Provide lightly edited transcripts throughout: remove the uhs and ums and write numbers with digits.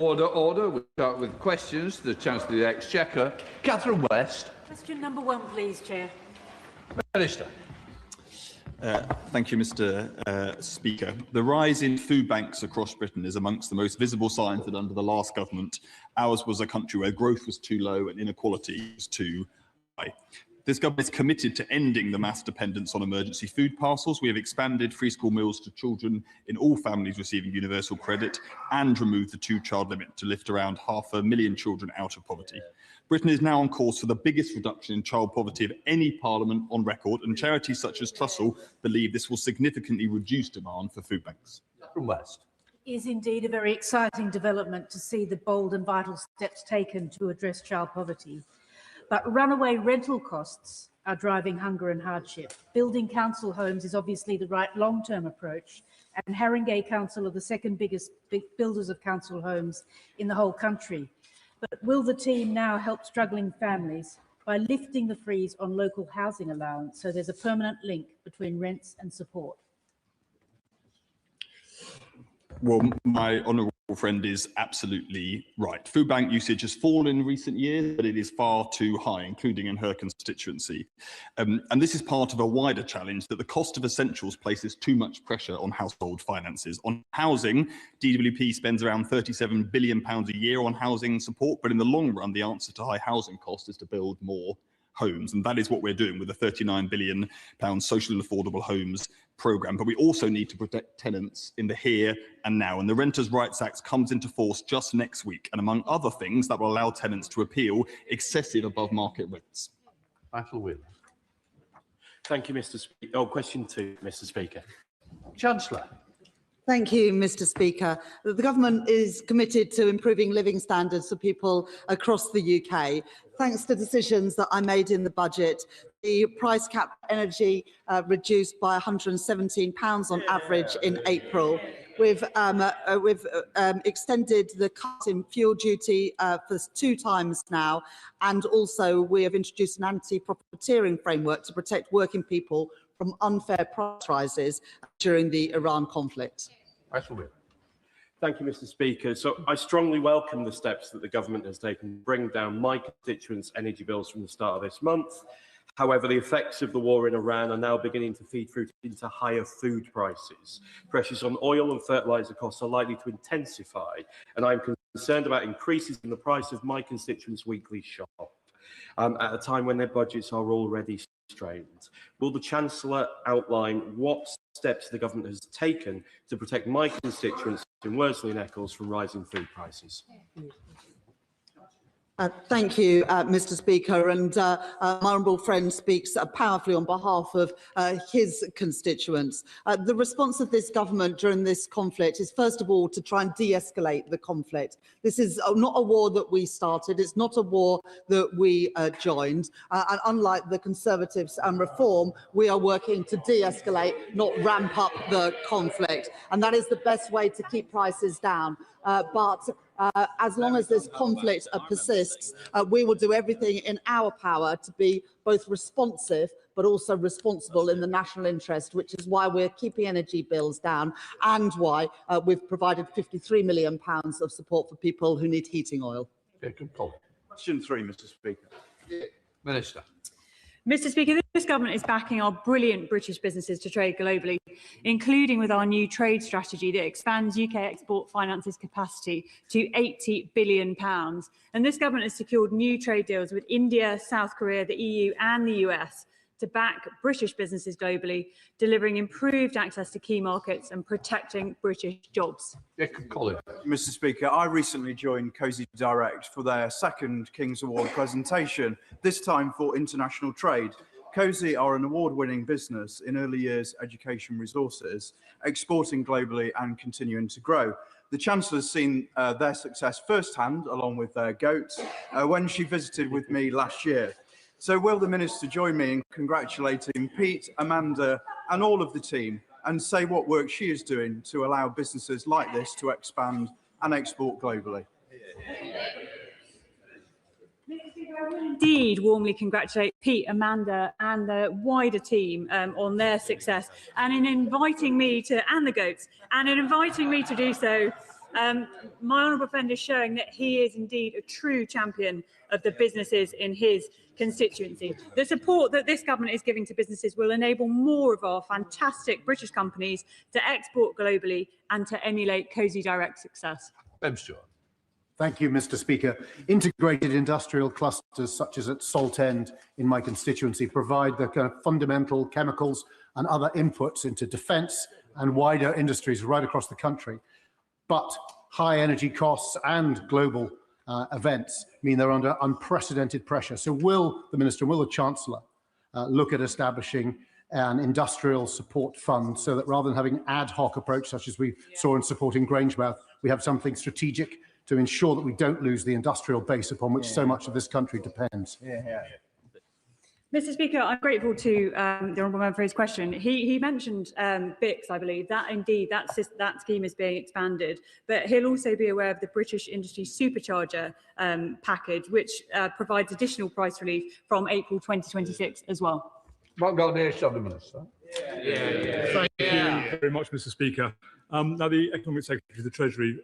Order, order. We'll start with questions to the Chancellor of the Exchequer. Catherine West. Question number 1, please, Chair. Minister. Thank you, Mr. Speaker. The rise in food banks across Britain is amongst the most visible signs that under the last government, ours was a country where growth was too low and inequality was too high. This government is committed to ending the mass dependence on emergency food parcels. We have expanded free school meals to children in all families receiving universal credit and removed the 2-child limit to lift around 500,000 children out of poverty. Britain is now on course for the biggest reduction in child poverty of any parliament on record, and charities such as Trussell believe this will significantly reduce demand for food banks. From West. It is indeed a very exciting development to see the bold and vital steps taken to address child poverty. But runaway rental costs are driving hunger and hardship. Building council homes is obviously the right long-term approach, and Haringey Council are the second biggest builders of council homes in the whole country. But will the team now help struggling families by lifting the freeze on local housing allowance so there's a permanent link between rents and support? Well, my honourable friend is absolutely right. Food bank usage has fallen in recent years, but it is far too high, including in her constituency. And this is part of a wider challenge that the cost of essentials places too much pressure on household finances. On housing, DWP spends around £37 billion a year on housing support, but in the long run, the answer to high housing costs is to build more homes, and that is what we're doing with the £39 billion social and affordable homes programme. But we also need to protect tenants in the here and now, and the Renters' Rights Act comes into force just next week, and among other things, that will allow tenants to appeal excessive above market rents. Michael Wheeler. Thank you, Mr. Speaker. Question 2, Mr. Speaker. Chancellor. Thank you, Mr. Speaker. The government is committed to improving living standards for people across the UK. Thanks to decisions that I made in the budget, the price cap for energy reduced by £117 on average in April. We've extended the cut in fuel duty for 2 times now, and also we have introduced an anti-profiteering framework to protect working people from unfair price rises during the Iran conflict. Thank you, Mr. Speaker. So I strongly welcome the steps that the government has taken to bring down my constituents' energy bills from the start of this month. However, the effects of the war in Iran are now beginning to feed through into higher food prices. Pressures on oil and fertiliser costs are likely to intensify, and I'm concerned about increases in the price of my constituents' weekly shop at a time when their budgets are already strained. Will the Chancellor outline what steps the government has taken to protect my constituents in Worsley and Eccles from rising food prices? Thank you, Mr. Speaker, and my honourable friend speaks powerfully on behalf of his constituents. The response of this government during this conflict is, first of all, to try and de-escalate the conflict. This is not a war that we started, it's not a war that we joined, and unlike the Conservatives and Reform, we are working to de-escalate, not ramp up the conflict, and that is the best way to keep prices down. But as long as this conflict persists, we will do everything in our power to be both responsive but also responsible in the national interest, which is why we're keeping energy bills down and why we've provided £53 million of support for people who need heating oil. Question 3, Mr. Speaker. Minister. Mr. Speaker, this government is backing our brilliant British businesses to trade globally, including with our new trade strategy that expands UK export finance's capacity to £80 billion. And this government has secured new trade deals with India, South Korea, the EU and the US to back British businesses globally, delivering improved access to key markets and protecting British jobs. Mr. Speaker, I recently joined COSI Direct for their second King's Award presentation, this time for international trade. COSI are an award-winning business in early years education resources, exporting globally and continuing to grow. The Chancellor has seen their success firsthand, along with their goats, when she visited with me last year. So will the Minister join me in congratulating Pete, Amanda and all of the team and say what work she is doing to allow businesses like this to expand and export globally? I will indeed warmly congratulate Pete, Amanda and the wider team on their success and in inviting me to, and the goats, and in inviting me to do so My honourable friend is showing that he is indeed a true champion of the businesses in his constituency. The support that this government is giving to businesses will enable more of our fantastic British companies to export globally and to emulate Cosy Direct's success. Ben Stewart. Thank you, Mr. Speaker. Integrated industrial clusters such as at Saltend in my constituency provide the kind of fundamental chemicals and other inputs into defence and wider industries right across the country. But high energy costs and global events mean they're under unprecedented pressure. So will the Minister and will the Chancellor look at establishing an industrial support fund so that rather than having an ad hoc approach such as we saw in supporting Grangemouth, we have something strategic to ensure that we don't lose the industrial base upon which so much of this country depends? Mr. Speaker, I'm grateful to the honourable member for his question. He mentioned BICS, I believe. That indeed, that scheme is being expanded. But he'll also be aware of the British Industry Supercharger package, which provides additional price relief from April 2026 as well. Mark Garnier, Shadow Minister. Thank you very much, Mr. Speaker. Now, the Economic Secretary of the Treasury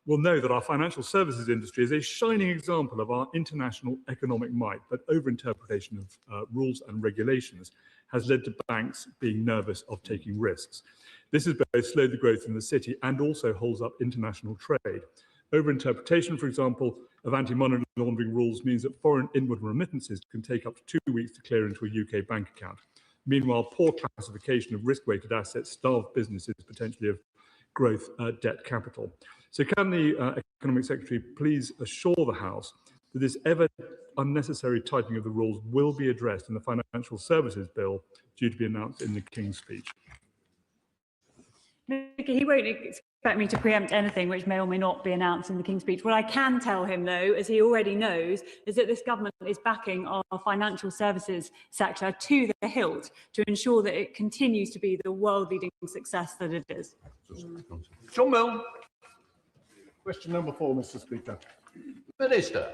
will know that our financial services industry is a shining example of our international economic might, but overinterpretation of rules and regulations has led to banks being nervous of taking risks. This has both slowed the growth in the city and also holds up international trade. Overinterpretation, for example, of anti-money laundering rules means that foreign inward remittances can take up to 2 weeks to clear into a UK bank account. Meanwhile, poor classification of risk-weighted assets starve businesses potentially of growth debt capital. So can the Economic Secretary please assure the House that this ever unnecessary tightening of the rules will be addressed in the Financial Services Bill due to be announced in the King's Speech? He won't expect me to preempt anything which may or may not be announced in the King's Speech. What I can tell him, though, as he already knows, is that this government is backing our financial services sector to the hilt to ensure that it continues to be the world-leading success that it is. John Mill. Question number 4, Mr. Speaker. Minister.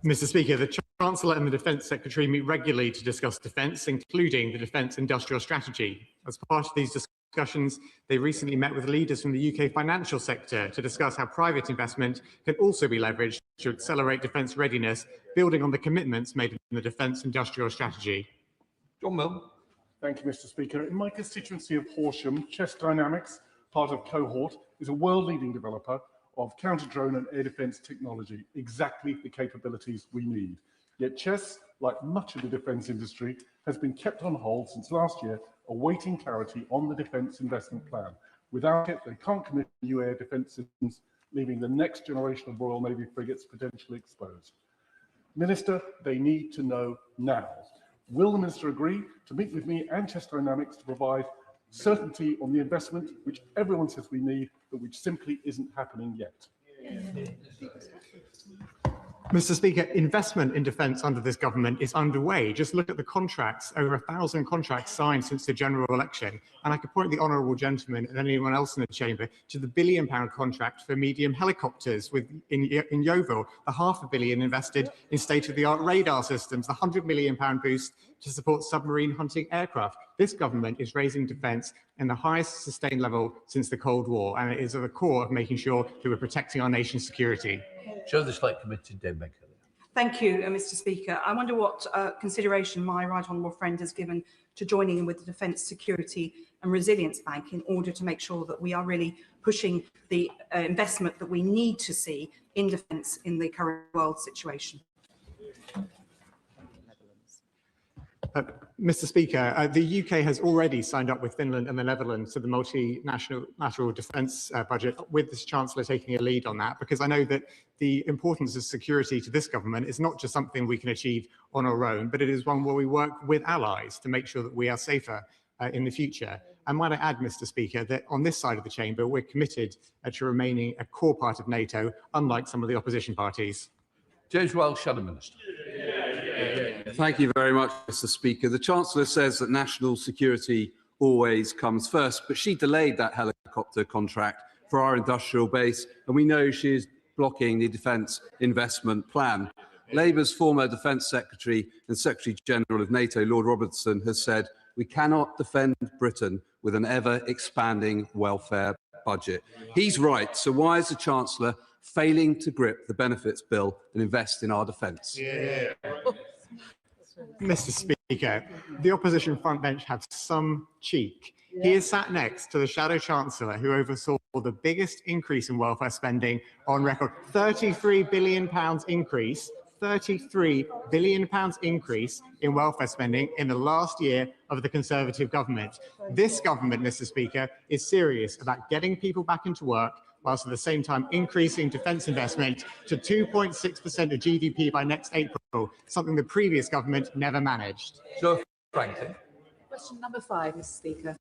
Mr. Speaker, the Chancellor and the Defence Secretary meet regularly to discuss defence, including the Defence Industrial Strategy. As part of these discussions, they recently met with leaders from the UK financial sector to discuss how private investment can also be leveraged to accelerate defence readiness, building on the commitments made in the Defence Industrial Strategy. John Mill. Thank you, Mr. Speaker. In my constituency of Horsham, Chess Dynamics, part of Cohort, is a world-leading developer of counter-drone and air defence technology, exactly the capabilities we need. Yet Chess, like much of the defence industry, has been kept on hold since last year, awaiting clarity on the defence investment plan. Without it, they can't commit new air defence systems, leaving the next generation of Royal Navy frigates potentially exposed. Minister, they need to know now. Will the Minister agree to meet with me and Chess Dynamics to provide certainty on the investment which everyone says we need, but which simply isn't happening yet? Mr. Speaker, investment in defence under this government is underway. Just look at the contracts, over 1,000 contracts signed since the general election. And I could point the honourable gentleman and anyone else in the chamber to the £1 billion contract for medium helicopters in Yeovil, the £500 million invested in state-of-the-art radar systems, the £100 million boost to support submarine hunting aircraft. This government is raising defence in the highest sustained level since the Cold War, and it is at the core of making sure that we're protecting our nation's security. Chair of the Select Committee, Dame Becker. Thank you, Mr. Speaker. I wonder what consideration my right honourable friend has given to joining in with the Defence Security and Resilience Bank in order to make sure that we are really pushing the investment that we need to see in defence in the current world situation. Mr. Speaker, the UK has already signed up with Finland and the Netherlands to the multinational defence budget, with the Chancellor taking a lead on that, because I know that the importance of security to this government is not just something we can achieve on our own, but it is one where we work with allies to make sure that we are safer in the future. And might I add, Mr. Speaker, that on this side of the chamber, we're committed to remaining a core part of NATO, unlike some of the opposition parties. James Wells, Shadow Minister. Thank you very much, Mr. Speaker. The Chancellor says that national security always comes first, but she delayed that helicopter contract for our industrial base, and we know she is blocking the defence investment plan. Labour's former Defence Secretary and Secretary-General of NATO, Lord Robertson, has said we cannot defend Britain with an ever-expanding welfare budget. He's right. So why is the Chancellor failing to grip the benefits bill and invest in our defence? Mr. Speaker, the opposition frontbench have some cheek. He is sat next to the Shadow Chancellor who oversaw the biggest increase in welfare spending on record. £33 billion increase, £33 billion increase in welfare spending in the last year of the Conservative government. This government, Mr. Speaker, is serious about getting people back into work, whilst at the same time increasing defence investment to 2.6% of GDP by next April, something the previous government never managed. So, Franklin. Question number 5, Mr. Speaker.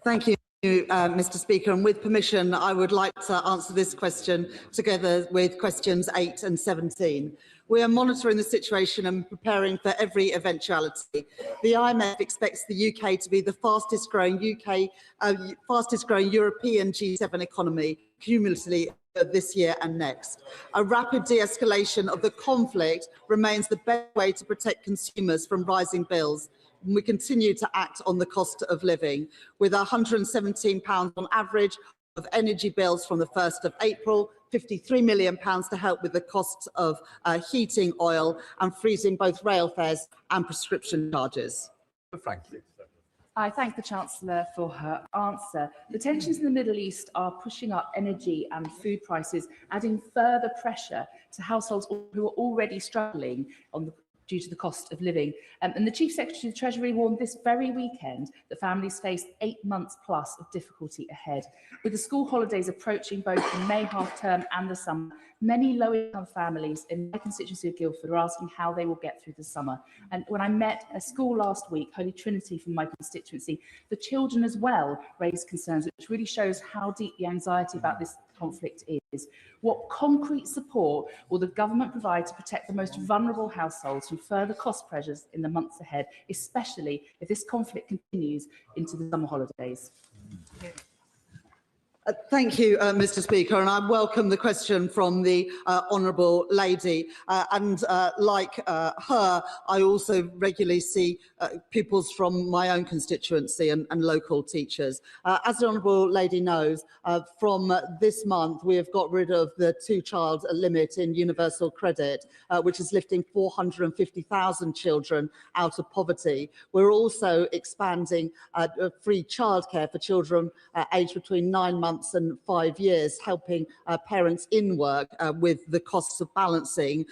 Thank you, Mr. Speaker. And with permission, I would like to answer this question together with questions 8 and 17. We are monitoring the situation and preparing for every eventuality. The IMF expects the UK to be the fastest growing European G7 economy cumulatively this year and next. A rapid de-escalation of the conflict remains the best way to protect consumers from rising bills. And we continue to act on the cost of living, with £117 on average of energy bills from the 1st of April, £53 million to help with the cost of heating oil, and freezing both rail fares and prescription charges. Franklin. I thank the Chancellor for her answer. The tensions in the Middle East are pushing up energy and food prices, adding further pressure to households who are already struggling due to the cost of living. And the Chief Secretary of the Treasury warned this very weekend that families face 8 months plus of difficulty ahead. With the school holidays approaching both the May half-term and the summer, many low-income families in my constituency of Guildford are asking how they will get through the summer. And when I met a school last week, Holy Trinity from my constituency, the children as well raised concerns, which really shows how deep the anxiety about this conflict is. What concrete support will the government provide to protect the most vulnerable households from further cost pressures in the months ahead, especially if this conflict continues into the summer holidays? Thank you, Mr. Speaker, and I welcome the question from the honourable lady. Like her, I also regularly see pupils from my own constituency and local teachers. As the honourable lady knows, from this month we have got rid of the 2-child limit in universal credit, which is lifting 450,000 children out of poverty. We're also expanding free childcare for children aged between 9 months and 5 years, helping parents in work with the costs of balancing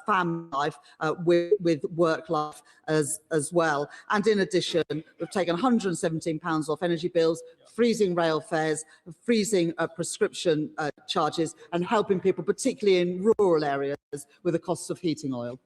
family life with work life as well. And in addition, we've taken £117 off energy bills, freezing rail fares, freezing prescription charges, and helping people, particularly in rural areas, with the costs of heating oil.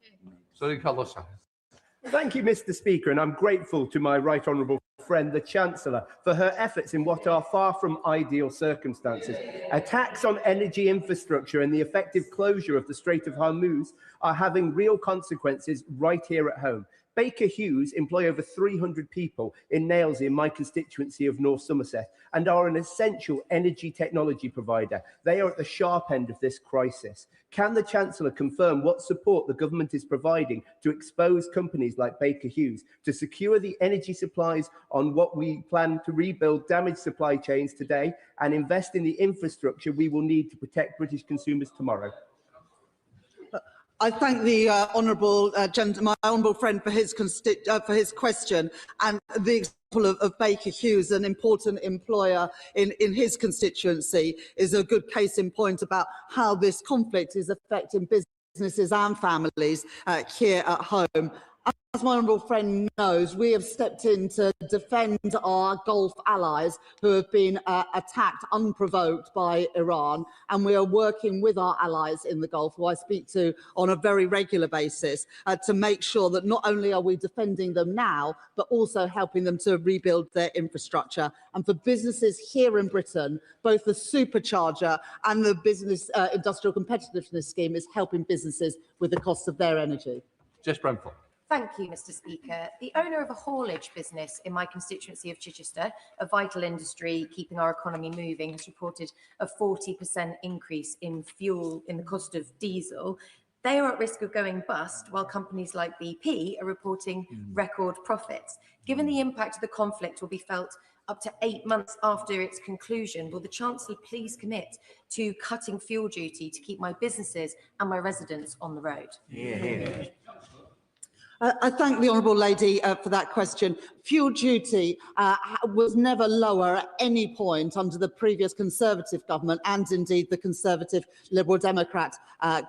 Thank you, Mr. Speaker, and I'm grateful to my right honourable friend, the Chancellor, for her efforts in what are far from ideal circumstances. Attacks on energy infrastructure and the effective closure of the Strait of Hormuz are having real consequences right here at home. Baker Hughes employ over 300 people in Nailsea in my constituency of North Somerset and are an essential energy technology provider. They are at the sharp end of this crisis. Can the Chancellor confirm what support the government is providing to expose companies like Baker Hughes to secure the energy supplies on what we plan to rebuild damaged supply chains today and invest in the infrastructure we will need to protect British consumers tomorrow? I thank the honourable gentleman, my honourable friend, for his question, and the example of Baker Hughes, an important employer in his constituency, is a good case in point about how this conflict is affecting businesses and families here at home. As my honourable friend knows, we have stepped in to defend our Gulf allies who have been attacked unprovoked by Iran, and we are working with our allies in the Gulf, who I speak to on a very regular basis, to make sure that not only are we defending them now, but also helping them to rebuild their infrastructure. And for businesses here in Britain, both the supercharger and the Business Industrial Competitiveness Scheme is helping businesses with the cost of their energy. Jess Bramford. Thank you, Mr. Speaker. The owner of a haulage business in my constituency of Chichester, a vital industry keeping our economy moving, has reported a 40% increase in the cost of diesel. They are at risk of going bust, while companies like BP are reporting record profits. Given the impact of the conflict will be felt up to 8 months after its conclusion. Will the Chancellor please commit to cutting fuel duty to keep my businesses and my residents on the road? I thank the honourable lady for that question. Fuel duty was never lower at any point under the previous Conservative government and indeed the Conservative Liberal Democrat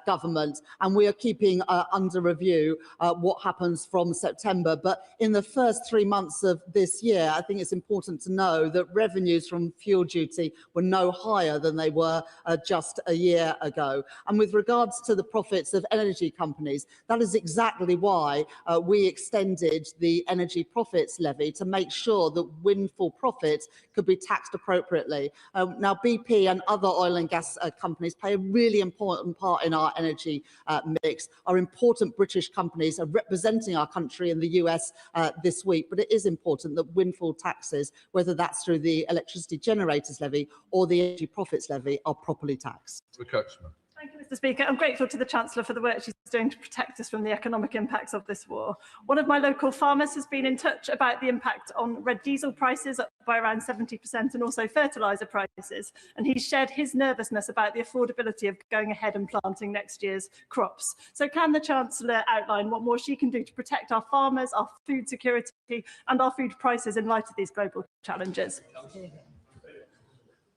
government. And we are keeping under review what happens from September. But in the first 3 months of this year, I think it's important to know that revenues from fuel duty were no higher than they were just a year ago. And with regards to the profits of energy companies, that is exactly why we extended the energy profits levy to make sure that windfall profits could be taxed appropriately. Now, BP and other oil and gas companies play a really important part in our energy mix. Our important British companies are representing our country in the US this week, but it is important that windfall taxes, whether that's through the electricity generators levy or the energy profits levy, are properly taxed. Thank you, Mr. Speaker. I'm grateful to the Chancellor for the work she's doing to protect us from the economic impacts of this war. One of my local farmers has been in touch about the impact on red diesel prices, up by around 70%, and also fertiliser prices. And he's shared his nervousness about the affordability of going ahead and planting next year's crops. So can the Chancellor outline what more she can do to protect our farmers, our food security and our food prices in light of these global challenges?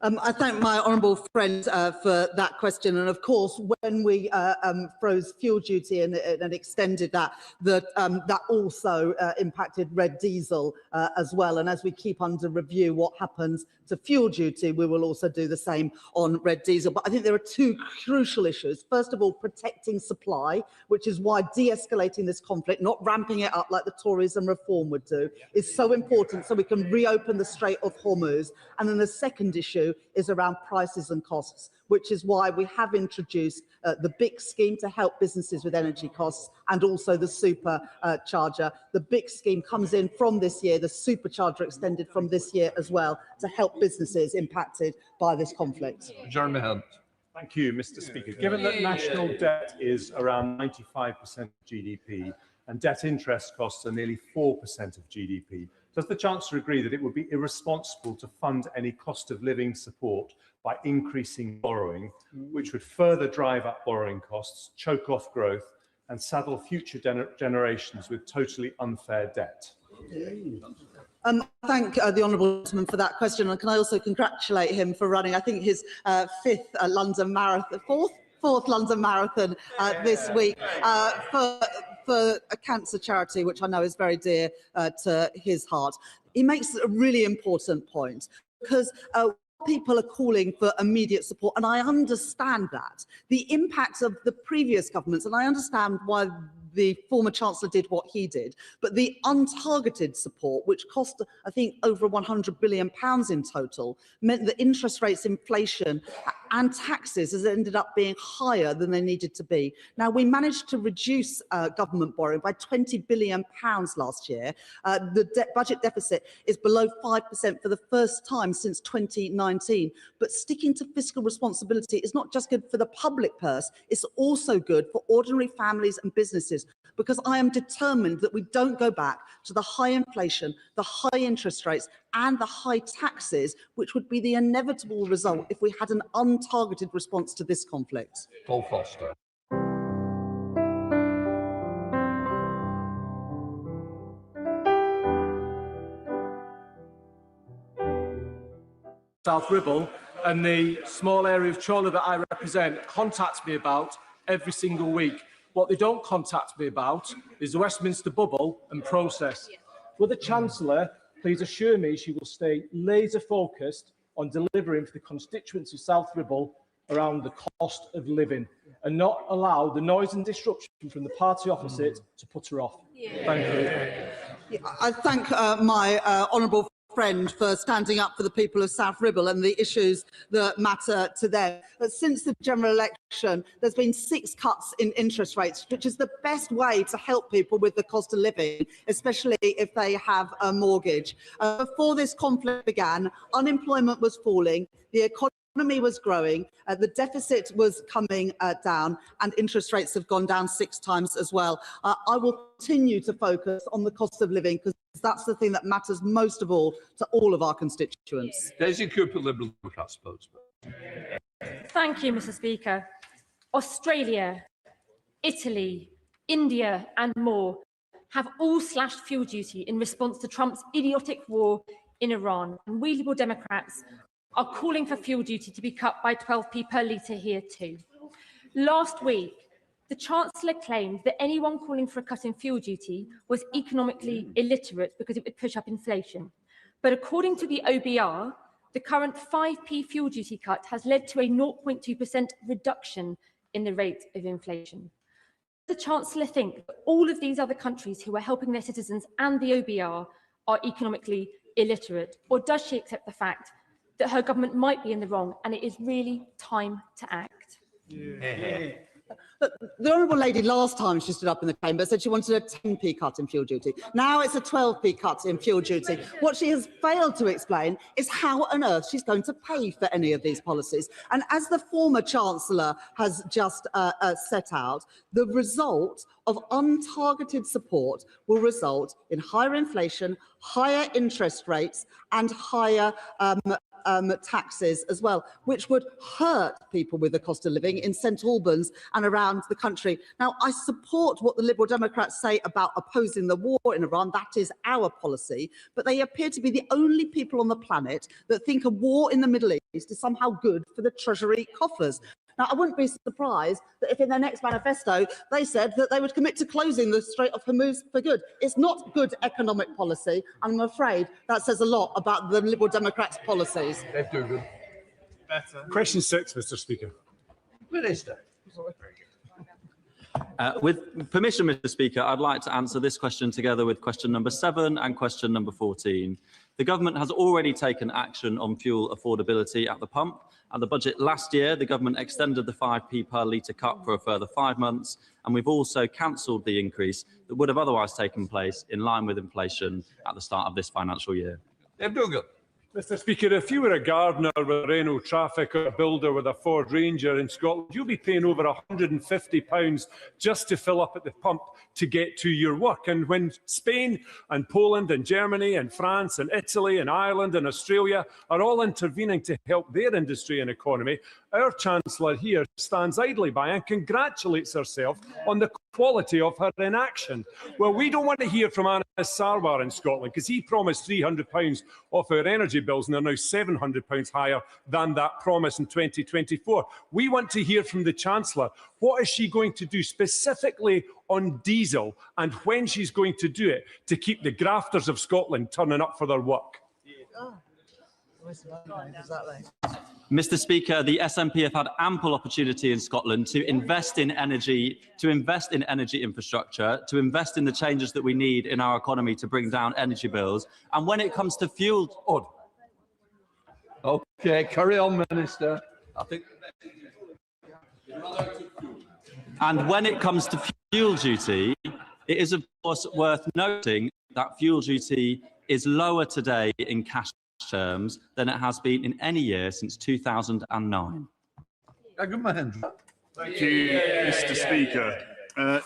I thank my honourable friend for that question. And of course, when we froze fuel duty and extended that, that also impacted red diesel as well. And as we keep under review what happens to fuel duty, we will also do the same on red diesel. But I think there are two crucial issues. First of all, protecting supply, which is why de-escalating this conflict, not ramping it up like the Tories and Reform would do, is so important so we can reopen the Strait of Hormuz. And then the second issue is around prices and costs, which is why we have introduced the BIC scheme to help businesses with energy costs and also the supercharger. The BIC scheme comes in from this year, the supercharger extended from this year as well to help businesses impacted by this conflict. Jeremy Hunt. Thank you, Mr. Speaker. Given that national debt is around 95% of GDP and debt interest costs are nearly 4% of GDP, does the Chancellor agree that it would be irresponsible to fund any cost of living support by increasing borrowing, which would further drive up borrowing costs, choke off growth, and saddle future generations with totally unfair debt? I thank the honourable gentleman for that question, and can I also congratulate him for running, I think, his fourth London Marathon this week for a cancer charity, which I know is very dear to his heart. He makes a really important point because people are calling for immediate support, and I understand that. The impact of the previous governments, and I understand why the former Chancellor did what he did, but the untargeted support, which cost, I think, over £100 billion in total, meant that interest rates, inflation and taxes has ended up being higher than they needed to be. Now, we managed to reduce government borrowing by £20 billion last year. The budget deficit is below 5% for the first time since 2019. But sticking to fiscal responsibility is not just good for the public purse, it's also good for ordinary families and businesses, because I am determined that we don't go back to the high inflation, the high interest rates and the high taxes, which would be the inevitable result if we had an untargeted response to this conflict. Paul Foster. South Ribble, and the small area of Chorley that I represent contacts me about every single week. What they don't contact me about is the Westminster bubble and process. Will the Chancellor please assure me she will stay laser focused on delivering for the constituents of South Ribble around the cost of living and not allow the noise and disruption from the party opposite to put her off? Thank you. I thank my honourable friend for standing up for the people of South Ribble and the issues that matter to them. But since the general election, there's been 6 cuts in interest rates, which is the best way to help people with the cost of living, especially if they have a mortgage. Before this conflict began, unemployment was falling, the economy was growing, the deficit was coming down, and interest rates have gone down 6 times as well. I will continue to focus on the cost of living because That's the thing that matters most of all to all of our constituents. Daisy Cooper, Liberal Democrat spokesman. Thank you, Mr. Speaker. Australia, Italy, India and more have all slashed fuel duty in response to Trump's idiotic war in Iran. And we Liberal Democrats are calling for fuel duty to be cut by 12p per litre here too. Last week, the Chancellor claimed that anyone calling for a cut in fuel duty was economically illiterate because it would push up inflation. But according to the OBR, the current 5p fuel duty cut has led to a 0.2% reduction in the rate of inflation. Does the Chancellor think that all of these other countries who are helping their citizens and the OBR are economically illiterate? Or does she accept the fact that her government might be in the wrong and it is really time to act? Look, the Honourable Lady last time she stood up in the chamber said she wanted a 10p cut in fuel duty. Now it's a 12p cut in fuel duty. What she has failed to explain is how on earth she's going to pay for any of these policies. And as the former Chancellor has just set out, the result of untargeted support will result in higher inflation, higher interest rates and higher taxes as well, which would hurt people with the cost of living in St Albans and around the country. Now, I support what the Liberal Democrats say about opposing the war in Iran. That is our policy, but they appear to be the only people on the planet that think a war in the Middle East is somehow good for the Treasury coffers. Now, I wouldn't be surprised that if in their next manifesto they said that they would commit to closing the Strait of Hormuz for good. It's not good economic policy, and I'm afraid that says a lot about the Liberal Democrats' policies. Question 6, Mr. Speaker. Minister. With permission, Mr. Speaker, I'd like to answer this question together with question number 7 and question number 14. The government has already taken action on fuel affordability at the pump. At the budget last year, the government extended the 5p per litre cut for a further 5 months, and we've also cancelled the increase that would have otherwise taken place in line with inflation at the start of this financial year. Mr. Speaker, if you were a gardener with Renault Traffic or a builder with a Ford Ranger in Scotland, you'll be paying over £150 just to fill up at the pump to get to your work. And when Spain and Poland and Germany and France and Italy and Ireland and Australia are all intervening to help their industry and economy, our Chancellor here stands idly by and congratulates herself on the quality of her inaction. Well, we don't want to hear from Anas Sarwar in Scotland because he promised £300 off our energy bills and they're now £700 higher than that promise in 2024. We want to hear from the Chancellor. What is she going to do specifically on diesel and when she's going to do it to keep the grafters of Scotland turning up for their work? Mr. Speaker, the SNP have had ample opportunity in Scotland to invest in energy, infrastructure, to invest in the changes that we need in our economy to bring down energy bills. And when it comes to fuel... OK, carry on, Minister. And when it comes to fuel duty, it is, of course, worth noting that fuel duty is lower today in cash terms than it has been in any year since 2009. Thank you, Mr. Speaker.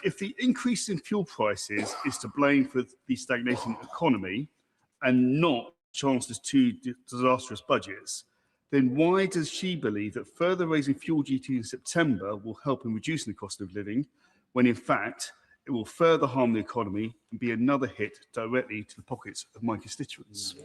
If the increase in fuel prices is to blame for the stagnating economy and not Chancellor's two disastrous budgets, then why does she believe that further raising fuel duty in September will help in reducing the cost of living, when in fact it will further harm the economy and be another hit directly to the pockets of my constituents?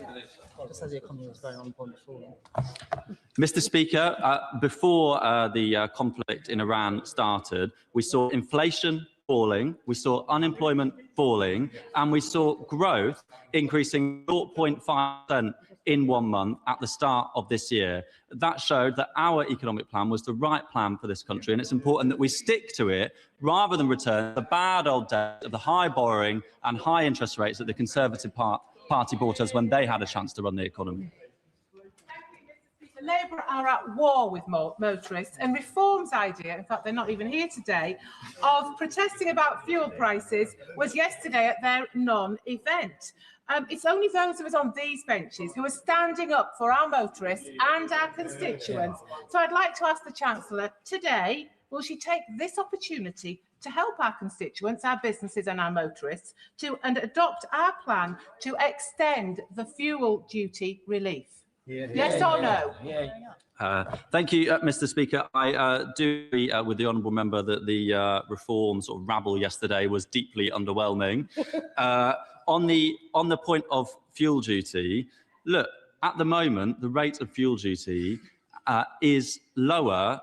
Mr. Speaker, before the conflict in Iran started, we saw inflation falling, we saw unemployment falling, and we saw growth increasing 0.5% in 1 month at the start of this year. That showed that our economic plan was the right plan for this country, and it's important that we stick to it rather than return the bad old debt of the high borrowing and high interest rates that the Conservative Party brought us when they had a chance to run the economy. Labour are at war with motorists, and Reform's idea, in fact they're not even here today, of protesting about fuel prices was yesterday at their non-event. It's only those of us on these benches who are standing up for our motorists and our constituents. So I'd like to ask the Chancellor today, will she take this opportunity to help our constituents, our businesses and our motorists and adopt our plan to extend the fuel duty relief? Yes or no? Thank you, Mr. Speaker. I do agree with the honourable member that the reform sort of rabble yesterday was deeply underwhelming. On the point of fuel duty, look, at the moment, the rate of fuel duty is lower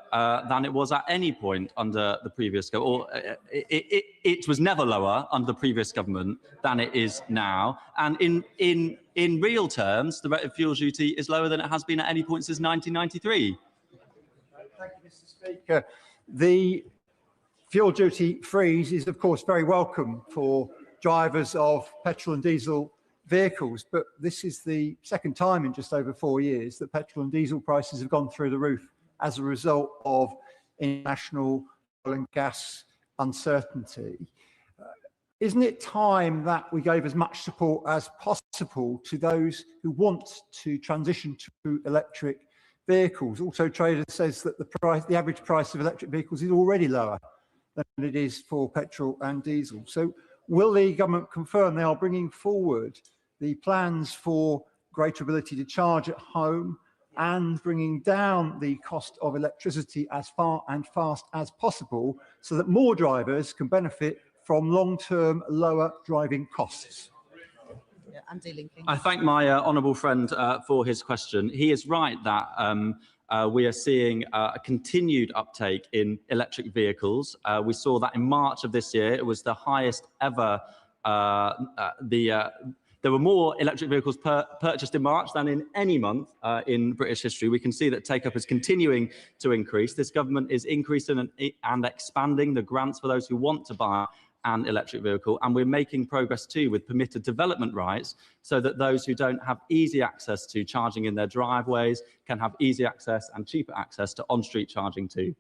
than it was at any point under the previous government, or it was never lower under the previous government than it is now. And in real terms, the rate of fuel duty is lower than it has been at any point since 1993. Thank you, Mr. Speaker. The fuel duty freeze is, of course, very welcome for drivers of petrol and diesel vehicles, but this is the second time in just over 4 years that petrol and diesel prices have gone through the roof as a result of international oil and gas uncertainty. Isn't it time that we gave as much support as possible to those who want to transition to electric vehicles? Auto Trader says that the average price of electric vehicles is already lower than it is for petrol and diesel. So will the government confirm they are bringing forward the plans for greater ability to charge at home and bringing down the cost of electricity as far and fast as possible so that more drivers can benefit from long-term lower driving costs? I thank my honourable friend for his question. He is right that we are seeing a continued uptake in electric vehicles. We saw that in March of this year. It was the highest ever. There were more electric vehicles purchased in March than in any month in British history. We can see that take-up is continuing to increase. This government is increasing and expanding the grants for those who want to buy an electric vehicle, and we're making progress too with permitted development rights so that those who don't have easy access to charging in their driveways can have easy access and cheaper access to on-street charging too.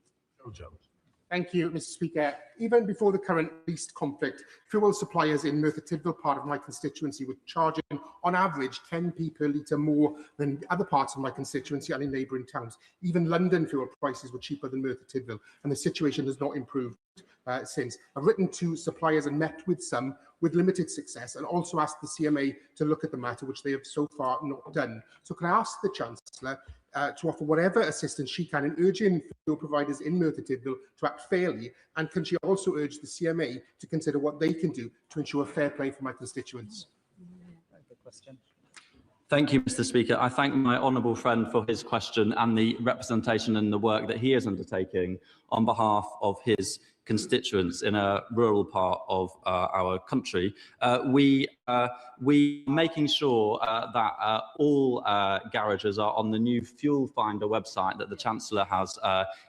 Thank you, Mr. Speaker. Even before the current East conflict, fuel suppliers in Merthyr Tydfil, part of my constituency, were charging on average 10p per litre more than other parts of my constituency and in neighbouring towns. Even London fuel prices were cheaper than Merthyr Tydfil, and the situation has not improved since. I've written to suppliers and met with some with limited success, and also asked the CMA to look at the matter, which they have so far not done. So can I ask the Chancellor to offer whatever assistance she can in urging fuel providers in Merthyr Tydfil to act fairly, and can she also urge the CMA to consider what they can do to ensure fair play for my constituents? Thank you, Mr. Speaker. I thank my honourable friend for his question and the representation and the work that he is undertaking on behalf of his constituents in a rural part of our country. We are making sure that all garages are on the new Fuel Finder website that the Chancellor has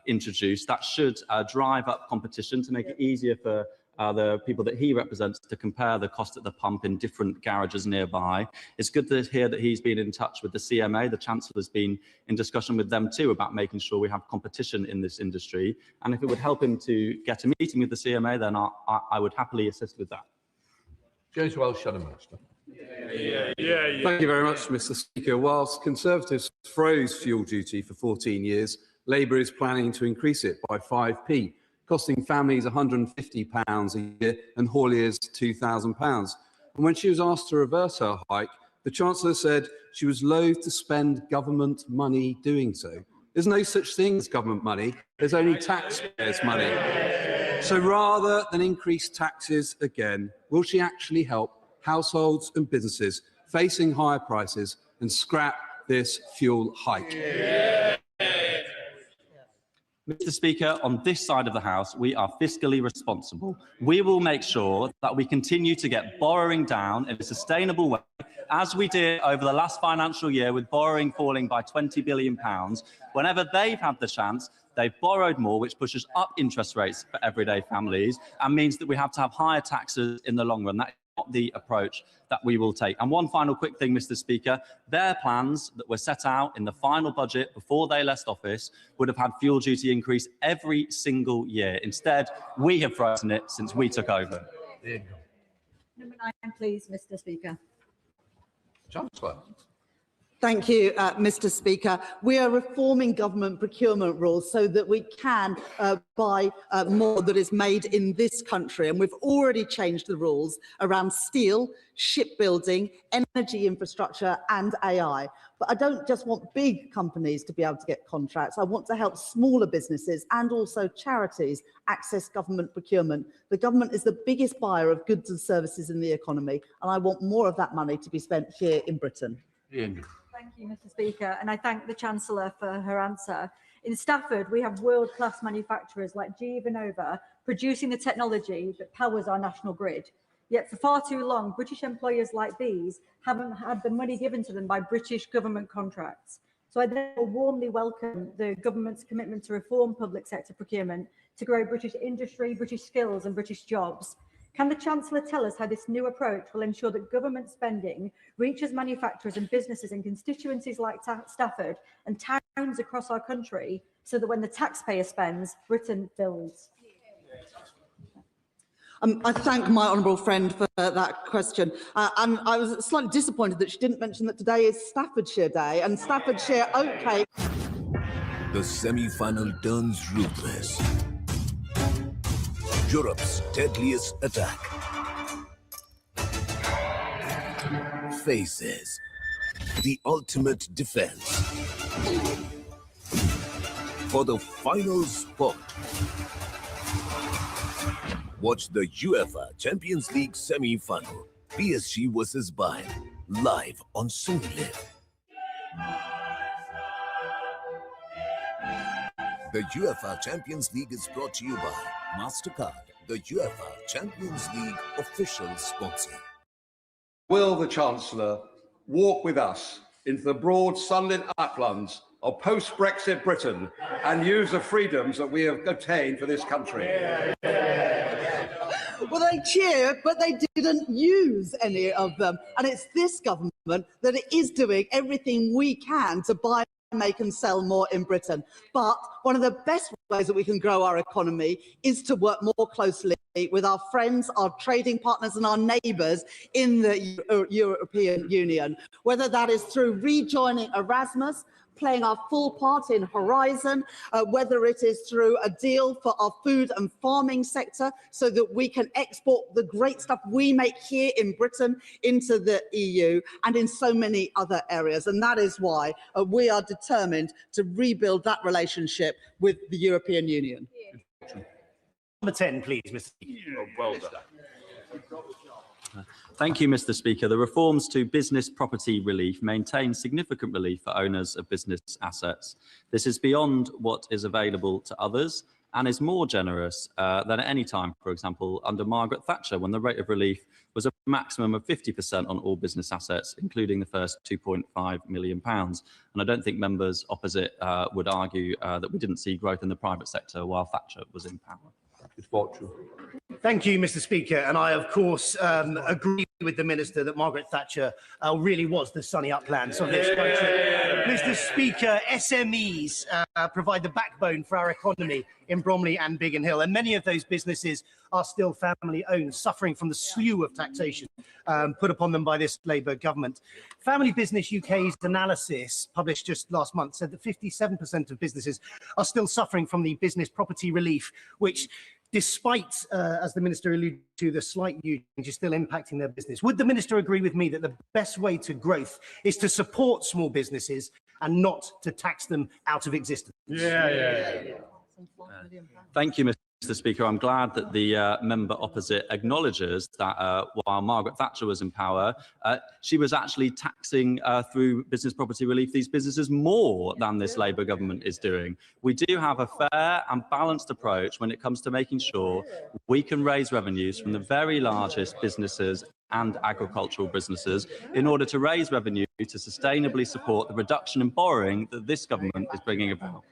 introduced. That should drive up competition to make it easier for the people that he represents to compare the cost at the pump in different garages nearby. It's good to hear that he's been in touch with the CMA. The Chancellor has been in discussion with them too about making sure we have competition in this industry. And if it would help him to get a meeting with the CMA, then I would happily assist with that. James Welsh, Shadow Minister. Thank you very much, Mr. Speaker. Whilst Conservatives froze fuel duty for 14 years, Labour is planning to increase it by 5p. Costing families £150 a year and hauliers £2,000. And when she was asked to reverse her hike, the Chancellor said she was loath to spend government money doing so. There's no such thing as government money, there's only taxpayers' money. So rather than increase taxes again, will she actually help households and businesses facing higher prices and scrap this fuel hike? Mr. Speaker, on this side of the House, we are fiscally responsible. We will make sure that we continue to get borrowing down in a sustainable way, as we did over the last financial year with borrowing falling by £20 billion. Whenever they've had the chance, they've borrowed more, which pushes up interest rates for everyday families and means that we have to have higher taxes in the long run. That is not the approach that we will take. And one final quick thing, Mr. Speaker, their plans that were set out in the final budget before they left office would have had fuel duty increase every single year. Instead, we have frozen it since we took over. Number 9, please, Mr. Speaker. Chancellor. Thank you, Mr. Speaker. We are reforming government procurement rules so that we can buy more that is made in this country. And we've already changed the rules around steel, shipbuilding, energy infrastructure and AI. But I don't just want big companies to be able to get contracts. I want to help smaller businesses and also charities access government procurement. The government is the biggest buyer of goods and services in the economy, and I want more of that money to be spent here in Britain. Ian. Thank you, Mr. Speaker, and I thank the Chancellor for her answer. In Stafford, we have world-class manufacturers like GE Vernova producing the technology that powers our national grid. Yet for far too long, British employers like these haven't had the money given to them by British government contracts. So I therefore warmly welcome the government's commitment to reform public sector procurement to grow British industry, British skills and British jobs. Can the Chancellor tell us how this new approach will ensure that government spending reaches manufacturers and businesses in constituencies like Stafford and towns across our country so that when the taxpayer spends, Britain builds? I thank my honourable friend for that question. And I was slightly disappointed that she didn't mention that today is Staffordshire Day and Staffordshire oatcake. The semi-final turns ruthless. Europe's deadliest attack faces the ultimate defense. For the final spot, watch the UEFA Champions League semi-final, PSG versus Bayern, live on Soonlive. The UEFA Champions League is brought to you by MasterCard, the UEFA Champions League official sponsor. Will the Chancellor walk with us into the broad sunlit uplands of post-Brexit Britain and use the freedoms that we have obtained for this country? Well, they cheered, but they didn't use any of them. And it's this government that is doing everything we can to buy, make and sell more in Britain. But one of the best ways that we can grow our economy is to work more closely with our friends, our trading partners and our neighbours in the European Union, whether that is through rejoining Erasmus, playing our full part in Horizon, whether it is through a deal for our food and farming sector so that we can export the great stuff we make here in Britain into the EU and in so many other areas. And that is why we are determined to rebuild that relationship with the European Union. Number 10, please, Mr. Speaker. Well done. Thank you, Mr. Speaker. The reforms to business property relief maintain significant relief for owners of business assets. This is beyond what is available to others and is more generous than at any time, for example, under Margaret Thatcher, when the rate of relief was a maximum of 50% on all business assets, including the first £2.5 million. And I don't think members opposite would argue that we didn't see growth in the private sector while Thatcher was in power. Good fortune. Thank you, Mr. Speaker. And I, of course, agree with the Minister that Margaret Thatcher really was the sunny uplands of this country. Mr. Speaker, SMEs provide the backbone for our economy in Bromley and Biggin Hill. And many of those businesses are still family-owned, suffering from the slew of taxation put upon them by this Labour government. Family Business UK's analysis, published just last month, said that 57% of businesses are still suffering from the business property relief, which, despite, as the Minister alluded to, the slight change is still impacting their business. Would the Minister agree with me that the best way to growth is to support small businesses and not to tax them out of existence? Thank you, Mr. Speaker. I'm glad that the member opposite acknowledges that while Margaret Thatcher was in power, she was actually taxing through business property relief these businesses more than this Labour government is doing. We do have a fair and balanced approach when it comes to making sure we can raise revenues from the very largest businesses and agricultural businesses in order to raise revenue to sustainably support the reduction in borrowing that this government is bringing about.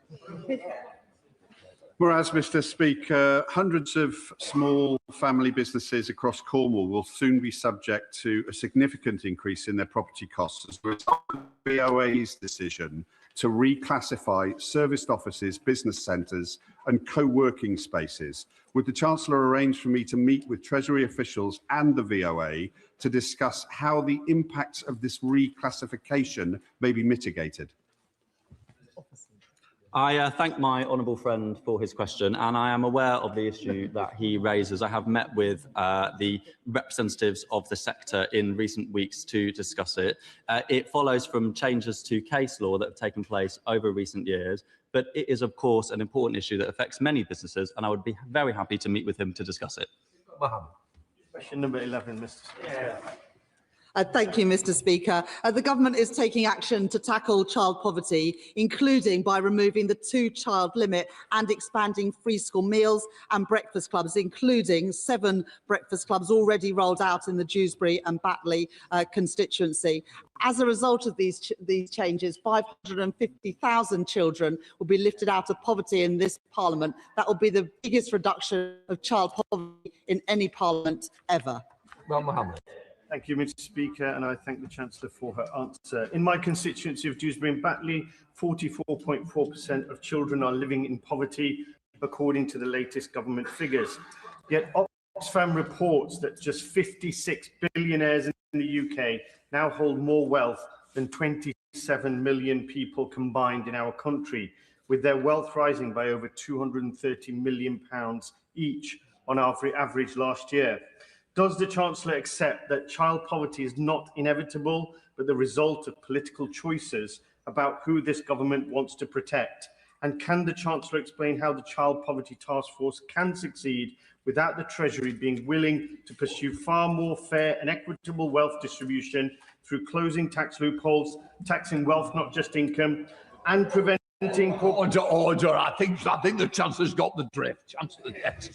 Whereas, Mr. Speaker, hundreds of small family businesses across Cornwall will soon be subject to a significant increase in their property costs as a result of the BOA's decision to reclassify serviced offices, business centres and co-working spaces. Would the Chancellor arrange for me to meet with Treasury officials and the VOA to discuss how the impacts of this reclassification may be mitigated? I thank my honourable friend for his question, and I am aware of the issue that he raises. I have met with the representatives of the sector in recent weeks to discuss it. It follows from changes to case law that have taken place over recent years, but it is, of course, an important issue that affects many businesses, and I would be very happy to meet with him to discuss it. Question number 11, Mr. Speaker. Thank you, Mr. Speaker. The government is taking action to tackle child poverty, including by removing the 2-child limit and expanding free school meals and breakfast clubs, including 7 breakfast clubs already rolled out in the Dewsbury and Batley constituency. As a result of these changes, 550,000 children will be lifted out of poverty in this Parliament. That will be the biggest reduction of child poverty in any Parliament ever. Well, Mohammed. Thank you, Mr. Speaker, and I thank the Chancellor for her answer. In my constituency of Dewsbury and Batley, 44.4% of children are living in poverty, according to the latest government figures. Yet Oxfam reports that just 56 billionaires in the UK now hold more wealth than 27 million people combined in our country, with their wealth rising by over £230 million each on average last year. Does the Chancellor accept that child poverty is not inevitable, but the result of political choices about who this government wants to protect? And can the Chancellor explain how the Child Poverty Task Force can succeed without the Treasury being willing to pursue far more fair and equitable wealth distribution through closing tax loopholes, taxing wealth, not just income, and preventing... Order. I think the Chancellor's got the drift. Chancellor, yes.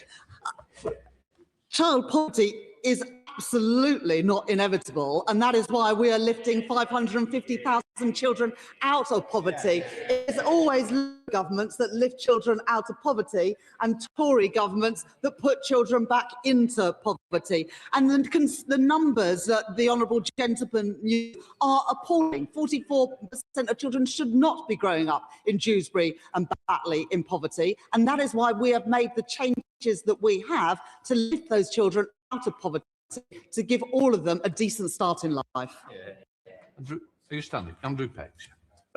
Child poverty is absolutely not inevitable, and that is why we are lifting 550,000 children out of poverty. It's always governments that lift children out of poverty and Tory governments that put children back into poverty. And the numbers that the honourable gentleman used are appalling. 44% of children should not be growing up in Dewsbury and Batley in poverty, and that is why we have made the changes that we have to lift those children out of poverty, to give all of them a decent start in life. Are you standing? Andrew Page.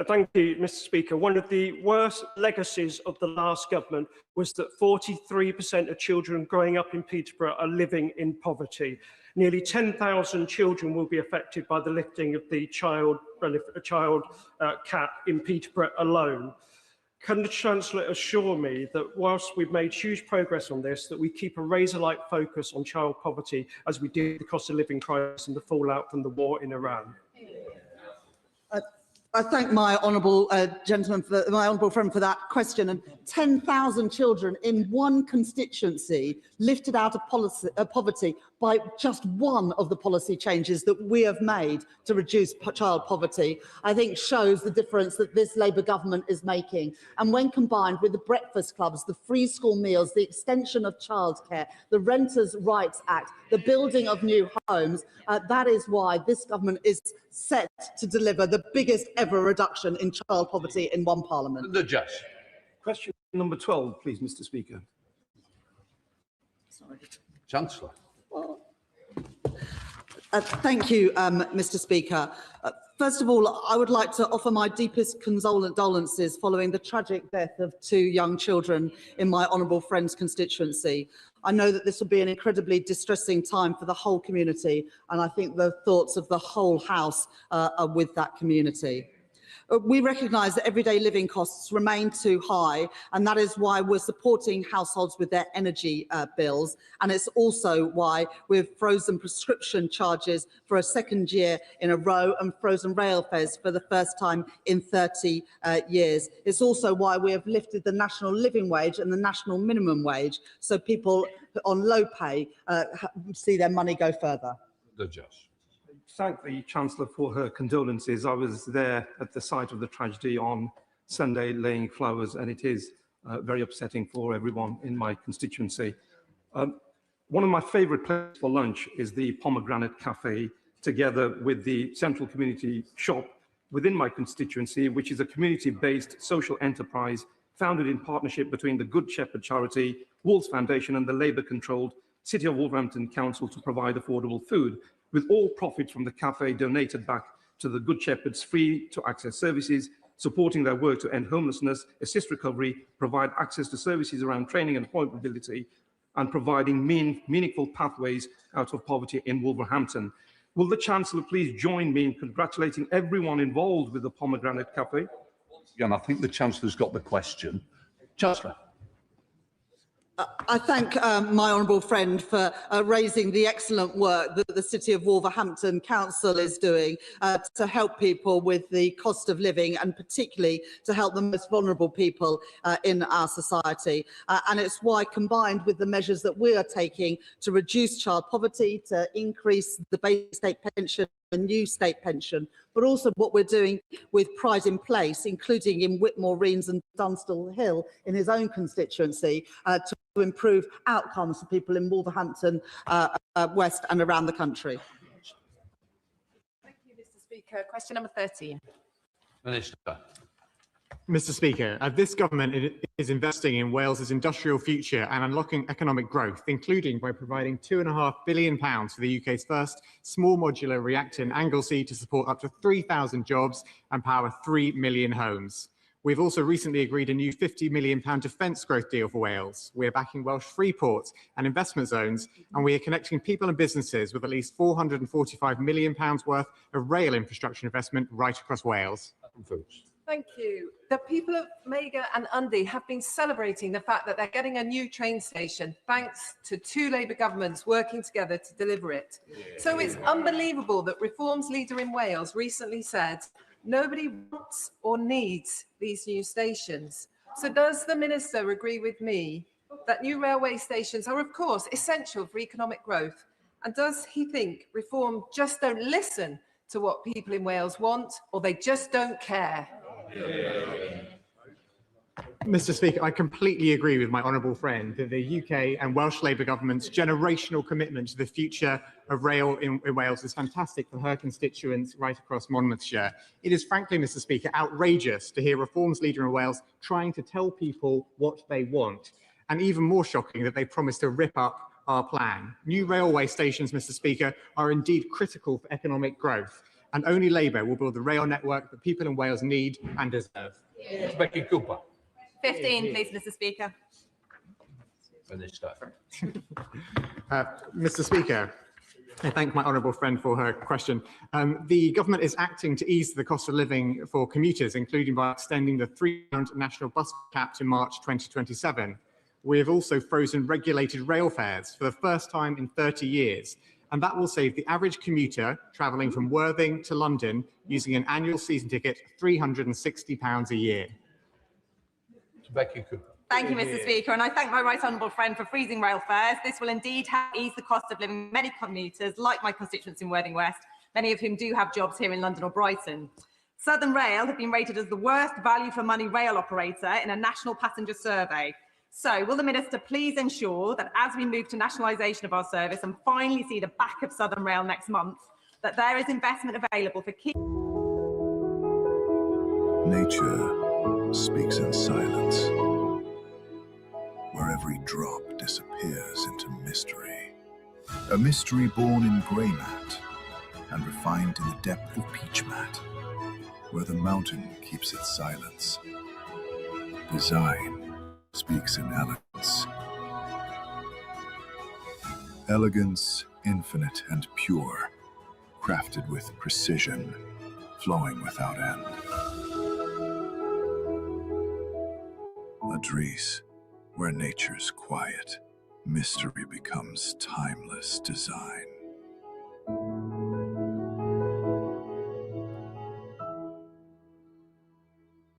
Thank you, Mr. Speaker. One of the worst legacies of the last government was that 43% of children growing up in Peterborough are living in poverty. Nearly 10,000 children will be affected by the lifting of the child cap in Peterborough alone. Can the Chancellor assure me that whilst we've made huge progress on this, that we keep a razor-like focus on child poverty as we deal with the cost of living crisis and the fallout from the war in Iran? I thank my honourable my honourable friend for that question. And 10,000 children in one constituency lifted out of poverty by just one of the policy changes that we have made to reduce child poverty, I think shows the difference that this Labour government is making. And when combined with the breakfast clubs, the free school meals, the extension of childcare, the Renters' Rights Act, the building of new homes, that is why this government is set to deliver the biggest ever reduction in child poverty in one Parliament. The Judge. Question number 12, please, Mr. Speaker. Sorry. Chancellor. Thank you, Mr. Speaker. First of all, I would like to offer my deepest condolences following the tragic death of 2 young children in my honourable friend's constituency. I know that this will be an incredibly distressing time for the whole community, and I think the thoughts of the whole House are with that community. We recognise that everyday living costs remain too high, and that is why we're supporting households with their energy bills. And it's also why we've frozen prescription charges for a second year in a row and frozen rail fares for the first time in 30 years. It's also why we have lifted the national living wage and the national minimum wage, so people on low pay see their money go further. The Judge. Thank the Chancellor for her condolences. I was there at the site of the tragedy on Sunday laying flowers, and it is very upsetting for everyone in my constituency. One of my favourite places for lunch is the Pomegranate Cafe, together with the Central Community Shop within my constituency, which is a community-based social enterprise founded in partnership between the Good Shepherd charity, Wolves Foundation and the Labour-controlled City of Wolverhampton Council to provide affordable food, with all profits from the cafe donated back to the Good Shepherd's free-to-access services, supporting their work to end homelessness, assist recovery, provide access to services around training and employability, and providing meaningful pathways out of poverty in Wolverhampton. Will the Chancellor please join me in congratulating everyone involved with the Pomegranate Cafe? Again, I think the Chancellor's got the question. Chancellor. I thank my honourable friend for raising the excellent work that the City of Wolverhampton Council is doing to help people with the cost of living, and particularly to help the most vulnerable people in our society. And it's why, combined with the measures that we are taking to reduce child poverty, to increase the basic state pension, a new state pension, but also what we're doing with Pride in Place, including in Whitmore, Reams and Dunstall Hill in his own constituency, to improve outcomes for people in Wolverhampton West and around the country. Thank you, Mr. Speaker. Question number 13. Minister. Mr. Speaker, this government is investing in Wales's industrial future and unlocking economic growth, including by providing £2.5 billion for the UK's first small modular reactor in Anglesey to support up to 3,000 jobs and power 3 million homes. We've also recently agreed a new £50 million defence growth deal for Wales. We're backing Welsh free ports and investment zones, and we are connecting people and businesses with at least £445 million worth of rail infrastructure investment right across Wales. Thank you. The people of Mega and Undy have been celebrating the fact that they're getting a new train station thanks to two Labour governments working together to deliver it. So it's unbelievable that Reform's leader in Wales recently said, nobody wants or needs these new stations. So does the Minister agree with me that new railway stations are, of course, essential for economic growth? And does he think Reform just don't listen to what people in Wales want, or they just don't care? Mr. Speaker, I completely agree with my honourable friend that the UK and Welsh Labour government's generational commitment to the future of rail in Wales is fantastic for her constituents right across Monmouthshire. It is frankly, Mr. Speaker, outrageous to hear Reform's leader in Wales trying to tell people what they want, and even more shocking that they promise to rip up our plan. New railway stations, Mr. Speaker, are indeed critical for economic growth, and only Labour will build the rail network that people in Wales need and deserve. Becky Cooper. 15, please, Mr. Speaker. Minister. Mr. Speaker, I thank my honourable friend for her question. The government is acting to ease the cost of living for commuters, including by extending the £3 national bus cap to March 2027. We have also frozen regulated rail fares for the first time in 30 years, and that will save the average commuter travelling from Worthing to London using an annual season ticket £360 a year. Becky Cooper. Thank you, Mr. Speaker, and I thank my right honourable friend for freezing rail fares. This will indeed help ease the cost of living for many commuters, like my constituents in Worthing West, many of whom do have jobs here in London or Brighton. Southern Rail have been rated as the worst value for money rail operator in a national passenger survey. So will the Minister please ensure that as we move to nationalisation of our service and finally see the back of Southern Rail next month, that there is investment available for key... Nature speaks in silence, where every drop disappears into mystery. A mystery born in grey mat and refined in the depth of peach mat, where the mountain keeps its silence. Design speaks in elegance. Elegance infinite and pure, crafted with precision, flowing without end. Adrice, where nature's quiet, mystery becomes timeless design.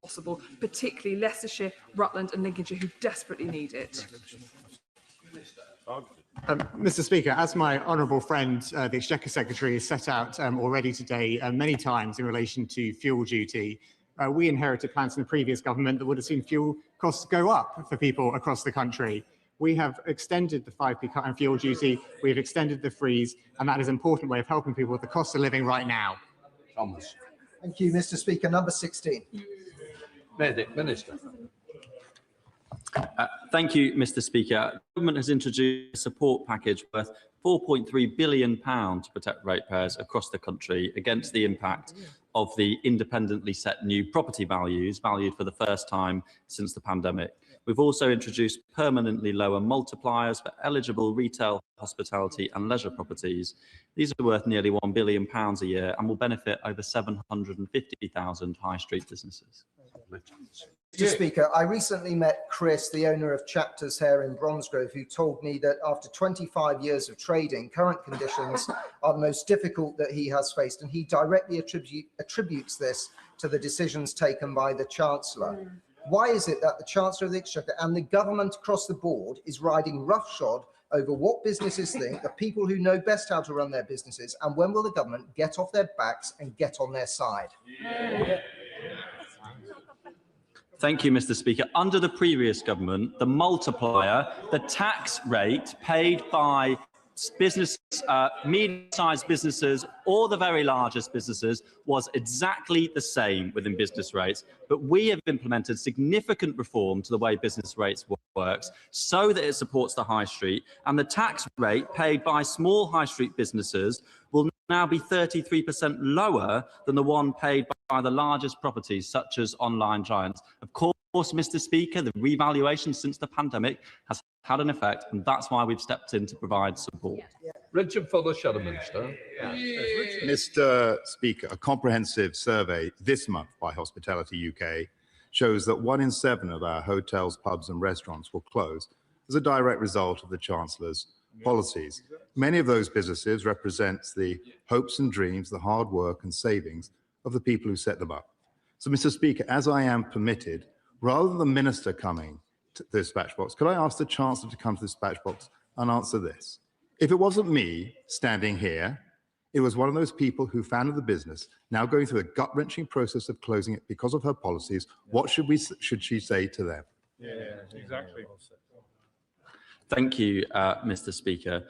Possible, particularly Leicestershire, Rutland and Lincolnshire, who desperately need it. Mr. Speaker, as my honourable friend, the Exchequer Secretary, has set out already today many times in relation to fuel duty, we inherited plans from the previous government that would have seen fuel costs go up for people across the country. We have extended the 5p cut on fuel duty, we have extended the freeze, and that is an important way of helping people with the cost of living right now. Thomas. Thank you, Mr. Speaker. Number 16. Minister. Thank you, Mr. Speaker. The government has introduced a support package worth £4.3 billion to protect ratepayers across the country against the impact of the independently set new property values, valued for the first time since the pandemic. We've also introduced permanently lower multipliers for eligible retail, hospitality and leisure properties. These are worth nearly £1 billion a year and will benefit over 750,000 high street businesses. Mr. Speaker, I recently met Chris, the owner of Chapters Hair in Bromsgrove, who told me that after 25 years of trading, current conditions are the most difficult that he has faced, and he directly attributes this to the decisions taken by the Chancellor. Why is it that the Chancellor of the Exchequer and the government across the board is riding roughshod over what businesses think, the people who know best how to run their businesses, and when will the government get off their backs and get on their side? Thank you, Mr. Speaker. Under the previous government, the multiplier, the tax rate paid by business, medium-sized businesses or the very largest businesses was exactly the same within business rates. But we have implemented significant reform to the way business rates works so that it supports the high street, and the tax rate paid by small high street businesses will now be 33% lower than the one paid by the largest properties, such as online giants. Of course, Mr. Speaker, the revaluation since the pandemic has had an effect, and that's why we've stepped in to provide support. Richard Fuller-Shudderminster. Mr. Speaker, a comprehensive survey this month by Hospitality UK shows that 1 in 7 of our hotels, pubs and restaurants will close as a direct result of the Chancellor's policies. Many of those businesses represent the hopes and dreams, the hard work and savings of the people who set them up. So, Mr. Speaker, as I am permitted, rather than the Minister coming to the dispatch box, could I ask the Chancellor to come to the dispatch box and answer this? If it wasn't me standing here, it was one of those people who founded the business, now going through a gut-wrenching process of closing it because of her policies. What should she say to them? Yeah, exactly. Thank you, Mr. Speaker.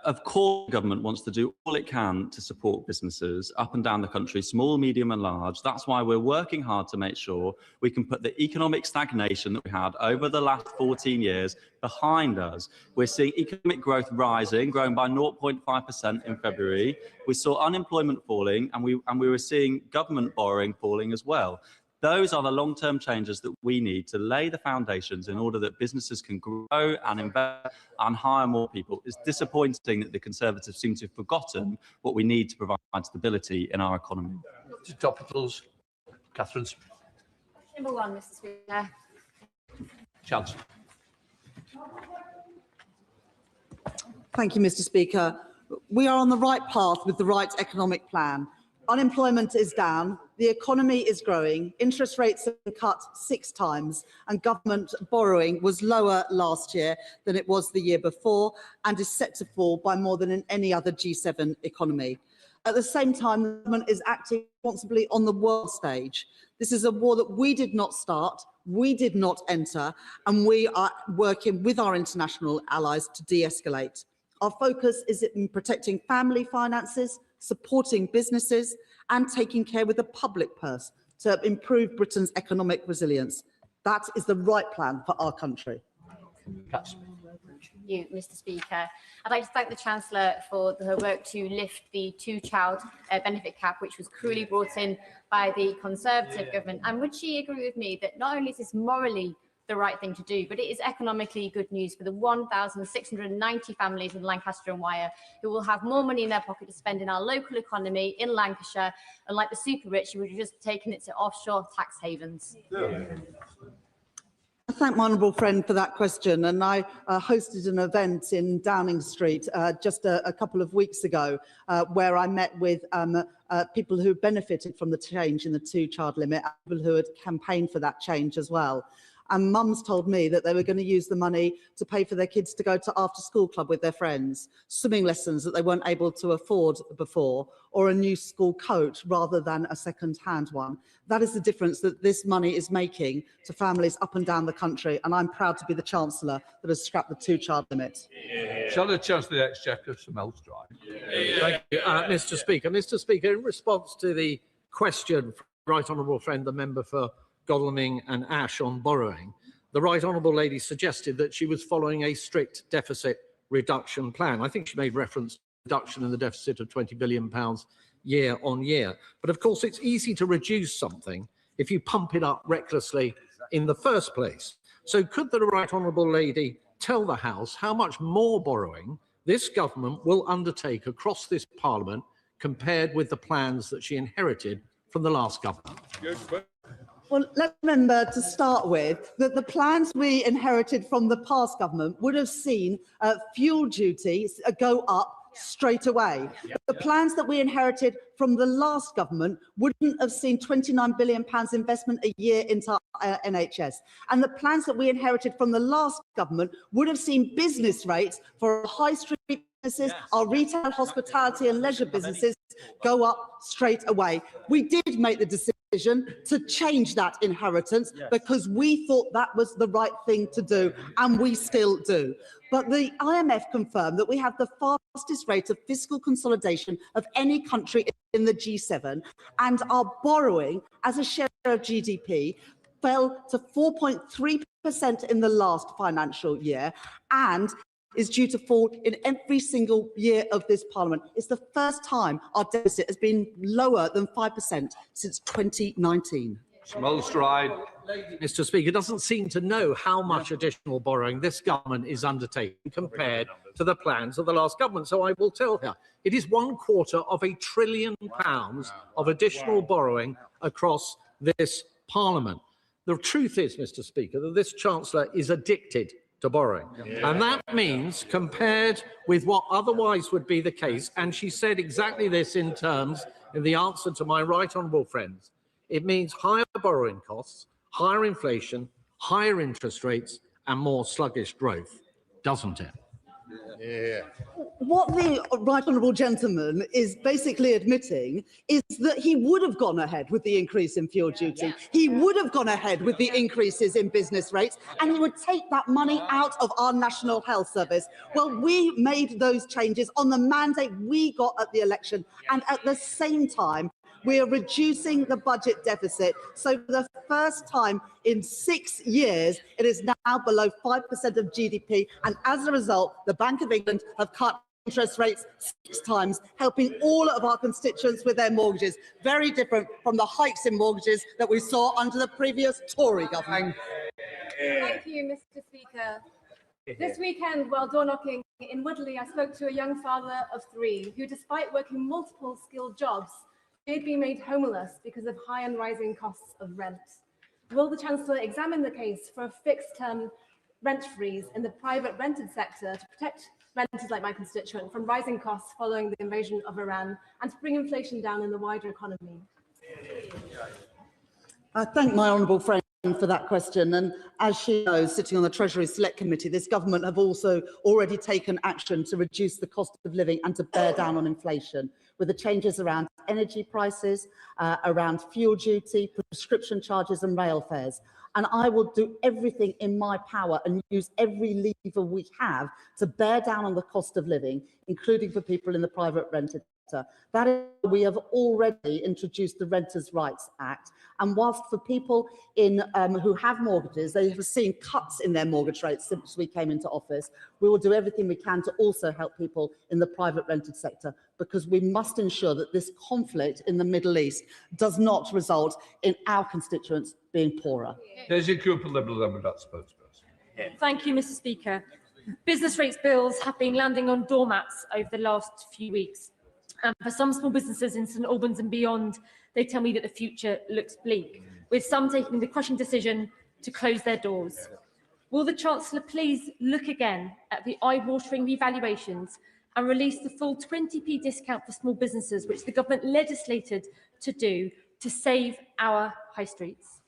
Of course, the government wants to do all it can to support businesses up and down the country, small, medium and large. That's why we're working hard to make sure we can put the economic stagnation that we had over the last 14 years behind us. We're seeing economic growth rising, growing by 0.5% in February. We saw unemployment falling, and we were seeing government borrowing falling as well. Those are the long-term changes that we need to lay the foundations in order that businesses can grow and invest and hire more people. It's disappointing that the Conservatives seem to have forgotten what we need to provide stability in our economy. Topicals, Catherine. Number 1, Mr. Speaker. Chancellor. Thank you, Mr. Speaker. We are on the right path with the right economic plan. Unemployment is down, the economy is growing, interest rates have been cut 6 times, and government borrowing was lower last year than it was the year before and is set to fall by more than in any other G7 economy. At the same time, the government is acting responsibly on the world stage. This is a war that we did not start, we did not enter, and we are working with our international allies to de-escalate. Our focus is in protecting family finances, supporting businesses and taking care with the public purse to improve Britain's economic resilience. That is the right plan for our country. You, Mr. Speaker. I'd like to thank the Chancellor for her work to lift the 2-child benefit cap, which was cruelly brought in by the Conservative government. And would she agree with me that not only is this morally the right thing to do, but it is economically good news for the 1,690 families in Lancaster and Wyre who will have more money in their pocket to spend in our local economy in Lancashire, unlike the super rich who would have just taken it to offshore tax havens. I thank my honourable friend for that question, and I hosted an event in Downing Street just a couple of weeks ago where I met with people who benefited from the change in the 2-child limit, people who had campaigned for that change as well. And mums told me that they were going to use the money to pay for their kids to go to after-school club with their friends, swimming lessons that they weren't able to afford before, or a new school coat rather than a second-hand one. That is the difference that this money is making to families up and down the country, and I'm proud to be the Chancellor that has scrapped the 2-child limit. Shall the Chancellor of the Exchequer, Sir Mel Stride? Thank you, Mr. Speaker. Mr. Speaker, in response to the question from Right Honourable Friend, the member for Godalming and Ash on borrowing, the Right Honourable Lady suggested that she was following a strict deficit reduction plan. I think she made reference to reduction in the deficit of £20 billion year on year. But of course, it's easy to reduce something if you pump it up recklessly in the first place. So could the Right Honourable Lady tell the House how much more borrowing this government will undertake across this Parliament compared with the plans that she inherited from the last government? Well, let's remember to start with that the plans we inherited from the past government would have seen fuel duties go up straight away. The plans that we inherited from the last government wouldn't have seen £29 billion investment a year into NHS. And the plans that we inherited from the last government would have seen business rates for high street businesses, our retail, hospitality and leisure businesses go up straight away. We did make the decision to change that inheritance because we thought that was the right thing to do, and we still do. But the IMF confirmed that we have the fastest rate of fiscal consolidation of any country in the G7, and our borrowing as a share of GDP fell to 4.3% in the last financial year and is due to fall in every single year of this Parliament. It's the first time our deficit has been lower than 5% since 2019. Small stride. Mr. Speaker doesn't seem to know how much additional borrowing this government is undertaking compared to the plans of the last government. So I will tell her it is £250 billion of additional borrowing across this Parliament. The truth is, Mr. Speaker, that this Chancellor is addicted to borrowing. And that means, compared with what otherwise would be the case, and she said exactly this in the answer to my right honourable friends, it means higher borrowing costs, higher inflation, higher interest rates, and more sluggish growth, doesn't it? Yeah. What the right honourable gentleman is basically admitting is that he would have gone ahead with the increase in fuel duty. He would have gone ahead with the increases in business rates, and he would take that money out of our National Health Service. Well, we made those changes on the mandate we got at the election, and at the same time, we are reducing the budget deficit. So for the first time in 6 years, it is now below 5% of GDP. And as a result, the Bank of England have cut interest rates 6 times, helping all of our constituents with their mortgages. Very different from the hikes in mortgages that we saw under the previous Tory government. Thank you, Mr. Speaker. This weekend, while door knocking in Woodley, I spoke to a young father of 3 who, despite working multiple skilled jobs, they'd been made homeless because of high and rising costs of rent. Will the Chancellor examine the case for a fixed-term rent freeze in the private rented sector to protect renters like my constituent from rising costs following the invasion of Iran and to bring inflation down in the wider economy? I thank my honourable friend for that question, and as she knows, sitting on the Treasury Select Committee, this government have also already taken action to reduce the cost of living and to bear down on inflation, with the changes around energy prices, around fuel duty, prescription charges and rail fares. And I will do everything in my power and use every lever we have to bear down on the cost of living, including for people in the private rented sector. That is, we have already introduced the Renters' Rights Act. And whilst for people who have mortgages, they have seen cuts in their mortgage rates since we came into office, we will do everything we can to also help people in the private rented sector, because we must ensure that this conflict in the Middle East does not result in our constituents being poorer. There's your Cooper Liberal Democrat spokesperson. Thank you, Mr. Speaker. Business rates bills have been landing on doormats over the last few weeks. And for some small businesses in St Albans and beyond, they tell me that the future looks bleak, with some taking the crushing decision to close their doors. Will the Chancellor please look again at the eye-watering revaluations and release the full 20p discount for small businesses, which the government legislated to do to save our high streets?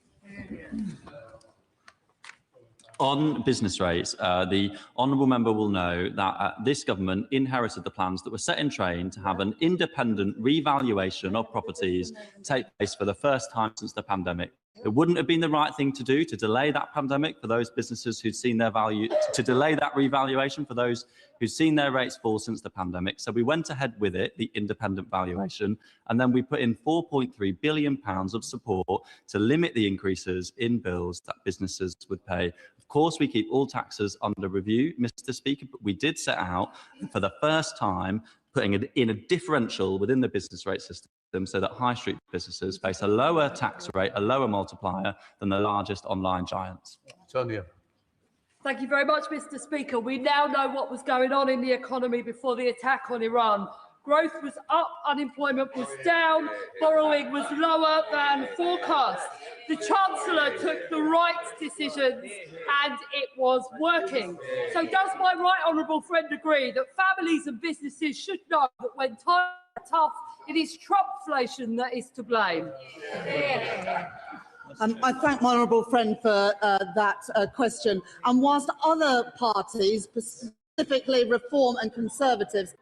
On business rates, the honourable member will know that this government inherited the plans that were set in train to have an independent revaluation of properties take place for the first time since the pandemic. It wouldn't have been the right thing to do to delay that pandemic for those businesses who'd seen their value, to delay that revaluation for those who'd seen their rates fall since the pandemic. So we went ahead with it, the independent valuation, and then we put in £4.3 billion of support to limit the increases in bills that businesses would pay of Of course, we keep all taxes under review, Mr. Speaker, but we did set out for the first time putting it in a differential within the business rate system so that high street businesses face a lower tax rate, a lower multiplier than the largest online giants. Sonia. Thank you very much, Mr. Speaker. We now know what was going on in the economy before the attack on Iran. Growth was up, unemployment was down, borrowing was lower than forecast. The Chancellor took the right decisions and it was working. So does my right honourable friend agree that families and businesses should know that when times are tough, it is Trumpflation that is to blame? I thank my honourable friend for that question. And whilst other parties, specifically Reform and Conservatives,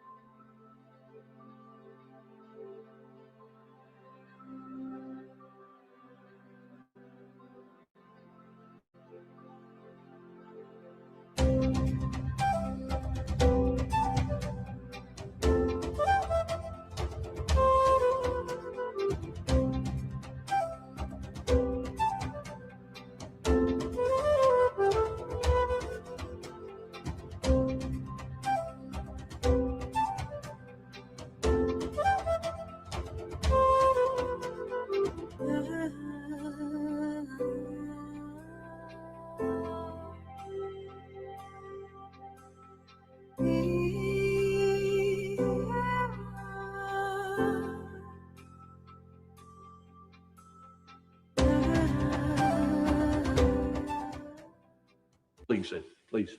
Please.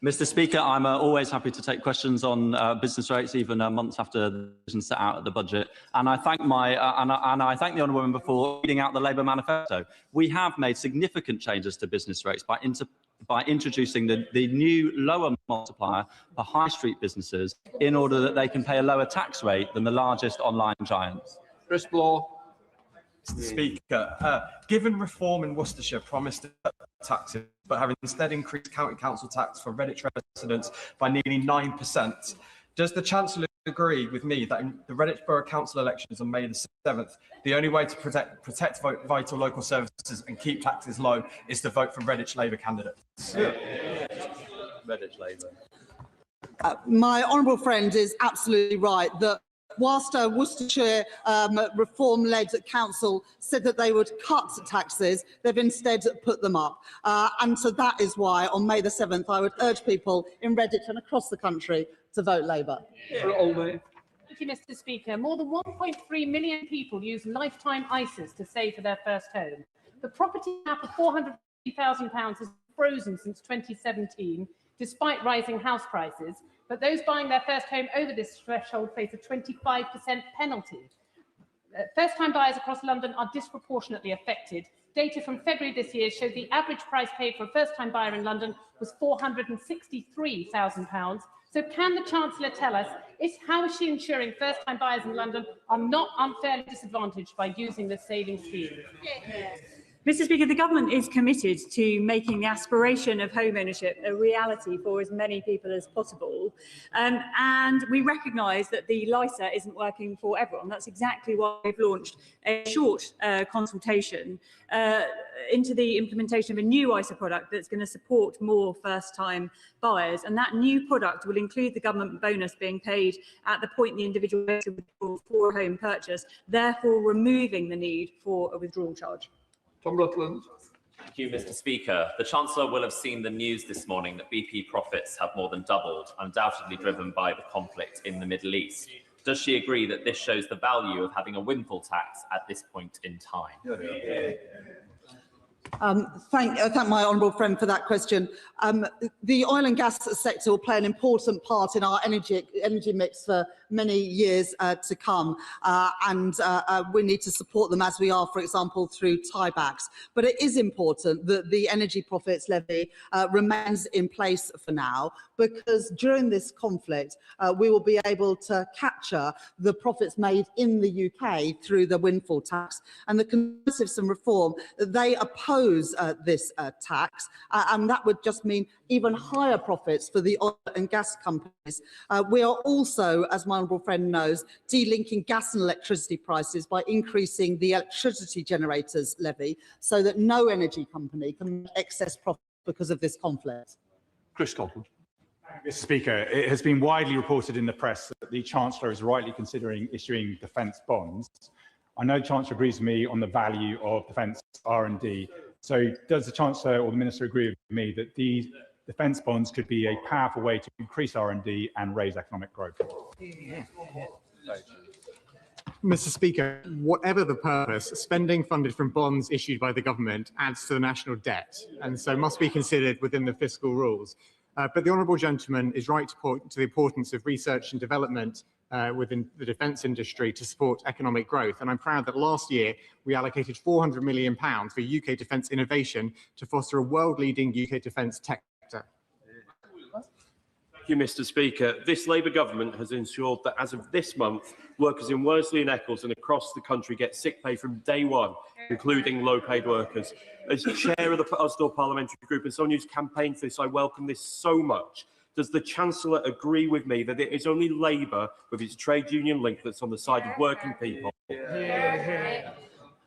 Mr. Speaker, I'm always happy to take questions on business rates, even months after the decision set out at the budget. And I thank I thank the honourable member for reading out the Labour manifesto. We have made significant changes to business rates by introducing the new lower multiplier for high street businesses in order that they can pay a lower tax rate than the largest online giants. Chris Bloor. Mr. Speaker, given Reform in Worcestershire promised to cut taxes, but have instead increased county council tax for Redditch residents by nearly 9%, does the Chancellor agree with me that in the Redditch Borough Council elections on May the 7th, the only way to protect vital local services and keep taxes low is to vote for Redditch Labour candidates? Redditch Labour. My honourable friend is absolutely right that whilst Worcestershire Reform-led council said that they would cut taxes, they've instead put them up. And so that is why on May the 7th, I would urge people in Redditch and across the country to vote Labour. Thank you, Mr. Speaker. More than 1.3 million people use lifetime ISAs to save for their first home. The property cap of £450,000 has been frozen since 2017, despite rising house prices. But those buying their first home over this threshold face a 25% penalty. First-time buyers across London are disproportionately affected. Data from February this year showed the average price paid for a first-time buyer in London was £463,000. So can the Chancellor tell us how is she ensuring first-time buyers in London are not unfairly disadvantaged by using this saving scheme? Mr. Speaker, the government is committed to making the aspiration of home ownership a reality for as many people as possible. And we recognise that the LISA isn't working for everyone. That's exactly why we've launched a short consultation into the implementation of a new ISA product that's going to support more first-time buyers. And that new product will include the government bonus being paid at the point the individual makes a withdrawal for a home purchase, therefore removing the need for a withdrawal charge. Tom Rutland. Thank you, Mr. Speaker. The Chancellor will have seen the news this morning that BP profits have more than doubled, undoubtedly driven by the conflict in the Middle East. Does she agree that this shows the value of having a windfall tax at this point in time? Thank my honourable friend for that question. The oil and gas sector will play an important part in our energy mix for many years to come, and we need to support them as we are, for example, through tiebacks. But it is important that the energy profits levy remains in place for now, because during this conflict, we will be able to capture the profits made in the UK through the windfall tax. And the Conservatives and Reform, they oppose this tax, and that would just mean even higher profits for the oil and gas companies. We are also, as my my honourable friend knows, delinking gas and electricity prices by increasing the electricity generators levy so that no energy company can make excess profit because of this conflict. Chris Scotland. Mr. Speaker, it has been widely reported in the press that the Chancellor is rightly considering issuing defence bonds. I know the Chancellor agrees with me on the value of defence R&D. So does the Chancellor or the Minister agree with me that these defence bonds could be a powerful way to increase R&D and raise economic growth? Mr. Speaker, whatever the purpose, spending funded from bonds issued by the government adds to the national debt and so must be considered within the fiscal rules. But the honourable gentleman is right to point to the importance of research and development within the defence industry to support economic growth. And I'm proud that last year we allocated £400 million for UK defence innovation to foster a world-leading UK defence tech sector. Thank you, Mr. Speaker. This Labour government has ensured that as of this month, workers in Worsley and Eccles and across the country get sick pay from day one, including low-paid workers. As chair of the Usdaw Parliamentary Group and someone who's campaigned for this, I welcome this so much. Does the Chancellor agree with me that it is only Labour, with its trade union link, that's on the side of working people?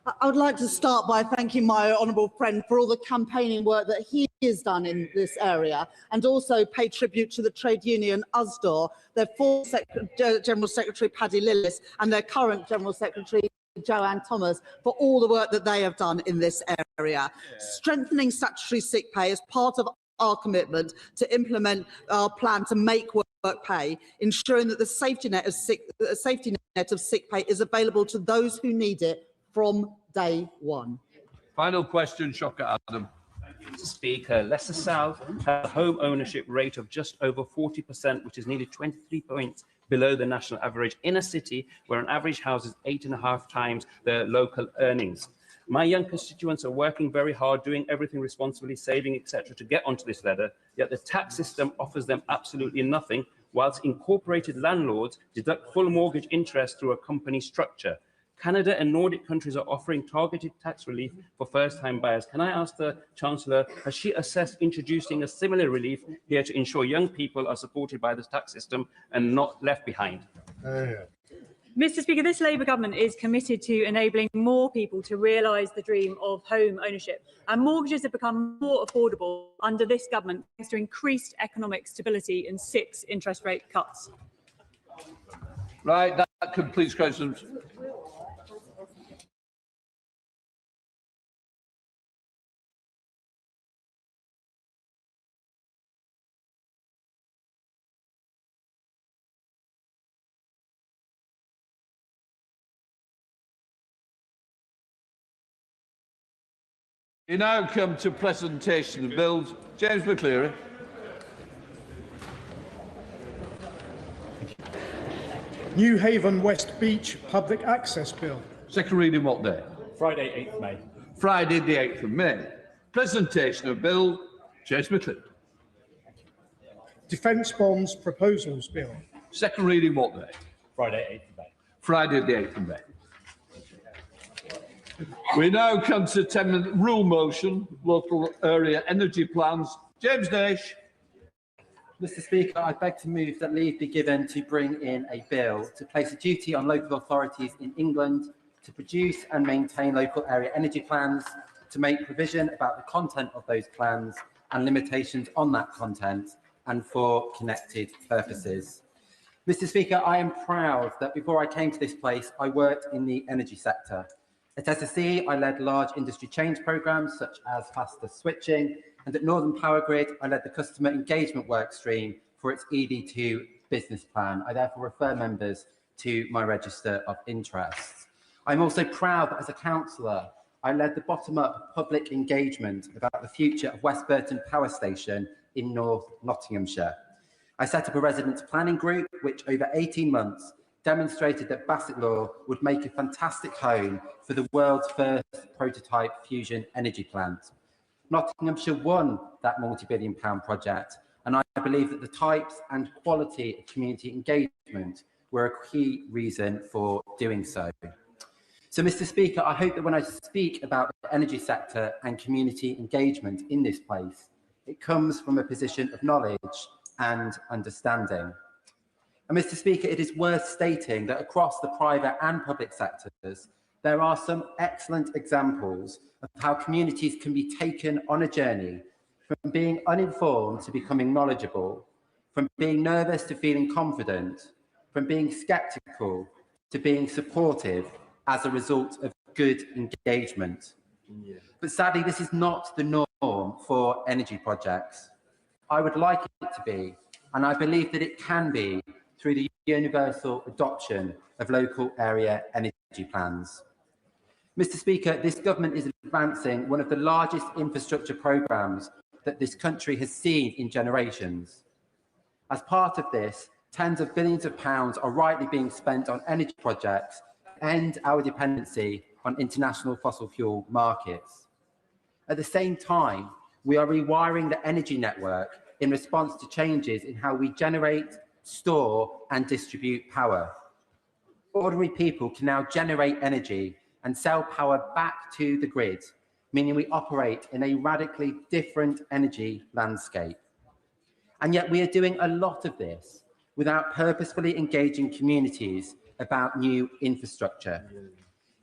I would like to start by thanking my honourable friend for all the campaigning work that he has done in this area, and also pay tribute to the trade union Usdaw, their former General Secretary Paddy Lillis and their current General Secretary Joanne Thomas for all the work that they have done in this area. Strengthening statutory sick pay is part of our commitment to implement our plan to make work pay, ensuring that the safety net of sick pay is available to those who need it from day one. Final question, Shocker Adam. Mr. Speaker, Leicester South has a home ownership rate of just over 40%, which is nearly 23 points below the national average in a city where an average house is 8.5 times their local earnings. My young constituents are working very hard, doing everything responsibly, saving, etc., to get onto this ladder, yet the tax system offers them absolutely nothing, whilst incorporated landlords deduct full mortgage interest through a company structure. Canada and Nordic countries are offering targeted tax relief for first-time buyers. Can I ask the Chancellor, has she assessed introducing a similar relief here to ensure young people are supported by this tax system and not left behind? Mr. Speaker, this Labour government is committed to enabling more people to realise the dream of home ownership, and mortgages have become more affordable under this government thanks to increased economic stability and 6 interest rate cuts. Right, that completes questions. We now come to presentation of bills. James McCleary. New Haven West Beach Public Access Bill. Second reading what day? Friday, 8th May. Friday, the 8th of May. Presentation of bill. James McCleary. Defence Bonds Proposals Bill. Second reading what day? Friday, 8th of May. Friday, the 8th of May. We now come to 10-minute rule motion, local area energy plans. James Nash. Mr. Speaker, I beg to move that leave be given to bring in a bill to place a duty on local authorities in England to produce and maintain local area energy plans, to make provision about the content of those plans and limitations on that content, and for connected purposes. Mr. Speaker, I am proud that before I came to this place, I worked in the energy sector. At SSE, I led large industry change programmes such as faster switching, and at Northern Power Grid, I led the customer engagement work stream for its ED2 business plan. I therefore refer members to my register of interests. I'm also proud that as a councillor, I led the bottom-up public engagement about the future of West Burton Power Station in North Nottinghamshire. I set up a residents' planning group, which over 18 months demonstrated that Bassetlaw would make a fantastic home for the world's first prototype fusion energy plant. Nottinghamshire won that multi-billion-pound project, and I believe that the types and quality of community engagement were a key reason for doing so. So, Mr. Speaker, I hope that when I speak about the energy sector and community engagement in this place, it comes from a position of knowledge and understanding. And Mr. Speaker, it is worth stating that across the private and public sectors, there are some excellent examples of how communities can be taken on a journey from being uninformed to becoming knowledgeable, from being nervous to feeling confident, from being sceptical to being supportive as a result of good engagement. But sadly, this is not the norm for energy projects. I would like it to be, and I believe that it can be, through the universal adoption of local area energy plans. Mr. Speaker, this government is advancing one of the largest infrastructure programmes that this country has seen in generations. As part of this, tens of billions of pounds are rightly being spent on energy projects to end our dependency on international fossil fuel markets. At the same time, we are rewiring the energy network in response to changes in how we generate, store and distribute power. Ordinary people can now generate energy and sell power back to the grid, meaning we operate in a radically different energy landscape. And yet we are doing a lot of this without purposefully engaging communities about new infrastructure.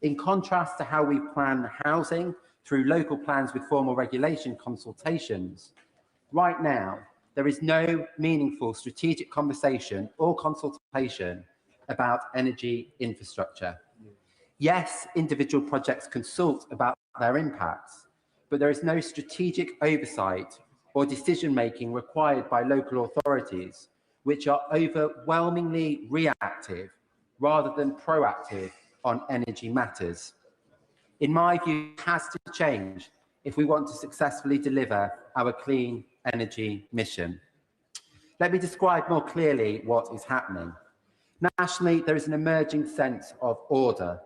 In contrast to how we plan housing through local plans with formal regulation consultations, right now, there is no meaningful strategic conversation or consultation about energy infrastructure. Yes, individual projects consult about their impacts, but there is no strategic oversight or decision-making required by local authorities, which are overwhelmingly reactive rather than proactive on energy matters. In my view, it has to change if we want to successfully deliver our clean energy mission. Let me describe more clearly what is happening. Nationally, there is an emerging sense of order.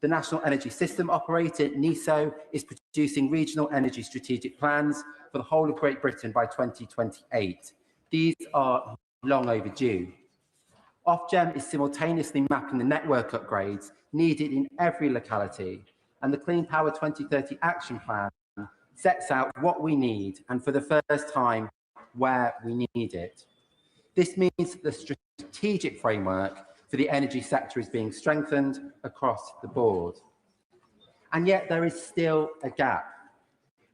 The National Energy System Operator, NESO, is producing regional energy strategic plans for the whole of Great Britain by 2028. These are long overdue. Ofgem is simultaneously mapping the network upgrades needed in every locality, and the Clean Power 2030 Action Plan sets out what we need and, for the first time, where we need it. This means that the strategic framework for the energy sector is being strengthened across the board. And yet there is still a gap.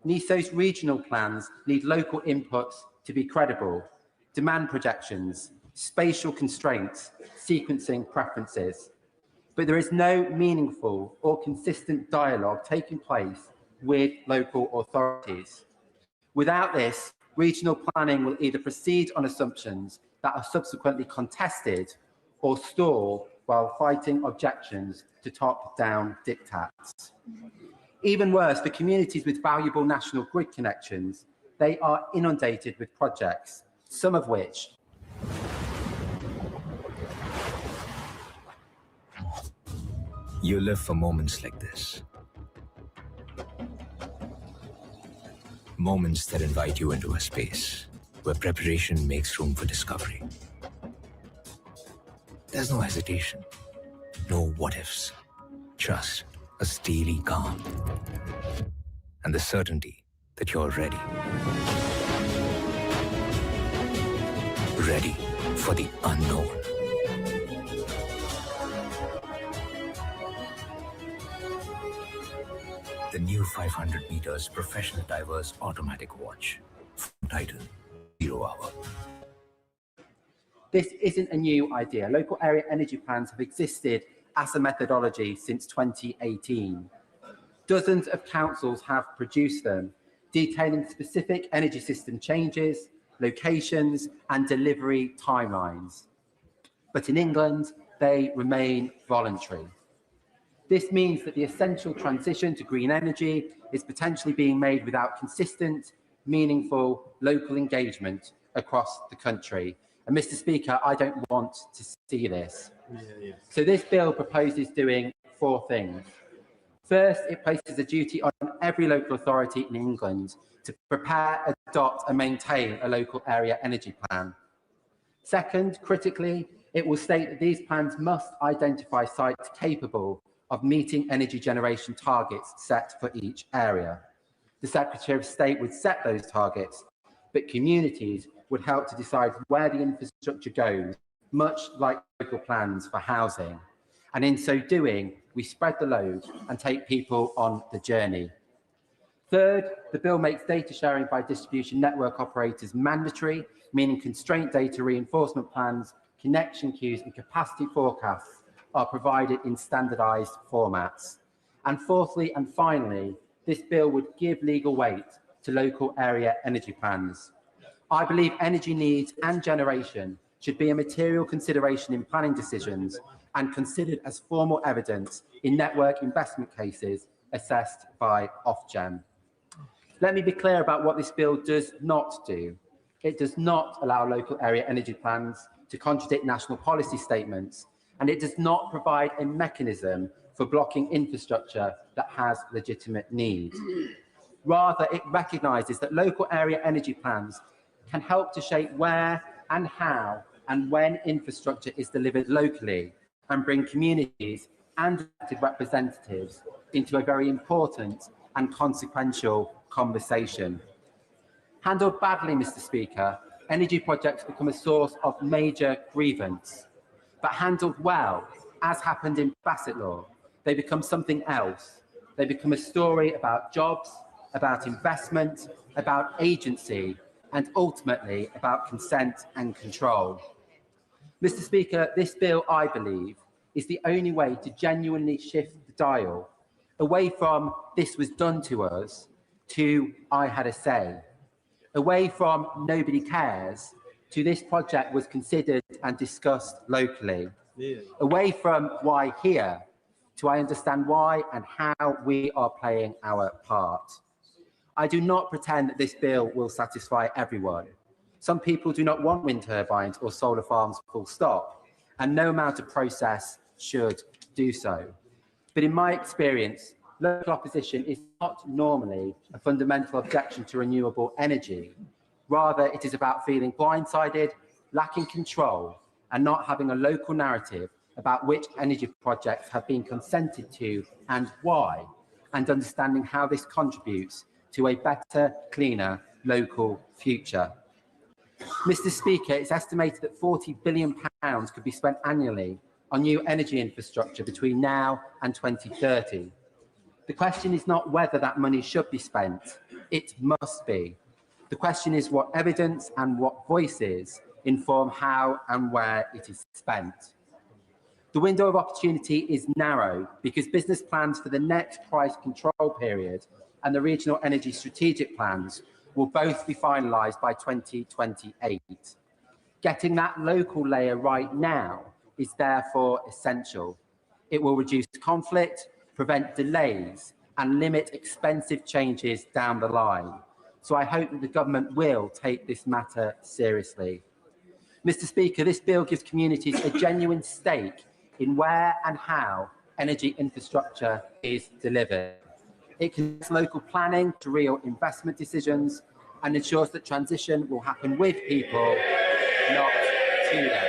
NESO's regional plans need local inputs to be credible, demand projections, spatial constraints, sequencing preferences. But there is no meaningful or consistent dialogue taking place with local authorities. Without this, regional planning will either proceed on assumptions that are subsequently contested or stall while fighting objections to top-down diktats. Even worse, for communities with valuable national grid connections, they are inundated with projects, some of which you live for moments like this. Moments that invite you into a space where preparation makes room for discovery. There's no hesitation, no what-ifs, just a steely calm and the certainty that you're ready. Ready for the unknown. The new 500 meters professional diverse automatic watch from Titan 0 Hour. This isn't a new idea. Local area energy plans have existed as a methodology since 2018. Dozens of councils have produced them, detailing specific energy system changes, locations, and delivery timelines. But in England, they remain voluntary. This means that the essential transition to green energy is potentially being made without consistent, meaningful local engagement across the country. And Mr. Speaker, I don't want to see this. So this bill proposes doing 4 things. First, it places a duty on every local authority in England to prepare, adopt and maintain a local area energy plan. Second, critically, it will state that these plans must identify sites capable of meeting energy generation targets set for each area. The Secretary of State would set those targets, but communities would help to decide where the infrastructure goes, much like local plans for housing. And in so doing, we spread the load and take people on the journey. Third, the bill makes data sharing by distribution network operators mandatory, meaning constraint data reinforcement plans, connection queues and capacity forecasts are provided in standardised formats. And fourthly and finally, this bill would give legal weight to local area energy plans. I believe energy needs and generation should be a material consideration in planning decisions and considered as formal evidence in network investment cases assessed by Ofgem. Let me be clear about what this bill does not do. It does not allow local area energy plans to contradict national policy statements, and it does not provide a mechanism for blocking infrastructure that has legitimate needs. Rather, it recognises that local area energy plans can help to shape where and how and when infrastructure is delivered locally and bring communities and elected representatives into a very important and consequential conversation. Handled badly, Mr. Speaker, energy projects become a source of major grievance. But handled well, as happened in Bassett Law, they become something else. They become a story about jobs, about investment, about agency, and ultimately about consent and control. Mr. Speaker, this bill, I believe, is the only way to genuinely shift the dial away from "this was done to us" to "I had a say," away from "nobody cares" to "this project was considered and discussed locally," away from "why here" to "I understand why and how we are playing our part." I do not pretend that this bill will satisfy everyone. Some people do not want wind turbines or solar farms full stop, and no amount of process should do so. But in my experience, local opposition is not normally a fundamental objection to renewable energy. Rather, it is about feeling blindsided, lacking control, and not having a local narrative about which energy projects have been consented to and why, and understanding how this contributes to a better, cleaner local future. Mr. Speaker, it's estimated that £40 billion could be spent annually on new energy infrastructure between now and 2030. The question is not whether that money should be spent, it must be. The question is what evidence and what voices inform how and where it is spent. The window of opportunity is narrow because business plans for the next price control period and the regional energy strategic plans will both be finalised by 2028. Getting that local layer right now is therefore essential. It will reduce conflict, prevent delays, and limit expensive changes down the line. So I hope that the government will take this matter seriously. Mr. Speaker, this bill gives communities a genuine stake in where and how energy infrastructure is delivered. It connects local planning to real investment decisions and ensures that transition will happen with people, not to them,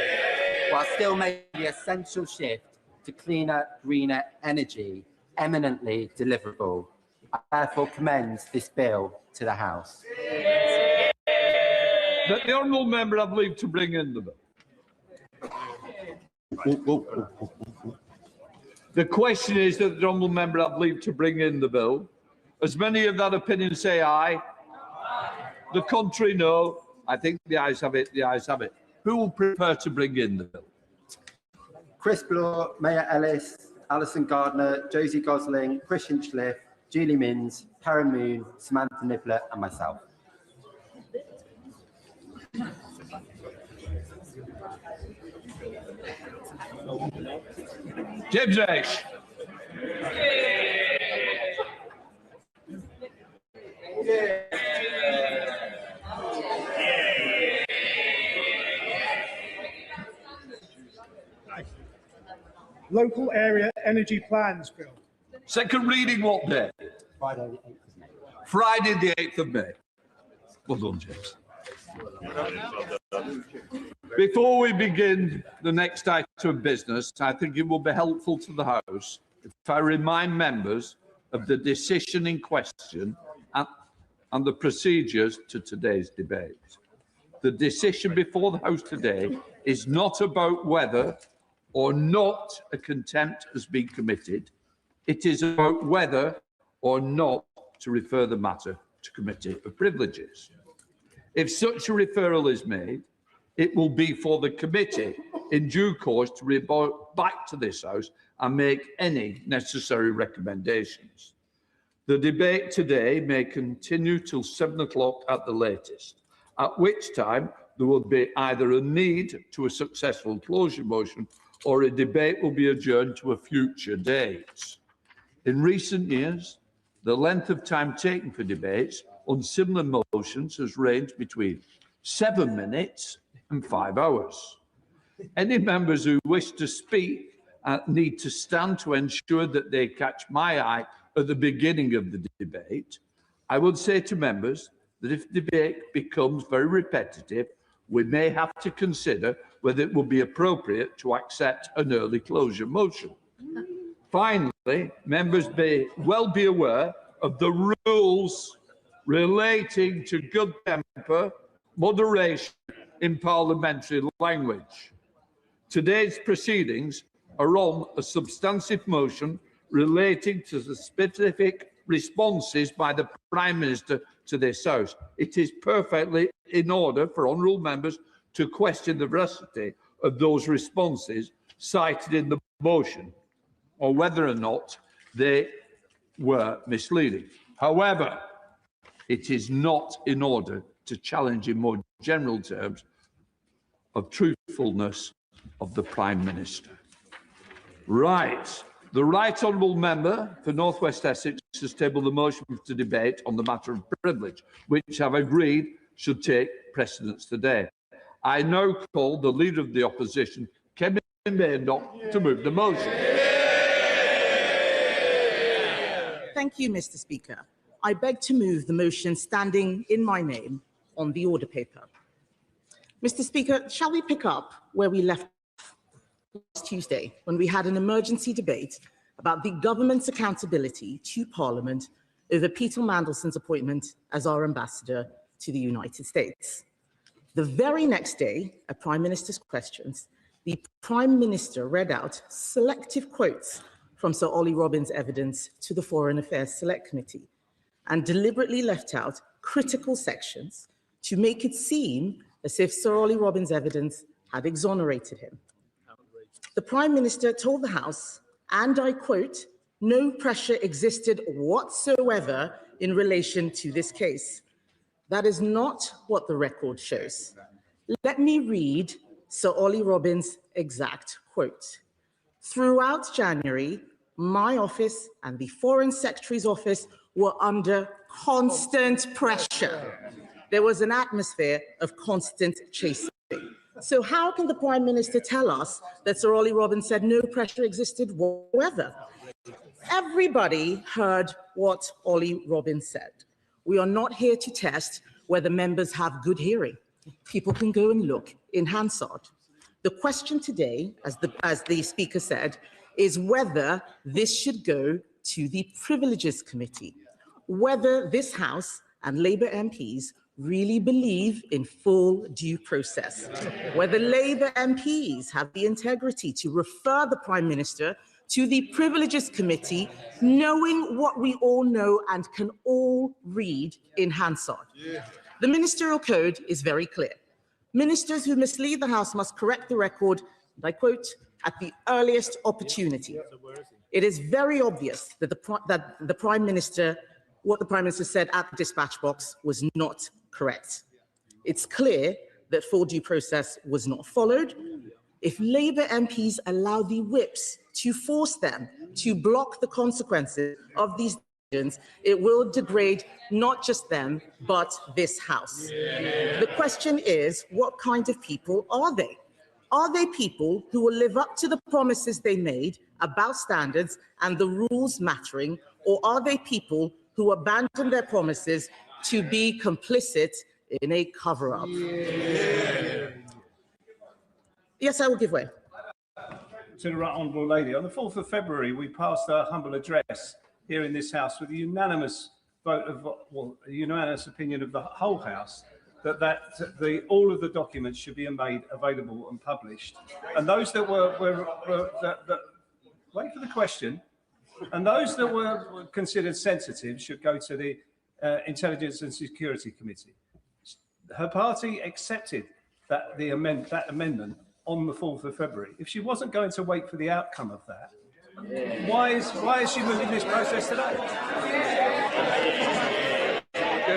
while still making the essential shift to cleaner, greener energy eminently deliverable. I therefore commend this bill to the House. That the honourable member have leave to bring in the bill. The question is that the honourable member have leave to bring in the bill. As many of that opinion say aye. The contrary, no. I think the ayes have it. The ayes have it. Who will prefer to bring in the bill? Chris Bloor, Mayor Ellis, Alison Gardner, Josie Gosling, Chris Hinchliffe, Julie Minns, Karen Moon, Samantha Nibbler and myself. James Ash. Local area energy plans bill. Second reading what day? Friday the 8th of May. Friday the 8th of May. Well done, James. Before we begin the next item of business, I think it will be helpful to the House if I remind members of the decision in question and the procedures to today's debate. The decision before the House today is not about whether or not a contempt has been committed. It is about whether or not to refer the matter to Committee of Privileges. If such a referral is made, it will be for the committee in due course to report back to this House and make any necessary recommendations. The debate today may continue till 7 o'clock at the latest, at which time there will be either a need to a successful closure motion or a debate will be adjourned to a future date. In recent years, the length of time taken for debates on similar motions has ranged between 7 minutes and 5 hours. Any members who wish to speak need to stand to ensure that they catch my eye at the beginning of the debate. I would say to members that if the debate becomes very repetitive, we may have to consider whether it would be appropriate to accept an early closure motion. Finally, members may well be aware of the rules relating to good temper, moderation in parliamentary language. Today's proceedings are on a substantive motion relating to the specific responses by the Prime Minister to this House. It is perfectly in order for honourable members to question the veracity of those responses cited in the motion, or whether or not they were misleading. However, it is not in order to challenge in more general terms of truthfulness of the Prime Minister. Right. The Right Honourable Member for North West Essex has tabled the motion to debate on the matter of privilege, which I've agreed should take precedence today. I now call the Leader of the Opposition, Kevin Maynock, to move the motion. Thank you, Mr. Speaker. I beg to move the motion standing in my name on the order paper. Mr. Speaker, shall we pick up where we left last Tuesday when we had an emergency debate about the government's accountability to Parliament over Peter Mandelson's appointment as our ambassador to the United States? The very next day, at Prime Minister's questions, the Prime Minister read out selective quotes from Sir Ollie Robbins' evidence to the Foreign Affairs Select Committee and deliberately left out critical sections to make it seem as if Sir Ollie Robbins' evidence had exonerated him. The Prime Minister told the House, and I quote, "No pressure existed whatsoever in relation to this case." That is not what the record shows. Let me read Sir Ollie Robbins' exact quote. "Throughout January, my office and the Foreign Secretary's office were under constant pressure. There was an atmosphere of constant chasing. So how can the Prime Minister tell us that Sir Ollie Robbins said no pressure existed whatsoever? Everybody heard what Ollie Robbins said. We are not here to test whether members have good hearing. People can go and look in Hansard. The question today, as the Speaker said, is whether this should go to the Privileges Committee, whether this House and Labour MPs really believe in full due process, whether Labour MPs have the integrity to refer the Prime Minister to the Privileges Committee, knowing what we all know and can all read in Hansard. The Ministerial Code is very clear. Ministers who mislead the House must correct the record, and I quote, at the earliest opportunity. It is very obvious that the Prime Minister, what the Prime Minister said at the dispatch box was not correct. It's clear that full due process was not followed. If Labour MPs allow the whips to force them to block the consequences of these decisions, it will degrade not just them, but this House. The question is, what kind of people are they? Are they people who will live up to the promises they made about standards and the rules mattering, or are they people who abandon their promises to be complicit in a cover-up? Yes, I will give way. To the Right Honourable Lady. On the 4th of February, we passed our humble address here in this House with a unanimous vote of, well, a unanimous opinion of the whole House that all of the documents should be made available and published, and those that wait for the question, and those that were considered sensitive should go to the Intelligence and Security Committee. Her party accepted that amendment on the 4th of February. If she wasn't going to wait for the outcome of that, why is she moving this process today?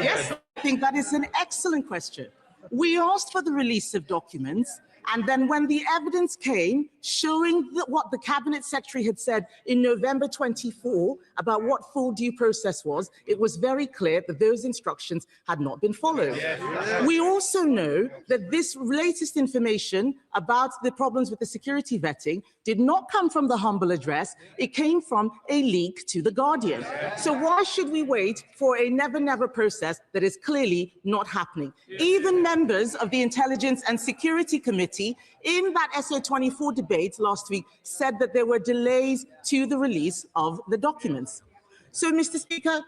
Yes, I think that is an excellent question. We asked for the release of documents, and then when the evidence came showing what the Cabinet Secretary had said in November 24 about what full due process was, it was very clear that those instructions had not been followed. We also know that this latest information about the problems with the security vetting did not come from the humble address, it came from a leak to The Guardian. So why should we wait for a never process that is clearly not happening? Even members of the Intelligence and Security Committee in that SO24 debate last week said that there were delays to the release of the documents. So, Mr. Speaker,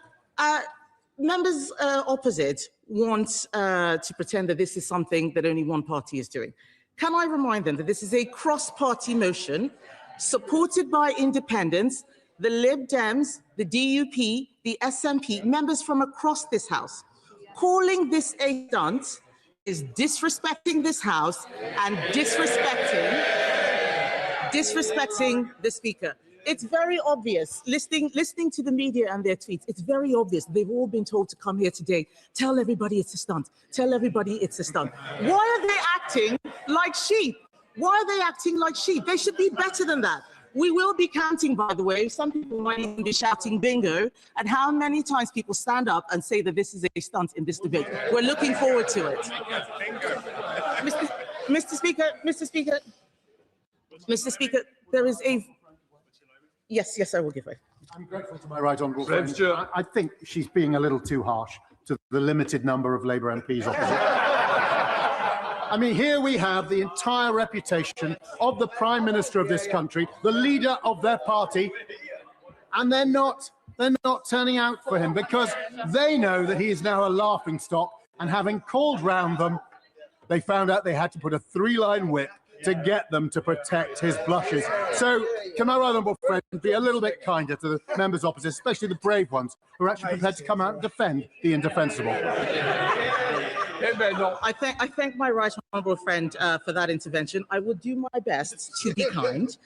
members opposite want to pretend that this is something that only one party is doing. Can I remind them that this is a cross-party motion supported by independents, the Lib Dems, the DUP, the SNP, members from across this House. Calling this a stunt is disrespecting this House and disrespecting the Speaker. It's very obvious, listening to the media and their tweets, it's very obvious they've all been told to come here today. Tell everybody it's a stunt. Tell everybody it's a stunt. Why are they acting like sheep? Why are they acting like sheep? They should be better than that. We will be counting, by the way, some people might even be shouting bingo at how many times people stand up and say that this is a stunt in this debate. We're looking forward to it. Mr. Speaker, there is a... Yes, I will give way. I'm grateful to my right honourable friend. I think she's being a little too harsh to the limited number of Labour MPs opposite. I mean, here we have the entire reputation of the Prime Minister of this country, the leader of their party, and they're not turning out for him because they know that he is now a laughingstock, and having called round them, they found out they had to put a 3-line whip to get them to protect his blushes. So, can my right honourable friend be a little bit kinder to the members opposite, especially the brave ones who are actually prepared to come out and defend the indefensible? I thank my right honourable friend for that intervention. I will do my best to be kind,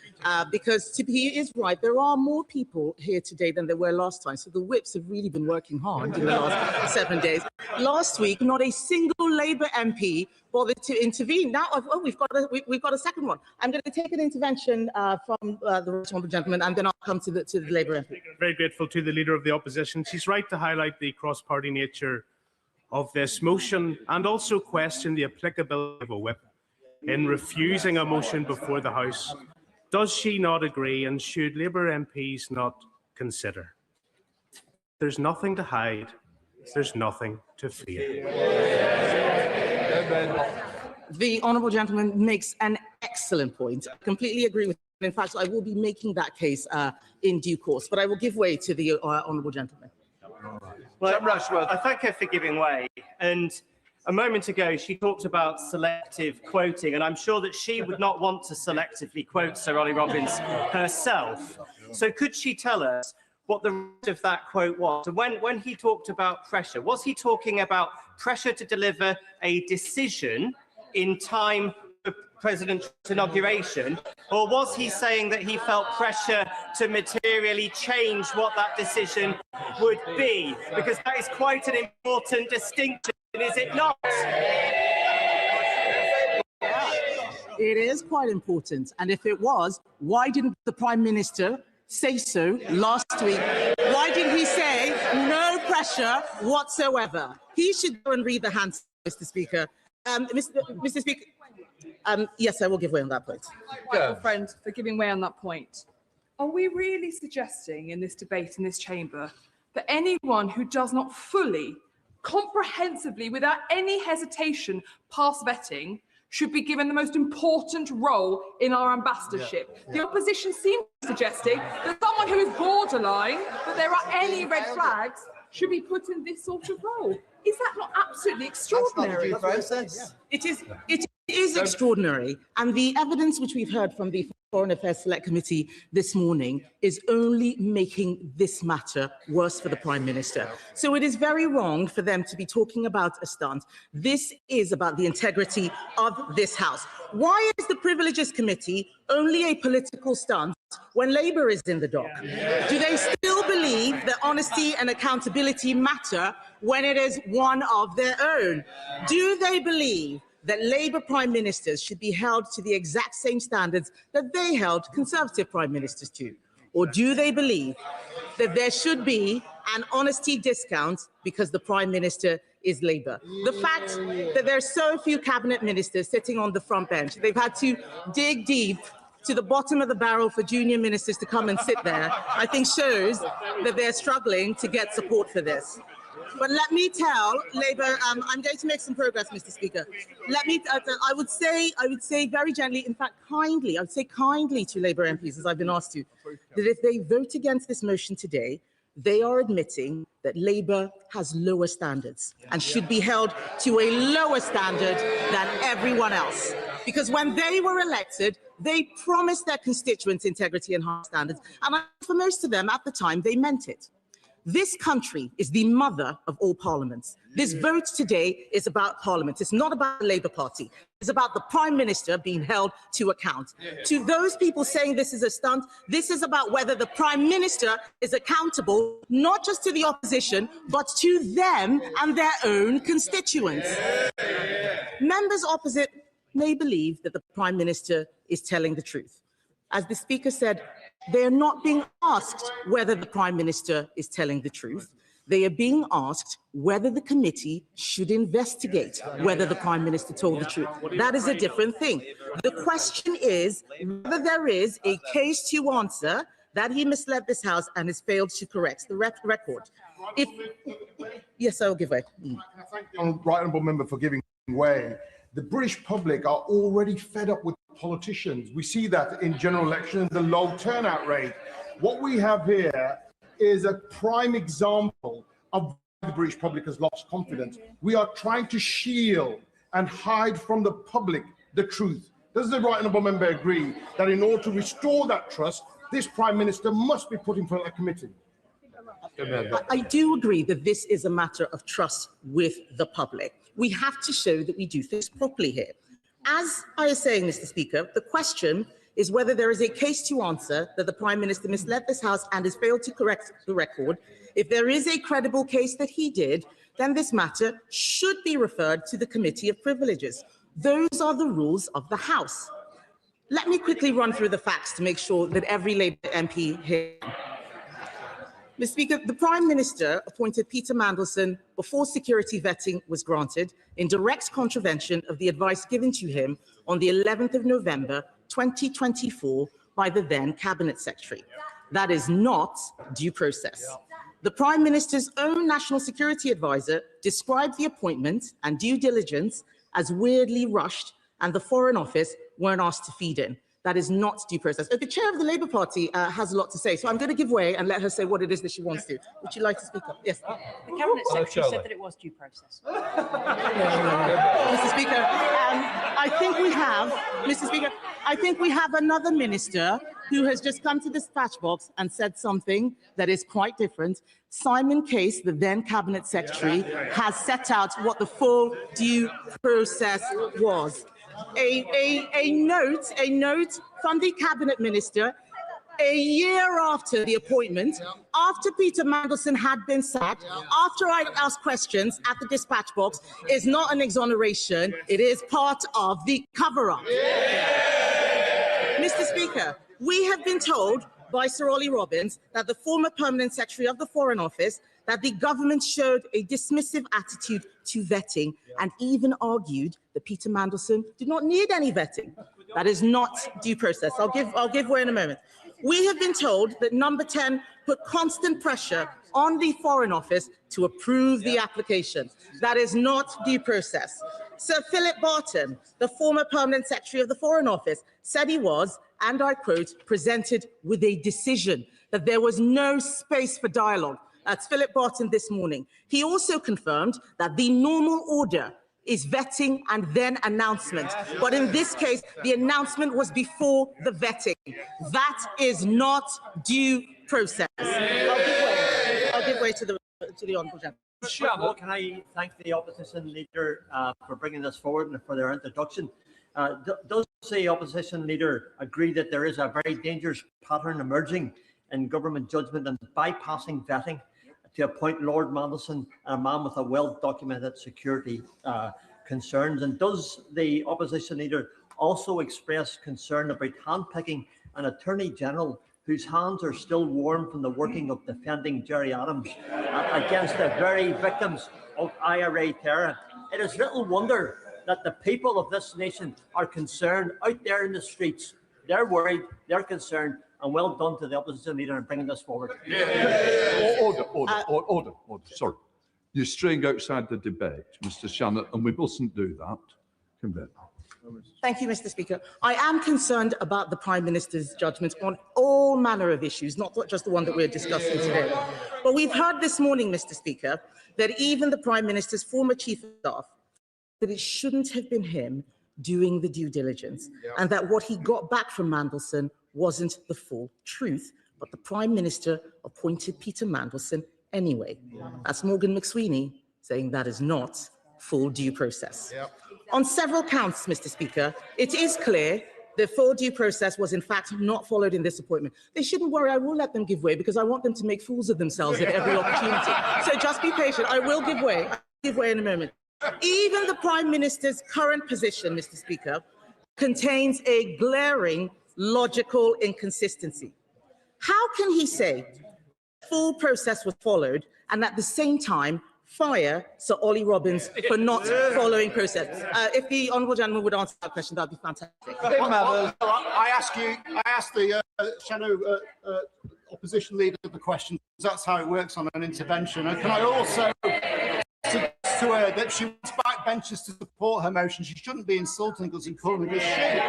because he is right. There are more people here today than there were last time, so the whips have really been working hard in the last 7 days. Last week, not a single Labour MP bothered to intervene. Now, we've got a second one. I'm going to take an intervention from the right honourable gentleman, and then I'll come to the Labour MP. Very grateful to the Leader of the Opposition. She's right to highlight the cross-party nature of this motion and also question the applicability of a whip in refusing a motion before the House. Does she not agree, and should Labour MPs not consider? There's nothing to hide, there's nothing to fear. The honourable gentleman makes an excellent point. I completely agree with him. In fact, I will be making that case in due course, but I will give way to the honourable gentleman. Well, I thank her for giving way. And a moment ago, she talked about selective quoting, and I'm sure that she would not want to selectively quote Sir Ollie Robbins herself. So could she tell us what the rest of that quote was? And when he talked about pressure, was he talking about pressure to deliver a decision in time for President's inauguration, or was he saying that he felt pressure to materially change what that decision would be? Because that is quite an important distinction, is it not? It is quite important, and if it was, why didn't the Prime Minister say so last week? Why didn't he say no pressure whatsoever? He should go and read the hands, Mr. Speaker. Mr. Speaker, yes, I will give way on that point. Right, friend, for giving way on that point. Are we really suggesting in this debate in this chamber that anyone who does not fully, comprehensively, without any hesitation, pass vetting should be given the most important role in our ambassadorship? The opposition seems suggesting that someone who is borderline, that there are any red flags, should be put in this sort of role. Is that not absolutely extraordinary? It is extraordinary, and the evidence which we've heard from the Foreign Affairs Select Committee this morning is only making this matter worse for the Prime Minister. So it is very wrong for them to be talking about a stunt. This is about the integrity of this House. Why is the Privileges Committee only a political stunt when Labour is in the dock? Do they still believe that honesty and accountability matter when it is one of their own? Do they believe that Labour Prime Ministers should be held to the exact same standards that they held Conservative Prime Ministers to? Or do they believe that there should be an honesty discount because the Prime Minister is Labour? The fact that there are so few cabinet ministers sitting on the front bench, they've had to dig deep to the bottom of the barrel for junior ministers to come and sit there, I think shows that they're struggling to get support for this. But let me tell Labour, I'm going to make some progress, Mr. Speaker. Let me, I would say very gently, in fact kindly, I would say kindly to Labour MPs, as I've been asked to, that if they vote against this motion today, they are admitting that Labour has lower standards and should be held to a lower standard than everyone else. Because when they were elected, they promised their constituents integrity and high standards, and for most of them at the time, they meant it. This country is the mother of all parliaments. This vote today is about Parliament. It's not about the Labour Party. It's about the Prime Minister being held to account. To those people saying this is a stunt, this is about whether the Prime Minister is accountable, not just to the opposition, but to them and their own constituents. Members opposite may believe that the Prime Minister is telling the truth. As the Speaker said, they are not being asked whether the Prime Minister is telling the truth. They are being asked whether the committee should investigate whether the Prime Minister told the truth. That is a different thing. The question is whether there is a case to answer that he misled this House and has failed to correct the record. Yes, I will give way. Thank the right honourable member for giving way. The British public are already fed up with politicians. We see that in general elections, the low turnout rate. What we have here is a prime example of the British public has lost confidence. We are trying to shield and hide from the public the truth. Does the right honourable member agree that in order to restore that trust, this Prime Minister must be put in front of a committee? I do agree that this is a matter of trust with the public. We have to show that we do things properly here. As I was saying, Mr. Speaker, the question is whether there is a case to answer that the Prime Minister misled this House and has failed to correct the record. If there is a credible case that he did, then this matter should be referred to the Committee of Privileges. Those are the rules of the House. Let me quickly run through the facts to make sure that every Labour MP here. Mr. Speaker, the Prime Minister appointed Peter Mandelson before security vetting was granted in direct contravention of the advice given to him on the 11th of November 2024 by the then Cabinet Secretary. That is not due process. The Prime Minister's own National Security Advisor described the appointment and due diligence as weirdly rushed, and the Foreign Office weren't asked to feed in. That is not due process. The chair of the Labour Party has a lot to say, so I'm going to give way and let her say what it is that she wants to. Would you like to speak up? Yes. The Cabinet Secretary said that it was due process. Mr. Speaker, I think we have, Mr. Speaker, I think we have another minister who has just come to the dispatch box and said something that is quite different. Simon Case, the then Cabinet Secretary, has set out what the full due process was. A note from the Cabinet Minister a year after the appointment, after Peter Mandelson had been sacked, after I asked questions at the dispatch box, is not an exoneration, it is part of the cover-up. Mr. Speaker, we have been told by Sir Ollie Robbins, that the former Permanent Secretary of the Foreign Office, that the government showed a dismissive attitude to vetting and even argued that Peter Mandelson did not need any vetting. That is not due process. I'll give way in a moment. We have been told that Number 10 put constant pressure on the Foreign Office to approve the application. That is not due process. Sir Philip Barton, the former Permanent Secretary of the Foreign Office, said he was, and I quote, presented with a decision that there was no space for dialogue. that's Philip Barton this morning. He also confirmed that the normal order is vetting and then announcement. But in this case, the announcement was before the vetting. That is not due process. I'll give way to the honourable gentleman. Well, can I thank the opposition leader for bringing this forward and for their introduction? Does the opposition leader agree that there is a very dangerous pattern emerging in government judgment and bypassing vetting to appoint Lord Mandelson, a man with a well-documented security concerns? And does the opposition leader also express concern about handpicking an Attorney General whose hands are still warm from the working of defending Gerry Adams against the very victims of IRA terror? It is little wonder that the people of this nation are concerned out there in the streets. They're worried, they're concerned, and well done to the opposition leader in bringing this forward. Order. Sorry. You're straying outside the debate, Mr. Shannon, and we mustn't do that. Convene. Thank you, Mr. Speaker. I am concerned about the Prime Minister's judgment on all manner of issues, not just the one that we're discussing today. But we've heard this morning, Mr. Speaker, that even the Prime Minister's former Chief of Staff, that it shouldn't have been him doing the due diligence, and that what he got back from Mandelson wasn't the full truth, but the Prime Minister appointed Peter Mandelson anyway. That's Morgan McSweeney saying that is not full due process. On several counts, Mr. Speaker, it is clear the full due process was in fact not followed in this appointment. They shouldn't worry, I will let them give way because I want them to make fools of themselves at every opportunity. So just be patient, I will give way. I'll give way in a moment. Even the Prime Minister's current position, Mr. Speaker, contains a glaring logical inconsistency. How can he say full process was followed and at the same time fire Sir Ollie Robbins for not following process? If the honourable gentleman would answer that question, that would be fantastic. I asked the shadow opposition leader the question. That's how it works on an intervention. And can I also suggest to her that she wants backbenchers to support her motion? She shouldn't be insulting because he called me a shit.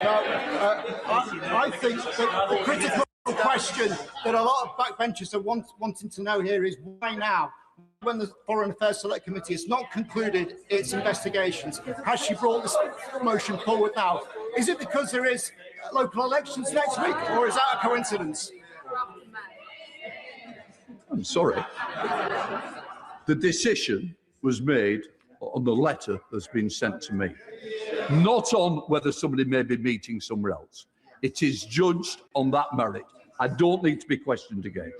I think that the critical question that a lot of backbenchers are wanting to know here is why now? When the Foreign Affairs Select Committee has not concluded its investigations, has she brought this motion forward now? Is it because there is local elections next week, or is that a coincidence? I'm sorry. The decision was made on the letter that's been sent to me, not on whether somebody may be meeting somewhere else. It is judged on that merit. I don't need to be questioned again.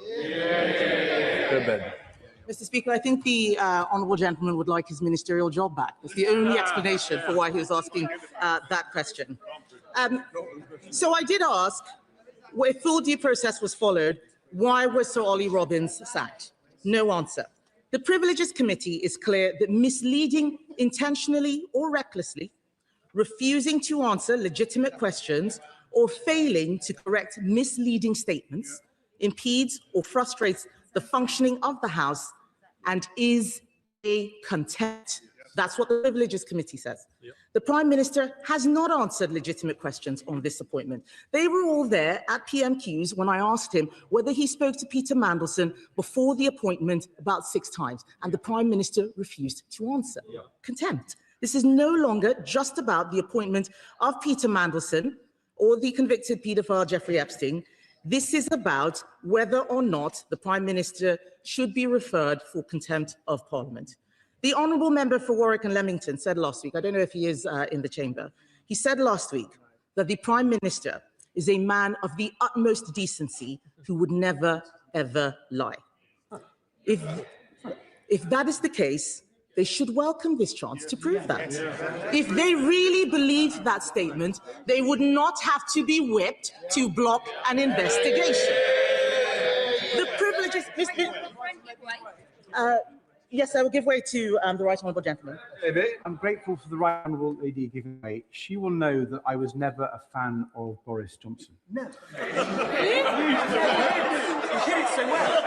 Mr. Speaker, I think the honourable gentleman would like his ministerial job back. It's the only explanation for why he was asking that question. So I did ask, if full due process was followed, why was Sir Ollie Robbins sacked? No answer. The Privileges Committee is clear that misleading intentionally or recklessly, refusing to answer legitimate questions, or failing to correct misleading statements impedes or frustrates the functioning of the House and is a contempt. That's what the Privileges Committee says. The Prime Minister has not answered legitimate questions on this appointment. They were all there at PMQs when I asked him whether he spoke to Peter Mandelson before the appointment about 6 times, and the Prime Minister refused to answer. Contempt. This is no longer just about the appointment of Peter Mandelson or the convicted paedophile Jeffrey Epstein. This is about whether or not the Prime Minister should be referred for contempt of Parliament. The honourable member for Warwick and Leamington said last week, I don't know if he is in the chamber, he said last week that the Prime Minister is a man of the utmost decency who would never, ever lie. If that is the case, they should welcome this chance to prove that. If they really believed that statement, they would not have to be whipped to block an investigation. The privileges... yes, I will give way to the right honourable gentleman. I'm grateful for the right honourable lady giving way. She will know that I was never a fan of Boris Johnson. No. You did it so well.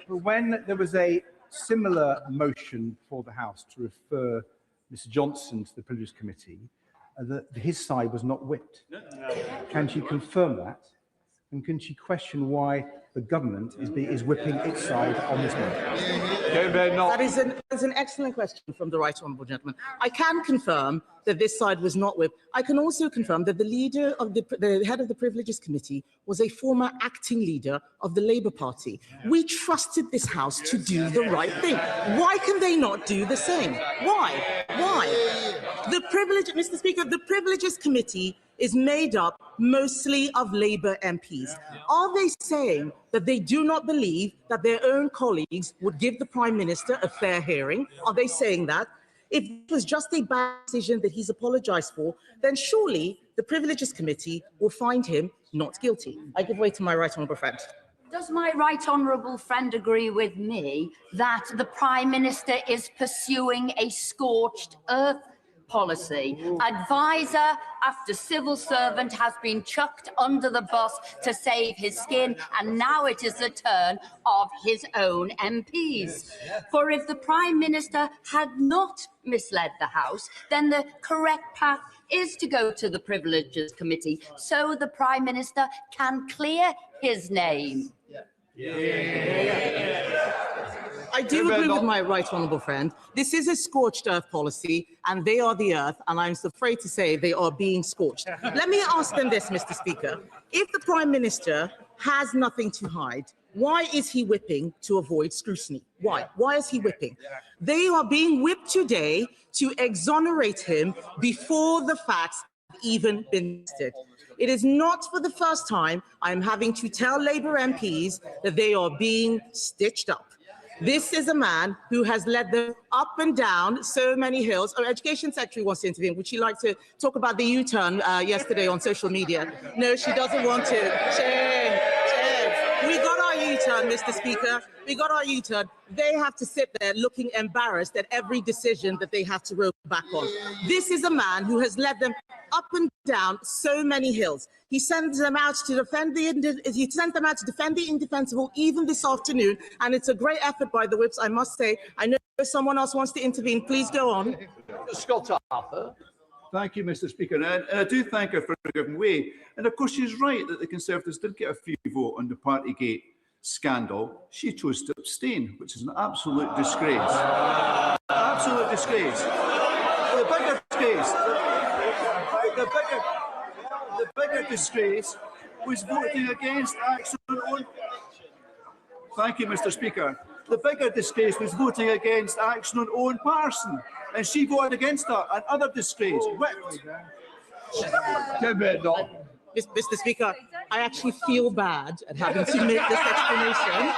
But when there was a similar motion for the House to refer Mr. Johnson to the Privileges Committee, his side was not whipped. Can she confirm that? And can she question why the government is whipping its side on this matter? That is an excellent question from the right honourable gentleman. I can confirm that this side was not whipped. I can also confirm that the leader of the head of the Privileges Committee was a former acting leader of the Labour Party. We trusted this House to do the right thing. Why can they not do the same? Why? Mr. Speaker, the Privileges Committee is made up mostly of Labour MPs. Are they saying that they do not believe that their own colleagues would give the Prime Minister a fair hearing? Are they saying that? If it was just a bad decision that he's apologised for, then surely the Privileges Committee will find him not guilty. I give way to my right honourable friend. Does my right honourable friend agree with me that the Prime Minister is pursuing a scorched earth policy? Advisor after civil servant has been chucked under the bus to save his skin, and now it is the turn of his own MPs. For if the Prime Minister had not misled the House, then the correct path is to go to the Privileges Committee so the Prime Minister can clear his name. I do agree with my right honourable friend. This is a scorched earth policy, and they are the earth, and I'm afraid to say they are being scorched. Let me ask them this, Mr. Speaker. If the Prime Minister has nothing to hide, why is he whipping to avoid scrutiny? Why? Why is he whipping? They are being whipped today to exonerate him before the facts have even been listed. It is not for the first time I'm having to tell Labour MPs that they are being stitched up. This is a man who has led them up and down so many hills. Our Education Secretary wants to intervene. Would she like to talk about the U-turn yesterday on social media? No, she doesn't want to. Shame. We got our U-turn, Mr. Speaker. We got our U-turn. They have to sit there looking embarrassed at every decision that they have to roll back on. This is a man who has led them up and down so many hills. He sends them out to defend the indefensible even this afternoon, and it's a great effort by the whips, I must say. I know someone else wants to intervene. Please go on. Scott Arthur. Thank you, Mr. Speaker. And I do thank her for giving way. And of course, she's right that the Conservatives did get a free vote on the Partygate scandal. She chose to abstain, which is an absolute disgrace. Absolute disgrace. The bigger disgrace, the bigger disgrace was voting against action on own. Thank you, Mr. Speaker. The bigger disgrace was voting against action on Owen Patterson, and she voted against that. Another disgrace. Whipped. Mr. Speaker, I actually feel bad at having to make this explanation.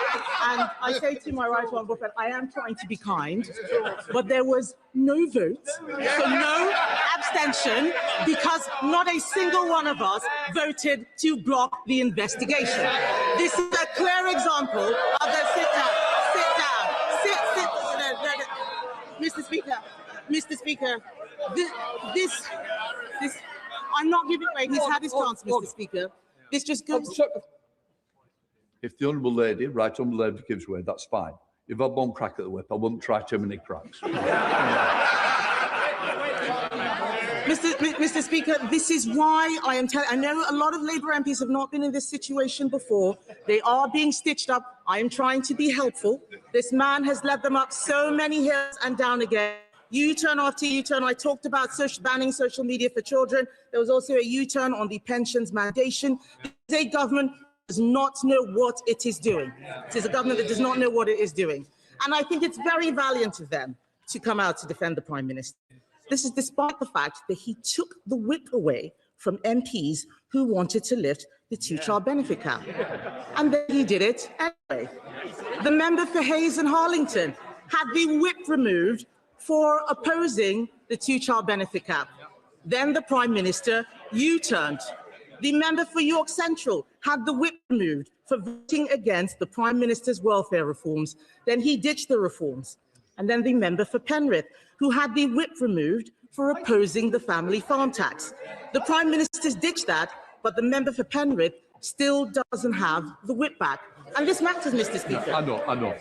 And I say to my right honourable friend, I am trying to be kind, but there was no vote, so no abstention, because not a single one of us voted to block the investigation. This is a clear example of the sit down. Mr. Speaker, this, I'm not giving way. He's had his chance, Mr. Speaker. This just goes. If the Honourable Lady, Right Honourable Lady, gives way, that's fine. If I had one crack at the whip, I wouldn't try too many cracks. Mr. Speaker, this is why I am telling. I know a lot of Labour MPs have not been in this situation before. They are being stitched up. I am trying to be helpful. This man has led them up so many hills and down again. U-turn after U-turn. I talked about banning social media for children. There was also a U-turn on the pensions mandation. This is a government that does not know what it is doing. It is a government that does not know what it is doing. And I think it's very valiant of them to come out to defend the Prime Minister. This is despite the fact that he took the whip away from MPs who wanted to lift the two-child benefit cap. And then he did it anyway. The member for Hayes and Harlington had the whip removed for opposing the two-child benefit cap. Then the Prime Minister U-turned. The member for York Central had the whip removed for voting against the Prime Minister's welfare reforms. Then he ditched the reforms. And then the member for Penrith, who had the whip removed for opposing the family farm tax. The Prime Minister's ditched that, but the member for Penrith still doesn't have the whip back. And this matters, Mr. Speaker. I know.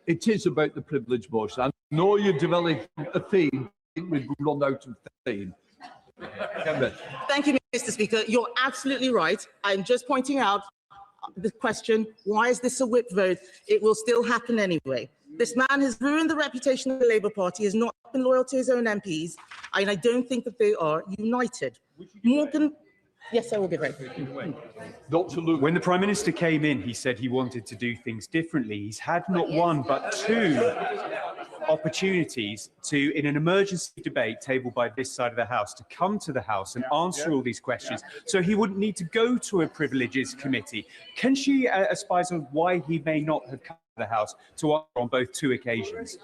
It is about the privilege motion. I know you're developing a theme. I think we've run out of theme. Thank you, Mr. Speaker, you're absolutely right. I'm just pointing out the question, why is this a whip vote? It will still happen anyway. This man has ruined the reputation of the Labour Party, has not been loyal to his own MPs, and I don't think that they are united. Morgan, yes, I will give way. Dr. Luke. When the Prime Minister came in, he said he wanted to do things differently. He's had not one, but two opportunities to, in an emergency debate tabled by this side of the House, to come to the House and answer all these questions, so he wouldn't need to go to a Privileges Committee. Can she advise on why he may not have come to the House to answer on both two occasions?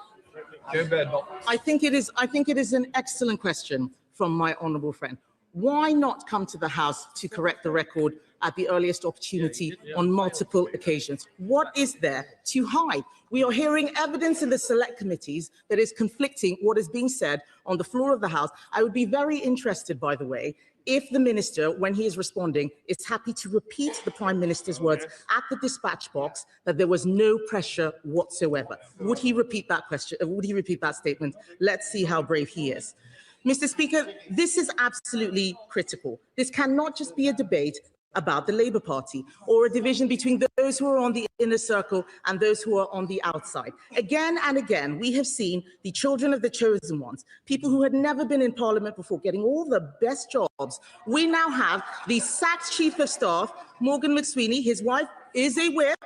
I think it is an excellent question from my honourable friend. Why not come to the House to correct the record at the earliest opportunity on multiple occasions? What is there to hide? We are hearing evidence in the select committees that is conflicting what is being said on the floor of the House. I would be very interested, by the way, if the minister, when he is responding, is happy to repeat the Prime Minister's words at the dispatch box that there was no pressure whatsoever. Would he repeat that question? Would he repeat that statement? Let's see how brave he is. Mr. Speaker, this is absolutely critical. This cannot just be a debate about the Labour Party or a division between those who are on the inner circle and those who are on the outside. Again and again, we have seen the children of the chosen ones, people who had never been in Parliament before, getting all the best jobs. We now have the sacked Chief of Staff, Morgan McSweeney. His wife is a whip,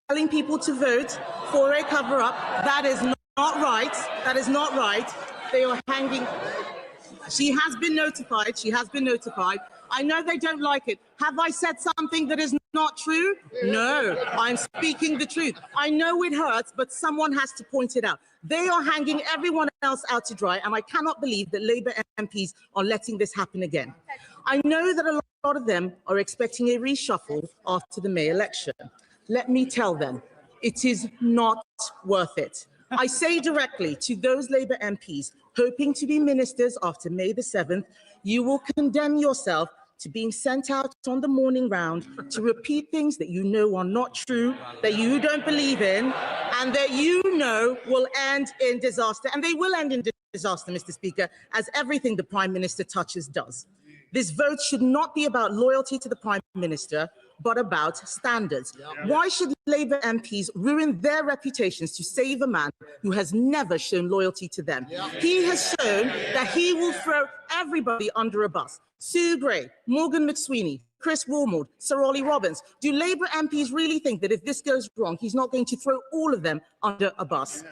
telling people to vote for a cover-up. That is not right. That is not right. They are hanging. She has been notified. She has been notified. I know they don't like it. Have I said something that is not true? No, I'm speaking the truth. I know it hurts, but someone has to point it out. They are hanging everyone else out to dry, and I cannot believe that Labour MPs are letting this happen again. I know that a lot of them are expecting a reshuffle after the May election. Let me tell them, it is not worth it. I say directly to those Labour MPs hoping to be ministers after May the 7th, you will condemn yourself to being sent out on the morning round to repeat things that you know are not true, that you don't believe in, and that you know will end in disaster. And they will end in disaster, Mr. Speaker, as everything the Prime Minister touches does. This vote should not be about loyalty to the Prime Minister, but about standards. Why should Labour MPs ruin their reputations to save a man who has never shown loyalty to them? He has shown that he will throw everybody under a bus. Sue Gray, Morgan McSweeney, Chris Wilmord, Sir Ollie Robbins. Do Labour MPs really think that if this goes wrong, he's not going to throw all of them under a bus?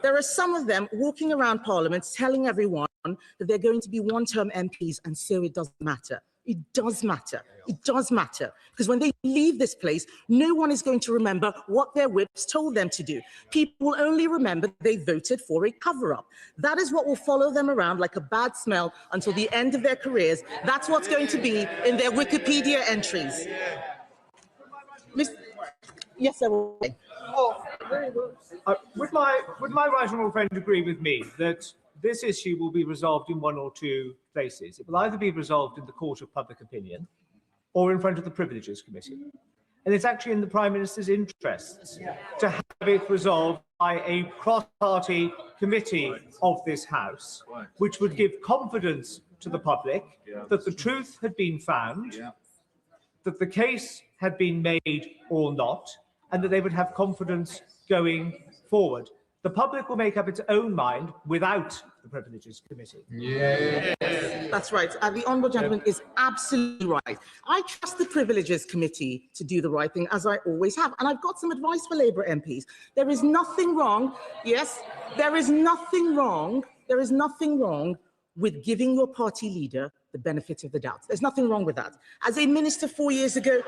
There are some of them walking around Parliament telling everyone that they're going to be one-term MPs, and so it doesn't matter. It does matter. It does matter. Because when they leave this place, no one is going to remember what their whips told them to do. People will only remember they voted for a cover-up. That is what will follow them around like a bad smell until the end of their careers. That's what's going to be in their Wikipedia entries. Yes, I will. Would my right honourable friend agree with me that this issue will be resolved in one or two places? It will either be resolved in the Court of Public Opinion or in front of the Privileges Committee. And it's actually in the Prime Minister's interests to have it resolved by a cross-party committee of this House, which would give confidence to the public that the truth had been found, that the case had been made or not, and that they would have confidence going forward. The public will make up its own mind without the Privileges Committee. That's right. The honourable gentleman is absolutely right. I trust the Privileges Committee to do the right thing, as I always have. And I've got some advice for Labour MPs. There is nothing wrong. Yes, there is nothing wrong. There is nothing wrong with giving your party leader the benefit of the doubt. There's nothing wrong with that. As a minister 4 years ago,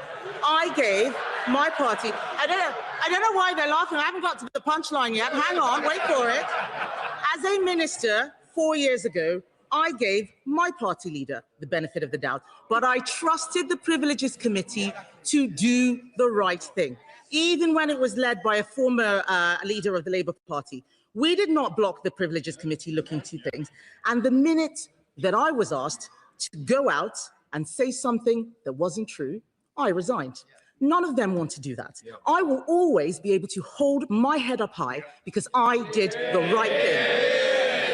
I gave my party, I don't know why they're laughing. I haven't got to the punchline yet. Hang on, wait for it. As a minister 4 years ago, I gave my party leader the benefit of the doubt, but I trusted the Privileges Committee to do the right thing, even when it was led by a former leader of the Labour Party. We did not block the Privileges Committee looking to things, and the minute that I was asked to go out and say something that wasn't true, I resigned. None of them want to do that. I will always be able to hold my head up high because I did the right thing.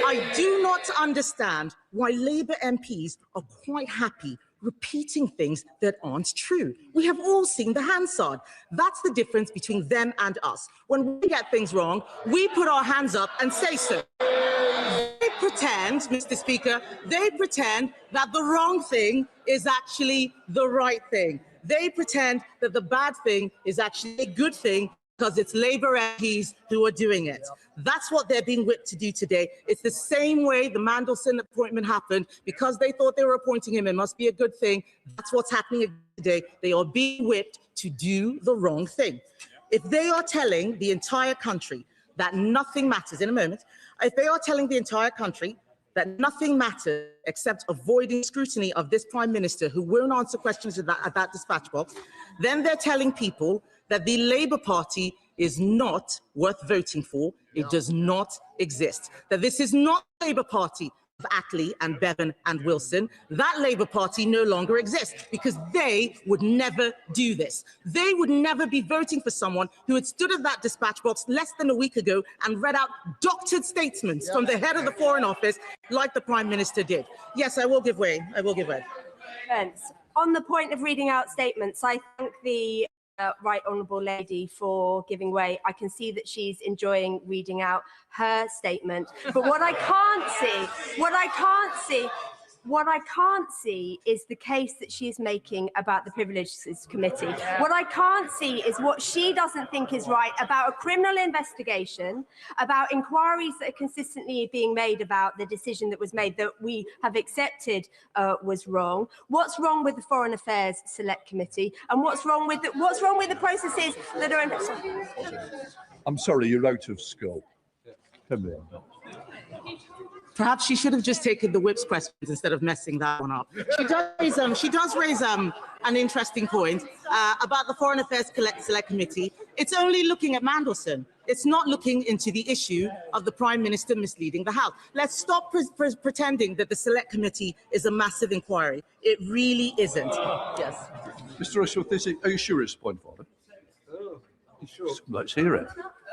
I do not understand why Labour MPs are quite happy repeating things that aren't true. We have all seen the Hansard. That's the difference between them and us. When we get things wrong, we put our hands up and say so. They pretend, Mr. Speaker, they pretend that the wrong thing is actually the right thing. They pretend that the bad thing is actually a good thing because it's Labour MPs who are doing it. That's what they're being whipped to do today. It's the same way the Mandelson appointment happened. Because they thought they were appointing him, it must be a good thing. That's what's happening today. They are being whipped to do the wrong thing. If they are telling the entire country that nothing matters, in a moment, if they are telling the entire country that nothing matters except avoiding scrutiny of this Prime Minister who won't answer questions at that dispatch box, then they're telling people that the Labour Party is not worth voting for. It does not exist. That this is not the Labour Party of Attlee and Bevan and Wilson. That Labour Party no longer exists because they would never do this. They would never be voting for someone who had stood at that dispatch box less than a week ago and read out doctored statements from the head of the Foreign Office like the Prime Minister did. Yes, I will give way. I will give way. On the point of reading out statements, I thank the Right Honourable Lady for giving way. I can see that she's enjoying reading out her statement. But what I can't see is the case that she's making about the Privileges Committee. What I can't see is what she doesn't think is right about a criminal investigation, about inquiries that are consistently being made about the decision that was made that we have accepted was wrong. What's wrong with the Foreign Affairs Select Committee, and what's wrong with the processes that are in? I'm sorry, you're out of scope. Come here. Perhaps she should have just taken the whip's questions instead of messing that one up. She does raise an interesting point about the Foreign Affairs Select Committee. It's only looking at Mandelson. It's not looking into the issue of the Prime Minister misleading the House. Let's stop pretending that the Select Committee is a massive inquiry. It really isn't. Yes. Mr. Rushworth, are you sure it's a point of order? Sure. Let's hear it.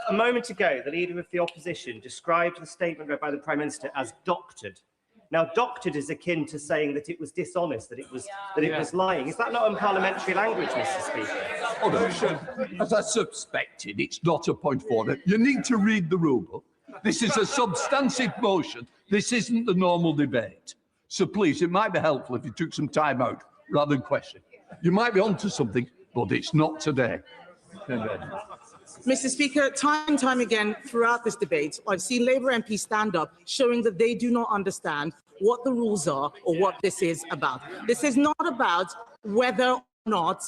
A moment ago, the Leader of the Opposition described the statement read by the Prime Minister as doctored. Now, doctored is akin to saying that it was dishonest, that it was lying. Is that not unparliamentary language, Mr. Speaker? Oh, no. As I suspected, it's not a point of order. You need to read the rule book. This is a substantive motion. This isn't the normal debate. So please, it might be helpful if you took some time out rather than question. You might be onto something, but it's not today. Mr. Speaker, time and time again throughout this debate, I've seen Labour MPs stand up showing that they do not understand what the rules are or what this is about. This is not about whether or not,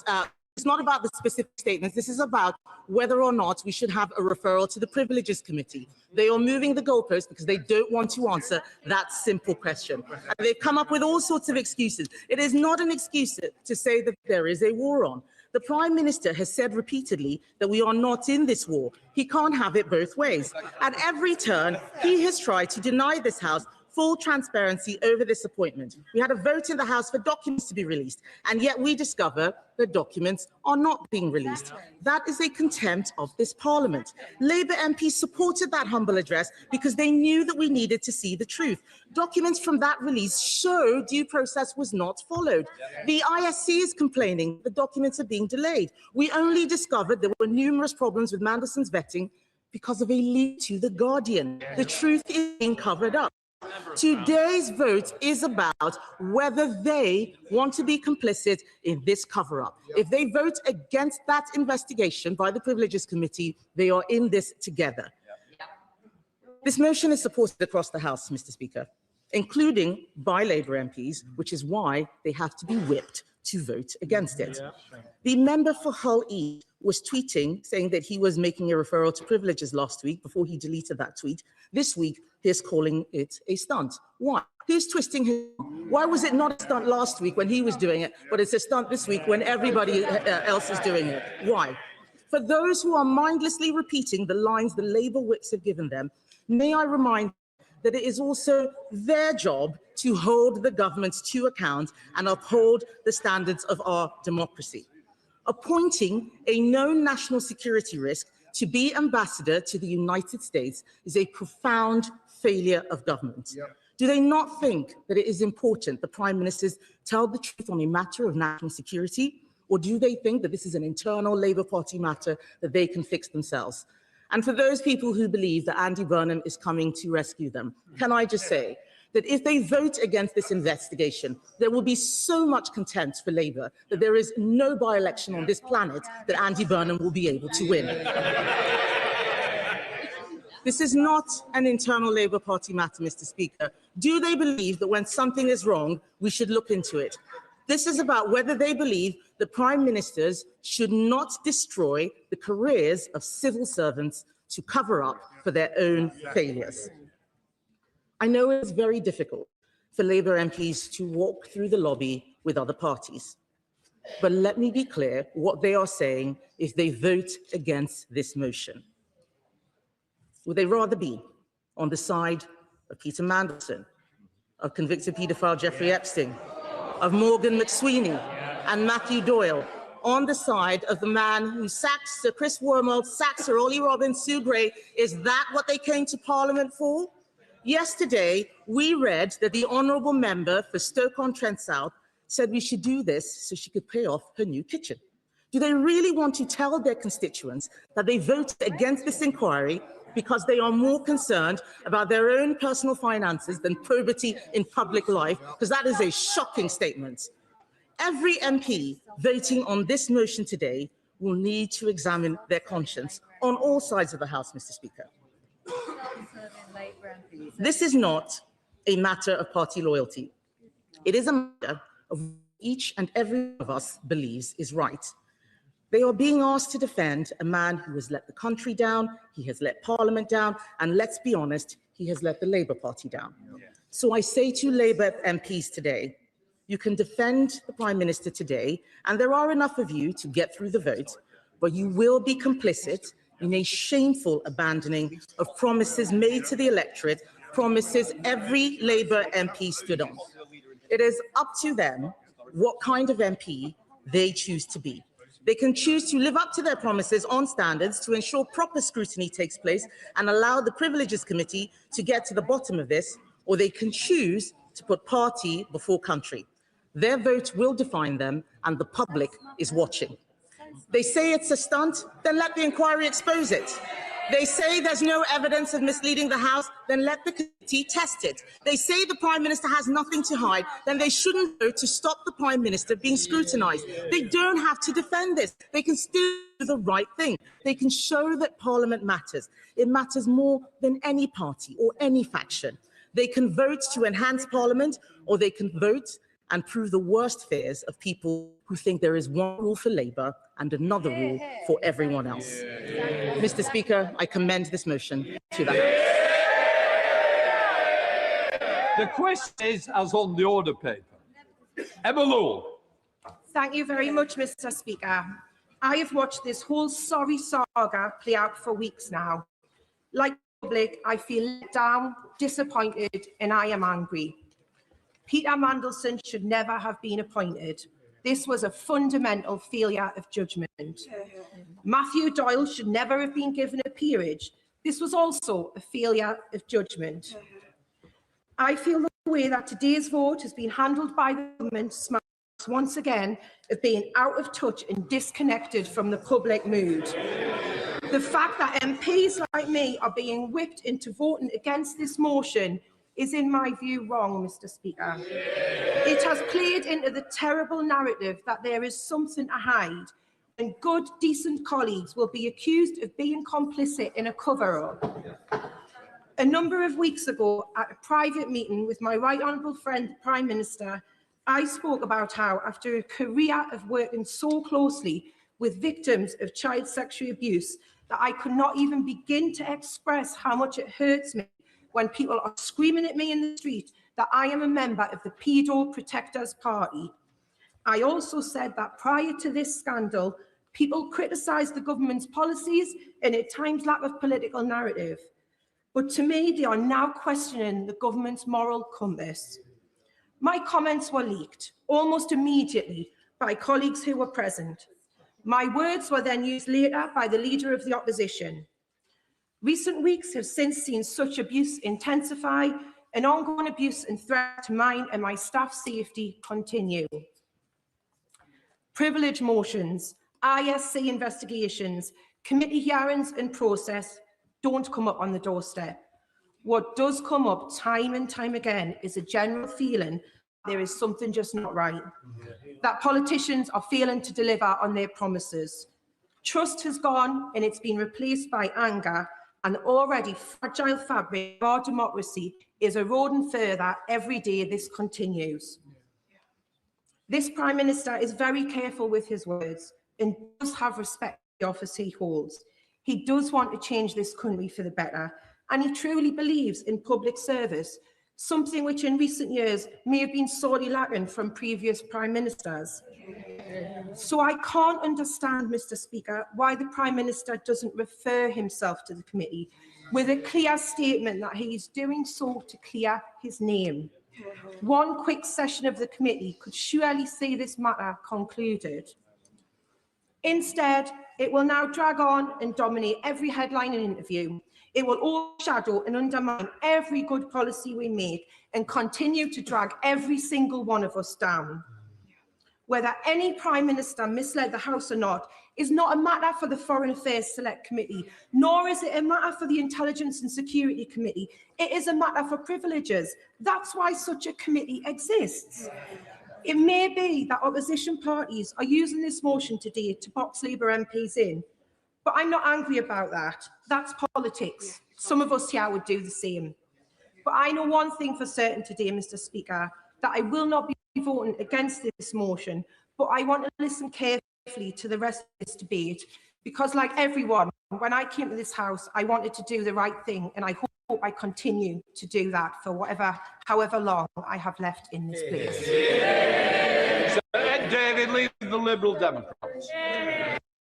it's not about the specific statements. This is about whether or not we should have a referral to the Privileges Committee. They are moving the goalposts because they don't want to answer that simple question. And they've come up with all sorts of excuses. It is not an excuse to say that there is a war on. The Prime Minister has said repeatedly that we are not in this war. He can't have it both ways. At every turn, he has tried to deny this House full transparency over this appointment. We had a vote in the House for documents to be released, and yet we discover that documents are not being released. That is a contempt of this Parliament. Labour MPs supported that humble address because they knew that we needed to see the truth. Documents from that release show due process was not followed. The ISC is complaining the documents are being delayed. We only discovered there were numerous problems with Mandelson's vetting because of a leak to The Guardian. The truth is being covered up. Today's vote is about whether they want to be complicit in this cover-up. If they vote against that investigation by the Privileges Committee, they are in this together. This motion is supported across the House, Mr. Speaker, including by Labour MPs, which is why they have to be whipped to vote against it. The member for Hull East was tweeting, saying that he was making a referral to privileges last week before he deleted that tweet. This week, he's calling it a stunt. Why? Who's twisting him? Why was it not a stunt last week when he was doing it, but it's a stunt this week when everybody else is doing it? Why? For those who are mindlessly repeating the lines the Labour whips have given them, may I remind that it is also their job to hold the government to account and uphold the standards of our democracy. Appointing a known national security risk to be ambassador to the United States is a profound failure of government. Do they not think that it is important the Prime Ministers tell the truth on a matter of national security? Or do they think that this is an internal Labour Party matter that they can fix themselves? And for those people who believe that Andy Burnham is coming to rescue them, can I just say that if they vote against this investigation, there will be so much contempt for Labour that there is no by-election on this planet that Andy Burnham will be able to win. This is not an internal Labour Party matter, Mr. Speaker. Do they believe that when something is wrong, we should look into it? This is about whether they believe that Prime Ministers should not destroy the careers of civil servants to cover up for their own failures. I know it's very difficult for Labour MPs to walk through the lobby with other parties. But let me be clear, what they are saying if they vote against this motion. Would they rather be on the side of Peter Mandelson, of convicted paedophile Jeffrey Epstein, of Morgan McSweeney and Matthew Doyle, on the side of the man who sacked Sir Chris Wormald, sacked Sir Ollie Robbins, Sue Gray? Is that what they came to Parliament for? Yesterday, we read that the honourable member for Stoke-on-Trent South said we should do this so she could pay off her new kitchen. Do they really want to tell their constituents that they voted against this inquiry because they are more concerned about their own personal finances than probity in public life? Because that is a shocking statement. Every MP voting on this motion today will need to examine their conscience on all sides of the House, Mr. Speaker. This is not a matter of party loyalty. It is a matter of what each and every one of us believes is right. They are being asked to defend a man who has let the country down, he has let Parliament down, and let's be honest, he has let the Labour Party down. So I say to Labour MPs today, you can defend the Prime Minister today, and there are enough of you to get through the vote, but you will be complicit in a shameful abandoning of promises made to the electorate, promises every Labour MP stood on. It is up to them what kind of MP they choose to be. They can choose to live up to their promises on standards to ensure proper scrutiny takes place and allow the Privileges Committee to get to the bottom of this, or they can choose to put party before country. Their vote will define them, and the public is watching. They say it's a stunt, then let the inquiry expose it. They say there's no evidence of misleading the House, then let the committee test it. They say the Prime Minister has nothing to hide, then they shouldn't vote to stop the Prime Minister being scrutinised. They don't have to defend this. They can still do the right thing. They can show that Parliament matters. It matters more than any party or any faction. They can vote to enhance Parliament, or they can vote and prove the worst fears of people who think there is one rule for Labour and another rule for everyone else. Mr. Speaker, I commend this motion to the House. The question is as on the order paper. Emma Law. Thank you very much, Mr. Speaker. I have watched this whole sorry saga play out for weeks now. Like the public, I feel let down, disappointed, and I am angry. Peter Mandelson should never have been appointed. This was a fundamental failure of judgment. Matthew Doyle should never have been given a peerage. This was also a failure of judgment. I feel the way that today's vote has been handled by the government smarts once again of being out of touch and disconnected from the public mood. The fact that MPs like me are being whipped into voting against this motion is, in my view, wrong, Mr. Speaker. It has played into the terrible narrative that there is something to hide, and good, decent colleagues will be accused of being complicit in a cover-up. A number of weeks ago, at a private meeting with my right honourable friend, the Prime Minister, I spoke about how, after a career of working so closely with victims of child sexual abuse, that I could not even begin to express how much it hurts me when people are screaming at me in the street that I am a member of the Pedo Protectors Party. I also said that prior to this scandal, people criticised the government's policies and at times lack of political narrative. But to me, they are now questioning the government's moral compass. My comments were leaked almost immediately by colleagues who were present. My words were then used later by the Leader of the Opposition. Recent weeks have since seen such abuse intensify, and ongoing abuse and threat to mine and my staff's safety continue. Privilege motions, ISC investigations, committee hearings and process don't come up on the doorstep. What does come up time and time again is a general feeling there is something just not right, that politicians are failing to deliver on their promises. Trust has gone and it's been replaced by anger, and the already fragile fabric of our democracy is eroding further every day this continues. This Prime Minister is very careful with his words and does have respect for the office he holds. He does want to change this country for the better, and he truly believes in public service, something which in recent years may have been sorely lacking from previous Prime Ministers. So I can't understand, Mr. Speaker, why the Prime Minister doesn't refer himself to the committee with a clear statement that he is doing so to clear his name. One quick session of the committee could surely see this matter concluded. Instead, it will now drag on and dominate every headline and interview. It will overshadow and undermine every good policy we make and continue to drag every single one of us down. Whether any Prime Minister misled the House or not is not a matter for the Foreign Affairs Select Committee, nor is it a matter for the Intelligence and Security Committee. It is a matter for privileges. That's why such a committee exists. It may be that opposition parties are using this motion today to box Labour MPs in, but I'm not angry about that. That's politics. Some of us here would do the same. But I know one thing for certain today, Mr. Speaker, that I will not be voting against this motion, but I want to listen carefully to the rest of this debate, because like everyone, when I came to this House, I wanted to do the right thing, and I hope I continue to do that for however long I have left in this place. Sir Ed David, leader of the Liberal Democrats.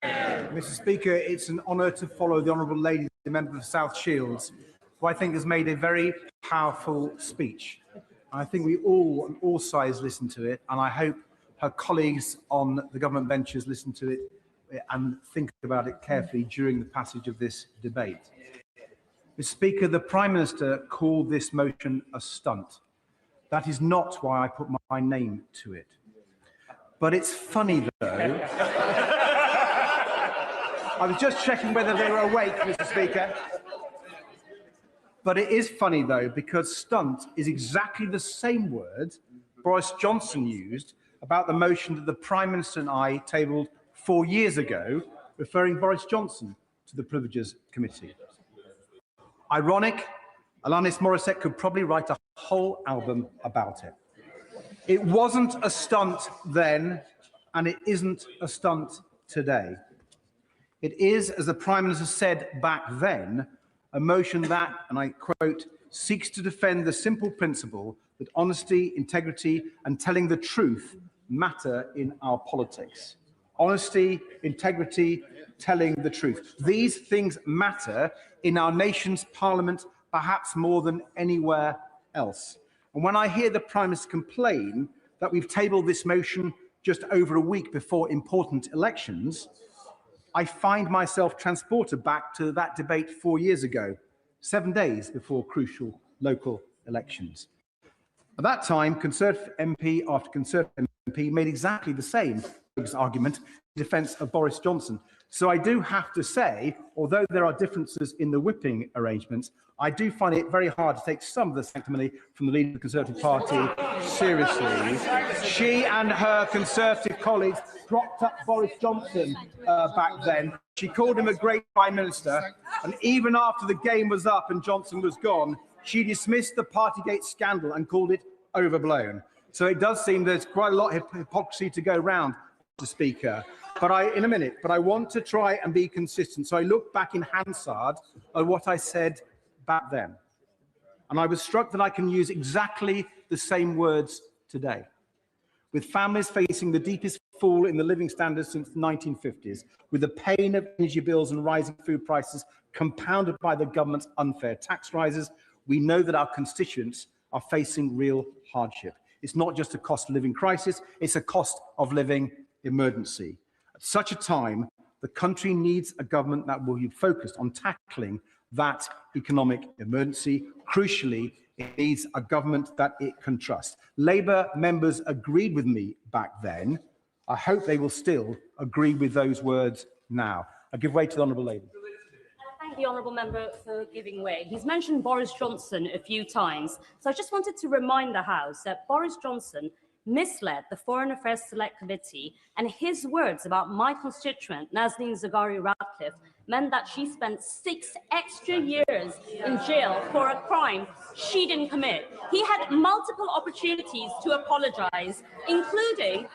Mr. Speaker, it's an honour to follow the Honourable Lady, the member for South Shields, who I think has made a very powerful speech. I think we all, on all sides, listen to it, and I hope her colleagues on the government benches listen to it and think about it carefully during the passage of this debate. Mr. Speaker, the Prime Minister called this motion a stunt. That is not why I put my name to it. But it's funny, though. I was just checking whether they were awake, Mr. Speaker. But it is funny, though, because stunt is exactly the same word Boris Johnson used about the motion that the Prime Minister and I tabled 4 years ago, referring Boris Johnson to the Privileges Committee. Ironic, Alanis Morissette could probably write a whole album about it. It wasn't a stunt then, and it isn't a stunt today. It is, as the Prime Minister said back then, a motion that, and I quote, seeks to defend the simple principle that honesty, integrity, and telling the truth matter in our politics. Honesty, integrity, telling the truth. These things matter in our nation's parliament, perhaps more than anywhere else. And when I hear the Prime Minister complain that we've tabled this motion just over a week before important elections, I find myself transported back to that debate 4 years ago, 7 days before crucial local elections. At that time, Conservative MP after Conservative MP made exactly the same argument in defence of Boris Johnson. So I do have to say, although there are differences in the whipping arrangements, I do find it very hard to take some of the sanctimony from the leader of the Conservative Party seriously. She and her Conservative colleagues propped up Boris Johnson back then. She called him a great Prime Minister, and even after the game was up and Johnson was gone, she dismissed the Partygate scandal and called it overblown. So it does seem there's quite a lot of hypocrisy to go round, Mr. Speaker. But I want to try and be consistent. So I look back in Hansard at what I said back then. And I was struck that I can use exactly the same words today. With families facing the deepest fall in the living standards since the 1950s, with the pain of energy bills and rising food prices compounded by the government's unfair tax rises, we know that our constituents are facing real hardship. It's not just a cost of living crisis, it's a cost of living emergency. At such a time, the country needs a government that will be focused on tackling that economic emergency. Crucially, it needs a government that it can trust. Labour members agreed with me back then. I hope they will still agree with those words now. I give way to the Honourable Lady. Thank the Honourable Member for giving way. He's mentioned Boris Johnson a few times, so I just wanted to remind the House that Boris Johnson misled the Foreign Affairs Select Committee, and his words about my constituent, Nazanin Zaghari-Ratcliffe, meant that she spent 6 extra years in jail for a crime she didn't commit. He had multiple opportunities to apologise, including...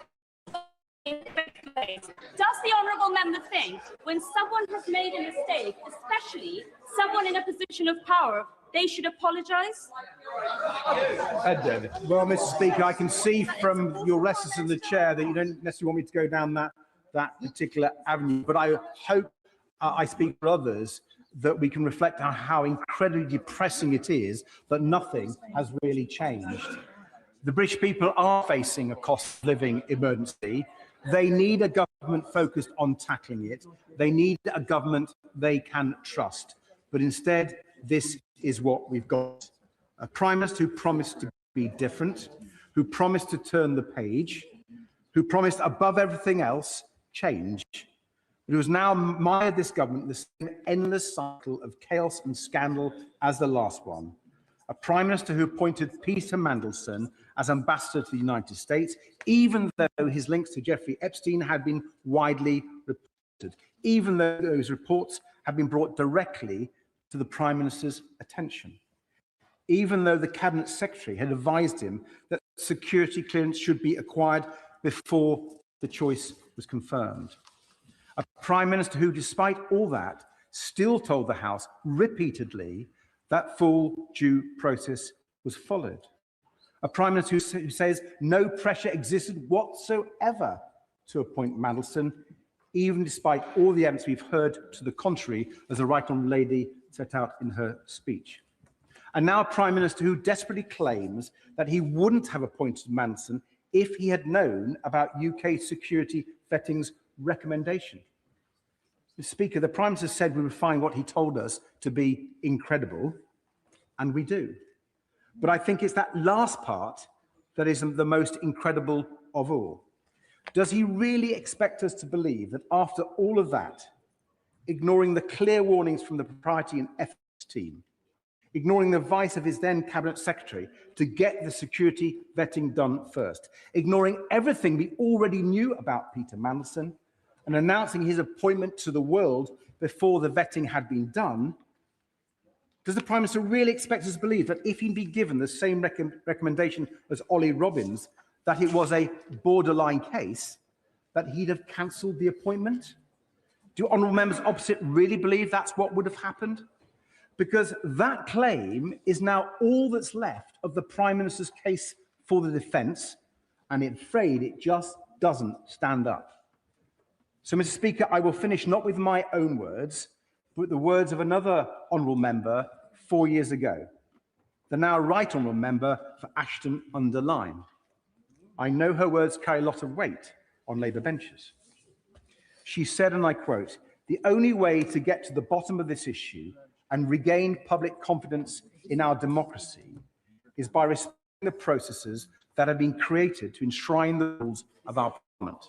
Does the Honourable Member think when someone has made a mistake, especially someone in a position of power, they should apologise? Well, Mr. Speaker, I can see from your restlessness in the chair that you don't necessarily want me to go down that particular avenue, but I hope I speak for others that we can reflect on how incredibly depressing it is that nothing has really changed. The British people are facing a cost of living emergency. They need a government focused on tackling it. They need a government they can trust. But instead, this is what we've got. A Prime Minister who promised to be different, who promised to turn the page, who promised above everything else, change. But who has now mired this government in the same endless cycle of chaos and scandal as the last one. A Prime Minister who appointed Peter Mandelson as ambassador to the United States, even though his links to Jeffrey Epstein had been widely reported, even though those reports had been brought directly to the Prime Minister's attention, even though the Cabinet Secretary had advised him that security clearance should be acquired before the choice was confirmed. A Prime Minister who, despite all that, still told the House repeatedly that full due process was followed. A Prime Minister who says no pressure existed whatsoever to appoint Mandelson, even despite all the evidence we've heard to the contrary, as the Right Honourable Lady set out in her speech. And now a Prime Minister who desperately claims that he wouldn't have appointed Mandelson if he had known about UK security vetting's recommendation. Mr. Speaker, the Prime Minister said we would find what he told us to be incredible, and we do. But I think it's that last part that is the most incredible of all. Does he really expect us to believe that after all of that, ignoring the clear warnings from the propriety and ethics team, ignoring the advice of his then Cabinet Secretary to get the security vetting done first, ignoring everything we already knew about Peter Mandelson, and announcing his appointment to the world before the vetting had been done, does the Prime Minister really expect us to believe that if he'd been given the same recommendation as Ollie Robbins, that it was a borderline case, that he'd have cancelled the appointment? Do honourable members opposite really believe that's what would have happened? Because that claim is now all that's left of the Prime Minister's case for the defence, and I'm afraid it just doesn't stand up. So, Mr. Speaker, I will finish not with my own words, but with the words of another honourable member 4 years ago, the now right honourable member for Ashton-under-Lyne. I know her words carry a lot of weight on Labour benches. She said, and I quote, "The only way to get to the bottom of this issue and regain public confidence in our democracy is by respecting the processes that have been created to enshrine the rules of our Parliament."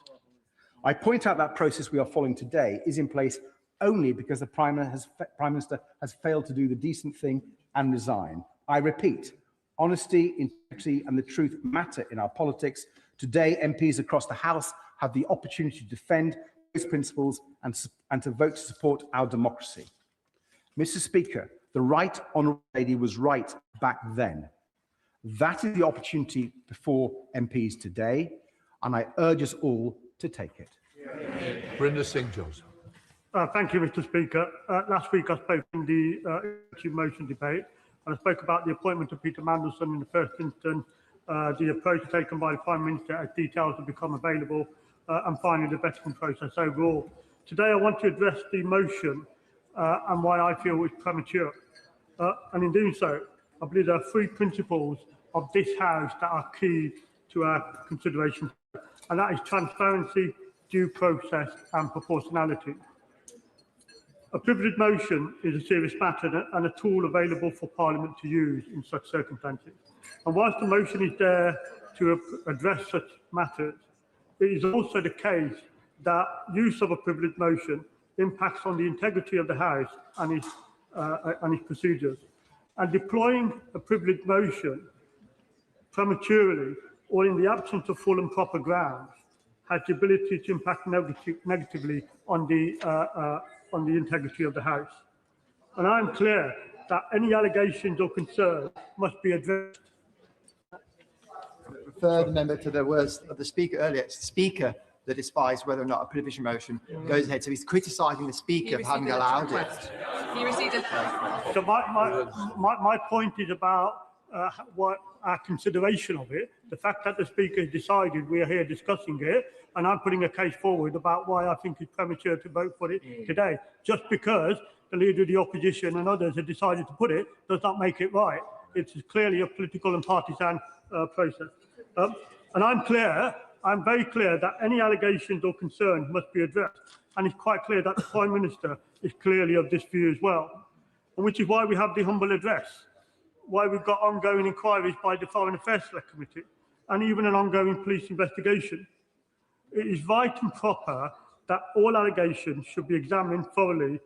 I point out that process we are following today is in place only because the Prime Minister has failed to do the decent thing and resign. I repeat, honesty, integrity and the truth matter in our politics. Today, MPs across the House have the opportunity to defend those principles and to vote to support our democracy. Mr. Speaker, the Right Honourable Lady was right back then. That is the opportunity before MPs today, and I urge us all to take it. Brenda Singh Joseph. Thank you, Mr. Speaker. Last week I spoke in the motion debate, and I spoke about the appointment of Peter Mandelson in the first instance, the approach taken by the Prime Minister as details have become available, and finally the vetting process overall. Today I want to address the motion and why I feel it's premature. And in doing so, I believe there are 3 principles of this House that are key to our consideration, and that is transparency, due process and proportionality. A privileged motion is a serious matter and a tool available for Parliament to use in such circumstances. And whilst the motion is there to address such matters, it is also the case that use of a privileged motion impacts on the integrity of the House and its procedures. And deploying a privileged motion prematurely or in the absence of full and proper grounds has the ability to impact negatively on the integrity of the House. And I am clear that any allegations or concerns must be addressed. Refer the member to the words of the Speaker earlier. It's the Speaker that decides whether or not a privilege motion goes ahead. So he's criticising the Speaker for having allowed it. He received a... So my point is about what our consideration of it. The fact that the Speaker has decided we are here discussing it, and I'm putting a case forward about why I think it's premature to vote for it today. Just because the Leader of the Opposition and others have decided to put it does not make it right. It's clearly a political and partisan process. And I'm very clear that any allegations or concerns must be addressed. And it's quite clear that the Prime Minister is clearly of this view as well. And which is why we have the humble address, why we've got ongoing inquiries by the Foreign Affairs Select Committee, and even an ongoing police investigation. It is right and proper that all allegations should be examined thoroughly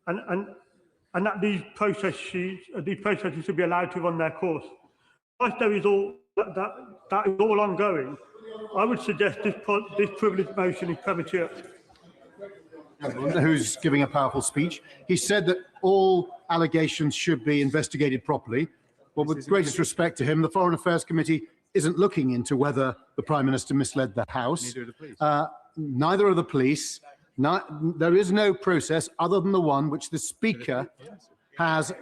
and that these processes should be allowed to run their course. Whilst there is all that is all ongoing, I would suggest this privileged motion is premature. Who's giving a powerful speech? He said that all allegations should be investigated properly. Well, with greatest respect to him, the Foreign Affairs Committee isn't looking into whether the Prime Minister misled the House. Neither are the police. Neither are the police. There is no process other than the one which the Speaker has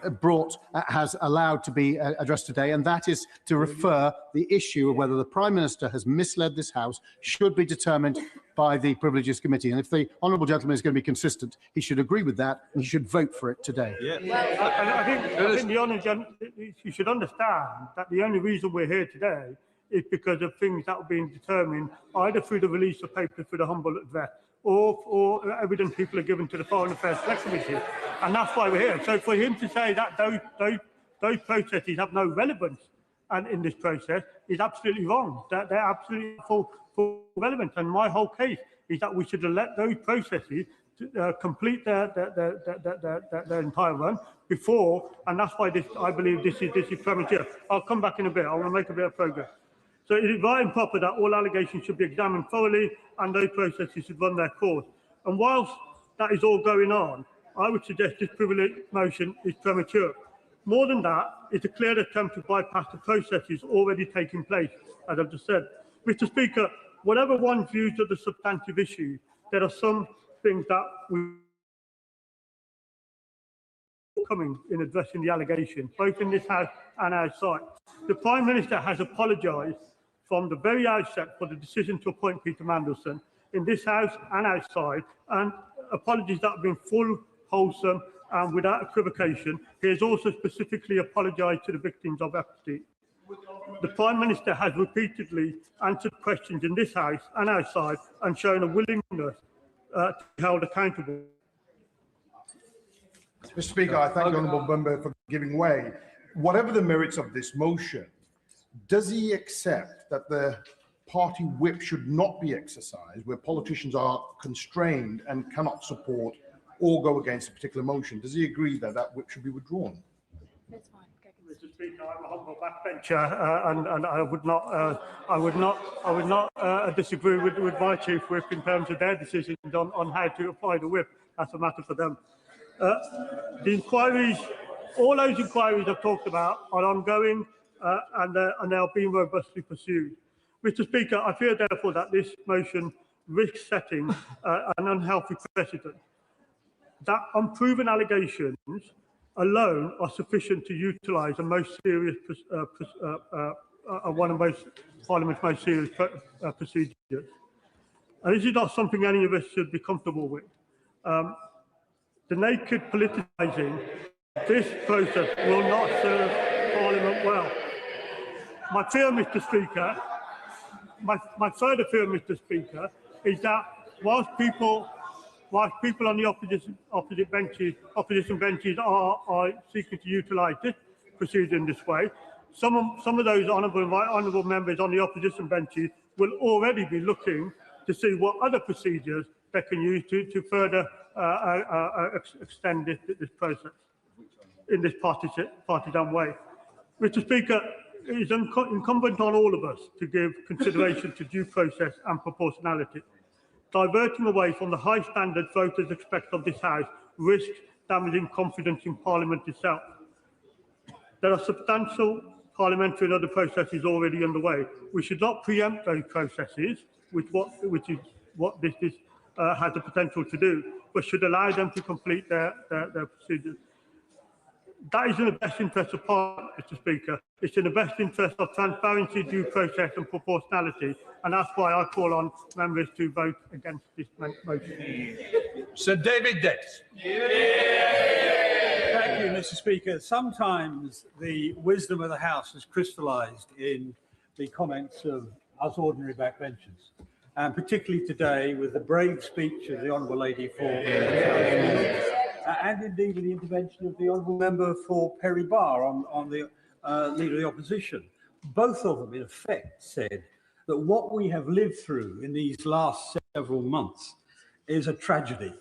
allowed to be addressed today, and that is to refer the issue of whether the Prime Minister has misled this House should be determined by the Privileges Committee. And if the honourable gentleman is going to be consistent, he should agree with that and he should vote for it today. Yeah. I think the honourable gentleman, you should understand that the only reason we're here today is because of things that are being determined either through the release of papers for the humble address or evidence people are given to the Foreign Affairs Select Committee. And that's why we're here. So for him to say that those processes have no relevance in this process is absolutely wrong. That they're absolutely full relevance. And my whole case is that we should let those processes complete their entire run before, and that's why I believe this is premature. I'll come back in a bit. I want to make a bit of progress. So it is right and proper that all allegations should be examined thoroughly and those processes should run their course. And whilst that is all going on, I would suggest this privilege motion is premature. More than that, it's a clear attempt to bypass the processes already taking place, as I've just said. Mr. Speaker, whatever one's views of the substantive issue, there are some things that we coming in addressing the allegations, both in this House and outside. The Prime Minister has apologised from the very outset for the decision to appoint Peter Mandelson in this House and outside, and apologies that have been full, wholesome and without equivocation. He has also specifically apologised to the victims of Epstein. The Prime Minister has repeatedly answered questions in this House and outside and shown a willingness to be held accountable. Mr. Speaker, I thank the honourable member for giving way. Whatever the merits of this motion, does he accept that the party whip should not be exercised where politicians are constrained and cannot support or go against a particular motion? Does he agree that that whip should be withdrawn? Mr. Speaker, I'm a humble backbencher, and I would not disagree with my chief whip in terms of their decisions on how to apply the whip. That's a matter for them. The inquiries, all those inquiries I've talked about are ongoing and they are being robustly pursued. Mr. Speaker, I fear therefore that this motion risks setting an unhealthy precedent. That unproven allegations alone are sufficient to utilise a most serious, one of Parliament's most serious procedures. And this is not something any of us should be comfortable with. The naked politicising this process will not serve Parliament well. My fear, Mr. Speaker, my further fear, Mr. Speaker, is that whilst people whilst people on the opposition benches are seeking to utilise this procedure in this way, some of those honourable members on the opposition benches will already be looking to see what other procedures they can use to further extend this process in this partisan way. Mr. Speaker, it is incumbent on all of us to give consideration to due process and proportionality. Diverting away from the high standards voters expect of this House risks damaging confidence in Parliament itself. There are substantial parliamentary and other processes already underway. We should not preempt those processes, which is what this has the potential to do, but should allow them to complete their procedures. That is in the best interest of Parliament, Mr. Speaker. It's in the best interest of transparency, due process and proportionality, and that's why I call on members to vote against this motion. Sir David Dix. Thank you, Mr. Speaker. Sometimes the wisdom of the House is crystallised in the comments of us ordinary backbenchers, and particularly today with the brave speech of the Honourable Lady for and indeed with the intervention of the Honourable Member for Perry Barr on the Leader of the Opposition. Both of them, in effect, said that what we have lived through in these last several months is a tragedy,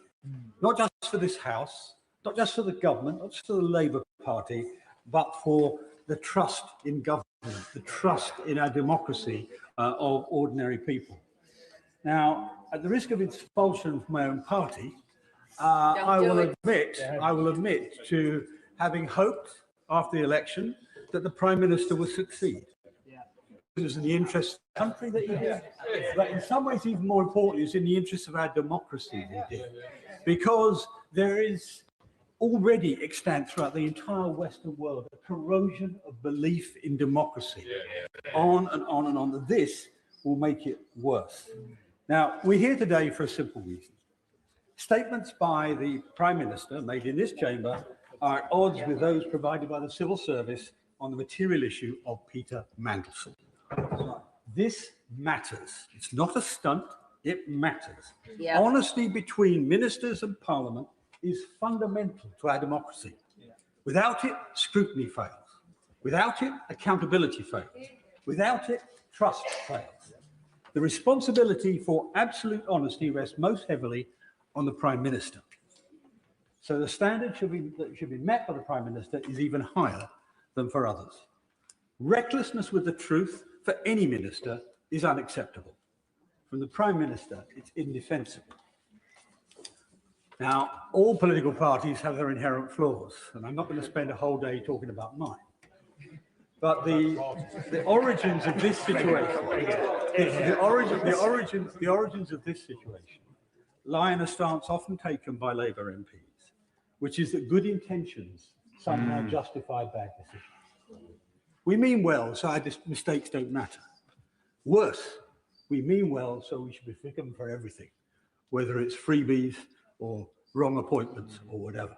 not just for this House, not just for the government, not just for the Labour Party, but for the trust in government, the trust in our democracy of ordinary people. Now, at the risk of expulsion from my own party, I will admit to having hoped after the election that the Prime Minister would succeed. It was in the interest of the country that he did, but in some ways, even more importantly, it's in the interest of our democracy that he did, because there is already extant throughout the entire Western world a corrosion of belief in democracy, on and on and on. This will make it worse. Now, we're here today for a simple reason. Statements by the Prime Minister made in this chamber are at odds with those provided by the civil service on the material issue of Peter Mandelson. This matters. It's not a stunt, it matters. Yeah. Honesty between ministers and Parliament is fundamental to our democracy. Without it, scrutiny fails. Without it, accountability fails. Without it, trust fails. The responsibility for absolute honesty rests most heavily on the Prime Minister. So the standard that should be met by the Prime Minister is even higher than for others. Recklessness with the truth for any minister is unacceptable. From the Prime Minister, it's indefensible. Now, all political parties have their inherent flaws, and I'm not going to spend a whole day talking about mine. But the origins of this situation, the origins of this situation lie in a stance often taken by Labour MPs, which is that good intentions somehow justify bad decisions. We mean well, so our mistakes don't matter. Worse, we mean well, so we should be forgiven for everything, whether it's freebies or wrong appointments or whatever.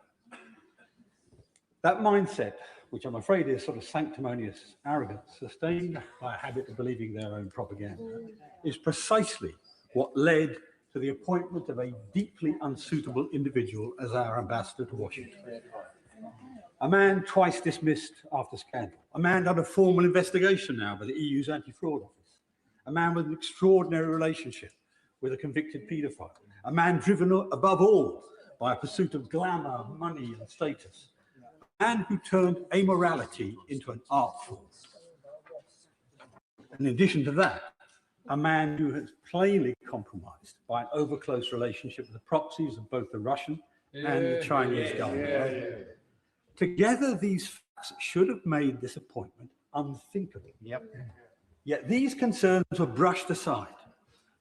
That mindset, which I'm afraid is sort of sanctimonious arrogance, sustained by a habit of believing their own propaganda, is precisely what led to the appointment of a deeply unsuitable individual as our ambassador to Washington. A man twice dismissed after scandal, a man under formal investigation now by the EU's anti-fraud office, a man with an extraordinary relationship with a convicted paedophile, a man driven above all by a pursuit of glamour, money and status, a man who turned amorality into an art form. In addition to that, a man who has plainly compromised by an over-close relationship with the proxies of both the Russian and the Chinese government. Together, these facts should have made this appointment unthinkable. Yet these concerns were brushed aside.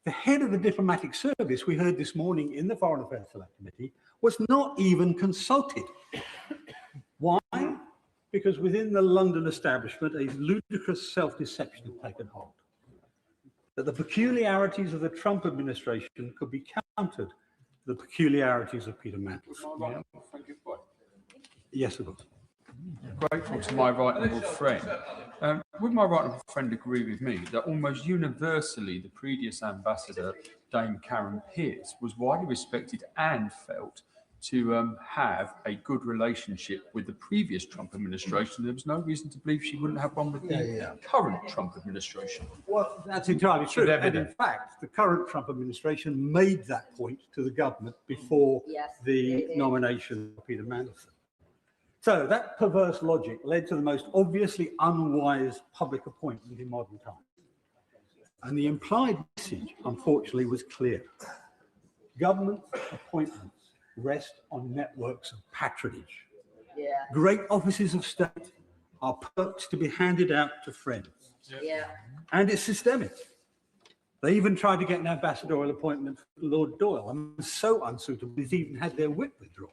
The head of the diplomatic service we heard this morning in the Foreign Affairs Select Committee was not even consulted. Why? Because within the London establishment, a ludicrous self-deception had taken hold. That the peculiarities of the Trump administration could be countered to the peculiarities of Peter Mandelson. Yes, of course. Grateful to my right honourable friend. Would my right honourable friend agree with me that almost universally the previous ambassador Dame Karen Pierce was widely respected and felt to have a good relationship with the previous Trump administration. There was no reason to believe she wouldn't have one with the current Trump administration. Well, that's entirely true. And in fact, the current Trump administration made that point to the government before the nomination of Peter Mandelson. So that perverse logic led to the most obviously unwise public appointment in modern times. And the implied message, unfortunately, was clear. Government appointments rest on networks of patronage. Great offices of state are perks to be handed out to friends. And it's systemic. They even tried to get an ambassadorial appointment for Lord Doyle. I mean, it was so unsuitable, he's even had their whip withdrawn.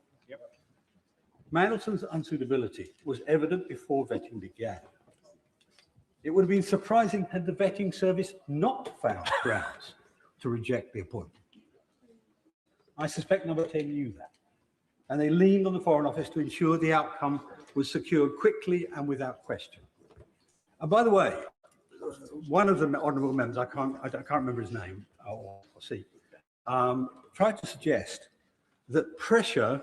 Mandelson's unsuitability was evident before vetting began. It would have been surprising had the vetting service not found grounds to reject the appointment. I suspect number 10 knew that, and they leaned on the Foreign Office to ensure the outcome was secured quickly and without question. And by the way, one of the honourable members, I can't remember his name or see, tried to suggest that pressure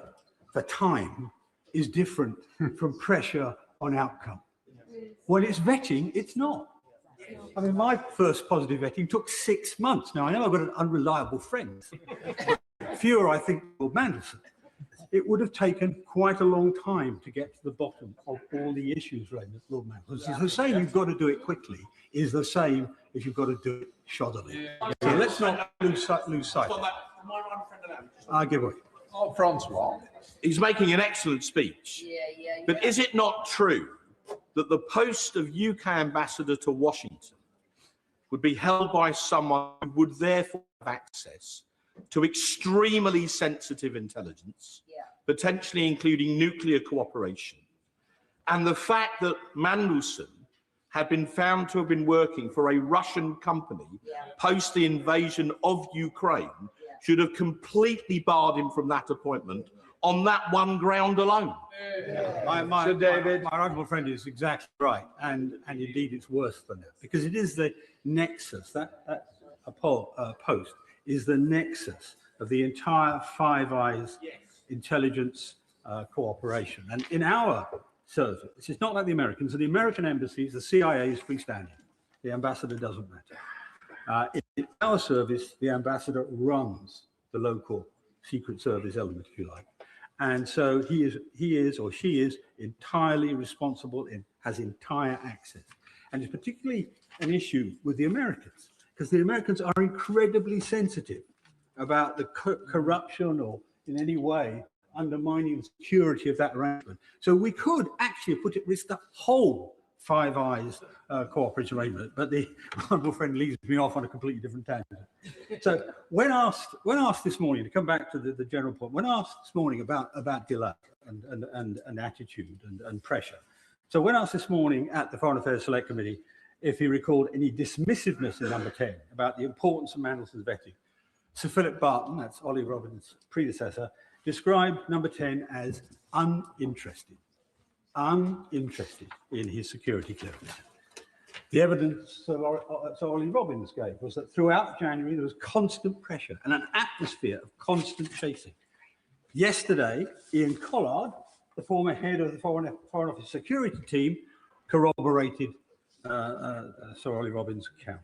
for time is different from pressure on outcome. When it's vetting, it's not. I mean, my first positive vetting took 6 months. Now, I know I've got an unreliable friend. Fewer, I think, Lord Mandelson. It would have taken quite a long time to get to the bottom of all the issues related to Lord Mandelson. So saying you've got to do it quickly is the same as you've got to do it shoddily. So let's not lose sight of it. I'll give way. Oh, Francois, he's making an excellent speech. But is it not true that the post of UK ambassador to Washington would be held by someone who would therefore have access to extremely sensitive intelligence, potentially including nuclear cooperation, and the fact that Mandelson had been found to have been working for a Russian company post the invasion of Ukraine should have completely barred him from that appointment on that one ground alone? My honourable friend is exactly right, and indeed it's worse than that, because it is the nexus, that post is the nexus of the entire Five Eyes intelligence cooperation. And in our service, it's not like the Americans. In the American embassies, the CIA is freestanding. The ambassador doesn't matter. In our service, the ambassador runs the local Secret Service element, if you like. And so he is or she is entirely responsible and has entire access. And it's particularly an issue with the Americans, because the Americans are incredibly sensitive about the corruption or in any way undermining the security of that arrangement. So we could actually put at risk the whole Five Eyes cooperation arrangement, but the honourable friend leads me off on a completely different tangent. So when asked this morning, to come back to the general point, when asked this morning about delay and attitude and pressure, so when asked this morning at the Foreign Affairs Select Committee if he recalled any dismissiveness in number 10 about the importance of Mandelson's vetting, Sir Philip Barton, that's Ollie Robbins' predecessor, described number 10 as uninterested in his security clearance. The evidence Sir Ollie Robbins gave was that throughout January there was constant pressure and an atmosphere of constant chasing. Yesterday, Ian Collard, the former head of the Foreign Office security team, corroborated Sir Ollie Robbins' account.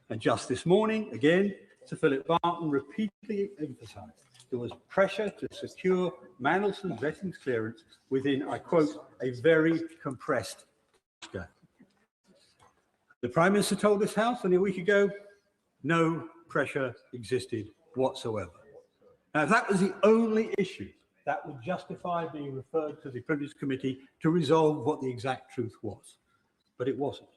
And just this morning, again, Sir Philip Barton repeatedly emphasised there was pressure to secure Mandelson's vetting clearance within, I quote, a very compressed timescale. The Prime Minister told this House only a week ago, no pressure existed whatsoever. Now, if that was the only issue, that would justify being referred to the Privileged Committee to resolve what the exact truth was. But it wasn't.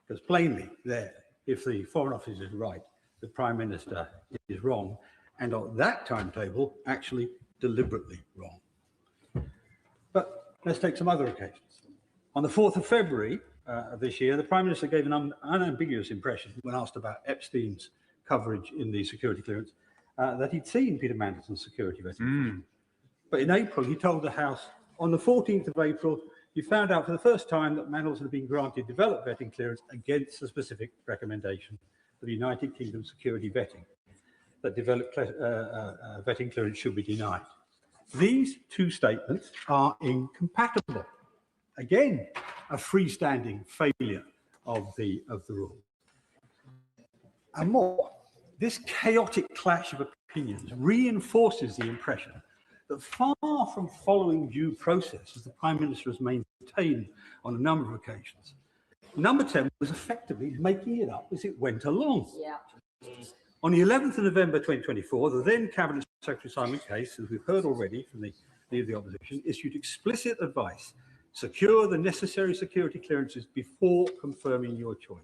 Because plainly there, if the Foreign Office is right, the Prime Minister is wrong, and on that timetable, actually deliberately wrong. But let's take some other occasions. On the 4th of February of this year, the Prime Minister gave an unambiguous impression when asked about Epstein's coverage in the security clearance that he'd seen Peter Mandelson's security vetting. But in April, he told the House, on the 14th of April, he found out for the first time that Mandelson had been granted developed vetting clearance against the specific recommendation of the United Kingdom security vetting. that developed vetting clearance should be denied. These two statements are incompatible. Again, a freestanding failure of the rule. And more, this chaotic clash of opinions reinforces the impression that far from following due process, as the Prime Minister has maintained on a number of occasions, Number 10 was effectively making it up as it went along. Yeah. On the 11th of November 2024, the then Cabinet Secretary Simon Case, as we've heard already from the Leader of the Opposition, issued explicit advice: secure the necessary security clearances before confirming your choice.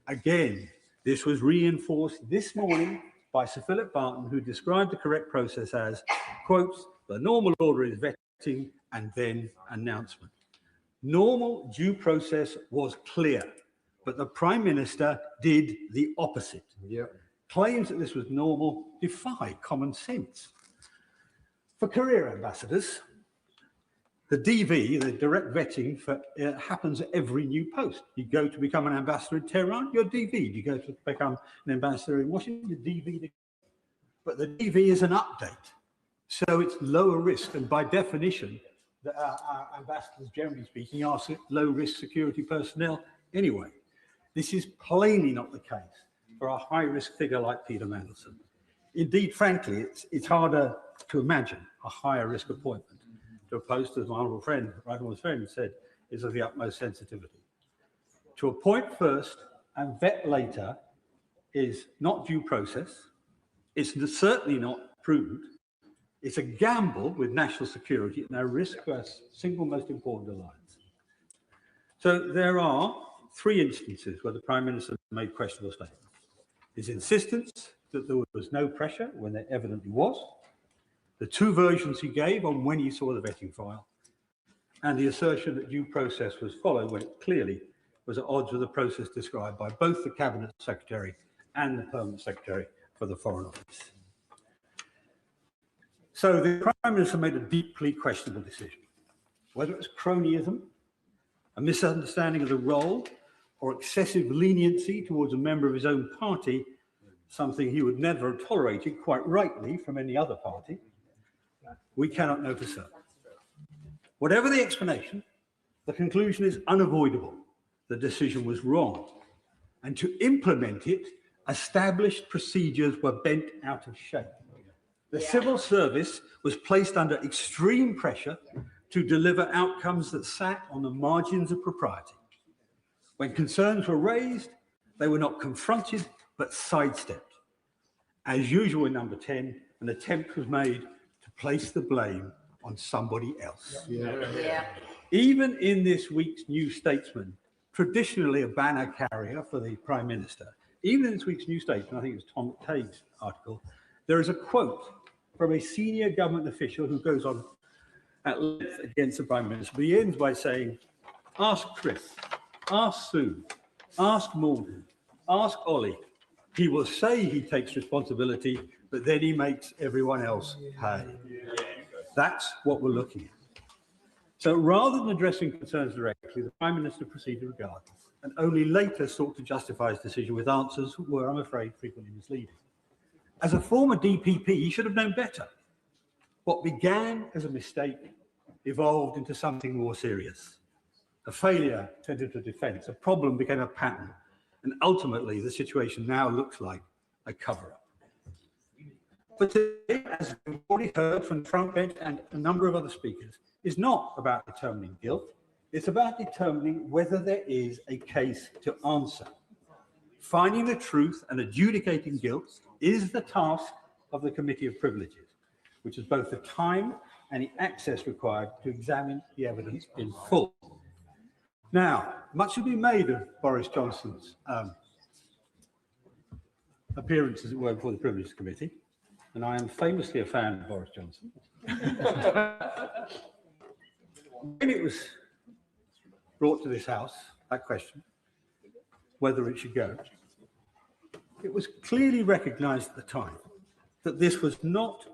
Again, this was reinforced this morning by Sir Philip Barton, who described the correct process as, quote, the normal order is vetting and then announcement. Normal due process was clear, but the Prime Minister did the opposite. Claims that this was normal defy common sense. For career ambassadors, the DV, the direct vetting, happens at every new post. You go to become an ambassador in Tehran, you're DV'd. You go to become an ambassador in Washington, you're DV'd. But the DV is an update, so it's lower risk, and by definition, our ambassadors, generally speaking, are low-risk security personnel anyway. This is plainly not the case for a high-risk figure like Peter Mandelson. Indeed, frankly, it's harder to imagine a higher-risk appointment to a post, as my honourable friend, said, is of the utmost sensitivity. To appoint first and vet later is not due process. It's certainly not prudent. It's a gamble with national security and a risk to our single most important alliance. So there are three instances where the Prime Minister made questionable statements. His insistence that there was no pressure when there evidently was, the two versions he gave on when he saw the vetting file, and the assertion that due process was followed when it clearly was at odds with the process described by both the Cabinet Secretary and the Permanent Secretary for the Foreign Office. So the Prime Minister made a deeply questionable decision. Whether it was cronyism, a misunderstanding of the role, or excessive leniency towards a member of his own party, something he would never have tolerated, quite rightly, from any other party, we cannot know for certain. Whatever the explanation, the conclusion is unavoidable. The decision was wrong. And to implement it, established procedures were bent out of shape. The civil service was placed under extreme pressure to deliver outcomes that sat on the margins of propriety. When concerns were raised, they were not confronted, but sidestepped. As usual in number 10, an attempt was made to place the blame on somebody else. Even in this week's New Statesman, traditionally a banner carrier for the Prime Minister, even in this week's New Statesman, I think it was Tom Tague's article, there is a quote from a senior government official who goes on at length against the Prime Minister, but he ends by saying, ask Chris, ask Sue, ask Morgan, ask Ollie. He will say he takes responsibility, but then he makes everyone else pay. That's what we're looking at. So rather than addressing concerns directly, the Prime Minister proceeded regardless, and only later sought to justify his decision with answers that were, I'm afraid, frequently misleading. As a former DPP, he should have known better. What began as a mistake evolved into something more serious. A failure turned into a defence, a problem became a pattern, and ultimately the situation now looks like a cover-up. But today, as we've already heard from the front bench and a number of other speakers, is not about determining guilt, it's about determining whether there is a case to answer. Finding the truth and adjudicating guilt is the task of the Committee of Privileges, which is both the time and the access required to examine the evidence in full. Now, much has been made of Boris Johnson's appearance, as it were, before the Privileges Committee, and I am famously a fan of Boris Johnson. When it was brought to this House, that question, whether it should go, it was clearly recognised at the time that this was not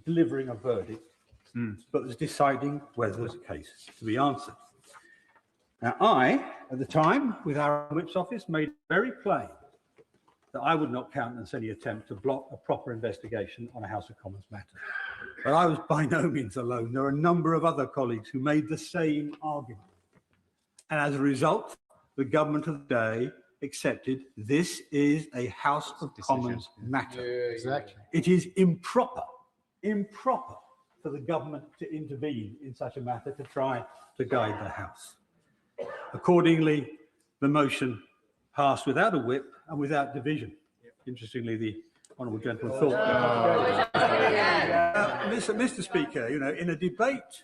delivering a verdict, but was deciding whether there was a case to be answered. Now, I, at the time, with our Whip's office, made it very plain that I would not countenance any attempt to block a proper investigation on a House of Commons matter. But I was by no means alone. There are a number of other colleagues who made the same argument. And as a result, the government of the day accepted this is a House of Commons matter. Yeah, exactly. It is improper for the government to intervene in such a matter to try to guide the House. Accordingly, the motion passed without a whip and without division. Interestingly, the honourable gentleman thought. Mr. Speaker, you know, in a debate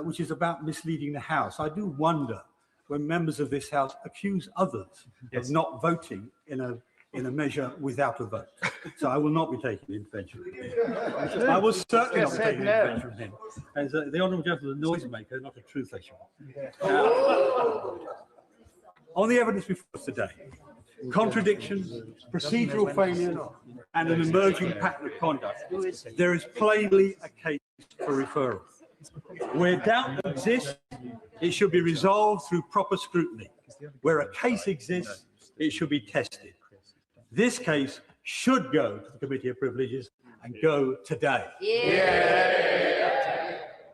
which is about misleading the House, I do wonder when members of this House accuse others of not voting in a measure without a vote. So I will not be taking intervention. I will certainly not be taking intervention from him. As the honourable gentleman, a noisemaker, not a truth teller. On the evidence before us today, contradictions, procedural failures, and an emerging pattern of conduct, there is plainly a case for referral. Where doubt exists, it should be resolved through proper scrutiny. Where a case exists, it should be tested. This case should go to the Committee of Privileges and go today.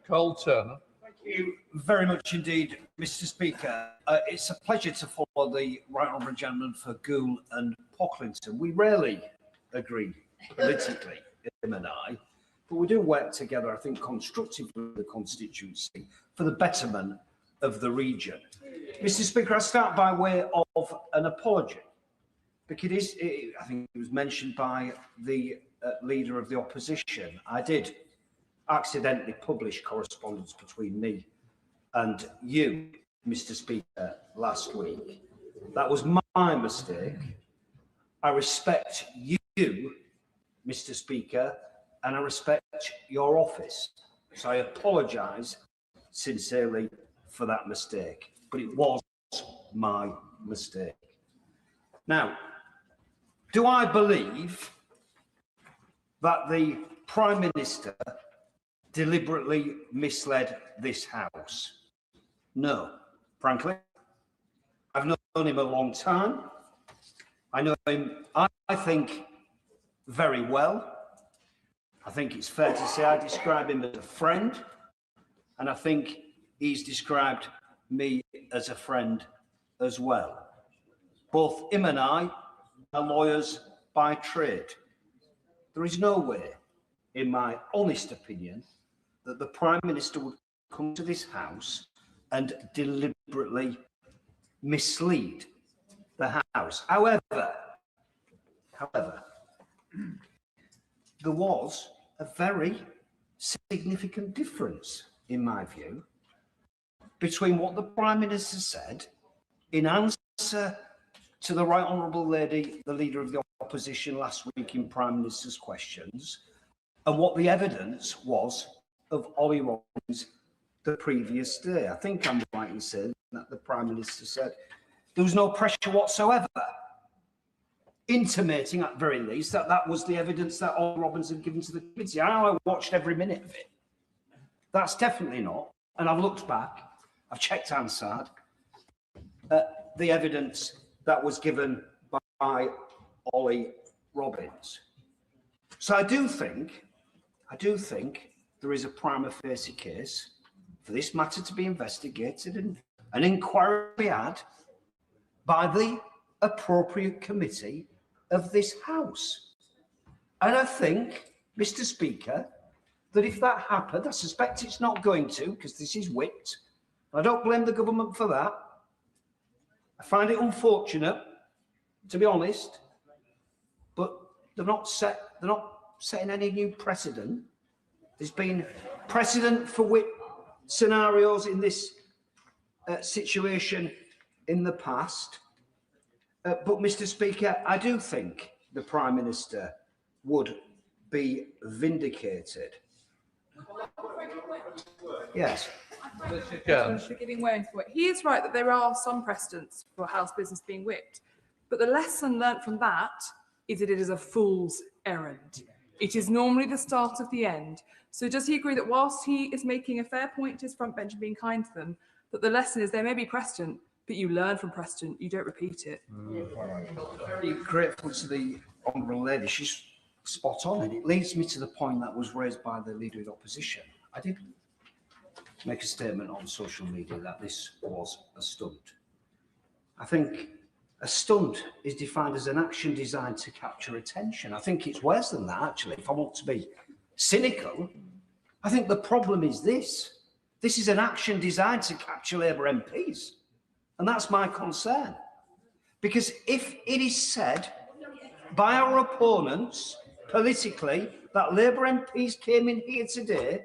Cole Turner. Thank you very much indeed, Mr. Speaker. It's a pleasure to follow the Right Honourable Gentleman for Goole and Pocklington. We rarely agree politically, him and I, but we do work together, I think, constructively with the constituency for the betterment of the region. Mr. Speaker, I start by way of an apology, because I think it was mentioned by the leader of the opposition. I did accidentally publish correspondence between me and you, Mr. Speaker, last week. That was my mistake. I respect you, Mr. Speaker, and I respect your office. So I apologise sincerely for that mistake, but it was my mistake. Now, do I believe that the Prime Minister deliberately misled this House? No, frankly. I've known him a long time. I know him, I think, very well. I think it's fair to say I describe him as a friend, and I think he's described me as a friend as well. Both him and I are lawyers by trade. There is no way, in my honest opinion, that the Prime Minister would come to this House and deliberately mislead the House. However, there was a very significant difference, in my view, between what the Prime Minister said in answer to the Right Honourable Lady, the Leader of the Opposition, last week in Prime Minister's questions, and what the evidence was of Ollie Robbins the previous day. I think I'm right in saying that the Prime Minister said there was no pressure whatsoever, intimating at very least that that was the evidence that Ollie Robbins had given to the committee. I watched every minute of it. That's definitely not, and I've looked back, I've checked Hansard, the evidence that was given by Ollie Robbins. So I do think there is a prima facie case for this matter to be investigated and an inquiry be had by the appropriate committee of this House. And I think, Mr. Speaker, that if that happened, I suspect it's not going to, because this is whipped. I don't blame the government for that. I find it unfortunate, to be honest, but they're not setting any new precedent. There's been precedent for whip scenarios in this situation in the past. But, Mr. Speaker, I do think the Prime Minister would be vindicated. Yes. For giving way for it. He is right that there are some precedents for House business being whipped, but the lesson learnt from that is that it is a fool's errand. It is normally the start of the end. So does he agree that whilst he is making a fair point to his front bench and being kind to them, that the lesson is there may be precedent, but you learn from precedent, you don't repeat it. Very grateful to the honourable lady. She's spot on, and it leads me to the point that was raised by the Leader of the Opposition. I did make a statement on social media that this was a stunt. I think a stunt is defined as an action designed to capture attention. I think it's worse than that, actually. If I want to be cynical, I think the problem is this. This is an action designed to capture Labour MPs. And that's my concern. Because if it is said by our opponents politically that Labour MPs came in here today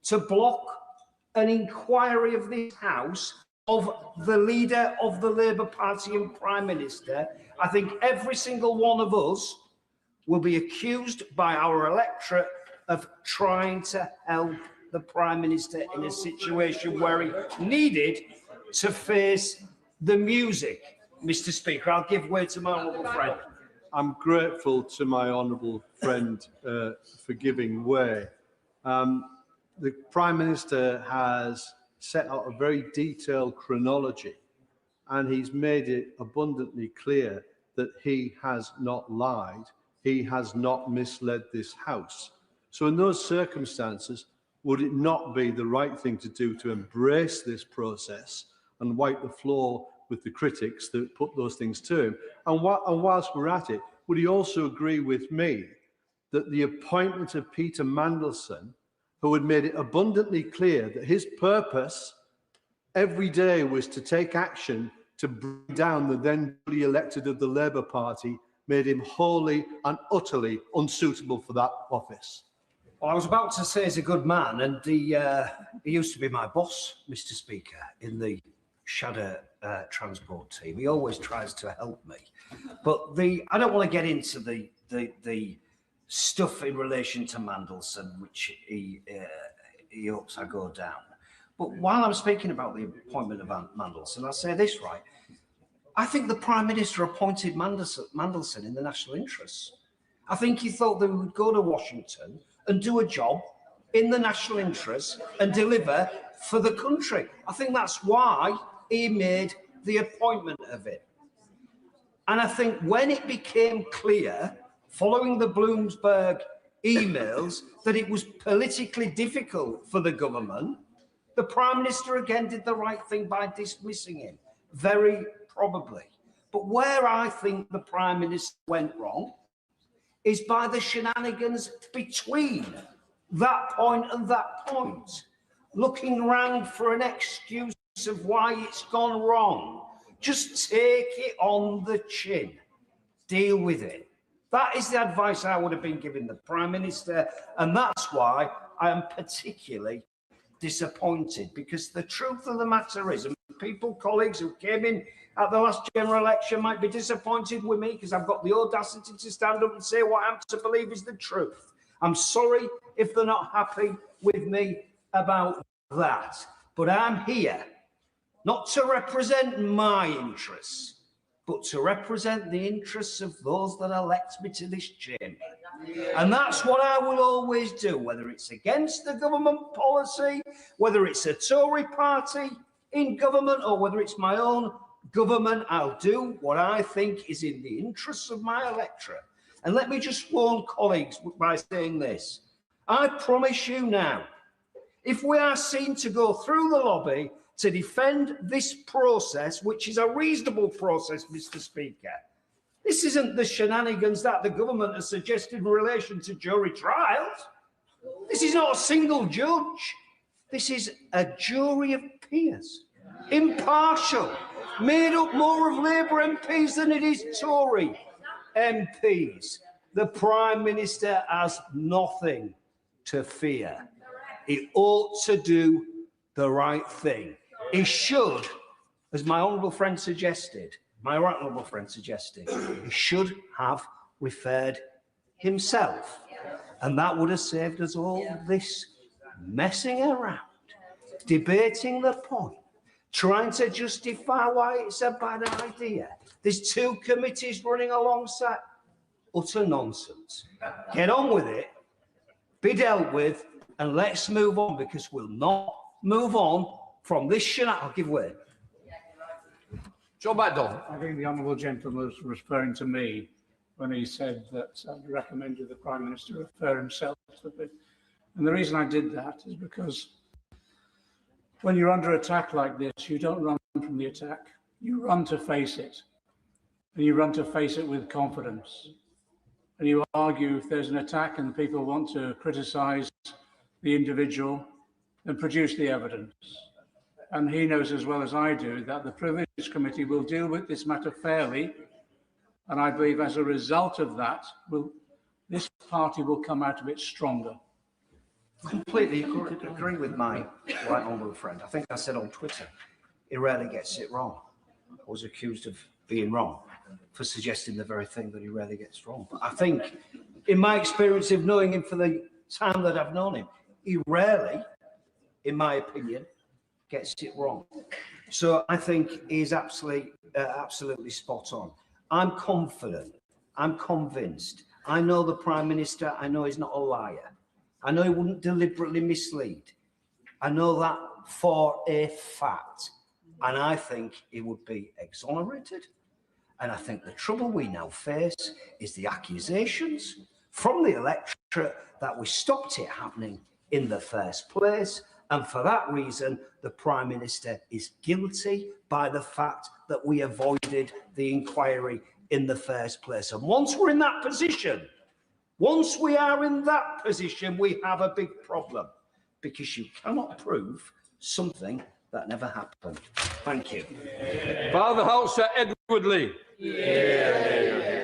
to block an inquiry of this House of the leader of the Labour Party and Prime Minister, I think every single one of us will be accused by our electorate of trying to help the Prime Minister in a situation where he needed to face the music. Mr. Speaker, I'll give way to my honourable friend. I'm grateful to my honourable friend for giving way. The Prime Minister has set out a very detailed chronology, and he's made it abundantly clear that he has not lied, he has not misled this House. So in those circumstances, would it not be the right thing to do to embrace this process and wipe the floor with the critics that put those things to him? And whilst we're at it, would he also agree with me that the appointment of Peter Mandelson, who had made it abundantly clear that his purpose every day was to take action to bring down the then duly elected of the Labour Party, made him wholly and utterly unsuitable for that office? Well, I was about to say he's a good man, and he used to be my boss, Mr. Speaker, in the shadow transport team. He always tries to help me. But I don't want to get into the stuff in relation to Mandelson, which he hopes I go down. But while I'm speaking about the appointment of Mandelson, I'll say this, right? I think the Prime Minister appointed Mandelson in the national interest. I think he thought they would go to Washington and do a job in the national interest and deliver for the country. I think that's why he made the appointment of it. And I think when it became clear, following the Bloomberg emails, that it was politically difficult for the government, the Prime Minister again did the right thing by dismissing him, very probably. But where I think the Prime Minister went wrong is by the shenanigans between that point and that point, looking around for an excuse of why it's gone wrong. Just take it on the chin. Deal with it. That is the advice I would have been giving the Prime Minister, and that's why I am particularly disappointed, because the truth of the matter is, and people, colleagues who came in at the last general election might be disappointed with me because I've got the audacity to stand up and say what I'm to believe is the truth. I'm sorry if they're not happy with me about that, but I'm here not to represent my interests, but to represent the interests of those that elect me to this chamber. And that's what I will always do, whether it's against the government policy, whether it's a Tory party in government, or whether it's my own government. I'll do what I think is in the interests of my electorate. And let me just warn colleagues by saying this. I promise you now, if we are seen to go through the lobby to defend this process, which is a reasonable process, Mr. Speaker, this isn't the shenanigans that the government has suggested in relation to jury trials. This is not a single judge. This is a jury of peers, impartial, made up more of Labour MPs than it is Tory MPs. The Prime Minister has nothing to fear. He ought to do the right thing. He should, as my honourable friend suggested, he should have referred himself. And that would have saved us all this messing around, debating the point, trying to justify why it's a bad idea. There's two committees running alongside. Utter nonsense. Get on with it, be dealt with, and let's move on, because we'll not move on from this shenanigans. I'll give way. John Backdon. I think the honourable gentleman was referring to me when he said that I'd recommended the Prime Minister refer himself to it. And the reason I did that is because when you're under attack like this, you don't run from the attack. You run to face it. And you run to face it with confidence. And you argue if there's an attack and people want to criticise the individual, then produce the evidence. And he knows as well as I do that the Privileges Committee will deal with this matter fairly. And I believe as a result of that, this party will come out of it stronger. Completely agree with my right honourable friend. I think I said on Twitter, he rarely gets it wrong. I was accused of being wrong for suggesting the very thing that he rarely gets wrong. But I think, in my experience of knowing him for the time that I've known him, he rarely, in my opinion, gets it wrong. So I think he's absolutely spot on. I'm confident. I'm convinced. I know the Prime Minister. I know he's not a liar. I know he wouldn't deliberately mislead. I know that for a fact. And I think he would be exonerated. And I think the trouble we now face is the accusations from the electorate that we stopped it happening in the first place. And for that reason, the Prime Minister is guilty by the fact that we avoided the inquiry in the first place. And once we're in that position, once we are in that position, we have a big problem because you cannot prove something that never happened. Thank you. Father Hauser, Edward Lee.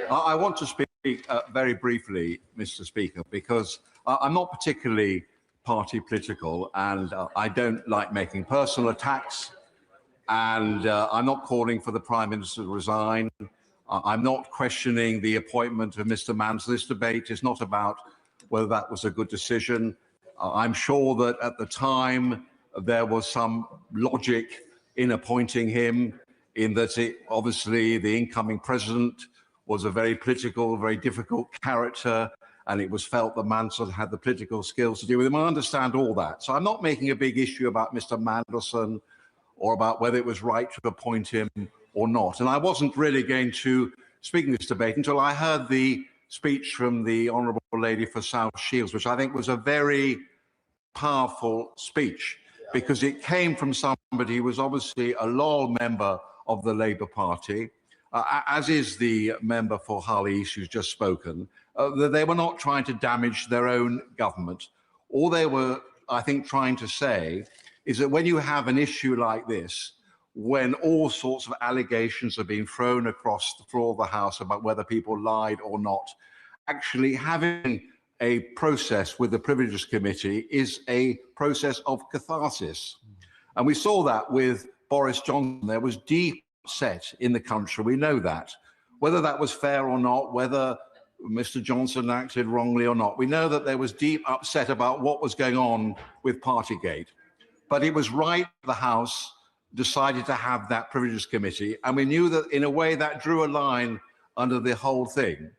I want to speak very briefly, Mr. Speaker, because I'm not particularly party political and I don't like making personal attacks, and I'm not calling for the Prime Minister to resign. I'm not questioning the appointment of Mr. Mann. This debate is not about whether that was a good decision. I'm sure that at the time there was some logic in appointing him, in that obviously the incoming president was a very political, very difficult character, and it was felt that Mansell had the political skills to deal with him. I understand all that. So I'm not making a big issue about Mr. Mandelson or about whether it was right to appoint him or not. And I wasn't really going to speak in this debate until I heard the speech from the Honourable Lady for South Shields, which I think was a very powerful speech, because it came from somebody who was obviously a loyal member of the Labour Party, as is the member for Harley East who's just spoken. They were not trying to damage their own government. All they were, I think, trying to say is that when you have an issue like this, when all sorts of allegations are being thrown across the floor of the House about whether people lied or not, actually having a process with the Privileges Committee is a process of catharsis. And we saw that with Boris Johnson. There was deep upset in the country. We know that. Whether that was fair or not, whether Mr. Johnson acted wrongly or not, we know that there was deep upset about what was going on with Partygate. But it was right the House decided to have that Privileges Committee, and we knew that in a way that drew a line under the whole thing.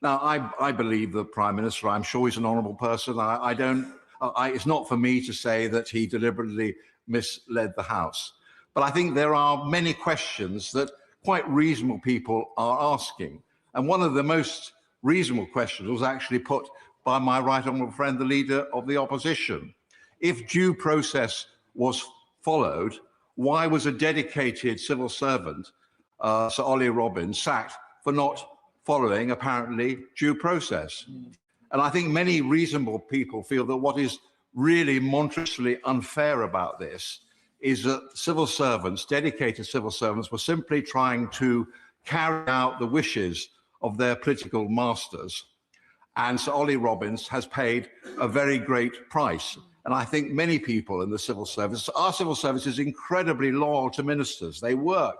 Now, I believe the Prime Minister. I'm sure he's an honourable person. It's not for me to say that he deliberately misled the House. But I think there are many questions that quite reasonable people are asking. And one of the most reasonable questions was actually put by my right honourable friend, the Leader of the Opposition. If due process was followed, why was a dedicated civil servant, Sir Ollie Robbins, sacked for not following, apparently, due process? And I think many reasonable people feel that what is really monstrously unfair about this is that civil servants, dedicated civil servants, were simply trying to carry out the wishes of their political masters. And Sir Ollie Robbins has paid a very great price. And I think many people in the civil service, our civil service is incredibly loyal to ministers. They work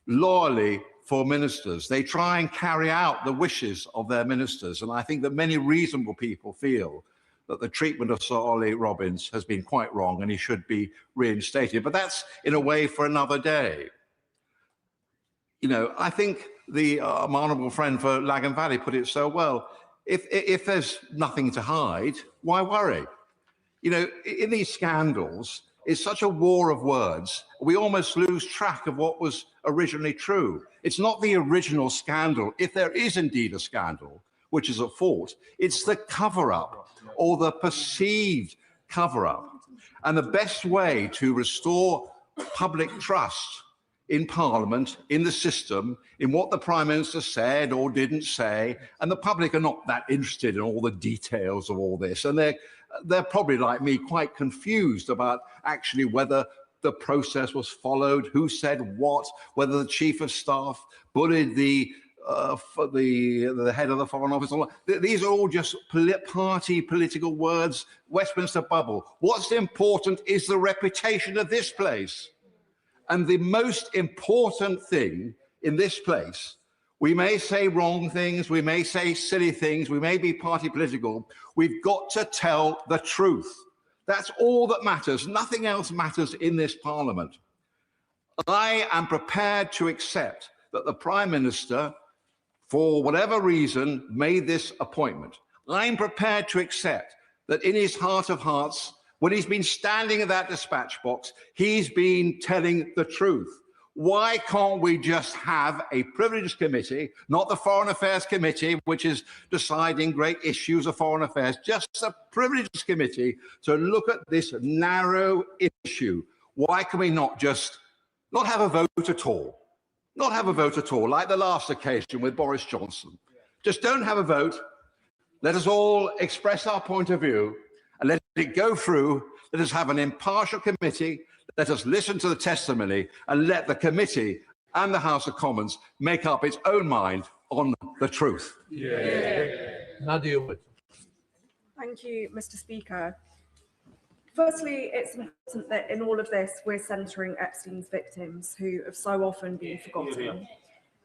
loyally for ministers. They try and carry out the wishes of their ministers. And I think that many reasonable people feel that the treatment of Sir Ollie Robbins has been quite wrong and he should be reinstated. But that's, in a way, for another day. You know, I think my honourable friend for Lagan Valley put it so well. If there's nothing to hide, why worry? You know, in these scandals, is such a war of words, we almost lose track of what was originally true. It's not the original scandal, if there is indeed a scandal, which is at fault, it's the cover-up or the perceived cover-up. And the best way to restore public trust in Parliament, in the system, in what the Prime Minister said or didn't say, and the public are not that interested in all the details of all this, and they're probably, like me, quite confused about actually whether the process was followed, who said what, whether the Chief of Staff bullied the head of the Foreign Office. These are all just party political words, Westminster bubble. What's important is the reputation of this place. And the most important thing in this place, we may say wrong things, we may say silly things, we may be party political, we've got to tell the truth. That's all that matters. Nothing else matters in this Parliament. I am prepared to accept that the Prime Minister, for whatever reason, made this appointment. I'm prepared to accept that in his heart of hearts, when he's been standing at that dispatch box, he's been telling the truth. Why can't we just have a privileged committee, not the Foreign Affairs Committee, which is deciding great issues of foreign affairs, just a privileged committee to look at this narrow issue? Why can we not just not have a vote at all? Not have a vote at all, like the last occasion with Boris Johnson. Just don't have a vote. Let us all express our point of view and let it go through. Let us have an impartial committee. Let us listen to the testimony and let the committee and the House of Commons make up its own mind on the truth. Nadia Wood. Thank you, Mr. Speaker. Firstly, it's important that in all of this, we're centring Epstein's victims who have so often been forgotten.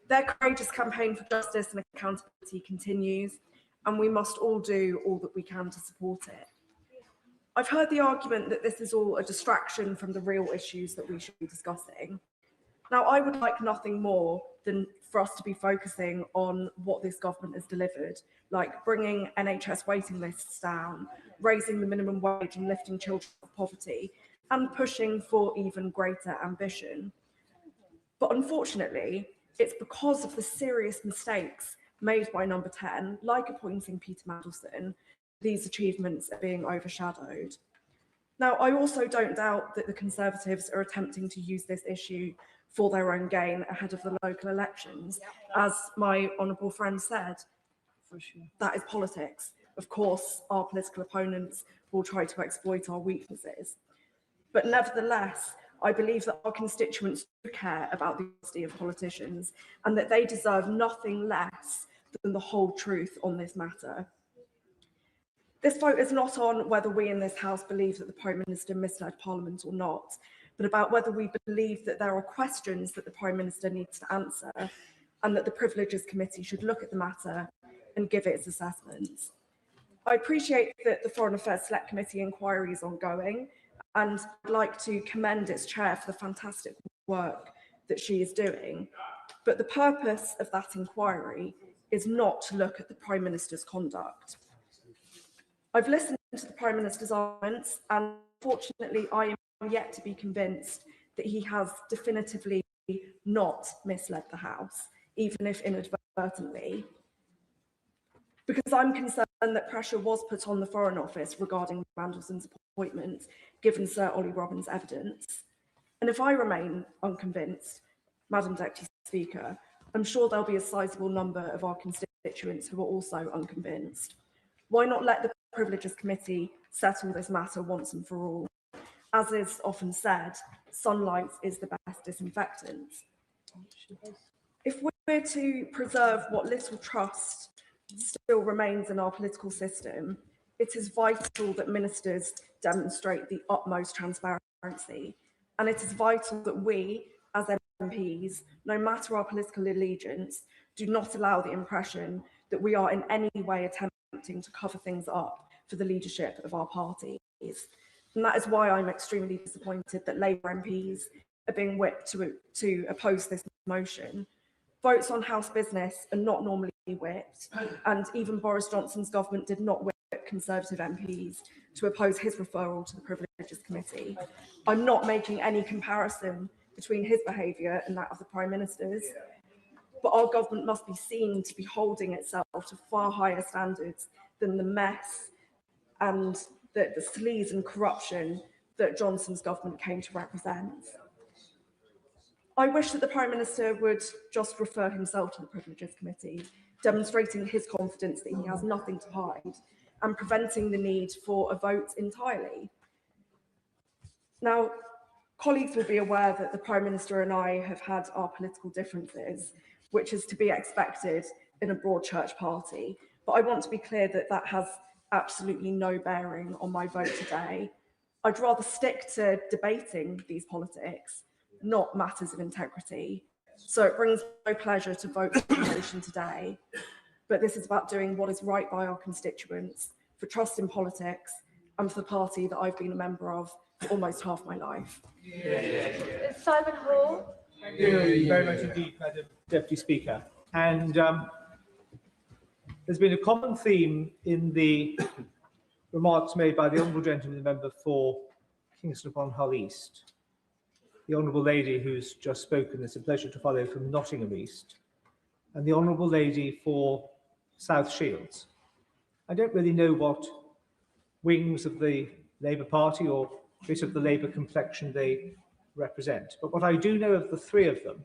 Their courageous campaign for justice and accountability continues, and we must all do all that we can to support it. I've heard the argument that this is all a distraction from the real issues that we should be discussing. Now, I would like nothing more than for us to be focusing on what this government has delivered, like bringing NHS waiting lists down, raising the minimum wage and lifting children out of poverty, and pushing for even greater ambition. But unfortunately, it's because of the serious mistakes made by Number 10, like appointing Peter Mandelson, these achievements are being overshadowed. Now, I also don't doubt that the Conservatives are attempting to use this issue for their own gain ahead of the local elections. As my honourable friend said, that is politics. Of course, our political opponents will try to exploit our weaknesses. But nevertheless, I believe that our constituents do care about the honesty of politicians and that they deserve nothing less than the whole truth on this matter. This vote is not on whether we in this House believe that the Prime Minister misled Parliament or not, but about whether we believe that there are questions that the Prime Minister needs to answer and that the Privileges Committee should look at the matter and give its assessments. I appreciate that the Foreign Affairs Select Committee inquiry is ongoing, and I'd like to commend its chair for the fantastic work that she is doing. But the purpose of that inquiry is not to look at the Prime Minister's conduct. I've listened to the Prime Minister's arguments, and unfortunately, I am yet to be convinced that he has definitively not misled the House, even if inadvertently. Because I'm concerned that pressure was put on the Foreign Office regarding Mandelson's appointment, given Sir Ollie Robbins' evidence. And if I remain unconvinced, Madam Deputy Speaker, I'm sure there'll be a sizable number of our constituents who are also unconvinced. Why not let the Privileges Committee settle this matter once and for all? As is often said, sunlight is the best disinfectant. If we're to preserve what little trust still remains in our political system, it is vital that ministers demonstrate the utmost transparency. And it is vital that we, as MPs, no matter our political allegiance, do not allow the impression that we are in any way attempting to cover things up for the leadership of our parties. And that is why I'm extremely disappointed that Labour MPs are being whipped to oppose this motion. Votes on House business are not normally whipped, and even Boris Johnson's government did not whip Conservative MPs to oppose his referral to the Privileges Committee. I'm not making any comparison between his behaviour and that of the Prime Minister's, but our government must be seen to be holding itself to far higher standards than the mess and the sleaze and corruption that Johnson's government came to represent. I wish that the Prime Minister would just refer himself to the Privileges Committee, demonstrating his confidence that he has nothing to hide and preventing the need for a vote entirely. Now, colleagues will be aware that the Prime Minister and I have had our political differences, which is to be expected in a broad church party. But I want to be clear that that has absolutely no bearing on my vote today. I'd rather stick to debating these politics, not matters of integrity. So it brings no pleasure to vote for the motion today. But this is about doing what is right by our constituents, for trust in politics, and for the party that I've been a member of for almost half my life. Simon Hall. Thank you very much indeed, Madam Deputy Speaker. And there's been a common theme in the remarks made by the Honourable Gentleman, the member for Kingston upon Hull East, the Honourable Lady who's just spoken, it's a pleasure to follow, from Nottingham East, and the Honourable Lady for South Shields. I don't really know what wings of the Labour Party or bit of the Labour complexion they represent, but what I do know of the three of them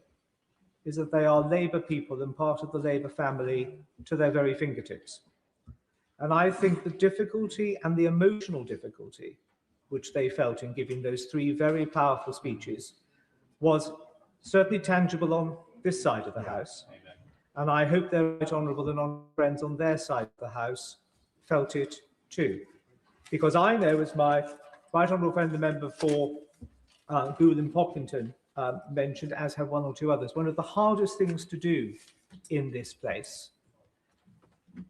is that they are Labour people and part of the Labour family to their very fingertips. And I think the difficulty and the emotional difficulty which they felt in giving those three very powerful speeches was certainly tangible on this side of the House. And I hope their right honourable and honourable friends on their side of the House felt it too. Because I know, as my right honourable friend, the member for Goole and Pocklington mentioned, as have one or two others, one of the hardest things to do in this place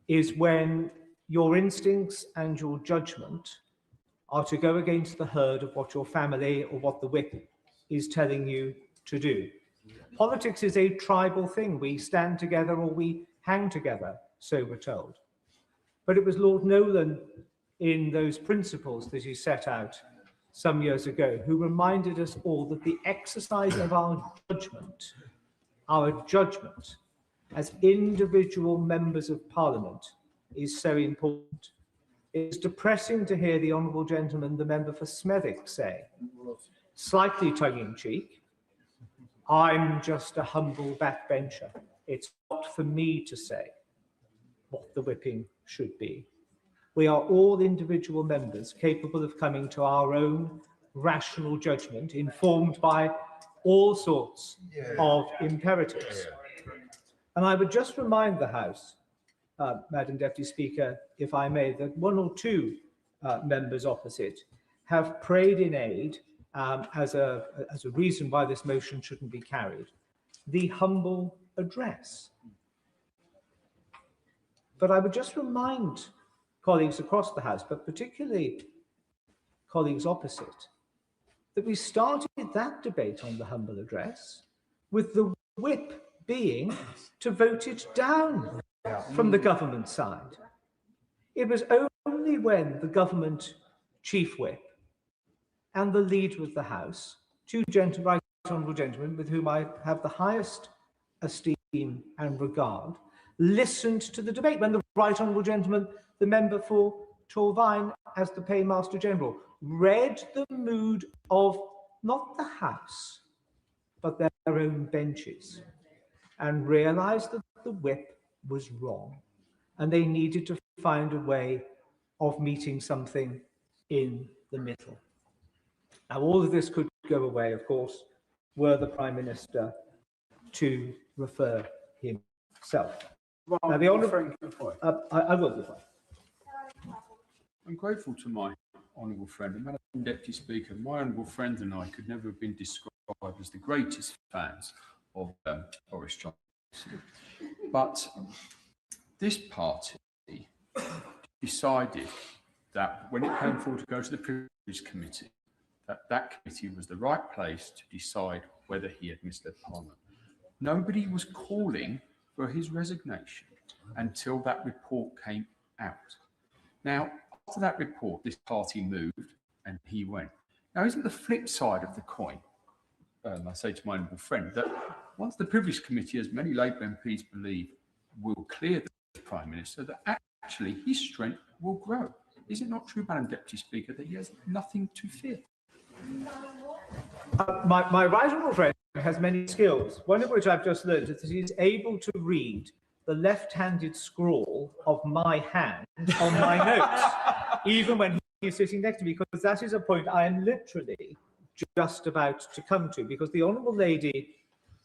is when your instincts and your judgment are to go against the herd of what your family or what the whip is telling you to do. Politics is a tribal thing. We stand together or we hang together, so we're told. But it was Lord Nolan, in those principles that he set out some years ago, who reminded us all that the exercise of our judgment as individual members of Parliament is so important. It's depressing to hear the Honourable Gentleman, the member for Smethwick, say, slightly tongue-in-cheek, I'm just a humble backbencher. It's not for me to say what the whipping should be. We are all individual members capable of coming to our own rational judgment, informed by all sorts of imperatives. And I would just remind the House, Madam Deputy Speaker, if I may, that one or two members opposite have prayed in aid as a reason why this motion shouldn't be carried, the humble address. But I would just remind colleagues across the House, but particularly colleagues opposite, that we started that debate on the humble address with the whip being to vote it down from the government side. It was only when the government chief whip and the leader of the House, two right honourable gentlemen with whom I have the highest esteem and regard, listened to the debate, when the right honourable gentleman, the member for Torvine, as the Paymaster General, read the mood of not the House, but their own benches, and realised that the whip was wrong, and they needed to find a way of meeting something in the middle. Now, all of this could go away, of course, were the Prime Minister to refer himself. Well, now, the honourable, I will be fine. I'm grateful to my honourable friend, and Madam Deputy Speaker, my honourable friend and I could never have been described as the greatest fans of Boris Johnson. But this party decided that when it came forward to go to the Privileges Committee, that committee was the right place to decide whether he had misled Parliament. Nobody was calling for his resignation until that report came out. Now, after that report, this party moved and he went. Now, isn't the flip side of the coin, I say to my honourable friend, that once the Privilege Committee, as many Labour MPs believe, will clear the Prime Minister, that actually his strength will grow. Is it not true, Madam Deputy Speaker, that he has nothing to fear? My right honourable friend has many skills, one of which I've just learned is that he's able to read the left-handed scrawl of my hand on my notes, even when he's sitting next to me, because that is a point I am literally just about to come to, because the Honourable Lady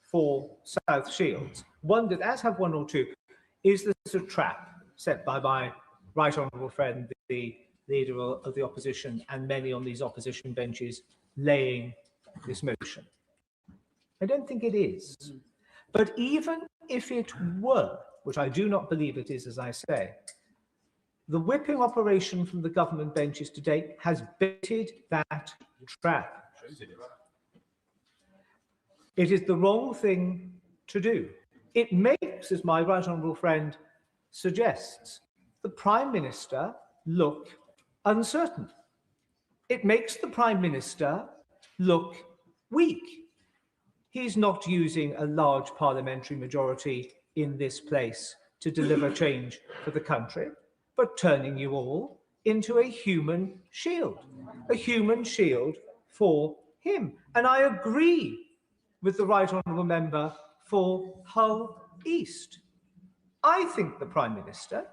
for South Shields wondered, as have one or two, is this a trap set by my right honourable friend, the Leader of the Opposition, and many on these opposition benches laying this motion? I don't think it is. But even if it were, which I do not believe it is, as I say, the whipping operation from the government benches today has baited that trap. It is the wrong thing to do. It makes, as my right honourable friend suggests, the Prime Minister look uncertain. It makes the Prime Minister look weak. He's not using a large parliamentary majority in this place to deliver change for the country, but turning you all into a human shield for him. And I agree with the right honourable member for Hull East. I think the Prime Minister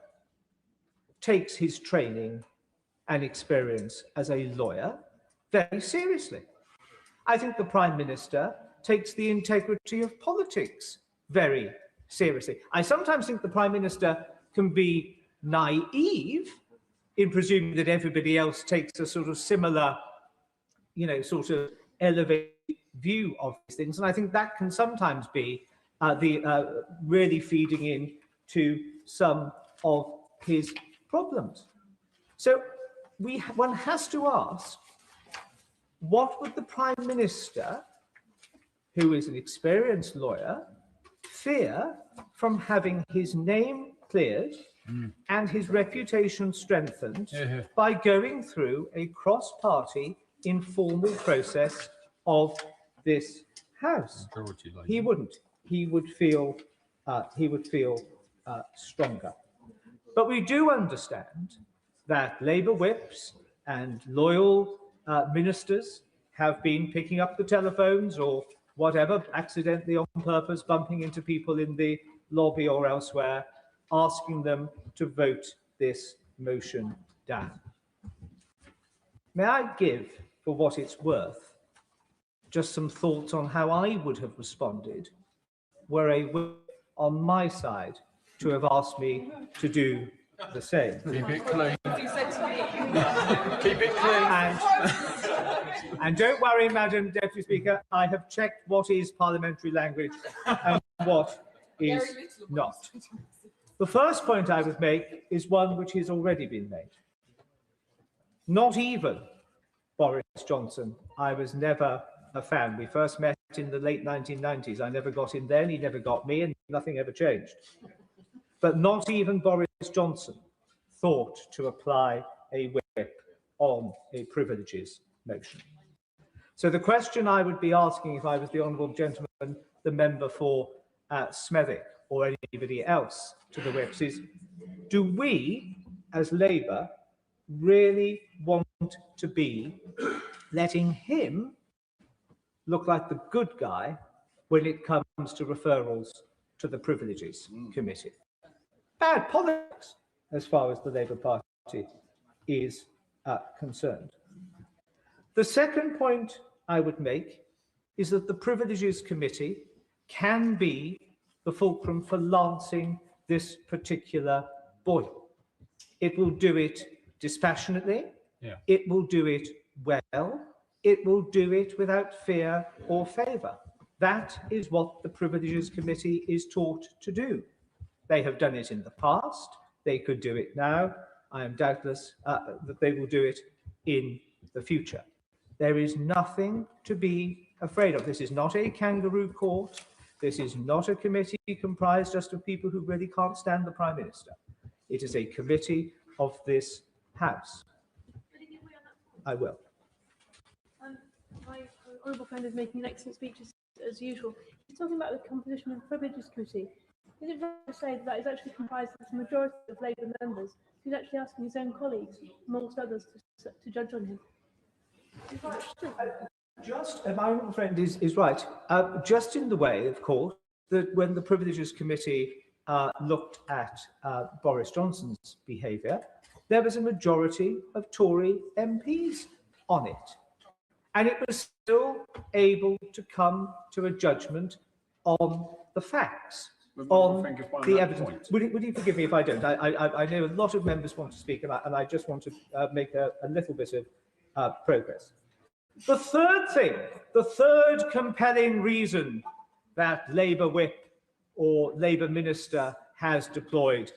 takes his training and experience as a lawyer very seriously. I think the Prime Minister takes the integrity of politics very seriously. I sometimes think the Prime Minister can be naive in presuming that everybody else takes a sort of similar, sort of elevated view of these things. And I think that can sometimes be really feeding in to some of his problems. So one has to ask, what would the Prime Minister, who is an experienced lawyer, fear from having his name cleared and his reputation strengthened by going through a cross-party informal process of this House? He wouldn't. He would feel stronger. But we do understand that Labour whips and loyal ministers have been picking up the telephones or whatever, accidentally on purpose, bumping into people in the lobby or elsewhere, asking them to vote this motion down. May I give, for what it's worth, just some thoughts on how I would have responded were a whip on my side to have asked me to do the same. Keep it clean. Keep it clean. And don't worry, Madam Deputy Speaker, I have checked what is parliamentary language and what is not. The first point I would make is one which has already been made. Not even Boris Johnson. I was never a fan. We first met in the late 1990s. I never got him then, he never got me, and nothing ever changed. But not even Boris Johnson thought to apply a whip on a privileges motion. So the question I would be asking if I was the honourable gentleman, the member for Smethwick, or anybody else to the whips is, do we as Labour really want to be letting him look like the good guy when it comes to referrals to the Privileges Committee? Bad politics as far as the Labour Party is concerned. The second point I would make is that the Privileges Committee can be the fulcrum for lancing this particular boil. It will do it dispassionately, it will do it well, it will do it without fear or favour. That is what the Privileges Committee is taught to do. They have done it in the past, they could do it now. I am doubtless that they will do it in the future. There is nothing to be afraid of. This is not a kangaroo court. This is not a committee comprised just of people who really can't stand the Prime Minister. It is a committee of this House. I will. My honourable friend is making an excellent speech as usual. He's talking about the composition of the Privileges Committee. Is it right to say that that is actually comprised of the majority of Labour members? He's actually asking his own colleagues, amongst others, to judge on him. Just, my honourable friend is right. Just in the way, of course, that when the Privileges Committee looked at Boris Johnson's behaviour, there was a majority of Tory MPs on it. And it was still able to come to a judgment on the facts, on the evidence. Would you forgive me if I don't? I know a lot of members want to speak, and I just want to make a little bit of progress. The third thing, the third compelling reason that Labour whip or Labour minister has deployed,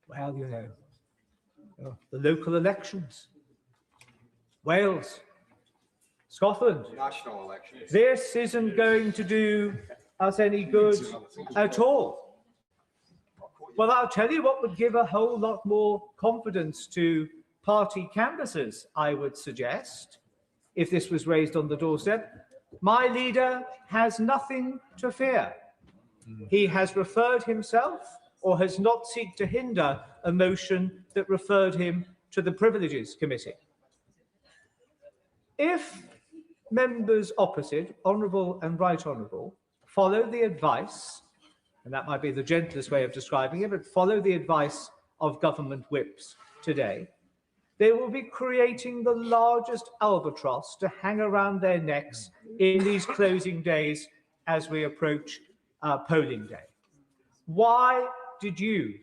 well, you know, the local elections, Wales, Scotland. National elections. This isn't going to do us any good at all. Well, I'll tell you what would give a whole lot more confidence to party canvassers, I would suggest, if this was raised on the doorstep. My leader has nothing to fear. He has referred himself, or has not sought to hinder, a motion that referred him to the Privileges Committee. If members opposite, honourable and right honourable, follow the advice, and that might be the gentlest way of describing it, but follow the advice of government whips today, they will be creating the largest albatross to hang around their necks in these closing days as we approach polling day. Why did you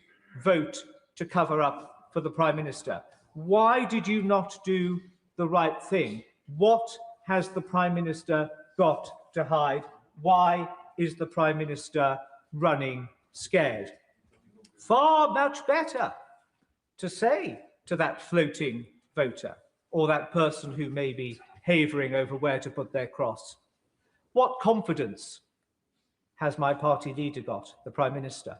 vote to cover up for the Prime Minister? Why did you not do the right thing? What has the Prime Minister got to hide? Why is the Prime Minister running scared? Far much better to say to that floating voter or that person who may be havering over where to put their cross, what confidence has my party leader got, the Prime Minister?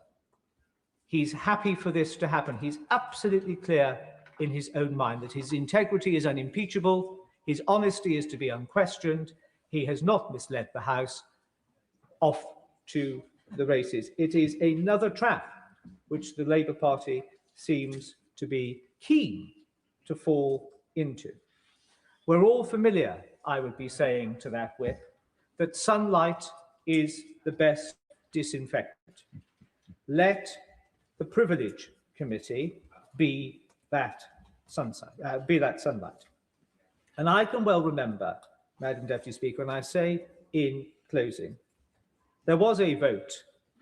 He's happy for this to happen. He's absolutely clear in his own mind that his integrity is unimpeachable, his honesty is to be unquestioned, he has not misled the House. Off to the races. It is another trap which the Labour Party seems to be keen to fall into. We're all familiar, I would be saying to that whip, that sunlight is the best disinfectant. Let the Privilege Committee be that sunlight. And I can well remember, Madam Deputy Speaker, and I say in closing, there was a vote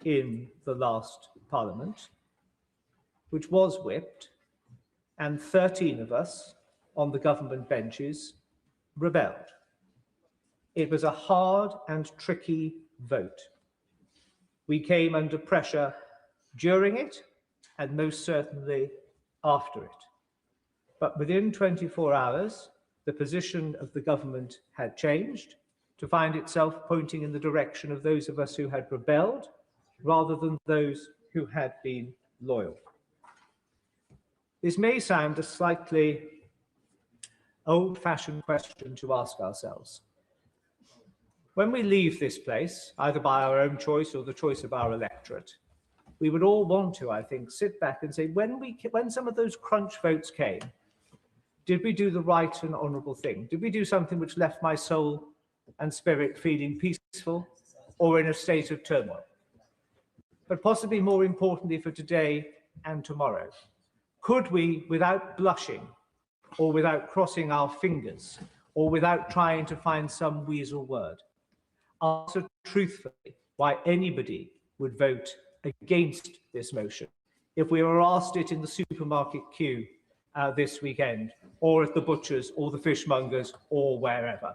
in the last Parliament which was whipped, and 13 of us on the government benches rebelled. It was a hard and tricky vote. We came under pressure during it and most certainly after it. But within 24 hours, the position of the government had changed to find itself pointing in the direction of those of us who had rebelled rather than those who had been loyal. This may sound a slightly old-fashioned question to ask ourselves. When we leave this place, either by our own choice or the choice of our electorate, we would all want to, I think, sit back and say, when some of those crunch votes came, did we do the right and honourable thing? Did we do something which left my soul and spirit feeling peaceful or in a state of turmoil? But possibly more importantly for today and tomorrow, could we, without blushing or without crossing our fingers or without trying to find some weasel word, answer truthfully why anybody would vote against this motion if we were asked it in the supermarket queue this weekend, or at the butcher's or the fishmonger's or wherever?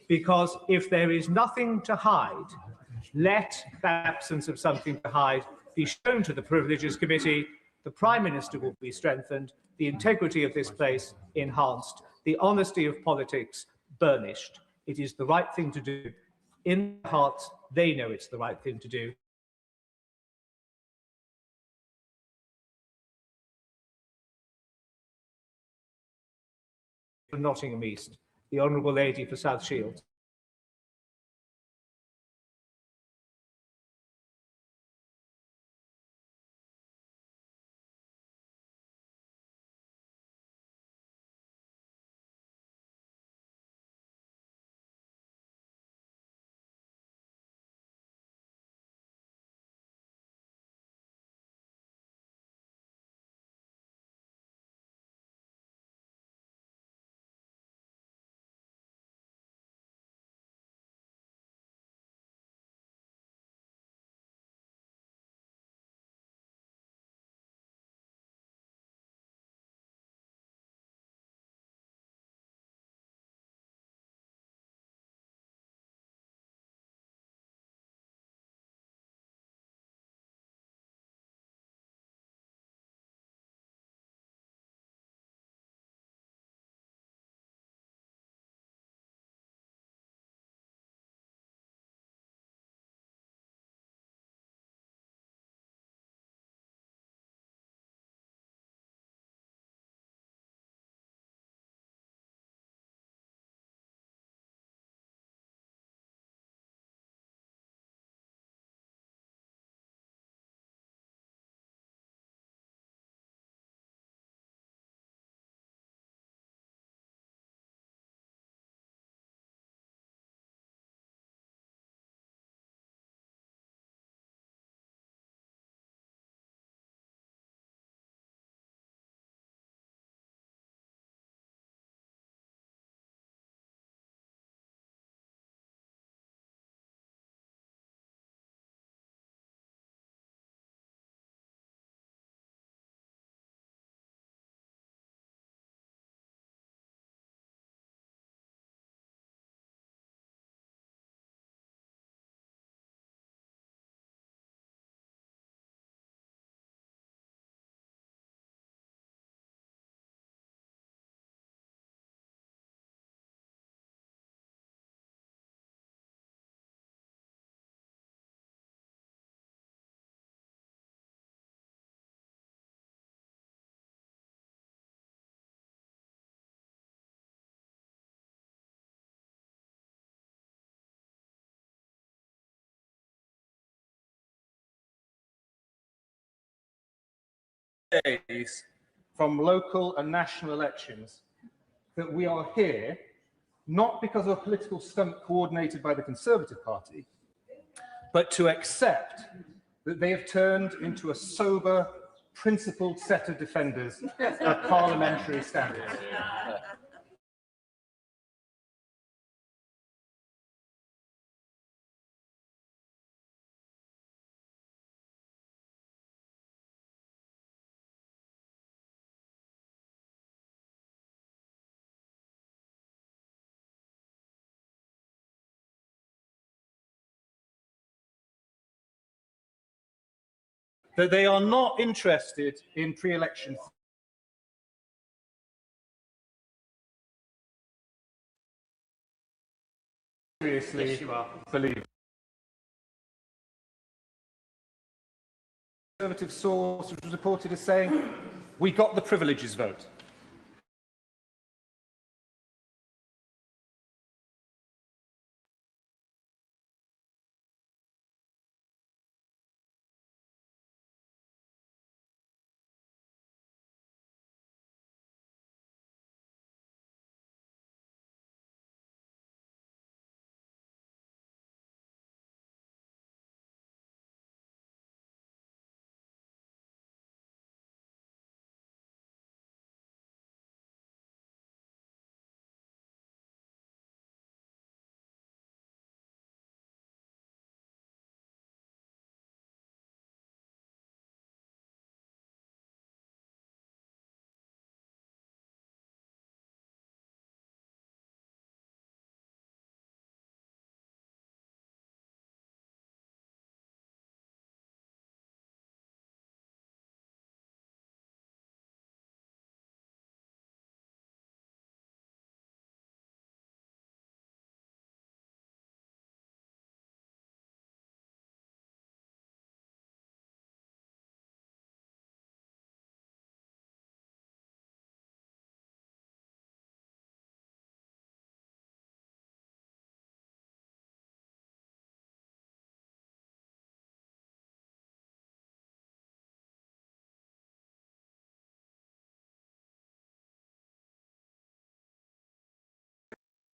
Because if there is nothing to hide, let the absence of something to hide be shown to the Privileges Committee. The Prime Minister will be strengthened, the integrity of this place enhanced, the honesty of politics burnished. It is the right thing to do. In their hearts, they know it's the right thing to do. for Nottingham East, the Honourable Lady for South Shields. Days from local and national elections that we are here not because of a political stunt coordinated by the Conservative Party, but to accept that they have turned into a sober, principled set of defenders of parliamentary standards. That they are not interested in pre-election seriously Yes, you are. believe. Conservative source was reported as saying, we got the privileges vote.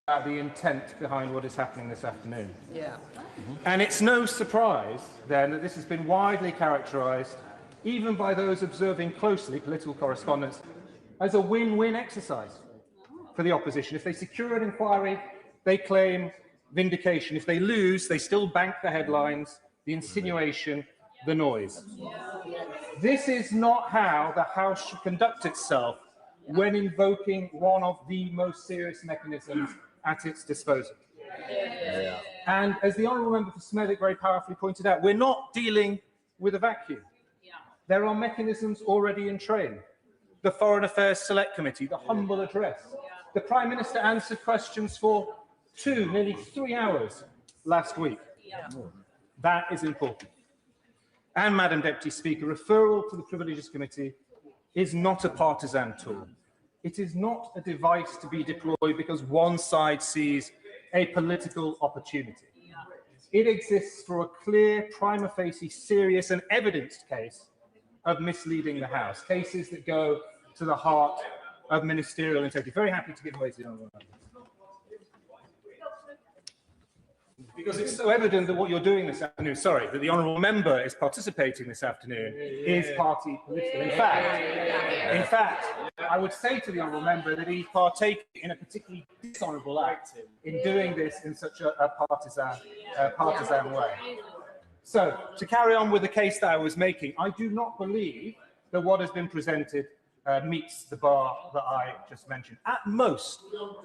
about the intent behind what is happening this afternoon. Yeah. And it's no surprise, then, that this has been widely characterised, even by those observing closely political correspondence, as a win-win exercise for the opposition. If they secure an inquiry, they claim vindication. If they lose, they still bank the headlines, the insinuation, the noise. This is not how the House should conduct itself when invoking one of the most serious mechanisms at its disposal. And as the Honourable Member for Smethwick very powerfully pointed out, we're not dealing with a vacuum. There are mechanisms already in train. The Foreign Affairs Select Committee, the humble address. The Prime Minister answered questions for nearly 3 hours last week. That is important. And, Madam Deputy Speaker, referral to the Privileges Committee is not a partisan tool. It is not a device to be deployed because one side sees a political opportunity. It exists for a clear, prima facie, serious and evidenced case of misleading the House, cases that go to the heart of ministerial integrity. Very happy to give way to the Honourable Member. Because it's so evident that what you're doing this afternoon, that the Honourable Member is participating this afternoon, is party political. In fact, I would say to the Honourable Member that he's partaking in a particularly dishonourable act in doing this in such a partisan way. So, to carry on with the case that I was making, I do not believe that what has been presented meets the bar that I just mentioned. At most,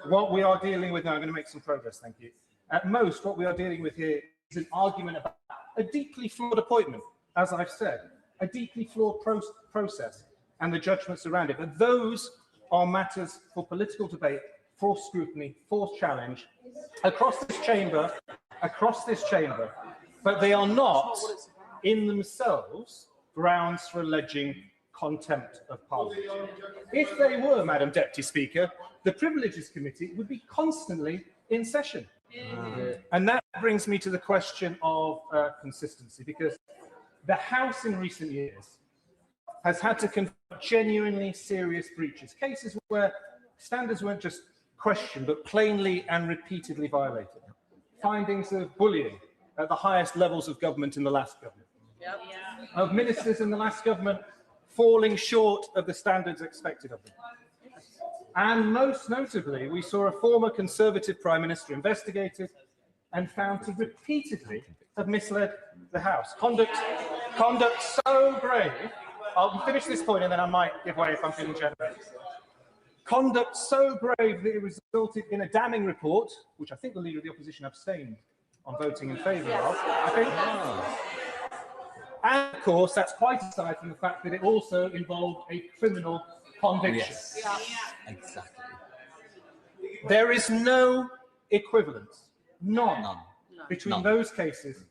what we are dealing with now, I'm going to make some progress, thank you. At most, what we are dealing with here is an argument about a deeply flawed appointment, as I've said, a deeply flawed process and the judgments around it. But those are matters for political debate, for scrutiny, for challenge, across this chamber, but they are not, in themselves, grounds for alleging contempt of Parliament. If they were, Madam Deputy Speaker, the Privileges Committee would be constantly in session. And that brings me to the question of consistency, because the House in recent years has had to confront genuinely serious breaches, cases where standards weren't just questioned, but plainly and repeatedly violated. Findings of bullying at the highest levels of government in the last government, of ministers in the last government falling short of the standards expected of them. And most notably, we saw a former Conservative Prime Minister investigated and found to repeatedly have misled the House. Conduct so grave, I'll finish this point and then I might give way if I'm feeling generous. Conduct so grave that it resulted in a damning report, which I think the Leader of the Opposition abstained on voting in favour of, I think. And of course, that's quite aside from the fact that it also involved a criminal conviction. Yes. Exactly. There is no equivalence, none. Between those cases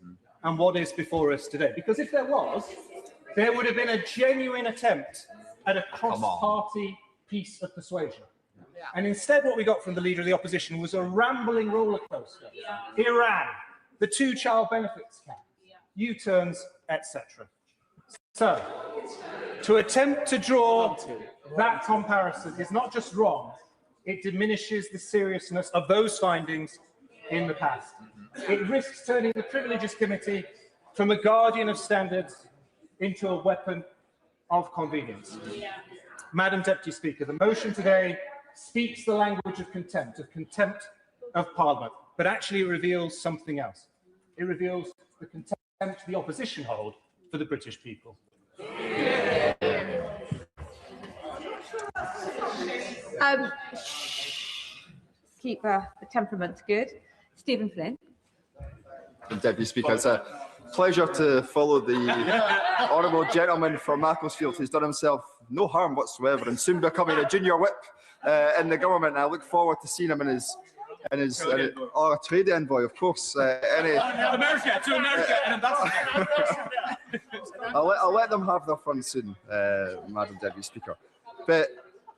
and what is before us today. Because if there was, there would have been a genuine attempt at a cross-party piece of persuasion. And instead, what we got from the Leader of the Opposition was a rambling roller coaster. Iran, the two-child benefits cap, U-turns, etc. So, to attempt to draw that comparison is not just wrong, it diminishes the seriousness of those findings in the past. It risks turning the Privileges Committee from a guardian of standards into a weapon of convenience. Madam Deputy Speaker, the motion today speaks the language of contempt of Parliament, but actually it reveals something else. It reveals the contempt the opposition hold for the British people. Keep the temperament good. Stephen Flynn. Deputy Speaker, it's a pleasure to follow the honourable gentleman from Macclesfield who's done himself no harm whatsoever and soon becoming a junior whip in the government. And I look forward to seeing him in his trade envoy, of course. America, and ambassador. I'll let them have their fun soon, Madam Deputy Speaker. But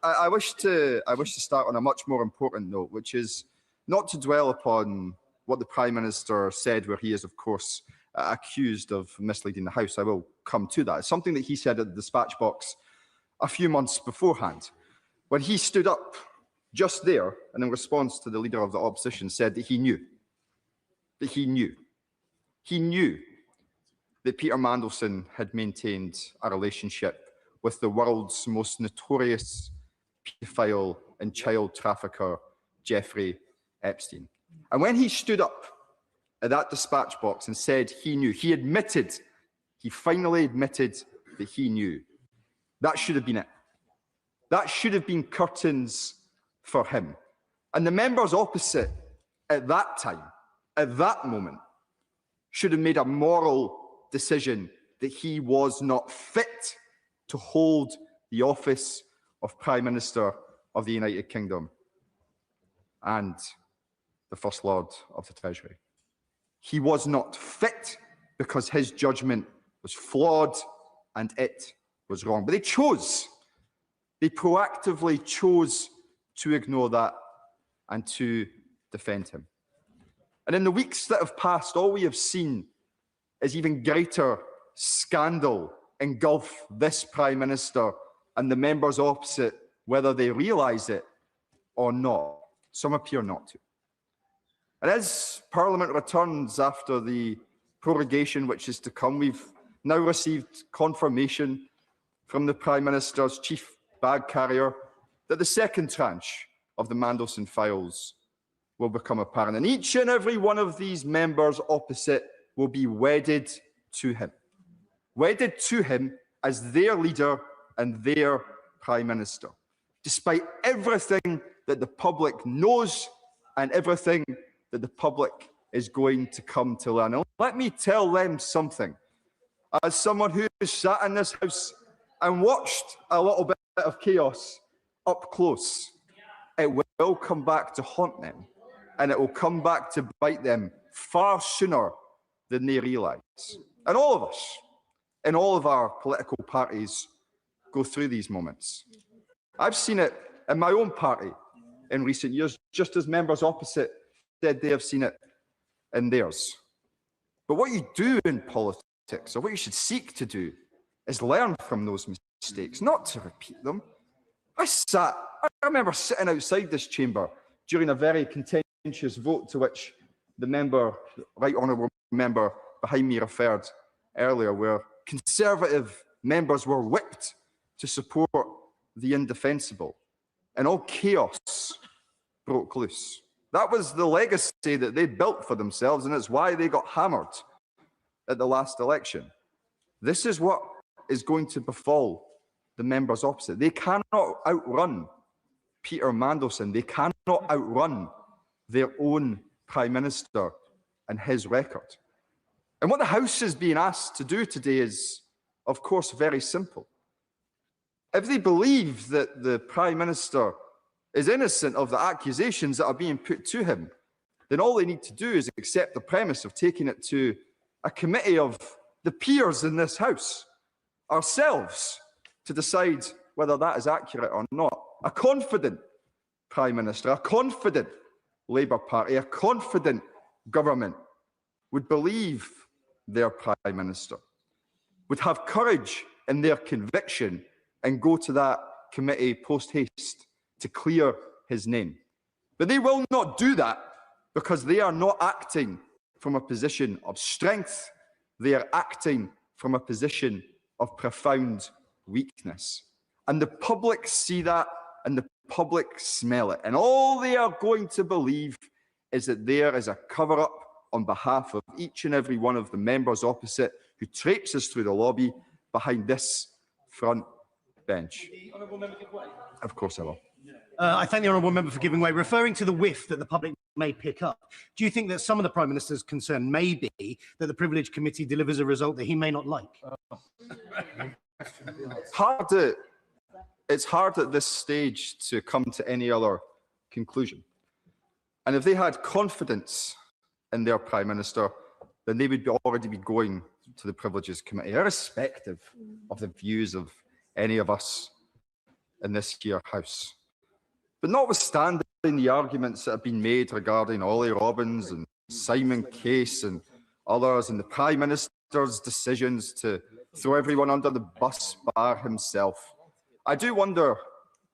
I wish to start on a much more important note, which is not to dwell upon what the Prime Minister said, where he is, of course, accused of misleading the House. I will come to that. It's something that he said at the dispatch box a few months beforehand, when he stood up just there, and in response to the Leader of the Opposition, said that he knew that Peter Mandelson had maintained a relationship with the world's most notorious paedophile and child trafficker, Jeffrey Epstein. And when he stood up at that dispatch box and said he knew, he finally admitted that he knew. That should have been it. That should have been curtains for him. And the members opposite at that time, at that moment, should have made a moral decision that he was not fit to hold the office of Prime Minister of the United Kingdom and the First Lord of the Treasury. He was not fit because his judgment was flawed and it was wrong. But they proactively chose to ignore that and to defend him. And in the weeks that have passed, all we have seen is even greater scandal engulf this Prime Minister and the members opposite, whether they realise it or not. Some appear not to. And as Parliament returns after the prorogation which is to come, we've now received confirmation from the Prime Minister's chief bag carrier that the second tranche of the Mandelson files will become apparent. And each and every one of these members opposite will be wedded to him as their leader and their Prime Minister, despite everything that the public knows and everything that the public is going to come to learn. And let me tell them something. As someone who has sat in this House and watched a little bit of chaos up close, it will come back to haunt them, and it will come back to bite them far sooner than they realise. And all of us, in all of our political parties, go through these moments. I've seen it in my own party in recent years, just as members opposite said they have seen it in theirs. But what you do in politics, or what you should seek to do, is learn from those mistakes, not to repeat them. I remember sitting outside this chamber during a very contentious vote to which the right honourable member behind me referred earlier, where Conservative members were whipped to support the indefensible, and all chaos broke loose. That was the legacy that they built for themselves, and it's why they got hammered at the last election. This is what is going to befall the members opposite. They cannot outrun Peter Mandelson. They cannot outrun their own Prime Minister and his record. And what the House is being asked to do today is, of course, very simple. If they believe that the Prime Minister is innocent of the accusations that are being put to him, then all they need to do is accept the premise of taking it to a committee of the peers in this House, ourselves, to decide whether that is accurate or not. A confident Prime Minister, a confident Labour Party, a confident government would believe their Prime Minister, would have courage in their conviction and go to that committee post-haste to clear his name. But they will not do that because they are not acting from a position of strength. They are acting from a position of profound weakness. And the public see that, and the public smell it. And all they are going to believe is that there is a cover-up on behalf of each and every one of the members opposite who traipses through the lobby behind this front bench. Of course I will. I thank the honourable member for giving way. Referring to the whiff that the public may pick up, do you think that some of the Prime Minister's concern may be that the Privilege Committee delivers a result that he may not like? It's hard at this stage to come to any other conclusion. And if they had confidence in their Prime Minister, then they would already be going to the Privileges Committee, irrespective of the views of any of us in this here House. But notwithstanding the arguments that have been made regarding Ollie Robbins and Simon Case and others, and the Prime Minister's decisions to throw everyone under the bus bar himself, I do wonder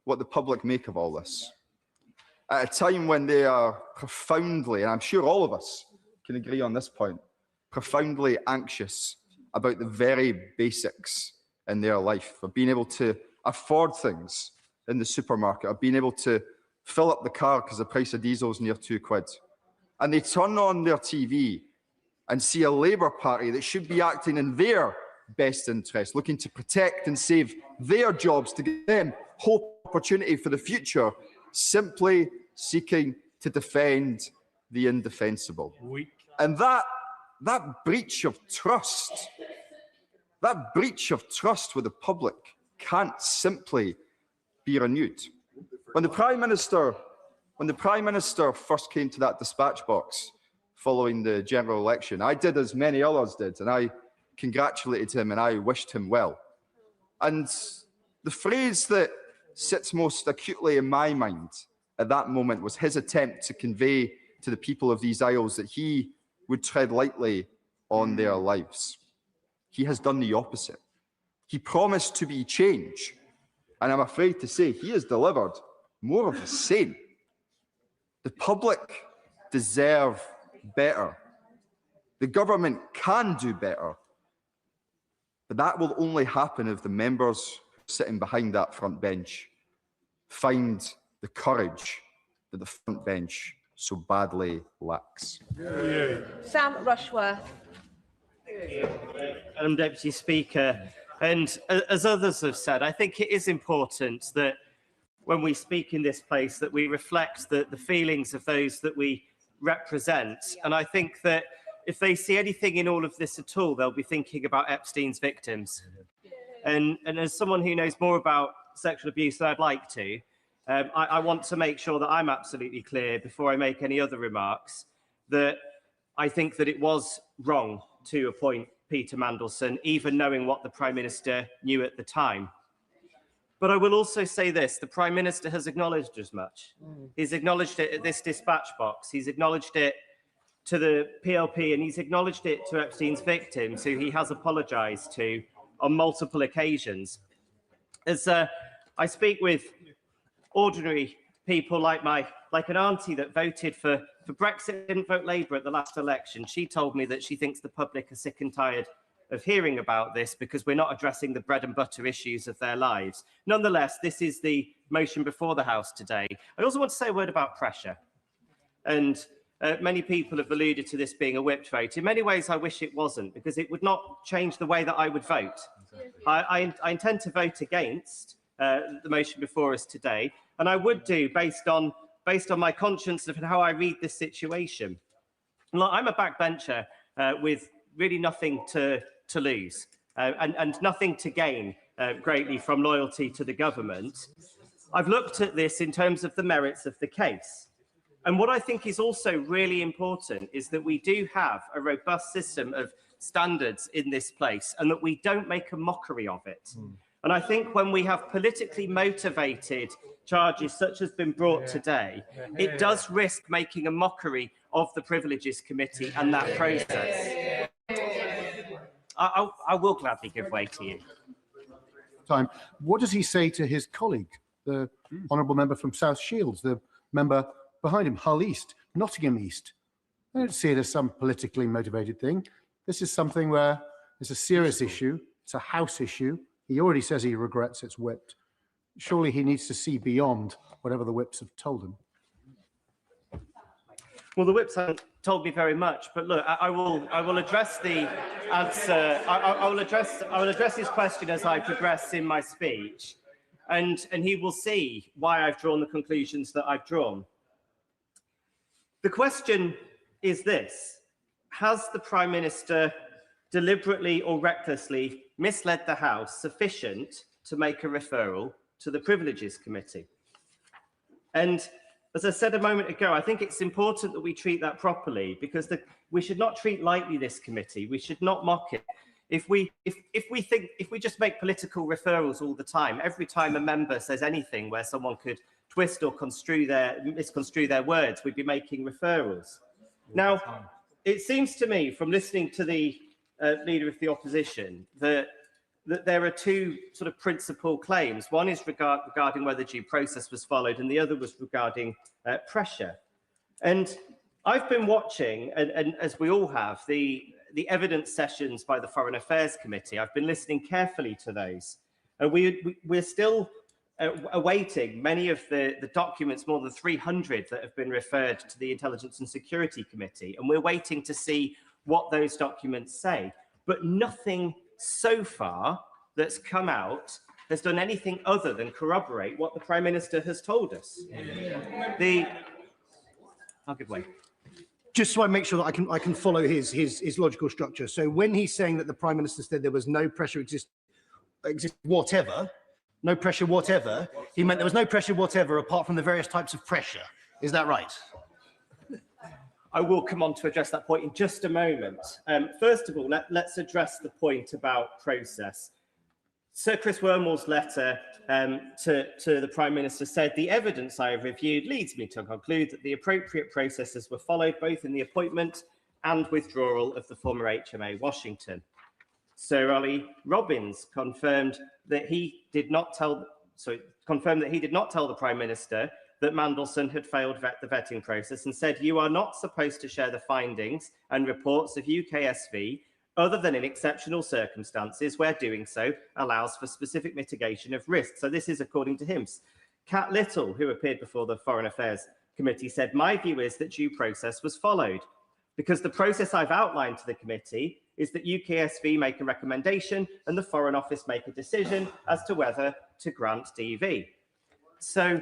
what the public make of all this. at a time when they are profoundly, and I'm sure all of us can agree on this point, profoundly anxious about the very basics in their life, of being able to afford things in the supermarket, of being able to fill up the car because the price of diesel is near £2. And they turn on their TV and see a Labour Party that should be acting in their best interest, looking to protect and save their jobs, to give them hope, opportunity for the future, simply seeking to defend the indefensible. And that breach of trust, with the public can't simply be renewed. When the Prime Minister first came to that dispatch box following the general election, I did as many others did, and I congratulated him and I wished him well. And the phrase that sits most acutely in my mind at that moment was his attempt to convey to the people of these isles that he would tread lightly on their lives. He has done the opposite. He promised to be change, and I'm afraid to say he has delivered more of the same. The public deserve better. The government can do better, but that will only happen if the members sitting behind that front bench find the courage that the front bench so badly lacks. Sam Rushworth. Madam Deputy Speaker, and as others have said, I think it is important that when we speak in this place that we reflect the feelings of those that we represent. And I think that if they see anything in all of this at all, they'll be thinking about Epstein's victims. And as someone who knows more about sexual abuse than I'd like to, I want to make sure that I'm absolutely clear before I make any other remarks that I think that it was wrong to appoint Peter Mandelson, even knowing what the Prime Minister knew at the time. But I will also say this, the Prime Minister has acknowledged as much. He's acknowledged it at this dispatch box, he's acknowledged it to the PLP, and he's acknowledged it to Epstein's victims, who he has apologised to on multiple occasions. As I speak with ordinary people like an auntie that voted for Brexit, didn't vote Labour at the last election, she told me that she thinks the public are sick and tired of hearing about this because we're not addressing the bread and butter issues of their lives. Nonetheless, this is the motion before the House today. I also want to say a word about pressure. And many people have alluded to this being a whipped vote. In many ways, I wish it wasn't, because it would not change the way that I would vote. I intend to vote against the motion before us today, and I would do based on my conscience of how I read this situation. Look, I'm a backbencher with really nothing to lose and nothing to gain greatly from loyalty to the government. I've looked at this in terms of the merits of the case. And what I think is also really important is that we do have a robust system of standards in this place and that we don't make a mockery of it. And I think when we have politically motivated charges such as been brought today, it does risk making a mockery of the Privileges Committee and that process. I will gladly give way to you. What does he say to his colleague, the honourable member from South Shields, the member behind him, Hull East, Nottingham East? I don't see it as some politically motivated thing. This is something where it's a serious issue. It's a House issue. He already says he regrets it's whipped. Surely he needs to see beyond whatever the whips have told him. Well, the whips haven't told me very much, but look, I will address the answer. I will address his question as I progress in my speech, and he will see why I've drawn the conclusions that I've drawn. The question is this: has the Prime Minister deliberately or recklessly misled the House sufficient to make a referral to the Privileges Committee? And as I said a moment ago, I think it's important that we treat that properly, because we should not treat lightly this committee. We should not mock it. If we just make political referrals all the time, every time a member says anything where someone could twist or misconstrue their words, we'd be making referrals. Now, it seems to me, from listening to the Leader of the Opposition, that that there are two sort of principal claims. One is regarding whether due process was followed, and the other was regarding pressure. And I've been watching, and as we all have, the evidence sessions by the Foreign Affairs Committee. I've been listening carefully to those. And we're still awaiting many of the documents, more than 300 that have been referred to the Intelligence and Security Committee. And we're waiting to see what those documents say. But nothing so far that's come out has done anything other than corroborate what the Prime Minister has told us. I'll give way. Just so I make sure that I can follow his logical structure. So when he's saying that the Prime Minister said there was no pressure whatever, no pressure whatever, he meant there was no pressure whatever apart from the various types of pressure. Is that right? I will come on to address that point in just a moment. First of all, let's address the point about process. Sir Chris Wormall's letter to the Prime Minister said, the evidence I have reviewed leads me to conclude that the appropriate processes were followed both in the appointment and withdrawal of the former HMA Washington. Sir Ollie Robbins confirmed that he did not tell the Prime Minister that Mandelson had failed the vetting process, and said, you are not supposed to share the findings and reports of UKSV other than in exceptional circumstances where doing so allows for specific mitigation of risk. So this is according to him. Kat Little, who appeared before the Foreign Affairs Committee, said, my view is that due process was followed because the process I've outlined to the committee is that UKSV make a recommendation and the Foreign Office make a decision as to whether to grant DV. So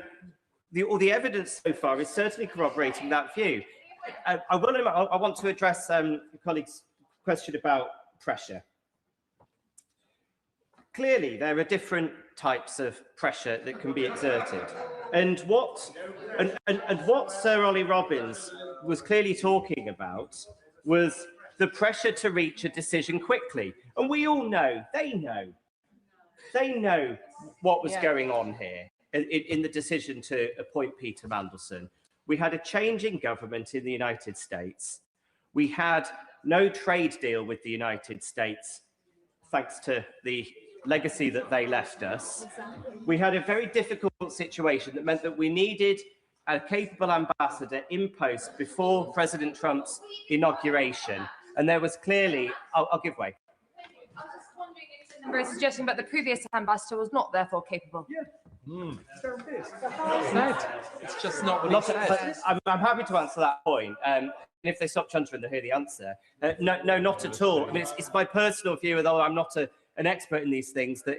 all the evidence so far is certainly corroborating that view. I want to address a colleague's question about pressure. Clearly, there are different types of pressure that can be exerted. And what Sir Ollie Robbins was clearly talking about was the pressure to reach a decision quickly. And we all know, they know what was going on here in the decision to appoint Peter Mandelson. We had a change in government in the United States. We had no trade deal with the United States, thanks to the legacy that they left us. We had a very difficult situation that meant that we needed a capable ambassador in post before President Trump's inauguration. And there was clearly, I'll give way. I was just wondering if the member is suggesting that the previous ambassador was not therefore capable. Yeah. It's just not what he said. I'm happy to answer that point. And if they stop chuntering, they'll hear the answer. No, not at all. I mean, it's my personal view, although I'm not an expert in these things, that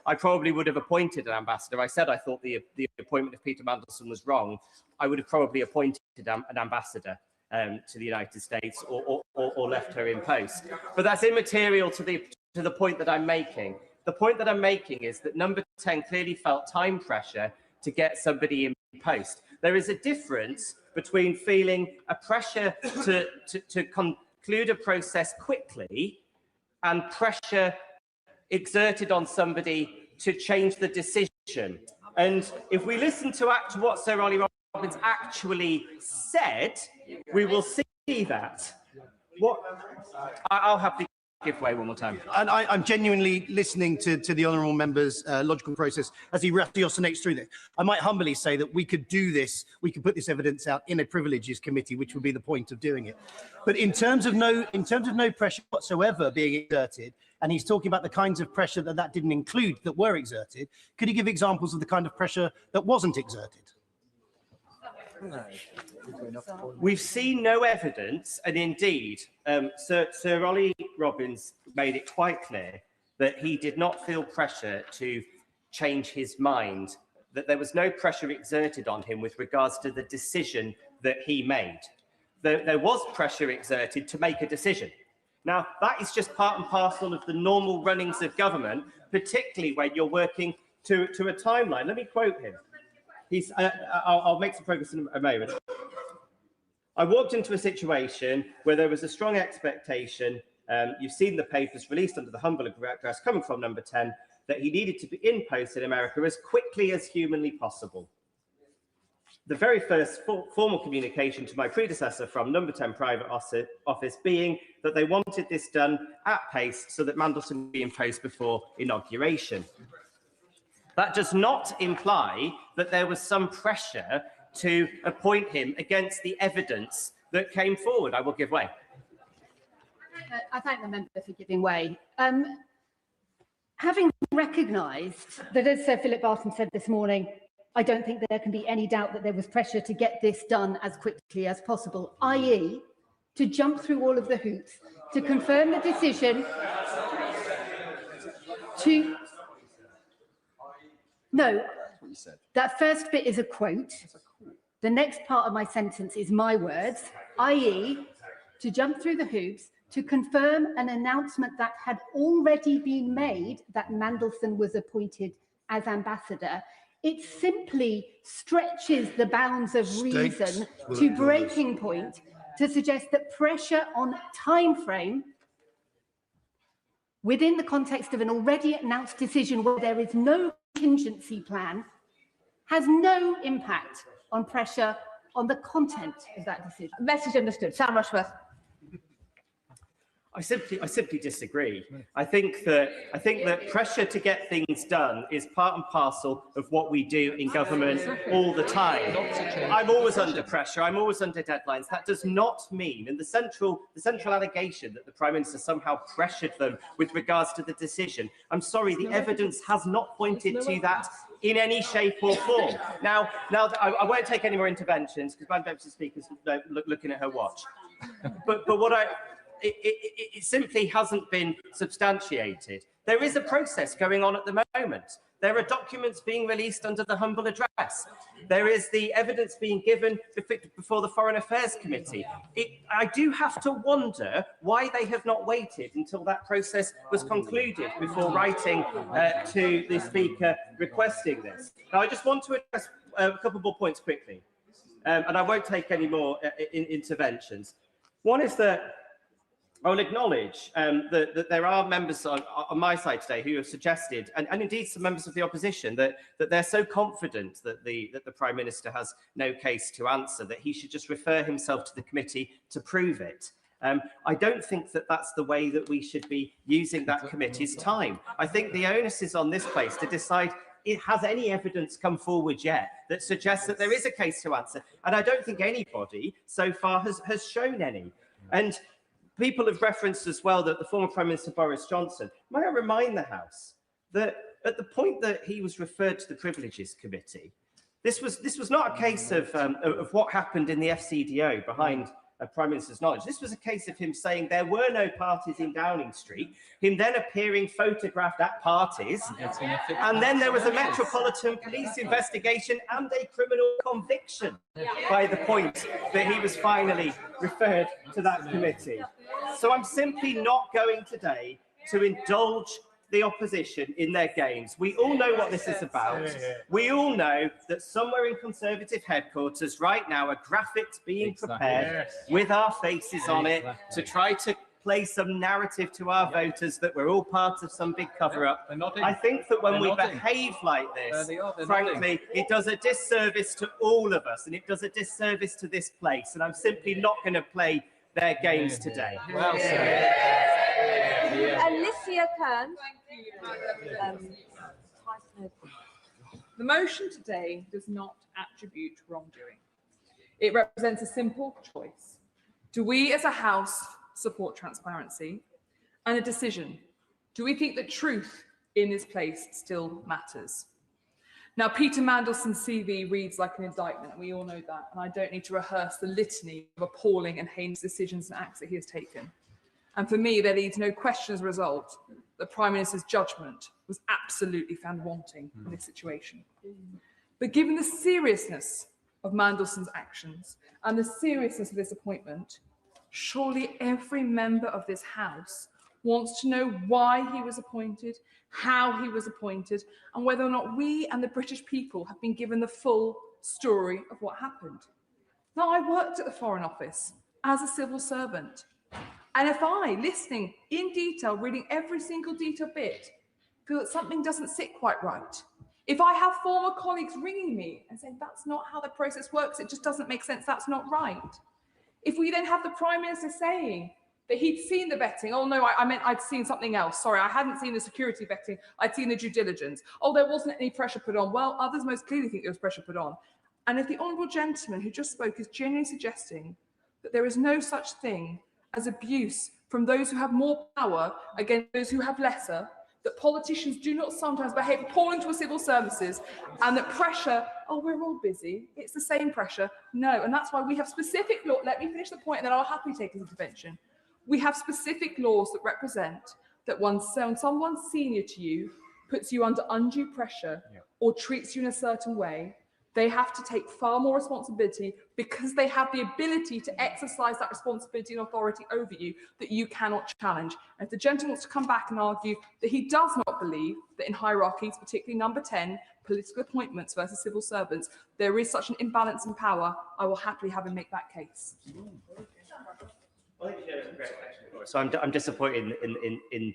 I probably would have appointed an ambassador. I said I thought the appointment of Peter Mandelson was wrong. I would have probably appointed an ambassador to the United States or left her in post. But that's immaterial to the point that I'm making. The point that I'm making is that number 10 clearly felt time pressure to get somebody in post. There is a difference between feeling a pressure to conclude a process quickly and pressure exerted on somebody to change the decision. And if we listen to what Sir Ollie Robbins actually said, we will see that. I'll happily give way one more time. And I'm genuinely listening to the honourable member's logical process as he ratiocinates through this. I might humbly say that we could do this, we could put this evidence out in a privileges committee, which would be the point of doing it. But in terms of no pressure whatsoever being exerted, and he's talking about the kinds of pressure that didn't include that were exerted, could he give examples of the kind of pressure that wasn't exerted? We've seen no evidence, and indeed, Sir Ollie Robbins made it quite clear that he did not feel pressure to change his mind, that there was no pressure exerted on him with regards to the decision that he made. There was pressure exerted to make a decision. Now, that is just part and parcel of the normal runnings of government, particularly when you're working to a timeline. Let me quote him. I'll make some progress in a moment. I walked into a situation where there was a strong expectation, you've seen the papers released under the humble address coming from number 10, that he needed to be in post in America as quickly as humanly possible. The very first formal communication to my predecessor from number 10 private office being that they wanted this done at pace so that Mandelson would be in place before inauguration. That does not imply that there was some pressure to appoint him against the evidence that came forward. I will give way. I thank the member for giving way. Having recognised that, as Sir Philip Barton said this morning, I don't think there can be any doubt that there was pressure to get this done as quickly as possible, i.e. to jump through all of the hoops, to confirm the decision, to... No, that first bit is a quote. The next part of my sentence is my words, i.e. to jump through the hoops, to confirm an announcement that had already been made that Mandelson was appointed as ambassador. It simply stretches the bounds of reason to breaking point to suggest that pressure on time frame within the context of an already announced decision where there is no contingency plan has no impact on pressure on the content of that decision. Message understood. Sam Rushworth. I simply disagree. I think that pressure to get things done is part and parcel of what we do in government all the time. I'm always under pressure. I'm always under deadlines. That does not mean, and the central allegation that the Prime Minister somehow pressured them with regards to the decision. I'm sorry, the evidence has not pointed to that in any shape or form. Now I won't take any more interventions because Madam Deputy Speaker's looking at her watch. But what it simply hasn't been substantiated. There is a process going on at the moment. There are documents being released under the humble address. There is the evidence being given before the Foreign Affairs Committee. I do have to wonder why they have not waited until that process was concluded before writing to the Speaker requesting this. Now, I just want to address a couple more points quickly, and I won't take any more interventions. One is that I will acknowledge that there are members on my side today who have suggested, and indeed some members of the opposition, that they're so confident that the Prime Minister has no case to answer, that he should just refer himself to the committee to prove it. I don't think that that's the way that we should be using that committee's time. I think the onus is on this place to decide has any evidence come forward yet that suggests that there is a case to answer. And I don't think anybody so far has shown any. And people have referenced as well that the former Prime Minister Boris Johnson, may I remind the House that at the point that he was referred to the Privileges Committee, this was not a case of what happened in the FCDO behind a Prime Minister's knowledge. This was a case of him saying there were no parties in Downing Street, him then appearing photographed at parties, and then there was a Metropolitan Police investigation and a criminal conviction by the point that he was finally referred to that committee. So I'm simply not going today to indulge the opposition in their games. We all know what this is about. We all know that somewhere in Conservative headquarters right now are graphics being prepared with our faces on it to try to play some narrative to our voters that we're all part of some big cover-up. I think that when we behave like this, frankly, it does a disservice to all of us, and it does a disservice to this place, and I'm simply not going to play their games today. Well said. Alicia Kern. The motion today does not attribute wrongdoing. It represents a simple choice. Do we as a House support transparency? And a decision. Do we think that truth in this place still matters? Now, Peter Mandelson's CV reads like an indictment, and we all know that, and I don't need to rehearse the litany of appalling and heinous decisions and acts that he has taken. And for me, there leaves no question as a result that the Prime Minister's judgment was absolutely found wanting in this situation. But given the seriousness of Mandelson's actions and the seriousness of this appointment, surely every member of this House wants to know why he was appointed, how he was appointed, and whether or not we and the British people have been given the full story of what happened. Now, I worked at the Foreign Office as a civil servant. And if I, listening in detail, reading every single detail bit, feel that something doesn't sit quite right, If I have former colleagues ringing me and saying that's not how the process works, it just doesn't make sense, that's not right. If we then have the Prime Minister saying that he'd seen the vetting, oh no, I meant I'd seen something else, sorry, I hadn't seen the security vetting, I'd seen the due diligence. Oh, there wasn't any pressure put on. Well, others most clearly think there was pressure put on. And if the honourable gentleman who just spoke is genuinely suggesting that there is no such thing as abuse from those who have more power against those who have lesser, that politicians do not sometimes behave appalling to civil services, and that pressure, oh, we're all busy, it's the same pressure. No, and that's why we have specific law. Let me finish the point and then I'll happily take his intervention. We have specific laws that represent that when someone senior to you puts you under undue pressure or treats you in a certain way, they have to take far more responsibility because they have the ability to exercise that responsibility and authority over you that you cannot challenge. And if the gentleman wants to come back and argue that he does not believe that in hierarchies, particularly number 10, political appointments versus civil servants, there is such an imbalance in power, I will happily have him make that case. So I'm disappointed in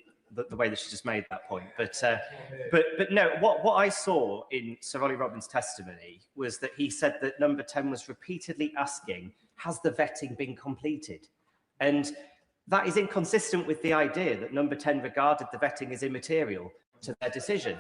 the way that she just made that point. But no, what I saw in Sir Ollie Robbins' testimony was that he said that number 10 was repeatedly asking, has the vetting been completed? And that is inconsistent with the idea that number 10 regarded the vetting as immaterial to their decision.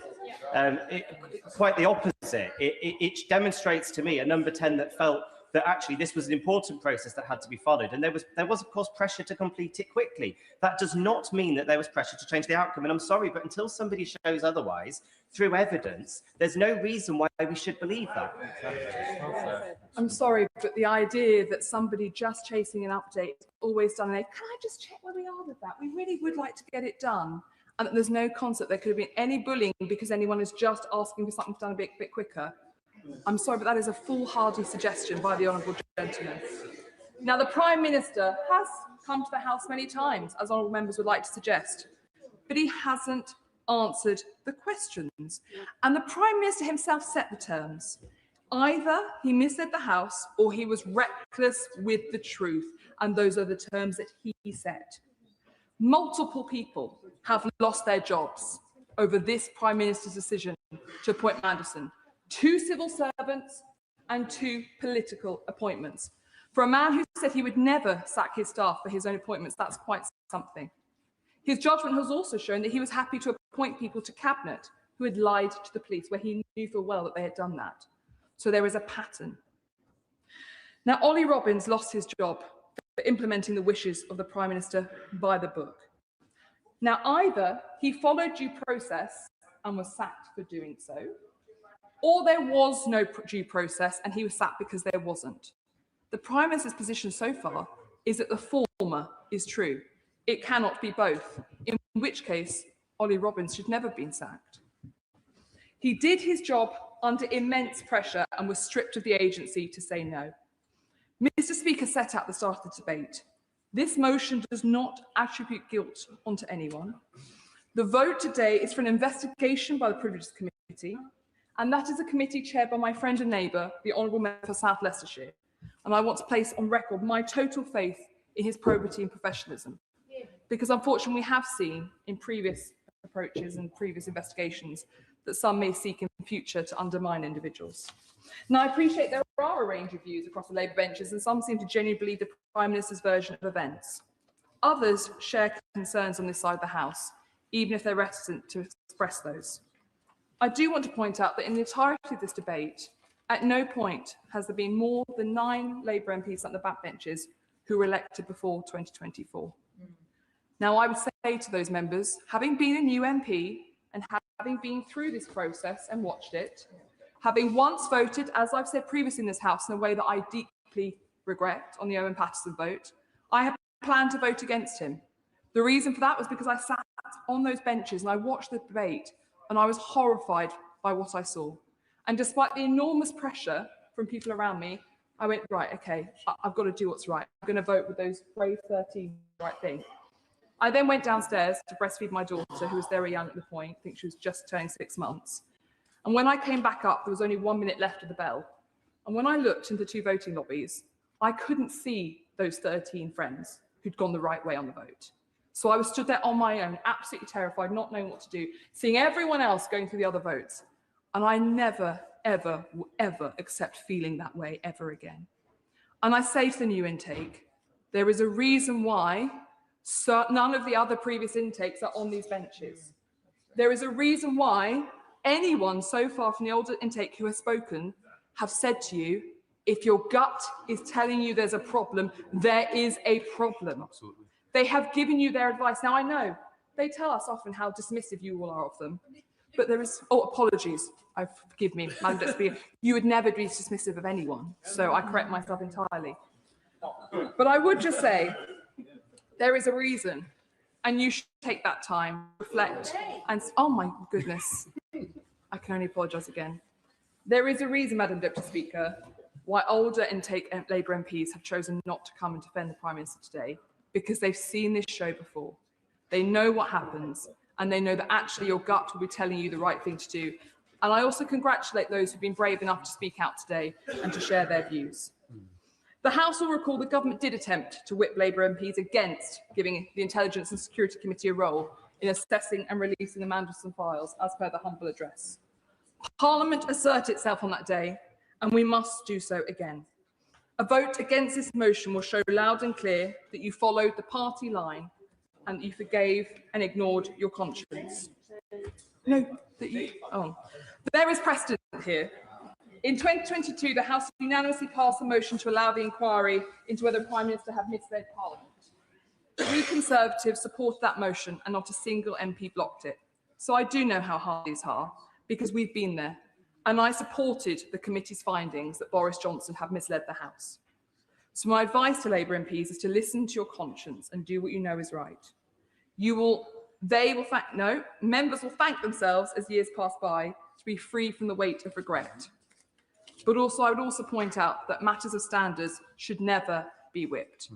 Quite the opposite. It demonstrates to me a number 10 that felt that actually this was an important process that had to be followed. And there was of course, pressure to complete it quickly. That does not mean that there was pressure to change the outcome. And I'm sorry, but until somebody shows otherwise, through evidence, there's no reason why we should believe that. I'm sorry, but the idea that somebody just chasing an update always done, can I just check where we are with that? We really would like to get it done. And that there's no concept there could have been any bullying because anyone is just asking for something done a bit quicker. I'm sorry, but that is a foolhardy suggestion by the honourable gentleman. Now, the Prime Minister has come to the House many times, as honourable members would like to suggest, but he hasn't answered the questions. And the Prime Minister himself set the terms. Either he misled the House or he was reckless with the truth, and those are the terms that he set. Multiple people have lost their jobs over this Prime Minister's decision to appoint Manderson. 2 civil servants and 2 political appointments. For a man who said he would never sack his staff for his own appointments, that's quite something. His judgment has also shown that he was happy to appoint people to cabinet who had lied to the police, where he knew full well that they had done that. So there is a pattern. Now, Ollie Robbins lost his job for implementing the wishes of the Prime Minister by the book. Now, either he followed due process and was sacked for doing so, or there was no due process and he was sacked because there wasn't. The Prime Minister's position so far is that the former is true. It cannot be both, in which case Ollie Robbins should never have been sacked. He did his job under immense pressure and was stripped of the agency to say no. Mr. Speaker set out the start of the debate. This motion does not attribute guilt onto anyone. The vote today is for an investigation by the Privileges Committee, and that is a committee chaired by my friend and neighbour, the Honourable Member for South Leicestershire. And I want to place on record my total faith in his probity and professionalism. Because unfortunately, we have seen in previous approaches and previous investigations that some may seek in future to undermine individuals. Now, I appreciate there are a range of views across the Labour benches, and some seem to genuinely believe the Prime Minister's version of events. Others share concerns on this side of the House, even if they're reticent to express those. I do want to point out that in the entirety of this debate, at no point has there been more than 9 Labour MPs at the backbenches who were elected before 2024. Now, I would say to those members, having been a new MP and having been through this process and watched it, having once voted, as I've said previously in this House, in a way that I deeply regret on the Owen Paterson vote, I have planned to vote against him. The reason for that was because I sat on those benches and I watched the debate and I was horrified by what I saw. And despite the enormous pressure from people around me, I went, right, okay, I've got to do what's right. I'm going to vote with those brave 13 right thing. I then went downstairs to breastfeed my daughter, who was very young at the point. I think she was just turning 6 months. And when I came back up, there was only 1 minute left of the bell. And when I looked into 2 voting lobbies, I couldn't see those 13 friends who'd gone the right way on the vote. So I was stood there on my own, absolutely terrified, not knowing what to do, seeing everyone else going through the other votes. And I never, ever, will ever accept feeling that way ever again. And I say to the new intake, there is a reason why none of the other previous intakes are on these benches. There is a reason why anyone so far from the older intake who has spoken have said to you, if your gut is telling you there's a problem, there is a problem. Absolutely. They have given you their advice. Now, I know they tell us often how dismissive you all are of them, but there is, oh, apologies. Forgive me, Madam Deputy Speaker. You would never be dismissive of anyone, so I correct myself entirely. But I would just say, there is a reason, and you should take that time, reflect, and, oh my goodness, I can only apologise again. There is a reason, Madam Deputy Speaker, why older intake Labour MPs have chosen not to come and defend the Prime Minister today, because they've seen this show before. They know what happens, and they know that actually your gut will be telling you the right thing to do. And I also congratulate those who've been brave enough to speak out today and to share their views. The House will recall the government did attempt to whip Labour MPs against giving the Intelligence and Security Committee a role in assessing and releasing the Mandelson files, as per the humble address. Parliament asserted itself on that day, and we must do so again. A vote against this motion will show loud and clear that you followed the party line and you forgave and ignored your conscience. No, that you, oh. There is precedent here. In 2022, the House unanimously passed a motion to allow the inquiry into whether the Prime Minister had misled Parliament. We Conservatives supported that motion and not a single MP blocked it. So I do know how hard these are, because we've been there. And I supported the committee's findings that Boris Johnson had misled the House. So my advice to Labour MPs is to listen to your conscience and do what you know is right. Members will thank themselves as years pass by to be free from the weight of regret. But also, I would also point out that matters of standards should never be whipped.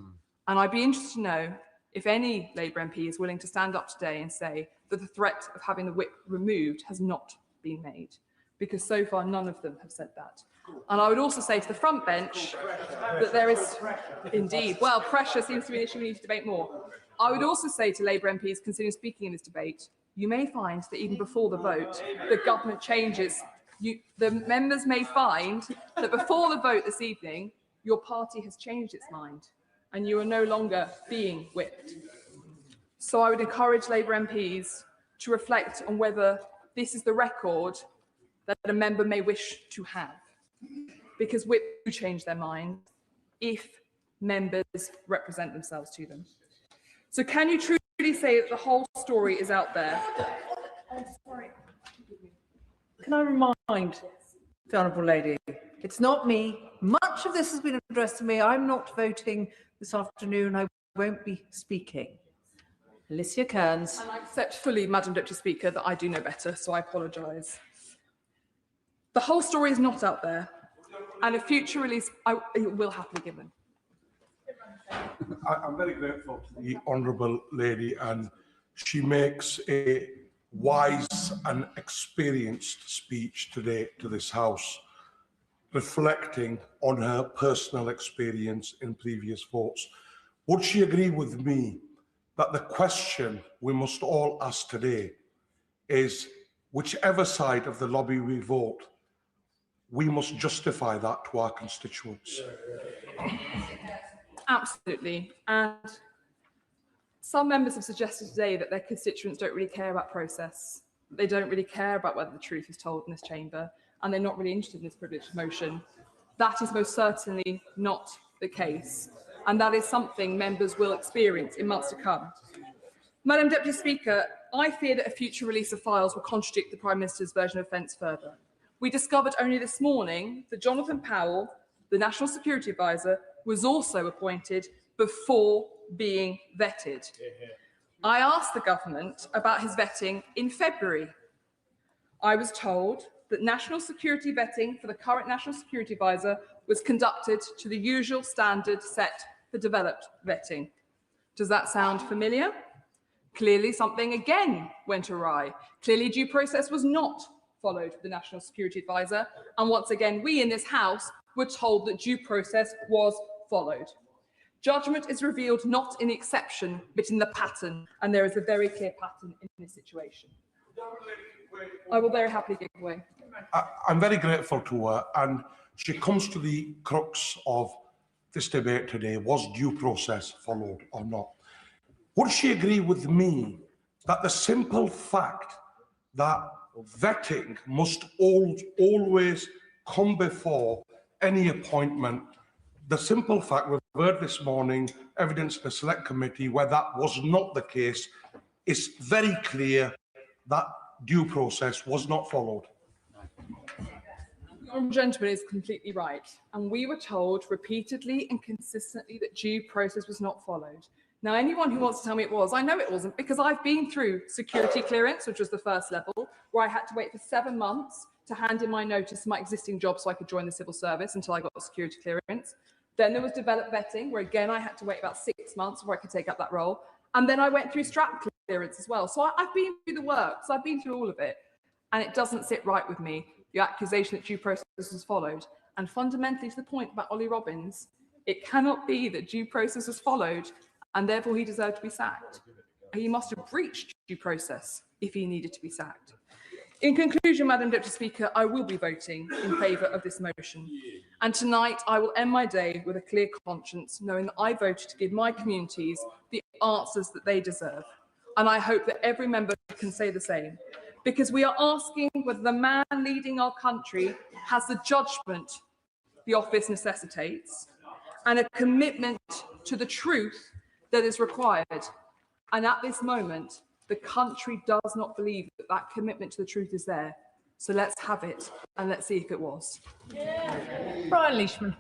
And I'd be interested to know if any Labour MP is willing to stand up today and say that the threat of having the whip removed has not been made, because so far none of them have said that. And I would also say to the front bench that there is indeed, well, pressure seems to be an issue we need to debate more. I would also say to Labour MPs considering speaking in this debate, you may find that even before the vote, the government changes. The members may find that before the vote this evening, your party has changed its mind and you are no longer being whipped. So I would encourage Labour MPs to reflect on whether this is the record that a member may wish to have, because whips do change their mind if members represent themselves to them. So can you truly say that the whole story is out there? Can I remind the Honourable Lady, it's not me. Much of this has been addressed to me. I'm not voting this afternoon. I won't be speaking. Alicia Kearns. And I accept fully, Madam Deputy Speaker, that I do know better, so I apologise. The whole story is not out there, and a future release will have to be given. I'm very grateful to the Honourable Lady, and she makes a wise and experienced speech today to this House, reflecting on her personal experience in previous votes. Would she agree with me that the question we must all ask today is, whichever side of the lobby we vote, we must justify that to our constituents? Absolutely. And some members have suggested today that their constituents don't really care about process. They don't really care about whether the truth is told in this chamber, and they're not really interested in this privileged motion. That is most certainly not the case, and that is something members will experience in months to come. Madam Deputy Speaker, I fear that a future release of files will contradict the Prime Minister's version of events further. We discovered only this morning that Jonathan Powell, the National Security Advisor, was also appointed before being vetted. I asked the government about his vetting in February. I was told that national security vetting for the current National Security Advisor was conducted to the usual standard set for developed vetting. Does that sound familiar? Clearly something again went awry. Clearly due process was not followed for the National Security Advisor, and once again we in this House were told that due process was followed. Judgment is revealed not in the exception, but in the pattern, and there is a very clear pattern in this situation. I will very happily give way. I'm very grateful to her, and she comes to the crux of this debate today. Was due process followed or not? Would she agree with me that the simple fact that vetting must always come before any appointment, the simple fact we've heard this morning, evidence in the select committee where that was not the case, is very clear that due process was not followed. The honourable gentleman is completely right, and we were told repeatedly and consistently that due process was not followed. Now, anyone who wants to tell me it was, I know it wasn't, because I've been through security clearance, which was the first level, where I had to wait for 7 months to hand in my notice to my existing job so I could join the civil service until I got security clearance. Then there was developed vetting, where again I had to wait about 6 months before I could take up that role. And then I went through strap clearance as well. So I've been through the work, so I've been through all of it. And it doesn't sit right with me, the accusation that due process was followed. And fundamentally, to the point about Ollie Robbins, it cannot be that due process was followed and therefore he deserved to be sacked. He must have breached due process if he needed to be sacked. In conclusion, Madam Deputy Speaker, I will be voting in favour of this motion. And tonight, I will end my day with a clear conscience, knowing that I voted to give my communities the answers that they deserve. And I hope that every member can say the same, because we are asking whether the man leading our country has the judgment the office necessitates and a commitment to the truth that is required. And at this moment, the country does not believe that that commitment to the truth is there. So let's have it, and let's see if it was. Brian Leishman.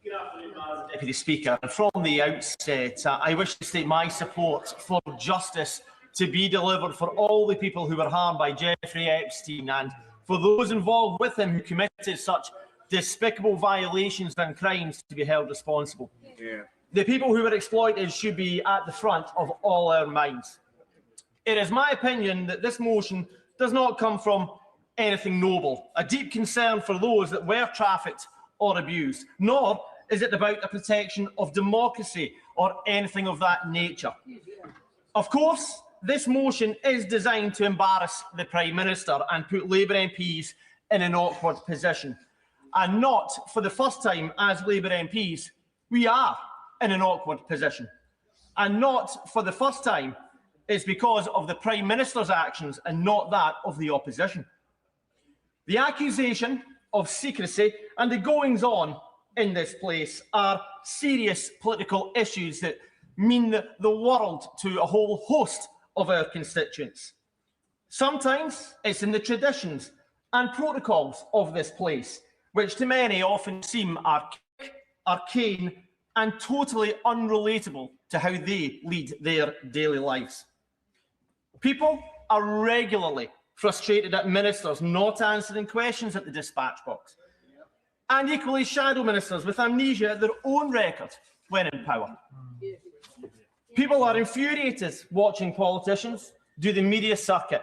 Good afternoon, Madam Deputy Speaker. And from the outset, I wish to state my support for justice to be delivered for all the people who were harmed by Jeffrey Epstein and for those involved with him who committed such despicable violations and crimes to be held responsible. Yeah. The people who were exploited should be at the front of all our minds. It is my opinion that this motion does not come from anything noble, a deep concern for those that were trafficked or abused, nor is it about the protection of democracy or anything of that nature. Of course, this motion is designed to embarrass the Prime Minister and put Labour MPs in an awkward position. And not for the first time as Labour MPs, we are in an awkward position. And not for the first time, it's because of the Prime Minister's actions and not that of the opposition. The accusation of secrecy and the goings-on in this place are serious political issues that mean the world to a whole host of our constituents. Sometimes it's in the traditions and protocols of this place, which to many often seem arcane and totally unrelatable to how they lead their daily lives. People are regularly frustrated at ministers not answering questions at the dispatch box, and equally shadow ministers with amnesia at their own record when in power. People are infuriated watching politicians do the media circuit,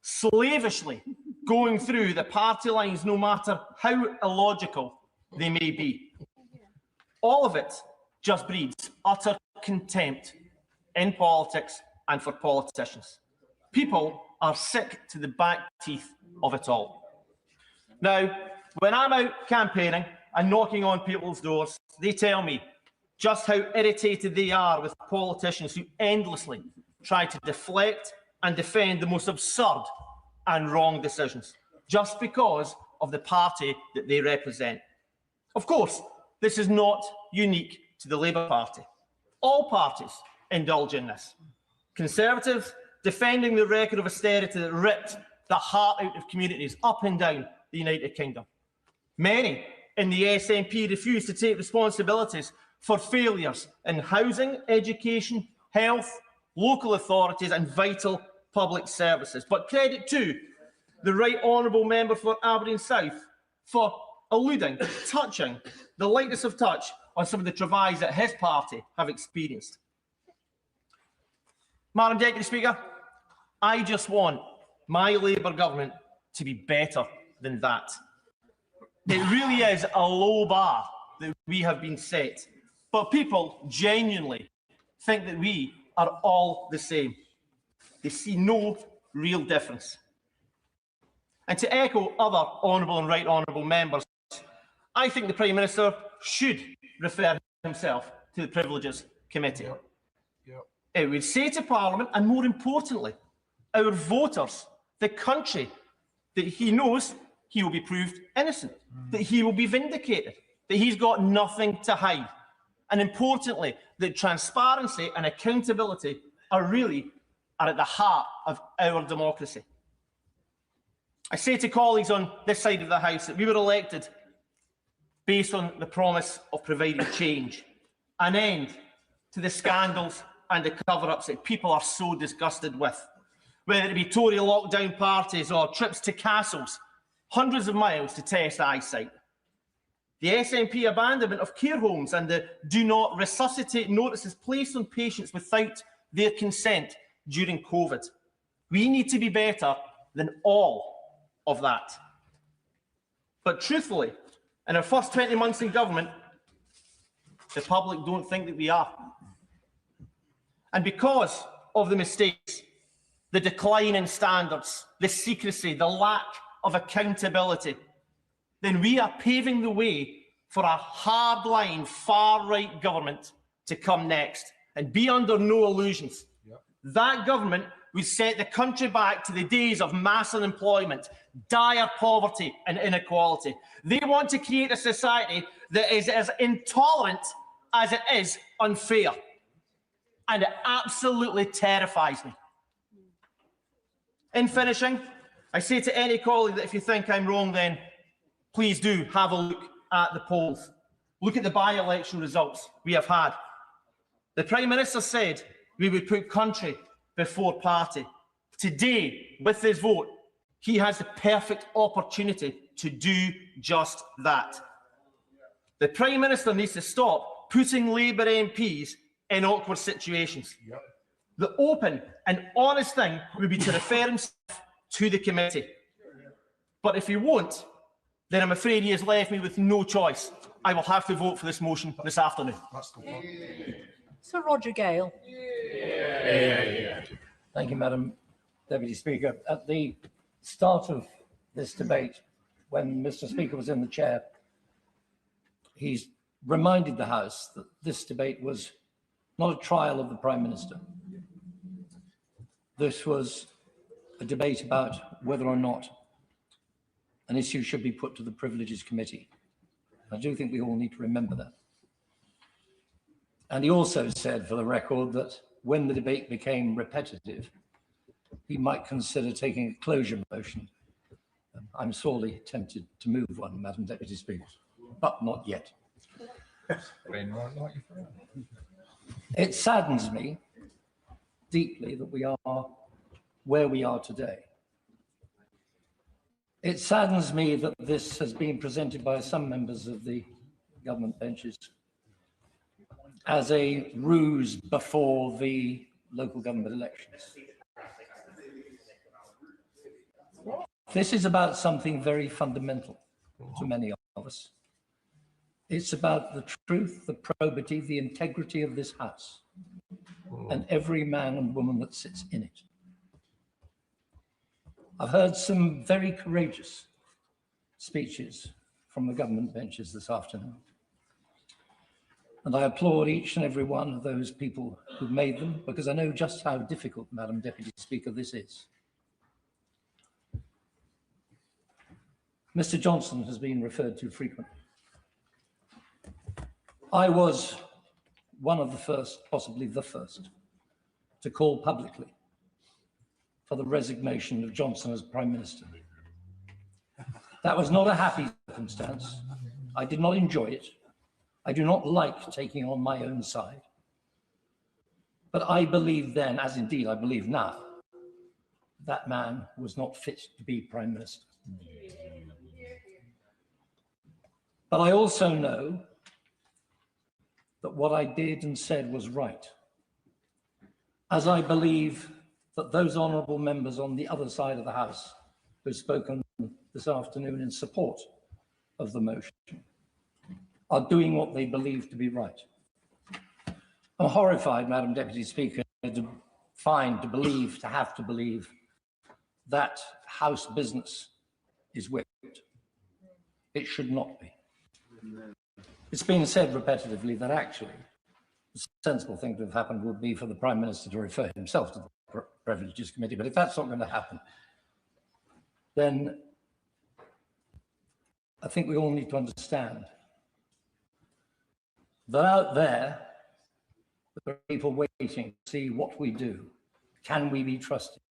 slavishly going through the party lines no matter how illogical they may be. All of it just breeds utter contempt in politics and for politicians. People are sick to the back teeth of it all. Now, when I'm out campaigning and knocking on people's doors, they tell me just how irritated they are with politicians who endlessly try to deflect and defend the most absurd and wrong decisions, just because of the party that they represent. Of course, this is not unique to the Labour Party. All parties indulge in this. Conservatives defending the record of austerity that ripped the heart out of communities up and down the United Kingdom. Many in the SNP refuse to take responsibilities for failures in housing, education, health, local authorities and vital public services. But credit to the Right Honourable Member for Aberdeen South for touching the lightness of touch on some of the travails that his party have experienced. Madam Deputy Speaker, I just want my Labour government to be better than that. It really is a low bar that we have been set, but people genuinely think that we are all the same. They see no real difference. And to echo other honourable and right honourable members, I think the Prime Minister should refer himself to the Privileges Committee. It would say to Parliament, and more importantly, our voters, the country, that he knows he will be proved innocent, that he will be vindicated, that he's got nothing to hide, and importantly, that transparency and accountability are at the heart of our democracy. I say to colleagues on this side of the House that we were elected based on the promise of providing change, an end to the scandals and the cover-ups that people are so disgusted with, whether it be Tory lockdown parties or trips to castles, hundreds of miles to test eyesight. The SNP abandonment of care homes and the do not resuscitate notices placed on patients without their consent during COVID. We need to be better than all of that. But truthfully, in our first 20 months in government, the public don't think that we are. And because of the mistakes, the decline in standards, the secrecy, the lack of accountability, then we are paving the way for a hardline, far-right government to come next. And be under no illusions. That government would set the country back to the days of mass unemployment, dire poverty and inequality. They want to create a society that is as intolerant as it is unfair. And it absolutely terrifies me. In finishing, I say to any colleague that if you think I'm wrong, then please do have a look at the polls. Look at the by-election results we have had. The Prime Minister said we would put country before party. Today, with this vote, he has the perfect opportunity to do just that. The Prime Minister needs to stop putting Labour MPs in awkward situations. The open and honest thing would be to refer himself to the committee. But if he won't, then I'm afraid he has left me with no choice. I will have to vote for this motion this afternoon. Sir Roger Gale. Thank you, Madam Deputy Speaker. At the start of this debate, when Mr. Speaker was in the chair, he's reminded the House that this debate was not a trial of the Prime Minister. This was a debate about whether or not an issue should be put to the Privileges Committee. I do think we all need to remember that. And he also said, for the record, that when the debate became repetitive, he might consider taking a closure motion. I'm sorely tempted to move one, Madam Deputy Speaker, but not yet. It saddens me deeply that we are where we are today. It saddens me that this has been presented by some members of the government benches as a ruse before the local government elections. This is about something very fundamental to many of us. It's about the truth, the probity, the integrity of this House and every man and woman that sits in it. I've heard some very courageous speeches from the government benches this afternoon. And I applaud each and every one of those people who made them, because I know just how difficult, Madam Deputy Speaker, this is. Mr. Johnson has been referred to frequently. I was one of the first, possibly the first, to call publicly for the resignation of Johnson as Prime Minister. That was not a happy circumstance. I did not enjoy it. I do not like taking on my own side. But I believed then, as indeed I believe now, that man was not fit to be Prime Minister. But I also know that what I did and said was right, as I believe that those honourable members on the other side of the House who've spoken this afternoon in support of the motion are doing what they believe to be right. I'm horrified, Madam Deputy Speaker, to have to believe that House business is whipped. It should not be. It's been said repetitively that actually the sensible thing to have happened would be for the Prime Minister to refer himself to the Privileges Committee. But if that's not going to happen, then I think we all need to understand that out there, there are people waiting to see what we do. Can we be trusted?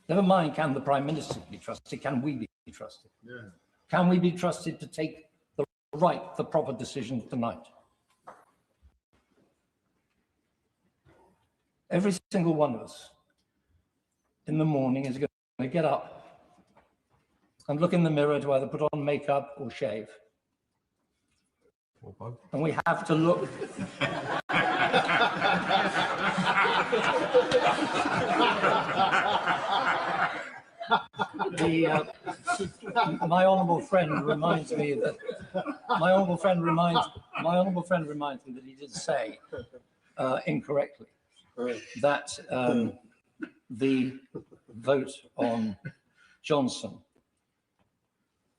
Never mind, can the Prime Minister be trusted? Can we be trusted? Yeah. Can we be trusted to take the proper decision tonight? Every single one of us in the morning is going to get up and look in the mirror to either put on makeup or shave. And we have to look. My honourable friend reminds me that he did say incorrectly that the vote on Johnson,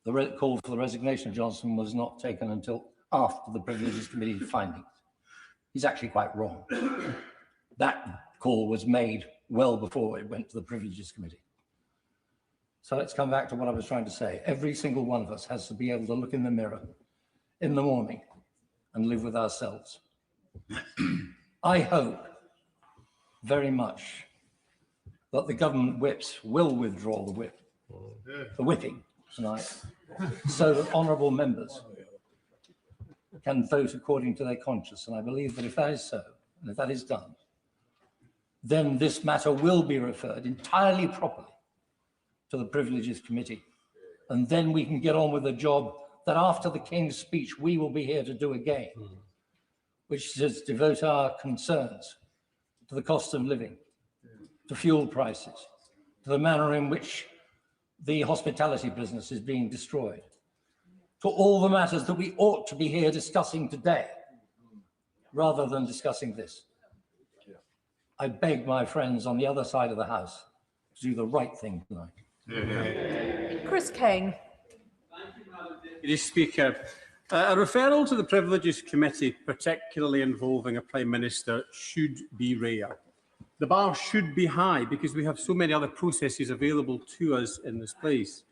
the call for the resignation of Johnson, was not taken until after the Privileges Committee findings. He's actually quite wrong. That call was made well before it went to the Privileges Committee. So let's come back to what I was trying to say. Every single one of us has to be able to look in the mirror in the morning and live with ourselves. I hope very much that the government whips will withdraw the whipping tonight, so that honourable members can vote according to their conscience. And I believe that if that is so, and if that is done, then this matter will be referred entirely properly to the Privileges Committee. And then we can get on with the job that after the King's speech, we will be here to do again, which is to devote our concerns to the cost of living, to fuel prices, to the manner in which the hospitality business is being destroyed, to all the matters that we ought to be here discussing today, rather than discussing this. I beg my friends on the other side of the House to do the right thing tonight. Chris Kane. Deputy Speaker, a referral to the Privileges Committee, particularly involving a Prime Minister, should be rare. The bar should be high because we have so many other processes available to us in this place.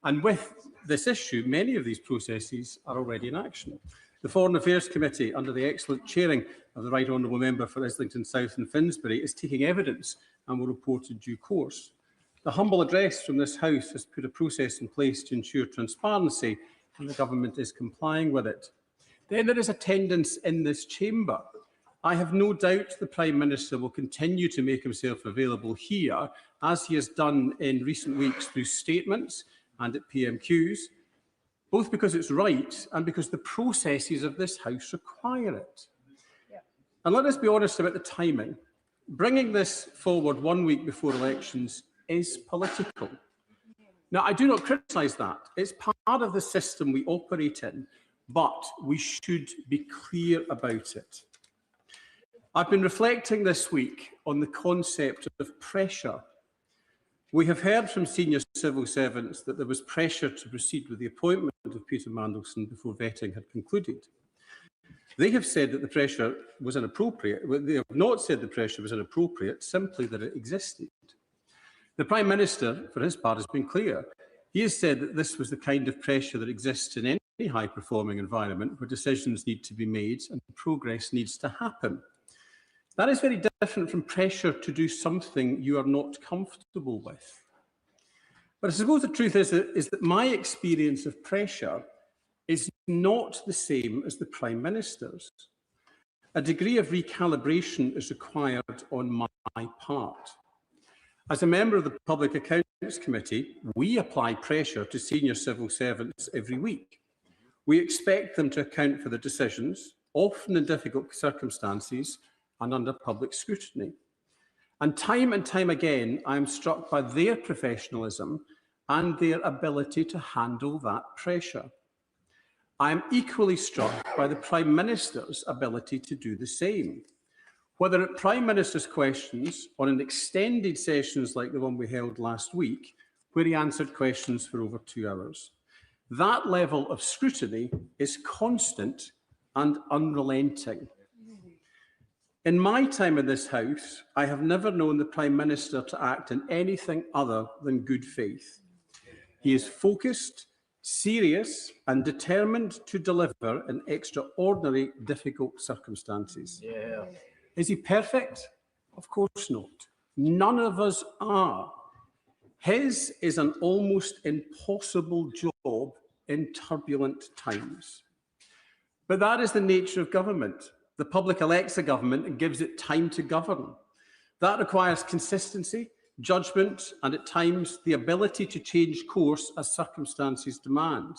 And with this issue, many of these processes are already in action. The Foreign Affairs Committee, under the excellent chairing of the Right Honourable Member for Islington South and Finsbury, is taking evidence and will report in due course. The humble address from this House has put a process in place to ensure transparency, and the Government is complying with it. Then there is attendance in this chamber. I have no doubt the Prime Minister will continue to make himself available here, as he has done in recent weeks through statements and at PMQs, both because it's right and because the processes of this House require it. Yeah. And let us be honest about the timing. Bringing this forward 1 week before elections is political. Now, I do not criticise that. It's part of the system we operate in, but we should be clear about it. I've been reflecting this week on the concept of pressure. We have heard from senior civil servants that there was pressure to proceed with the appointment of Peter Mandelson before vetting had concluded. They have said that the pressure was inappropriate. They have not said the pressure was inappropriate, simply that it existed. The Prime Minister, for his part, has been clear. He has said that this was the kind of pressure that exists in any high-performing environment where decisions need to be made and progress needs to happen. That is very different from pressure to do something you are not comfortable with. But I suppose the truth is that my experience of pressure is not the same as the Prime Minister's. A degree of recalibration is required on my part. As a member of the Public Accounts Committee, we apply pressure to senior civil servants every week. We expect them to account for their decisions, often in difficult circumstances, and under public scrutiny. And time again, I am struck by their professionalism and their ability to handle that pressure. I am equally struck by the Prime Minister's ability to do the same. Whether at Prime Minister's questions or in extended sessions like the one we held last week, where he answered questions for over 2 hours. That level of scrutiny is constant and unrelenting. In my time in this House, I have never known the Prime Minister to act in anything other than good faith. He is focused, serious and determined to deliver in extraordinary, difficult circumstances. Yeah. Is he perfect? Of course not. None of us are. His is an almost impossible job in turbulent times. But that is the nature of government. The public elects a government and gives it time to govern. That requires consistency, judgment, and at times the ability to change course as circumstances demand.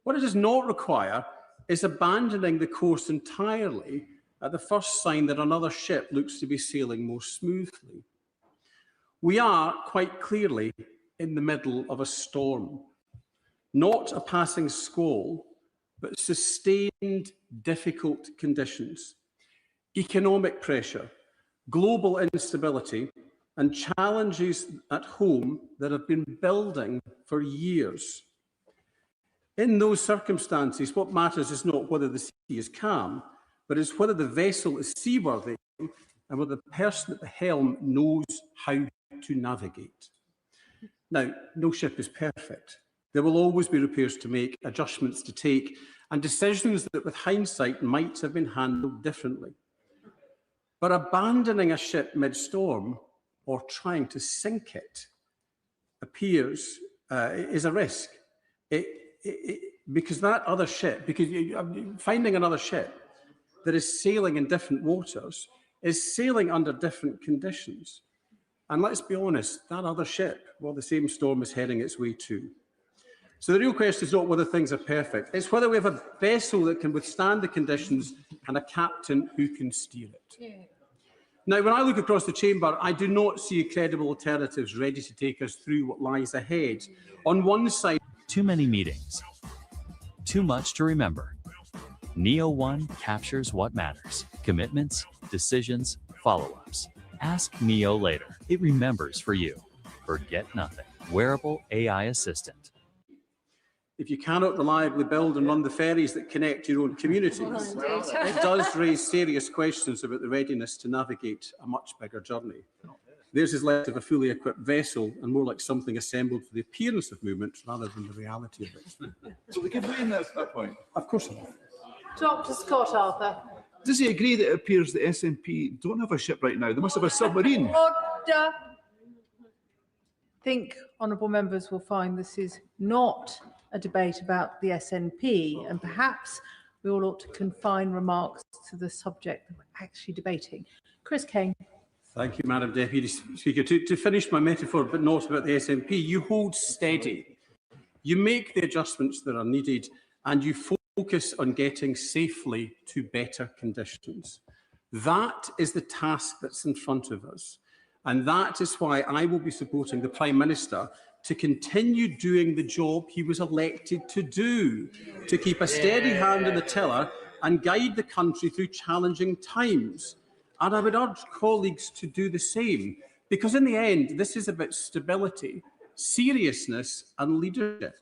What it does not require is abandoning the course entirely at the first sign that another ship looks to be sailing more smoothly. We are quite clearly in the middle of a storm, not a passing squall, but sustained difficult conditions, economic pressure, global instability, and challenges at home that have been building for years. In those circumstances, what matters is not whether the sea is calm, but is whether the vessel is seaworthy and whether the person at the helm knows how to navigate. Now, no ship is perfect. There will always be repairs to make, adjustments to take, and decisions that with hindsight might have been handled differently. But abandoning a ship mid-storm or trying to sink it is a risk. Because that other ship, finding another ship that is sailing in different waters is sailing under different conditions. And let's be honest, that other ship, well, the same storm is heading its way to. So the real question is not whether things are perfect, it's whether we have a vessel that can withstand the conditions and a captain who can steer it. Yeah. Now, when I look across the chamber, I do not see credible alternatives ready to take us through what lies ahead. On one side, too many meetings, too much to remember. Neo One captures what matters: commitments, decisions, follow-ups. Ask Neo later. It remembers for you. Forget nothing. Wearable AI assistant. If you cannot reliably build and run the ferries that connect your own communities, it does raise serious questions about the readiness to navigate a much bigger journey. Theirs is less of a fully equipped vessel and more like something assembled for the appearance of movement rather than the reality of it. So we give way in that point? Of course. Dr. Scott Arthur. Does he agree that it appears the SNP don't have a ship right now? They must have a submarine. Order. I think honourable members will find this is not a debate about the SNP, and perhaps we all ought to confine remarks to the subject that we're actually debating. Chris Kane. Thank you, Madam Deputy Speaker. To finish my metaphor, but not about the SNP, you hold steady. You make the adjustments that are needed, and you focus on getting safely to better conditions. That is the task that's in front of us. And that is why I will be supporting the Prime Minister to continue doing the job he was elected to do, to keep a steady hand on the tiller and guide the country through challenging times. And I would urge colleagues to do the same, because in the end, this is about stability, seriousness and leadership.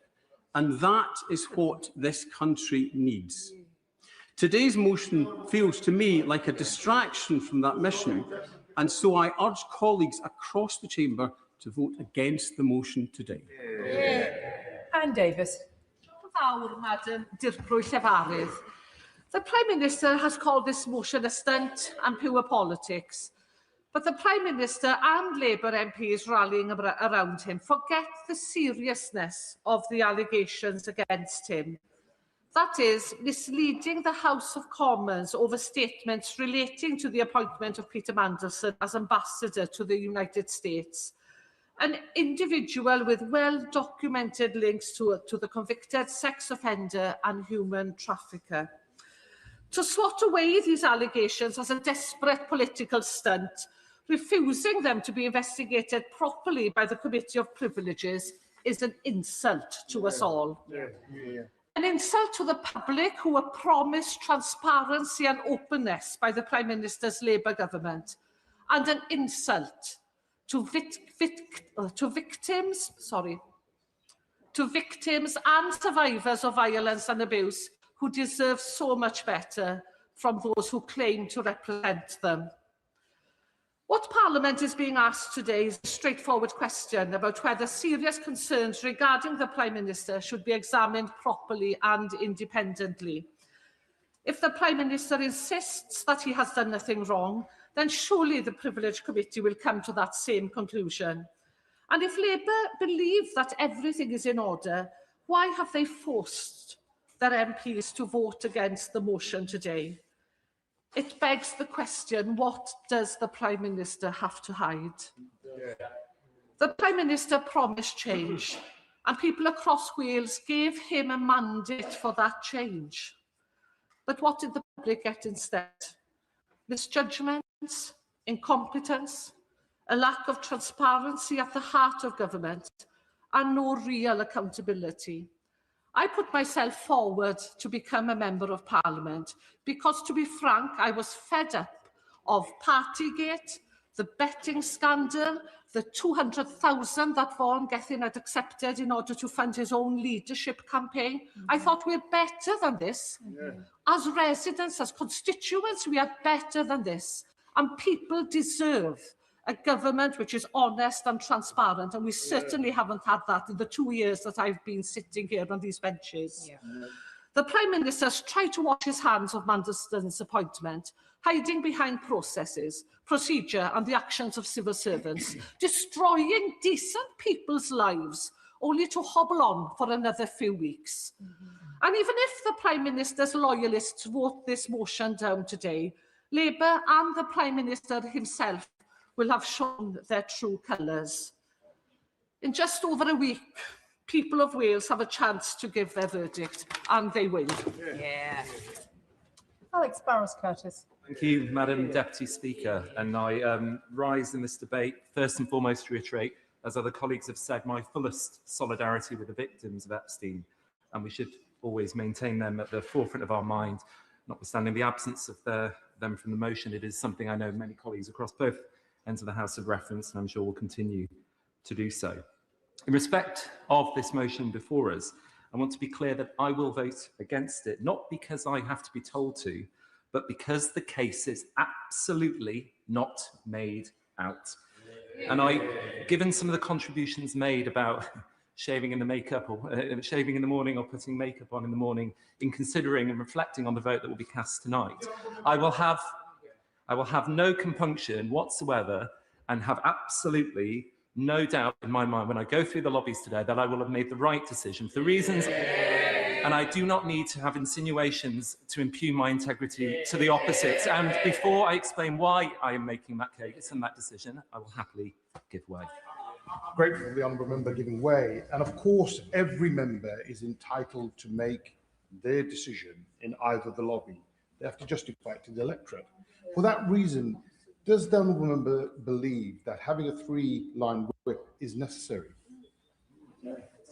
And that is what this country needs. Today's motion feels to me like a distraction from that mission, and so I urge colleagues across the chamber to vote against the motion today. Anne Davis. Madam Llefarydd. The Prime Minister has called this motion a stunt and pure politics, but the Prime Minister and Labour MPs rallying around him forget the seriousness of the allegations against him. That is, misleading the House of Commons over statements relating to the appointment of Peter Mandelson as ambassador to the United States, an individual with well-documented links to the convicted sex offender and human trafficker. To swat away these allegations as a desperate political stunt, refusing them to be investigated properly by the Committee of Privileges, is an insult to us all. An insult to the public who were promised transparency and openness by the Prime Minister's Labour government, and an insult to victims and survivors of violence and abuse who deserve so much better from those who claim to represent them. What Parliament is being asked today is a straightforward question about whether serious concerns regarding the Prime Minister should be examined properly and independently. If the Prime Minister insists that he has done nothing wrong, then surely the Privilege Committee will come to that same conclusion. And if Labour believe that everything is in order, why have they forced their MPs to vote against the motion today? It begs the question, what does the Prime Minister have to hide? The Prime Minister promised change, and people across Wales gave him a mandate for that change. But what did the public get instead? Misjudgment, incompetence, a lack of transparency at the heart of government, and no real accountability. I put myself forward to become a Member of Parliament because, to be frank, I was fed up of Partygate, the betting scandal, the 200,000 that Vaughan Gethin had accepted in order to fund his own leadership campaign. I thought we're better than this. As residents, as constituents, we are better than this. And people deserve a government which is honest and transparent, and we certainly haven't had that in the 2 years that I've been sitting here on these benches. The Prime Minister's tried to wash his hands of Manderson's appointment, hiding behind processes, procedure and the actions of civil servants, destroying decent people's lives, only to hobble on for another few weeks. And even if the Prime Minister's loyalists vote this motion down today, Labour and the Prime Minister himself will have shown their true colours. In just over a week, people of Wales have a chance to give their verdict, and they will. Alex Barros-Curtis. Thank you, Madam Deputy Speaker. And I rise in this debate, first and foremost, to reiterate, as other colleagues have said, my fullest solidarity with the victims of Epstein. And we should always maintain them at the forefront of our mind, notwithstanding the absence of them from the motion. It is something I know many colleagues across both ends of the House have referenced, and I'm sure will continue to do so. In respect of this motion before us, I want to be clear that I will vote against it, not because I have to be told to, but because the case is absolutely not made out. And given some of the contributions made about shaving in the makeup or shaving in the morning or putting makeup on in the morning, in considering and reflecting on the vote that will be cast tonight, I will have no compunction whatsoever and have absolutely no doubt in my mind when I go through the lobbies today that I will have made the right decision for the reasons, and I do not need to have insinuations to impugn my integrity to the opposite. And before I explain why I am making that case and that decision, I will happily give way. Grateful for the honourable member giving way. And of course, every member is entitled to make their decision in either the lobby. They have to justify it to the electorate. For that reason, does the honourable member believe that having a three-line whip is necessary?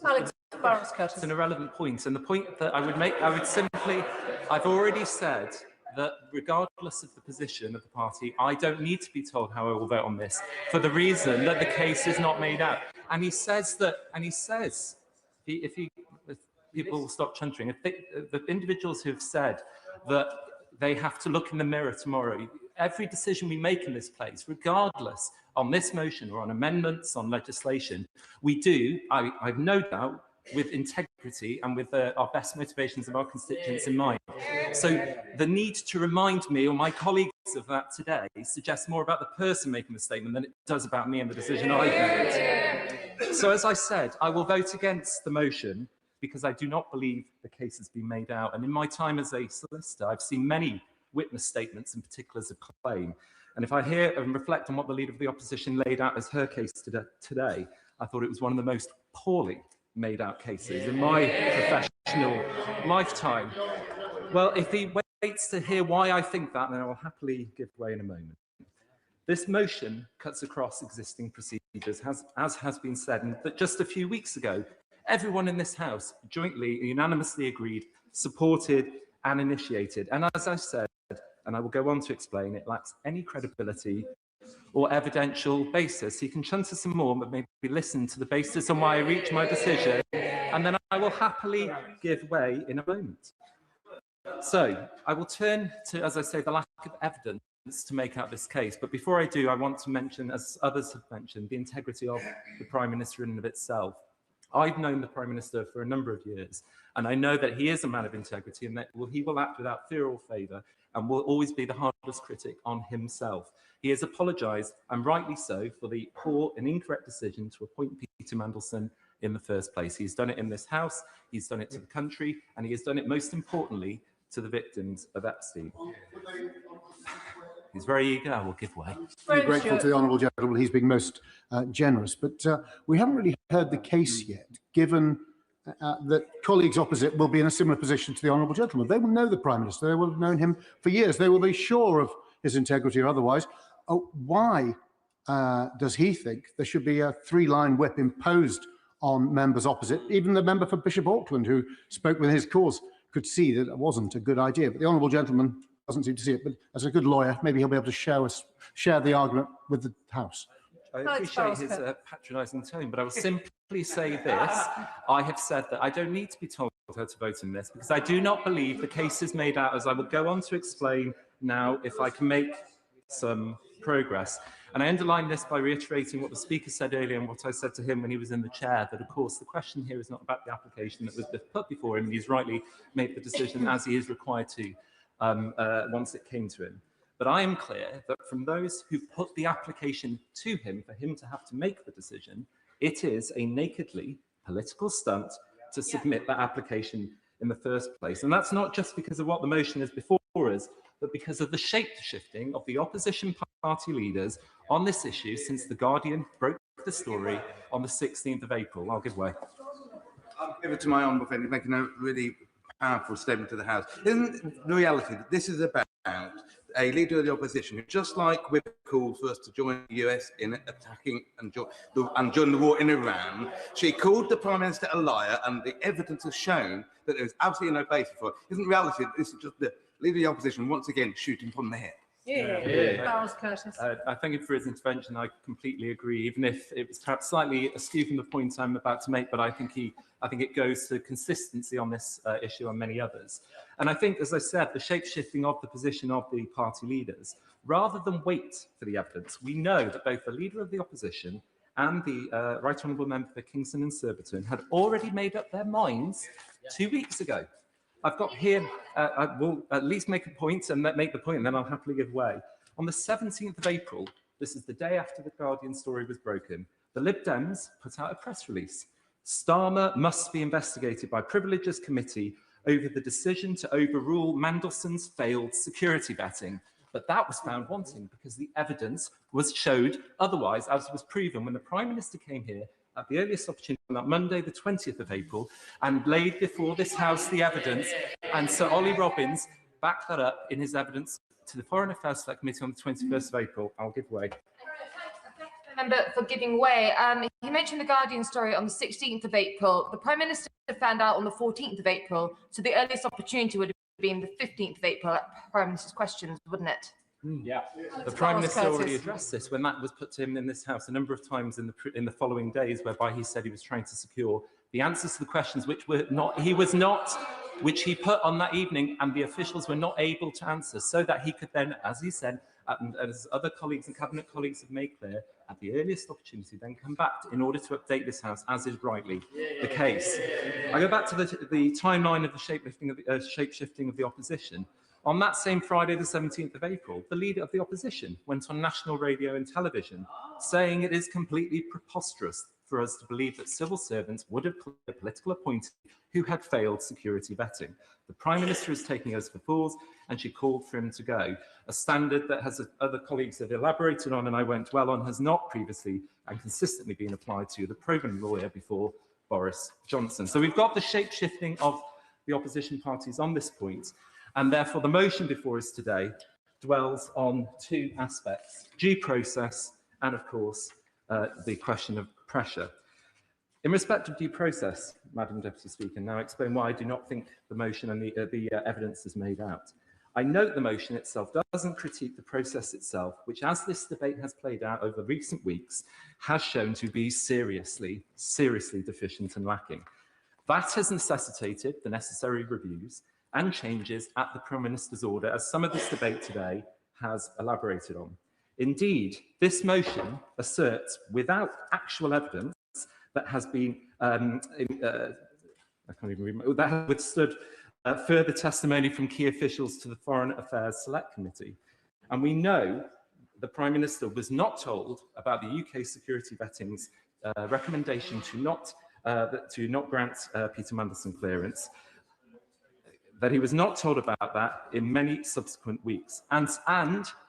Alex Barros-Curtis. It's an irrelevant point. And the point that I would make, I've already said that regardless of the position of the party, I don't need to be told how I will vote on this for the reason that the case is not made out. And he says, if people will stop chuntering, the individuals who have said that they have to look in the mirror tomorrow, every decision we make in this place, regardless on this motion or on amendments, on legislation, we do, I have no doubt, with integrity and with our best motivations of our constituents in mind. So the need to remind me or my colleagues of that today suggests more about the person making the statement than it does about me and the decision I made. So as I said, I will vote against the motion because I do not believe the case has been made out. And in my time as a solicitor, I've seen many witness statements and particulars of claim. And if I hear and reflect on what the Leader of the Opposition laid out as her case today, I thought it was one of the most poorly made out cases in my professional lifetime. Well, if he waits to hear why I think that, then I will happily give way in a moment. This motion cuts across existing procedures, as has been said, and that just a few weeks ago, everyone in this House jointly, unanimously agreed, supported and initiated. And as I said, and I will go on to explain, it lacks any credibility or evidential basis. He can chunt us some more, but maybe listen to the basis on why I reach my decision, and then I will happily give way in a moment. So I will turn to, as I say, the lack of evidence to make out this case. But before I do, I want to mention, as others have mentioned, the integrity of the Prime Minister in and of itself. I've known the Prime Minister for a number of years, and I know that he is a man of integrity and that he will act without fear or favour and will always be the hardest critic on himself. He has apologised, and rightly so, for the poor and incorrect decision to appoint Peter Mandelson in the first place. He's done it in this House, he's done it to the country, and he has done it, most importantly, to the victims of Epstein. He's very eager, I will give way. Very grateful to the honourable gentleman. He's being most generous. But we haven't really heard the case yet, given that colleagues opposite will be in a similar position to the honourable gentleman. They will know the Prime Minister. They will have known him for years. They will be sure of his integrity or otherwise. Why does he think there should be a three-line whip imposed on members opposite? Even the member for Bishop Auckland, who spoke with his cause, could see that it wasn't a good idea. But the honourable gentleman doesn't seem to see it. But as a good lawyer, maybe he'll be able to share the argument with the House. I appreciate his patronising tone, but I will simply say this. I have said that I don't need to be told how to vote in this, because I do not believe the case is made out, as I will go on to explain now, if I can make some progress. And I underline this by reiterating what the Speaker said earlier and what I said to him when he was in the chair, that of course the question here is not about the application that was put before him, and he's rightly made the decision as he is required to once it came to him. But I am clear that from those who put the application to him for him to have to make the decision, it is a nakedly political stunt to submit that application in the first place. And that's not just because of what the motion is before us, but because of the shape-shifting of the opposition party leaders on this issue since The Guardian broke the story on the 16th of April. I'll give way. I'll give it to my honourable friend, making a really powerful statement to the House. Isn't the reality that this is about a leader of the opposition who, just like we called for us to join the US in attacking and join the war in Iran, she called the Prime Minister a liar, and the evidence has shown that there is absolutely no basis for it. Isn't reality that this is just the leader of the opposition once again shooting from the hip? I thank him for his intervention. I completely agree, even if it was perhaps slightly askew from the point I'm about to make, but I think it goes to consistency on this issue and many others. And I think, as I said, the shape-shifting of the position of the party leaders, rather than wait for the evidence, we know that both the leader of the opposition and the Right Honourable Member for Kingston and Surbiton had already made up their minds 2 weeks ago. I've got here, I will at least make a point and make the point, and then I'll happily give way. On the 17th of April, this is the day after the Guardian story was broken, the Lib Dems put out a press release. Starmer must be investigated by Privileges Committee over the decision to overrule Mandelson's failed security vetting. But that was found wanting because the evidence showed otherwise, as was proven when the Prime Minister came here at the earliest opportunity on that Monday, the 20th of April, and laid before this House the evidence, and Sir Ollie Robbins backed that up in his evidence to the Foreign Affairs Select Committee on the 21st of April. I'll give way. Member for giving way. He mentioned the Guardian story on the 16th of April. The Prime Minister found out on the 14th of April, so the earliest opportunity would have been the 15th of April at Prime Minister's questions, wouldn't it? Yeah, the Prime Minister already addressed this when that was put to him in this House a number of times in the following days, whereby he said he was trying to secure the answers to the questions which he put on that evening, and the officials were not able to answer, so that he could then, as he said, and as other colleagues and cabinet colleagues have made clear, at the earliest opportunity, then come back in order to update this House, as is rightly the case. I go back to the timeline of the shape-shifting of the opposition. On that same Friday, the 17th of April, the leader of the opposition went on national radio and television, saying it is completely preposterous for us to believe that civil servants would have cleared a political appointee who had failed security vetting. The Prime Minister is taking us for fools, and she called for him to go. A standard that, as other colleagues have elaborated on, and I won't dwell on, has not previously and consistently been applied to the proven lawyer before Boris Johnson. So we've got the shape-shifting of the opposition parties on this point, and therefore the motion before us today dwells on two aspects: due process and, of course, the question of pressure. In respect of due process, Madam Deputy Speaker, now explain why I do not think the motion and the evidence is made out. I note the motion itself doesn't critique the process itself, which, as this debate has played out over recent weeks, has shown to be seriously deficient and lacking. That has necessitated the necessary reviews and changes at the Prime Minister's order, as some of this debate today has elaborated on. Indeed, this motion asserts, without actual evidence, that has been that has withstood further testimony from key officials to the Foreign Affairs Select Committee. And we know the Prime Minister was not told about the UK security vetting's recommendation to not grant Peter Mandelson clearance, that he was not told about that in many subsequent weeks. And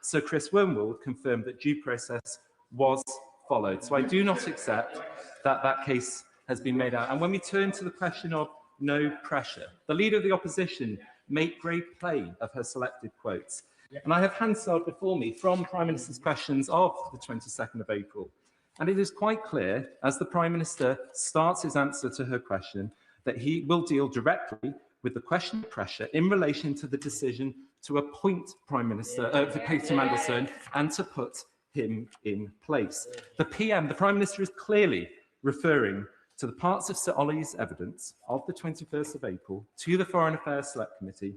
Sir Chris Wormwood confirmed that due process was followed. So I do not accept that that case has been made out. And when we turn to the question of no pressure, the Leader of the Opposition made great play of her selected quotes. And I have Hansard before me from Prime Minister's questions of the 22nd of April. And it is quite clear, as the Prime Minister starts his answer to her question, that he will deal directly with the question of pressure in relation to the decision to appoint Prime Minister Peter Mandelson and to put him in place. The Prime Minister, is clearly referring to the parts of Sir Ollie's evidence of the 21st of April to the Foreign Affairs Select Committee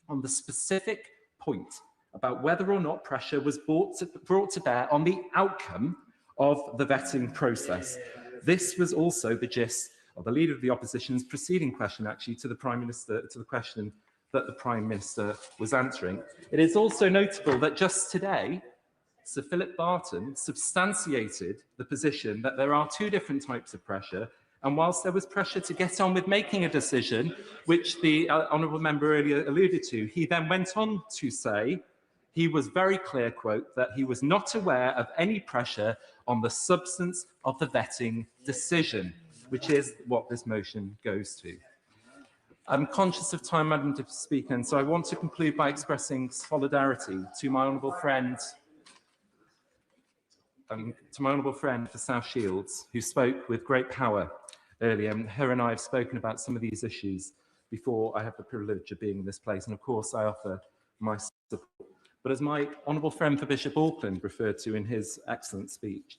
on the specific point about whether or not pressure was brought to bear on the outcome of the vetting process. This was also the gist of the Leader of the Opposition's preceding question, actually, to the Prime Minister, to the question that the Prime Minister was answering. It is also notable that just today, Sir Philip Barton substantiated the position that there are two different types of pressure, and whilst there was pressure to get on with making a decision, which the honourable member earlier alluded to, he then went on to say he was very clear, quote, that he was not aware of any pressure on the substance of the vetting decision, which is what this motion goes to. I'm conscious of time, Madam Deputy Speaker, and so I want to conclude by expressing solidarity to my honourable friend, for South Shields, who spoke with great power earlier. And her and I have spoken about some of these issues before I have the privilege of being in this place, and of course I offer my support. But as my honourable friend for Bishop Auckland referred to in his excellent speech,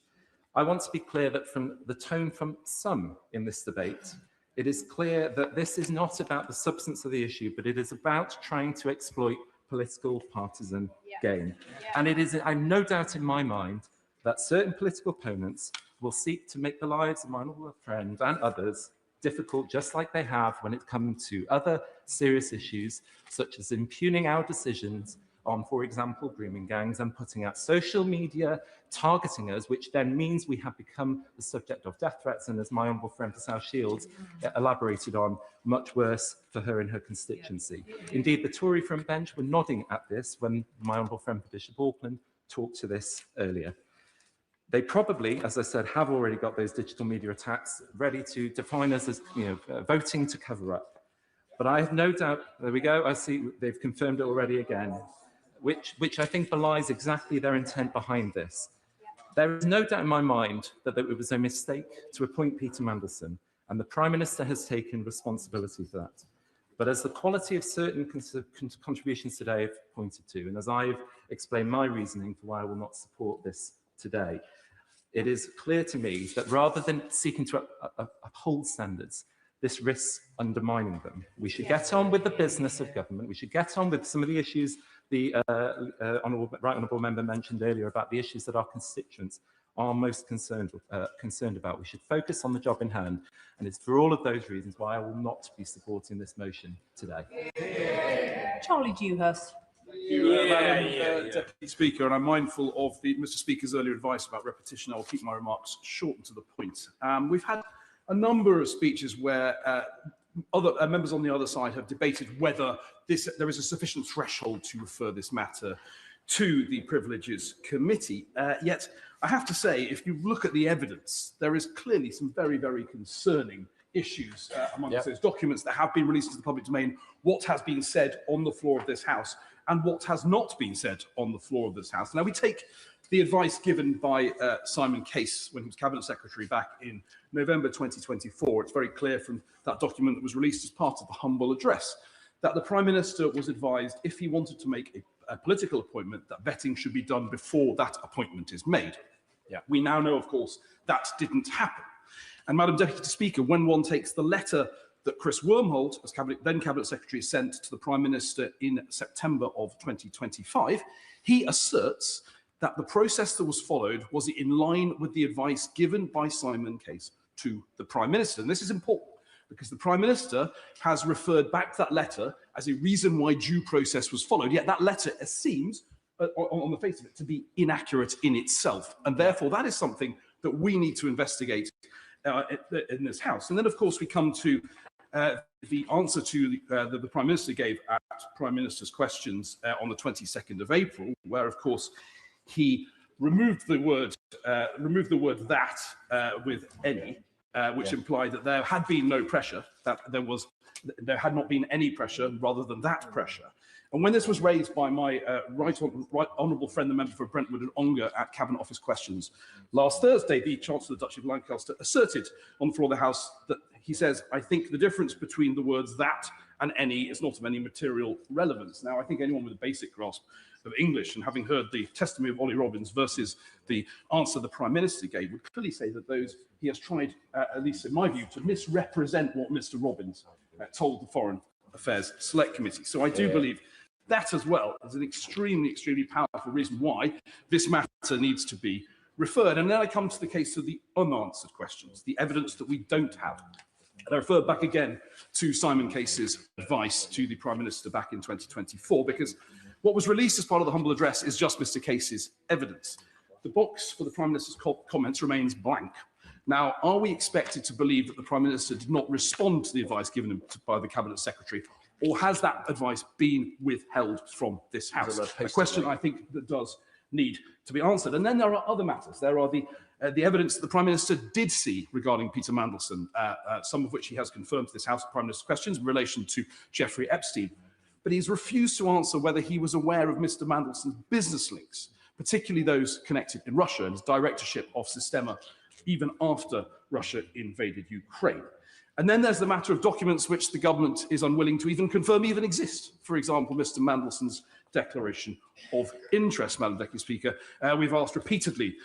I want to be clear that from the tone from some in this debate, it is clear that this is not about the substance of the issue, but it is about trying to exploit political partisan gain. And it is, I have no doubt in my mind, that certain political opponents will seek to make the lives of my honourable friend and others difficult, just like they have when it comes to other serious issues, such as impugning our decisions on, for example, grooming gangs, and putting out social media targeting us, which then means we have become the subject of death threats, and as my honourable friend for South Shields elaborated on, much worse for her and her constituency. Indeed, the Tory front bench were nodding at this when my honourable friend for Bishop Auckland talked to this earlier. They probably, as I said, have already got those digital media attacks ready to define us as, voting to cover up. But I have no doubt, there we go, I see they've confirmed it already again, which I think belies exactly their intent behind this. There is no doubt in my mind that it was a mistake to appoint Peter Mandelson, and the Prime Minister has taken responsibility for that. But as the quality of certain contributions today have pointed to, and as I've explained my reasoning for why I will not support this today, it is clear to me that rather than seeking to uphold standards, this risks undermining them. We should get on with the business of government. We should get on with some of the issues the right honourable member mentioned earlier about the issues that our constituents are most concerned about. We should focus on the job in hand, and it's for all of those reasons why I will not be supporting this motion today. Charlie Dewhurst. Madam Deputy Speaker, and I'm mindful of Mr. Speaker's earlier advice about repetition. I'll keep my remarks short and to the point. We've had a number of speeches where other members on the other side have debated whether there is a sufficient threshold to refer this matter to the Privileges Committee. Yet, I have to say, if you look at the evidence, there is clearly some very, very concerning issues amongst those documents that have been released to the public domain, what has been said on the floor of this House and what has not been said on the floor of this House. Now, we take the advice given by Simon Case when he was Cabinet Secretary back in November 2024. It's very clear from that document that was released as part of the humble address that the Prime Minister was advised if he wanted to make a political appointment, that vetting should be done before that appointment is made. Yeah. We now know, of course, that didn't happen. And Madam Deputy Speaker, when one takes the letter that Chris Wormholt, as then Cabinet Secretary, sent to the Prime Minister in September of 2025, he asserts that the process that was followed was in line with the advice given by Simon Case to the Prime Minister. And this is important because the Prime Minister has referred back to that letter as a reason why due process was followed, yet that letter seems, on the face of it, to be inaccurate in itself. And therefore, that is something that we need to investigate in this House. And then, of course, we come to the answer to the Prime Minister gave at Prime Minister's questions on the 22nd of April, where, of course, he removed the word that with any, which implied that there had been no pressure, that there had not been any pressure rather than that pressure. And when this was raised by my right honourable friend, the member for Brentwood and Ongar, at Cabinet Office questions last Thursday, the Chancellor of the Duchy of Lancaster asserted on the floor of the House that he says, "I think the difference between the words that and any is not of any material relevance." Now, I think anyone with a basic grasp of English and having heard the testimony of Ollie Robbins versus the answer the Prime Minister gave would clearly say that he has tried, at least in my view, to misrepresent what Mr. Robbins told the Foreign Affairs Select Committee. So I do believe that as well is an extremely, extremely powerful reason why this matter needs to be referred. And then I come to the case of the unanswered questions, the evidence that we don't have. And I refer back again to Simon Case's advice to the Prime Minister back in 2024, because what was released as part of the humble address is just Mr. Case's evidence. The box for the Prime Minister's comments remains blank. Now, are we expected to believe that the Prime Minister did not respond to the advice given by the Cabinet Secretary, or has that advice been withheld from this House? A question I think that does need to be answered. And then there are other matters. There are the evidence that the Prime Minister did see regarding Peter Mandelson, some of which he has confirmed to this House of Prime Minister's questions in relation to Jeffrey Epstein. But he's refused to answer whether he was aware of Mr. Mandelson's business links, particularly those connected in Russia and his directorship of Sistema, even after Russia invaded Ukraine. And then there's the matter of documents which the government is unwilling to even confirm even exist. For example, Mr. Mandelson's declaration of interest, Madam Deputy Speaker. We've asked repeatedly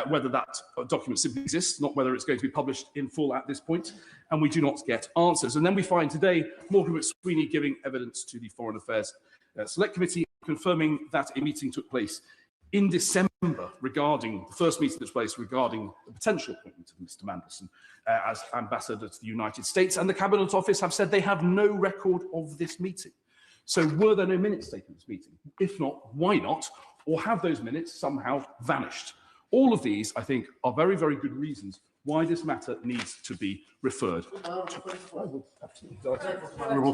whether that document simply exists, not whether it's going to be published in full at this point, and we do not get answers. And then we find today Morgan McSweeney giving evidence to the Foreign Affairs Select Committee, confirming that a meeting took place in December regarding the first meeting that took place regarding the potential appointment of Mr. Mandelson as ambassador to the United States, and the Cabinet Office have said they have no record of this meeting. So were there no minutes taken at this meeting? If not, why not? Or have those minutes somehow vanished? All of these, I think, are very, very good reasons why this matter needs to be referred. Honourable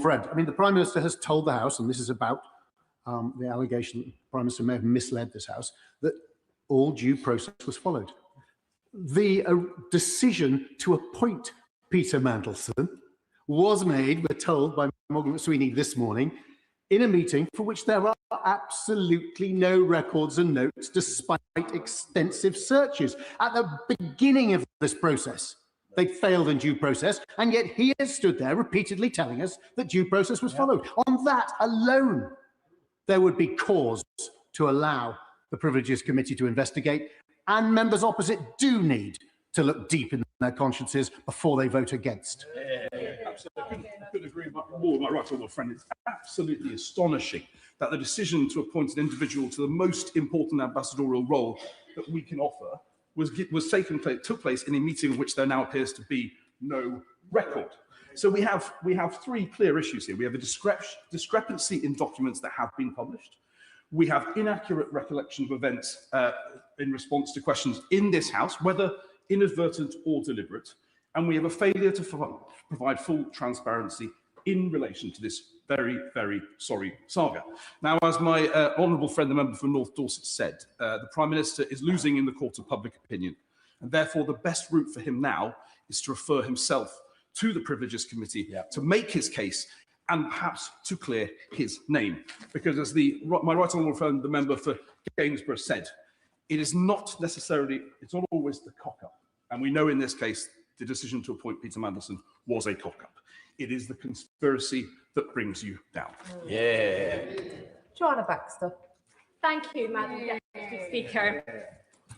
friend, I mean, the Prime Minister has told the House, and this is about the allegation that the Prime Minister may have misled this House, that all due process was followed. The decision to appoint Peter Mandelson was made, we're told by Morgan McSweeney this morning, in a meeting for which there are absolutely no records and notes, despite extensive searches. At the beginning of this process, they failed in due process, and yet he has stood there repeatedly telling us that due process was followed. On that alone, there would be cause to allow the Privileges Committee to investigate, and members opposite do need to look deep in their consciences before they vote against. Absolutely. I couldn't agree more with my right honourable friend. It's absolutely astonishing that the decision to appoint an individual to the most important ambassadorial role that we can offer took place in a meeting in which there now appears to be no record. So we have three clear issues here. We have a discrepancy in documents that have been published. We have inaccurate recollection of events in response to questions in this House, whether inadvertent or deliberate. And we have a failure to provide full transparency in relation to this very, very sorry saga. Now, as my honourable friend, the member for North Dorset said, the Prime Minister is losing in the court of public opinion. And therefore, the best route for him now is to refer himself to the Privileges Committee to make his case and perhaps to clear his name. Because as my right honourable friend, the member for Gainsborough said, it's not always the cock-up. And we know in this case, the decision to appoint Peter Mandelson was a cock-up. It is the conspiracy that brings you down. Yeah. Joanna Baxter. Thank you, Madam Deputy Speaker.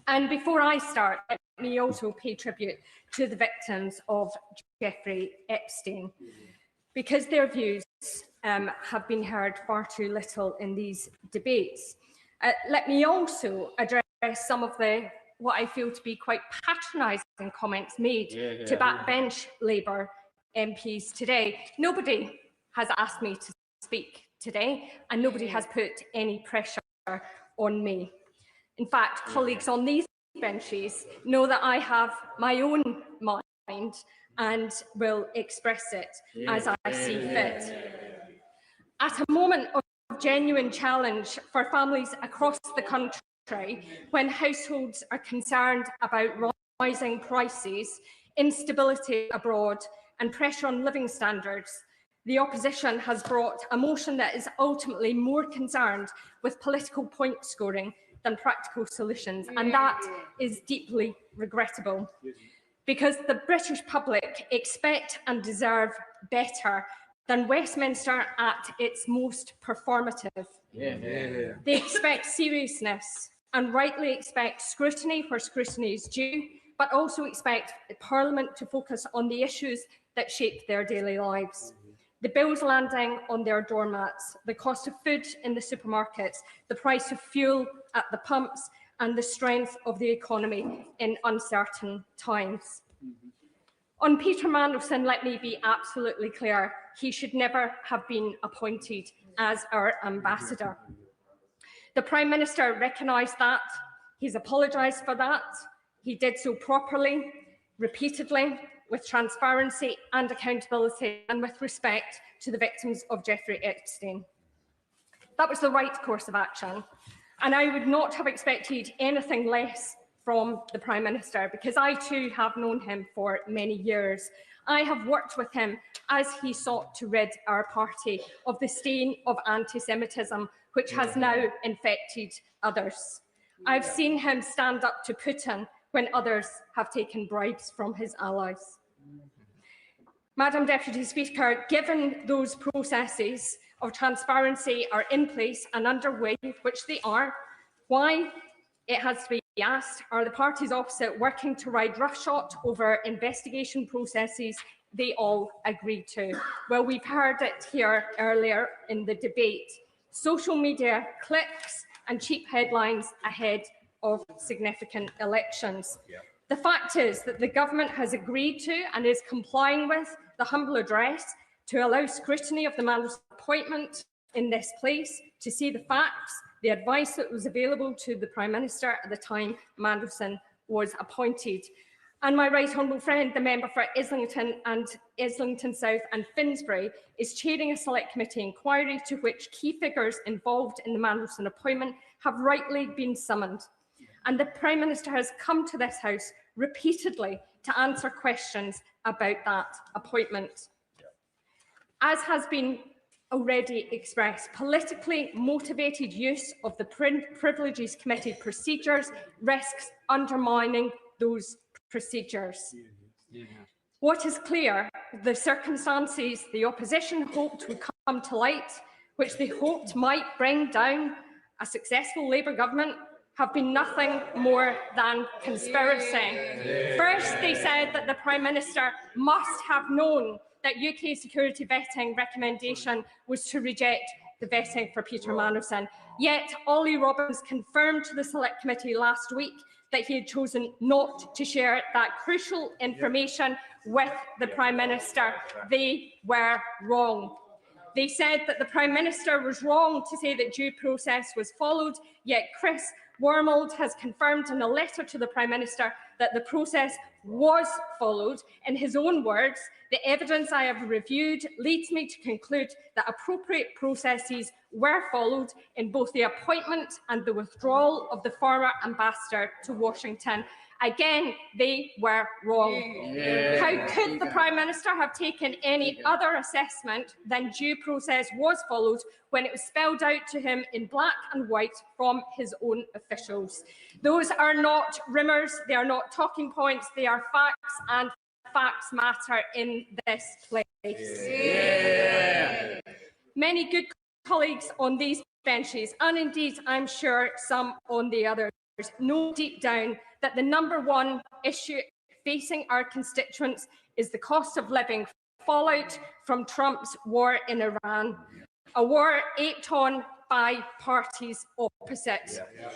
And before I start, let me also pay tribute to the victims of Jeffrey Epstein, because their views have been heard far too little in these debates. Let me also address some of what I feel to be quite patronising comments made to backbench Labour MPs today. Nobody has asked me to speak today, and nobody has put any pressure on me. In fact, colleagues on these benches know that I have my own mind and will express it as I see fit. At a moment of genuine challenge for families across the country, when households are concerned about rising prices, instability abroad and pressure on living standards, the opposition has brought a motion that is ultimately more concerned with political point scoring than practical solutions, and that is deeply regrettable, because the British public expect and deserve better than Westminster at its most performative. They expect seriousness and rightly expect scrutiny where scrutiny is due, but also expect Parliament to focus on the issues that shape their daily lives. The bills landing on their doormats, the cost of food in the supermarkets, the price of fuel at the pumps, and the strength of the economy in uncertain times. On Peter Mandelson, let me be absolutely clear. He should never have been appointed as our ambassador. The Prime Minister recognised that. He's apologised for that. He did so properly, repeatedly, with transparency and accountability, and with respect to the victims of Jeffrey Epstein. That was the right course of action, and I would not have expected anything less from the Prime Minister, because I too have known him for many years. I have worked with him as he sought to rid our party of the stain of anti-Semitism, which has now infected others. I've seen him stand up to Putin when others have taken bribes from his allies. Madam Deputy Speaker, given those processes of transparency are in place and underway, which they are, why, it has to be asked, are the parties opposite working to ride roughshod over investigation processes they all agreed to? Well, we've heard it here earlier in the debate. Social media clicks and cheap headlines ahead of significant elections. The fact is that the government has agreed to and is complying with the humble address to allow scrutiny of the Mandelson appointment in this place, to see the facts, the advice that was available to the Prime Minister at the time Mandelson was appointed. And my right honourable friend, the member for Islington and Islington South and Finsbury, is chairing a select committee inquiry to which key figures involved in the Mandelson appointment have rightly been summoned. And the Prime Minister has come to this House repeatedly to answer questions about that appointment. As has been already expressed, politically motivated use of the Privileges Committee procedures risks undermining those procedures. What is clear, the circumstances the opposition hoped would come to light, which they hoped might bring down a successful Labour government, have been nothing more than conspiracy. First, they said that the Prime Minister must have known that UK security vetting recommendation was to reject the vetting for Peter Mandelson. Yet Ollie Robbins confirmed to the Select Committee last week that he had chosen not to share that crucial information with the Prime Minister. They were wrong. They said that the Prime Minister was wrong to say that due process was followed, yet Chris Wormold has confirmed in a letter to the Prime Minister that the process was followed. In his own words, the evidence I have reviewed leads me to conclude that appropriate processes were followed in both the appointment and the withdrawal of the former ambassador to Washington. Again, they were wrong. How could the Prime Minister have taken any other assessment than due process was followed when it was spelled out to him in black and white from his own officials? Those are not rumours, they are not talking points, they are facts and facts matter in this place. Many good colleagues on these benches, and indeed I'm sure some on the others, know deep down that the #1 issue facing our constituents is the cost of living fallout from Trump's war in Iran, a war egged on by parties opposite.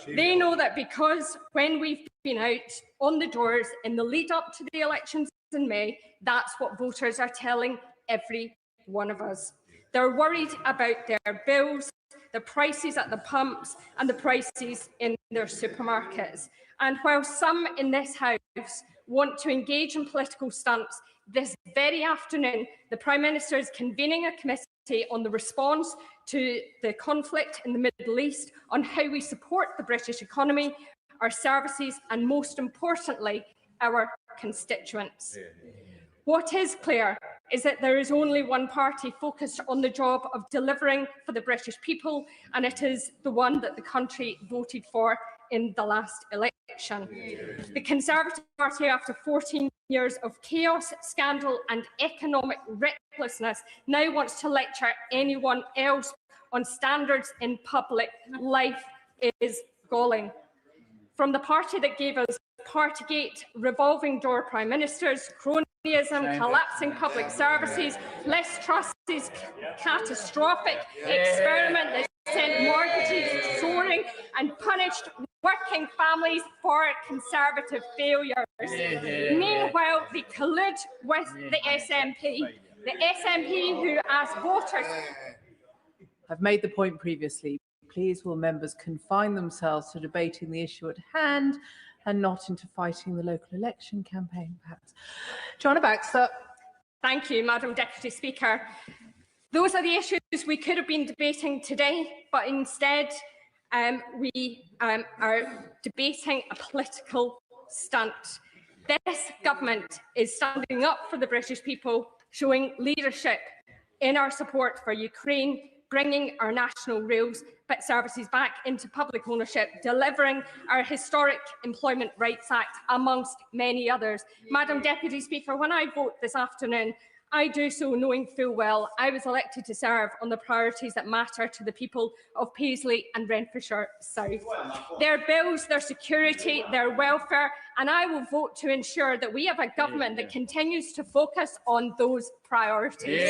They know that because when we've been out on the doors in the lead up to the elections in May, that's what voters are telling every one of us. They're worried about their bills, the prices at the pumps and the prices in their supermarkets. And while some in this House want to engage in political stunts, this very afternoon, the Prime Minister is convening a committee on the response to the conflict in the Middle East, on how we support the British economy, our services, and most importantly, our constituents. What is clear is that there is only one party focused on the job of delivering for the British people, and it is the one that the country voted for in the last election. The Conservative Party, after 14 years of chaos, scandal and economic recklessness, now wants to lecture anyone else on standards in public life is galling. From the party that gave us Partygate, revolving door prime ministers, cronyism, collapsing public services, Liz Truss's catastrophic experiment that sent mortgages soaring and punished working families for Conservative failures. Meanwhile, they collude with the SNP who asked voters. I've made the point previously. Please, will members confine themselves to debating the issue at hand and not into fighting the local election campaign, perhaps. Joanna Baxter. Thank you, Madam Deputy Speaker. Those are the issues we could have been debating today, but instead we are debating a political stunt. This government is standing up for the British people, showing leadership in our support for Ukraine, bringing our national rails services back into public ownership, delivering our historic Employment Rights Act, amongst many others. Madam Deputy Speaker, when I vote this afternoon, I do so knowing full well I was elected to serve on the priorities that matter to the people of Paisley and Renfrewshire South. Their bills, their security, their welfare, and I will vote to ensure that we have a government that continues to focus on those priorities.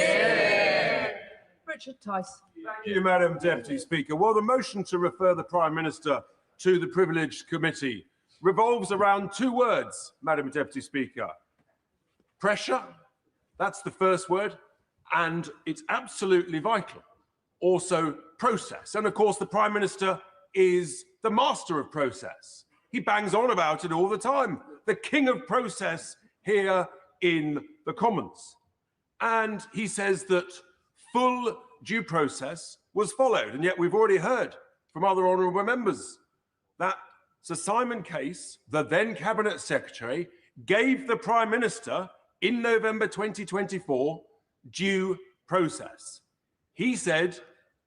Richard Tice. Thank you, Madam Deputy Speaker. Well, the motion to refer the Prime Minister to the Privileged Committee revolves around two words, Madam Deputy Speaker. Pressure, that's the first word, and it's absolutely vital. Also, process. And of course, the Prime Minister is the master of process. He bangs on about it all the time. The king of process here in the Commons. And he says that full due process was followed, and yet we've already heard from other honourable members that Sir Simon Case, the then Cabinet Secretary, gave the Prime Minister in November 2024 due process. He said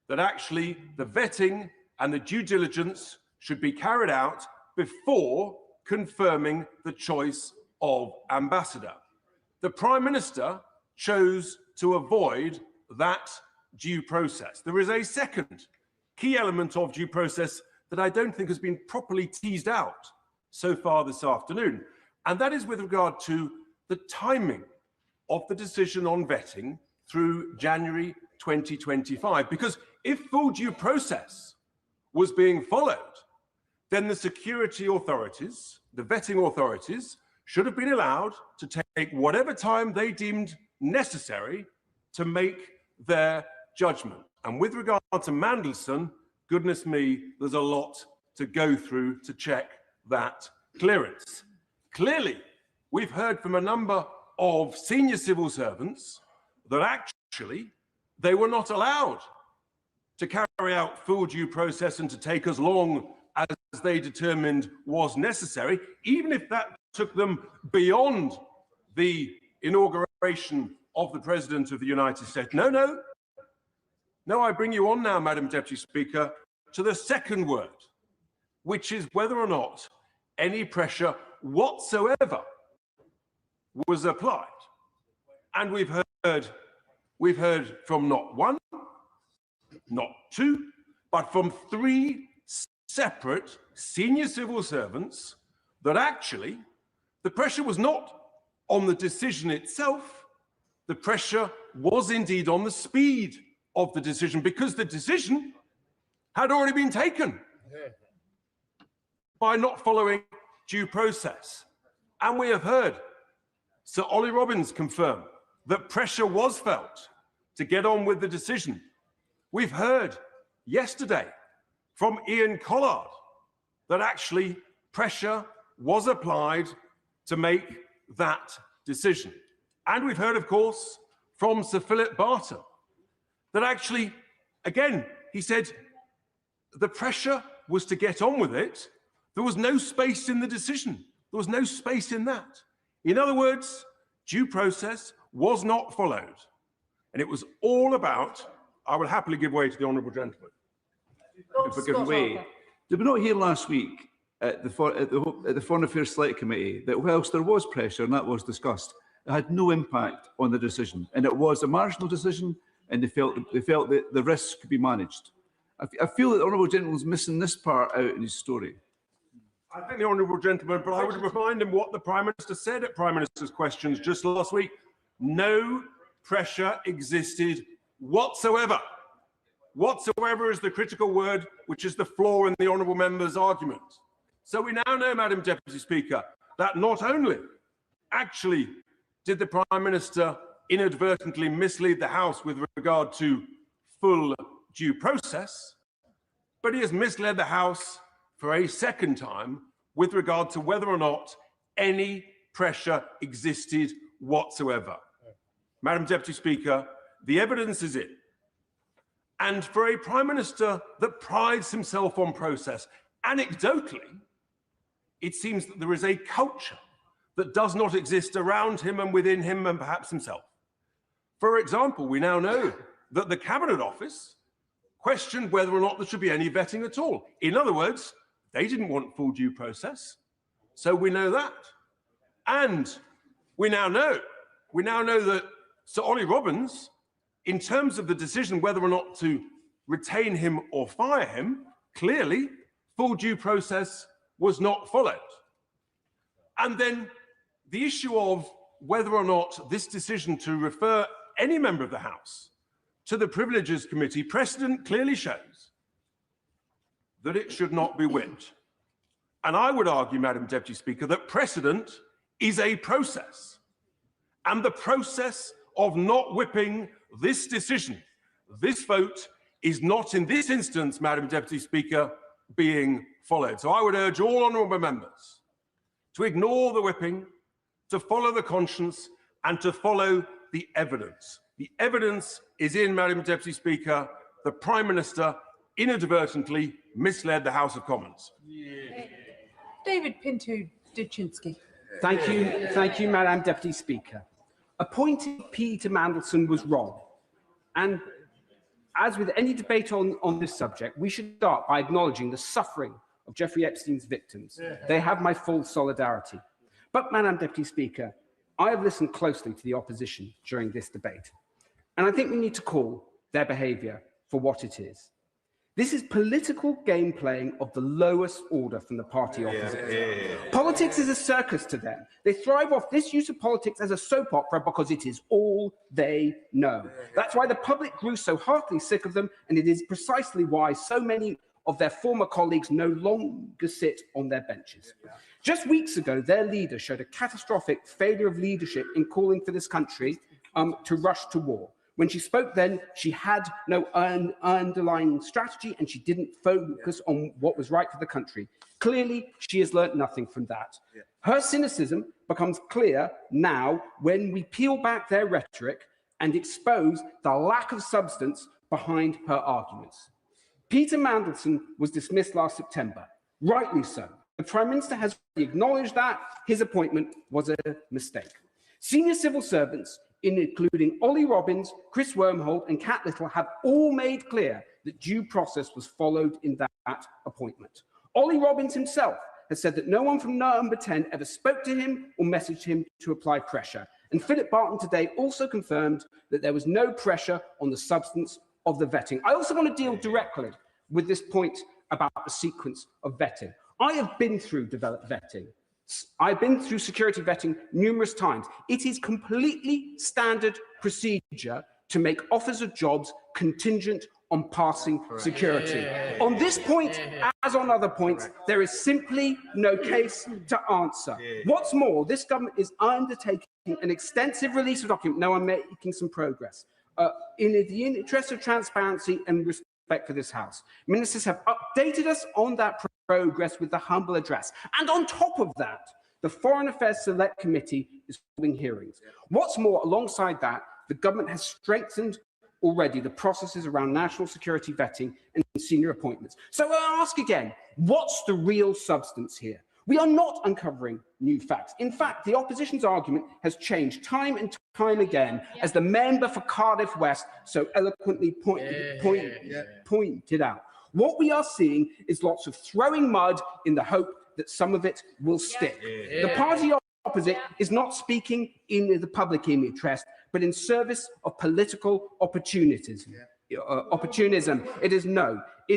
that actually the vetting and the due diligence should be carried out before confirming the choice of ambassador. The Prime Minister chose to avoid that due process. There is a second key element of due process that I don't think has been properly teased out so far this afternoon, and that is with regard to the timing of the decision on vetting through January 2025. Because if full due process was being followed, then the security authorities, the vetting authorities, should have been allowed to take whatever time they deemed necessary to make their judgment. And with regard to Mandelson, goodness me, there's a lot to go through to check that clearance. Clearly, we've heard from a number of senior civil servants that actually they were not allowed to carry out full due process and to take as long as they determined was necessary, even if that took them beyond the inauguration of the President of the United States. No, I bring you on now, Madam Deputy Speaker, to the second word, which is whether or not any pressure whatsoever was applied And we've heard from not one, not two, but from three separate senior civil servants that actually the pressure was not on the decision itself, the pressure was indeed on the speed of the decision, because the decision had already been taken by not following due process. And we have heard Sir Ollie Robbins confirm that pressure was felt to get on with the decision. We've heard yesterday from Ian Collard that actually pressure was applied to make that decision. And we've heard, of course, from Sir Philip Barton that actually, again, he said the pressure was to get on with it. There was no space in the decision. There was no space in that. In other words, due process was not followed. And it was all about, I will happily give way to the honourable gentleman. If we're giving way. Did we not hear last week at the Foreign Affairs Select Committee that whilst there was pressure and that was discussed, it had no impact on the decision, and it was a marginal decision, and they felt that the risks could be managed. I feel that the honourable gentleman is missing this part out in his story. I think the honourable gentleman, but I would remind him what the Prime Minister said at Prime Minister's questions just last week. No pressure existed whatsoever. Whatsoever is the critical word, which is the flaw in the honourable member's argument. So we now know, Madam Deputy Speaker, that not only actually did the Prime Minister inadvertently mislead the House with regard to full due process, but he has misled the House for a second time with regard to whether or not any pressure existed whatsoever. Madam Deputy Speaker, the evidence is in. And for a Prime Minister that prides himself on process, anecdotally, it seems that there is a culture that does not exist around him and within him and perhaps himself. For example, we now know that the Cabinet Office questioned whether or not there should be any vetting at all. In other words, they didn't want full due process. So we know that. And we now know that Sir Ollie Robbins, in terms of the decision whether or not to retain him or fire him, clearly full due process was not followed. And then the issue of whether or not this decision to refer any member of the House to the Privileges Committee, precedent clearly shows that it should not be whipped. And I would argue, Madam Deputy Speaker, that precedent is a process. And the process of not whipping this decision, this vote, is not in this instance, Madam Deputy Speaker, being followed. So I would urge all honourable members to ignore the whipping, to follow the conscience, and to follow the evidence. The evidence is in, Madam Deputy Speaker, the Prime Minister inadvertently misled the House of Commons. David Pinto-Duchinsky. Thank you, Madam Deputy Speaker. Appointing Peter Mandelson was wrong. And as with any debate on this subject, we should start by acknowledging the suffering of Jeffrey Epstein's victims. They have my full solidarity. But, Madam Deputy Speaker, I have listened closely to the opposition during this debate, and I think we need to call their behaviour for what it is. This is political game playing of the lowest order from the party opposition. Politics is a circus to them. They thrive off this use of politics as a soap opera because it is all they know. That's why the public grew so heartily sick of them, and it is precisely why so many of their former colleagues no longer sit on their benches. Just weeks ago, their leader showed a catastrophic failure of leadership in calling for this country to rush to war. When she spoke then, she had no underlying strategy and she didn't focus on what was right for the country. Clearly, she has learnt nothing from that. Her cynicism becomes clear now when we peel back their rhetoric and expose the lack of substance behind her arguments. Peter Mandelson was dismissed last September, rightly so. The Prime Minister has acknowledged that his appointment was a mistake. Senior civil servants, including Ollie Robbins, Chris Wormholt and Cat Little, have all made clear that due process was followed in that appointment. Ollie Robbins himself has said that no one from Number 10 ever spoke to him or messaged him to apply pressure. And Philip Barton today also confirmed that there was no pressure on the substance of the vetting. I also want to deal directly with this point about the sequence of vetting. I have been through developed vetting. I've been through security vetting numerous times. It is completely standard procedure to make offers of jobs contingent on passing security. On this point, as on other points, there is simply no case to answer. What's more, this government is undertaking an extensive release of documents. Now I'm making some progress. In the interest of transparency and respect for this House, ministers have updated us on that progress with the humble address. And on top of that, the Foreign Affairs Select Committee is holding hearings. What's more, alongside that, the government has strengthened already the processes around national security vetting and senior appointments. So I ask again, what's the real substance here? We are not uncovering new facts. In fact, the opposition's argument has changed time and time again, as the member for Cardiff West so eloquently pointed out. What we are seeing is lots of throwing mud in the hope that some of it will stick. The party opposite is not speaking in the public interest, but in service of political opportunism. It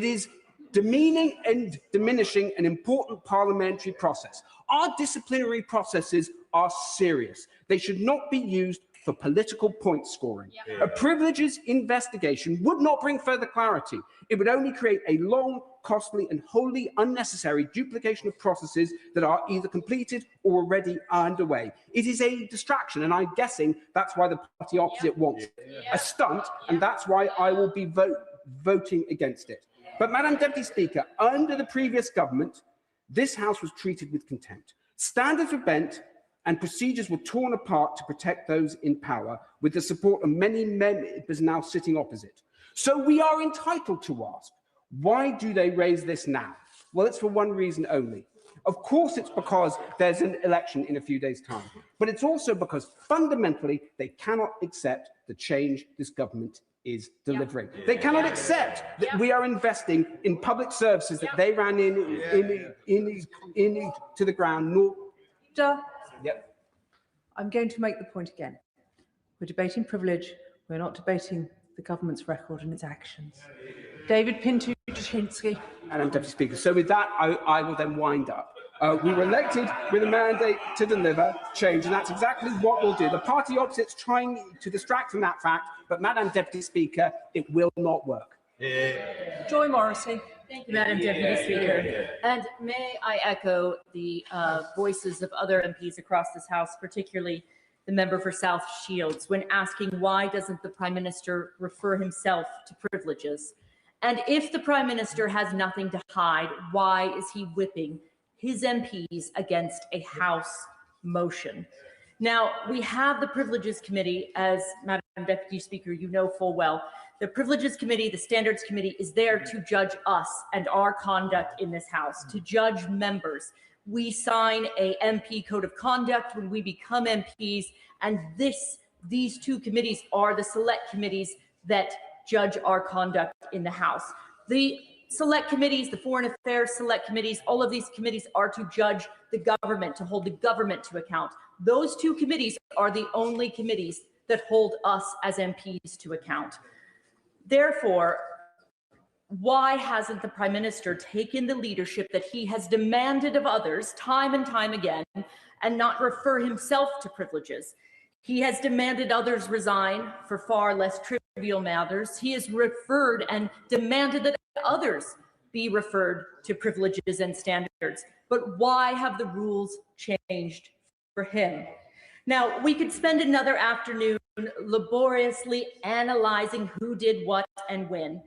is demeaning and diminishing an important parliamentary process. Our disciplinary processes are serious. They should not be used for political point scoring. A privileges investigation would not bring further clarity. It would only create a long, costly and wholly unnecessary duplication of processes that are either completed or already underway. It is a distraction, and I'm guessing that's why the party opposite wants a stunt, and that's why I will be voting against it. But, Madam Deputy Speaker, under the previous government, this House was treated with contempt. Standards were bent and procedures were torn apart to protect those in power, with the support of many members now sitting opposite. So we are entitled to ask, why do they raise this now? Well, it's for one reason only. Of course, it's because there's an election in a few days' time, but it's also because fundamentally they cannot accept the change this government is delivering. They cannot accept that we are investing in public services that they ran to the ground. I'm going to make the point again. We're debating privilege. We're not debating the government's record and its actions. David Pinto-Jasinski. Madam Deputy Speaker, so with that, I will then wind up. We were elected with a mandate to deliver change, and that's exactly what we'll do. The party opposite's trying to distract from that fact, but Madam Deputy Speaker, it will not work. Joy Morrissey. Thank you, Madam Deputy Speaker. And may I echo the voices of other MPs across this House, particularly the member for South Shields, when asking why doesn't the Prime Minister refer himself to privileges? And if the Prime Minister has nothing to hide, why is he whipping his MPs against a House motion? Now, we have the Privileges Committee, as Madam Deputy Speaker, you know full well. The Privileges Committee, the Standards Committee, is there to judge us and our conduct in this House, to judge members. We sign a MP code of conduct when we become MPs, and these two committees are the select committees that judge our conduct in the House. The select committees, the foreign affairs select committees, all of these committees are to judge the government, to hold the government to account. Those two committees are the only committees that hold us as MPs to account. Therefore, why hasn't the Prime Minister taken the leadership that he has demanded of others time and time again and not refer himself to privileges? He has demanded others resign for far less trivial matters. He has referred and demanded that others be referred to privileges and standards. But why have the rules changed for him? Now, we could spend another afternoon laboriously analyzing who did what and when.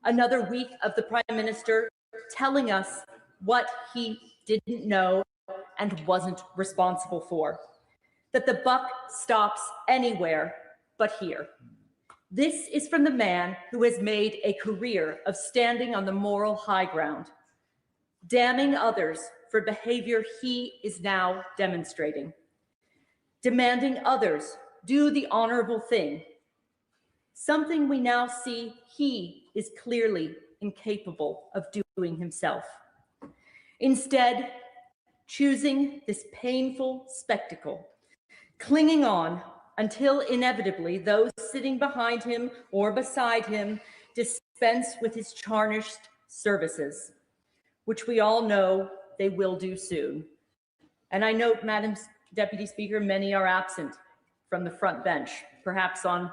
Another week of the Prime Minister telling us what he didn't know and wasn't responsible for. That the buck stops anywhere but here. This is from the man who has made a career of standing on the moral high ground, damning others for behavior he is now demonstrating, demanding others do the honorable thing, something we now see he is clearly incapable of doing himself. Instead, choosing this painful spectacle, clinging on until inevitably those sitting behind him or beside him dispense with his tarnished services, which we all know they will do soon. And I note, Madam Deputy Speaker, many are absent from the front bench, perhaps on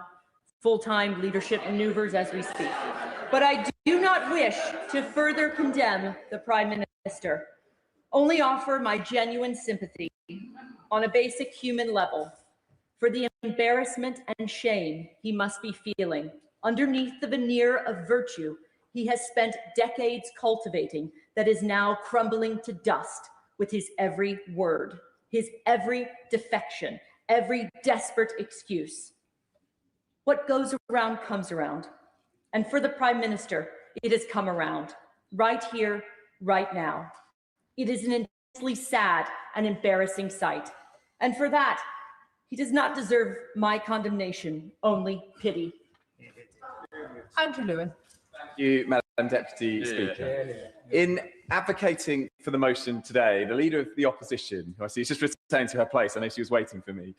full-time leadership maneuvers as we speak. But I do not wish to further condemn the Prime Minister, only offer my genuine sympathy on a basic human level for the embarrassment and shame he must be feeling underneath the veneer of virtue he has spent decades cultivating that is now crumbling to dust with his every word, his every defection, every desperate excuse. What goes around comes around. And for the Prime Minister, it has come around, right here, right now. It is an intensely sad and embarrassing sight. And for that, he does not deserve my condemnation, only pity. Andrew Lewin. Thank you, Madam Deputy Speaker. In advocating for the motion today, the Leader of the Opposition, who I see is just returned to her place, I know she was waiting for me,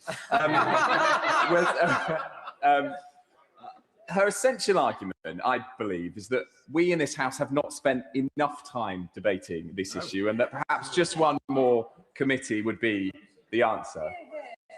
her essential argument, I believe, is that we in this House have not spent enough time debating this issue and that perhaps just one more committee would be the answer.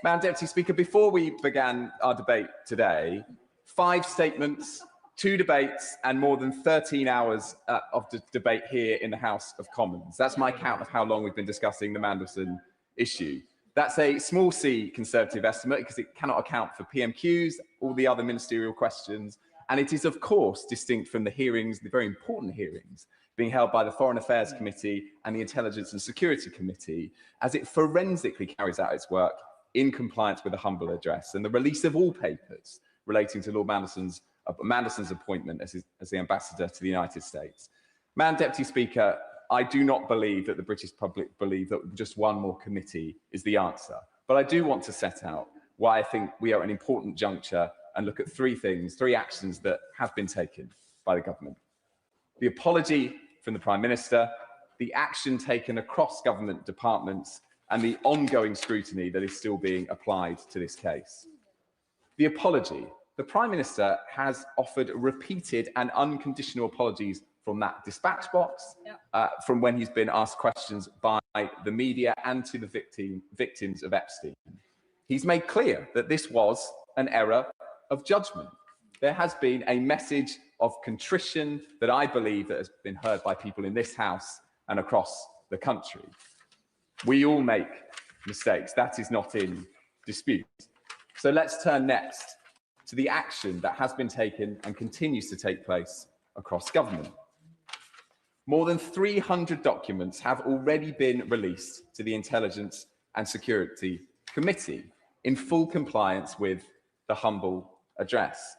Madam Deputy Speaker, before we began our debate today, 5 statements, 2 debates and more than 13 hours of debate here in the House of Commons. That's my count of how long we've been discussing the Mandelson issue. That's a small c Conservative estimate because it cannot account for PMQs, all the other ministerial questions, and it is of course distinct from the hearings, the very important hearings, being held by the Foreign Affairs Committee and the Intelligence and Security Committee, as it forensically carries out its work in compliance with the humble address and the release of all papers relating to Lord Mandelson's appointment as the ambassador to the United States. Madam Deputy Speaker, I do not believe that the British public believe that just one more committee is the answer. But I do want to set out why I think we are at an important juncture and look at 3 things, 3 actions that have been taken by the government. The apology from the Prime Minister, the action taken across government departments, and the ongoing scrutiny that is still being applied to this case. The apology. The Prime Minister has offered repeated and unconditional apologies from that dispatch box, from when he's been asked questions by the media and to the victims of Epstein. He's made clear that this was an error of judgment. There has been a message of contrition that I believe that has been heard by people in this House and across the country. We all make mistakes. That is not in dispute. So let's turn next to the action that has been taken and continues to take place across government. More than 300 documents have already been released to the Intelligence and Security Committee in full compliance with the humble address.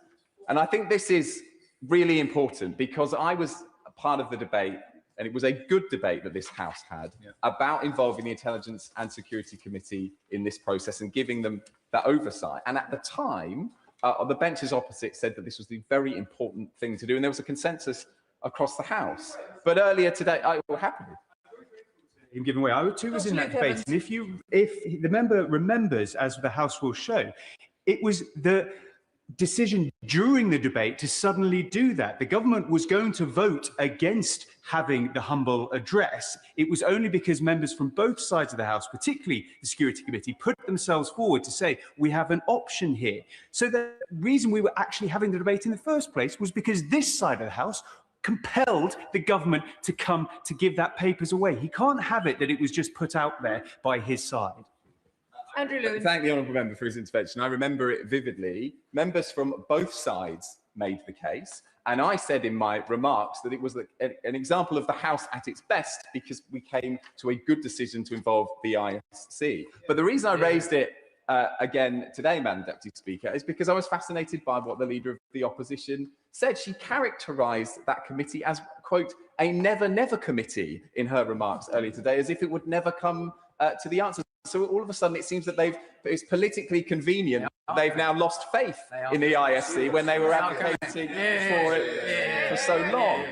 And I think this is really important because I was a part of the debate, and it was a good debate that this House had about involving the Intelligence and Security Committee in this process and giving them that oversight. And at the time, the benches opposite said that this was the very important thing to do, and there was a consensus across the House. But earlier today, I will happily. Given way, I too was in that debate, and if the member remembers, as the House will show, it was the decision during the debate to suddenly do that. The government was going to vote against having the humble address. It was only because members from both sides of the House, particularly the Security Committee, put themselves forward to say, we have an option here. So the reason we were actually having the debate in the first place was because this side of the House compelled the government to come to give that papers away. He can't have it that it was just put out there by his side. Andrew Lewin. Thank the honourable member for his intervention. I remember it vividly. Members from both sides made the case, and I said in my remarks that it was an example of the House at its best because we came to a good decision to involve the ISC. But the reason I raised it again today, Madam Deputy Speaker, is because I was fascinated by what the Leader of the Opposition said. She characterised that committee as, quote, a never-never committee in her remarks earlier today, as if it would never come to the answer. So all of a sudden, it seems that it's politically convenient. They've now lost faith in the ISC when they were advocating for it for so long.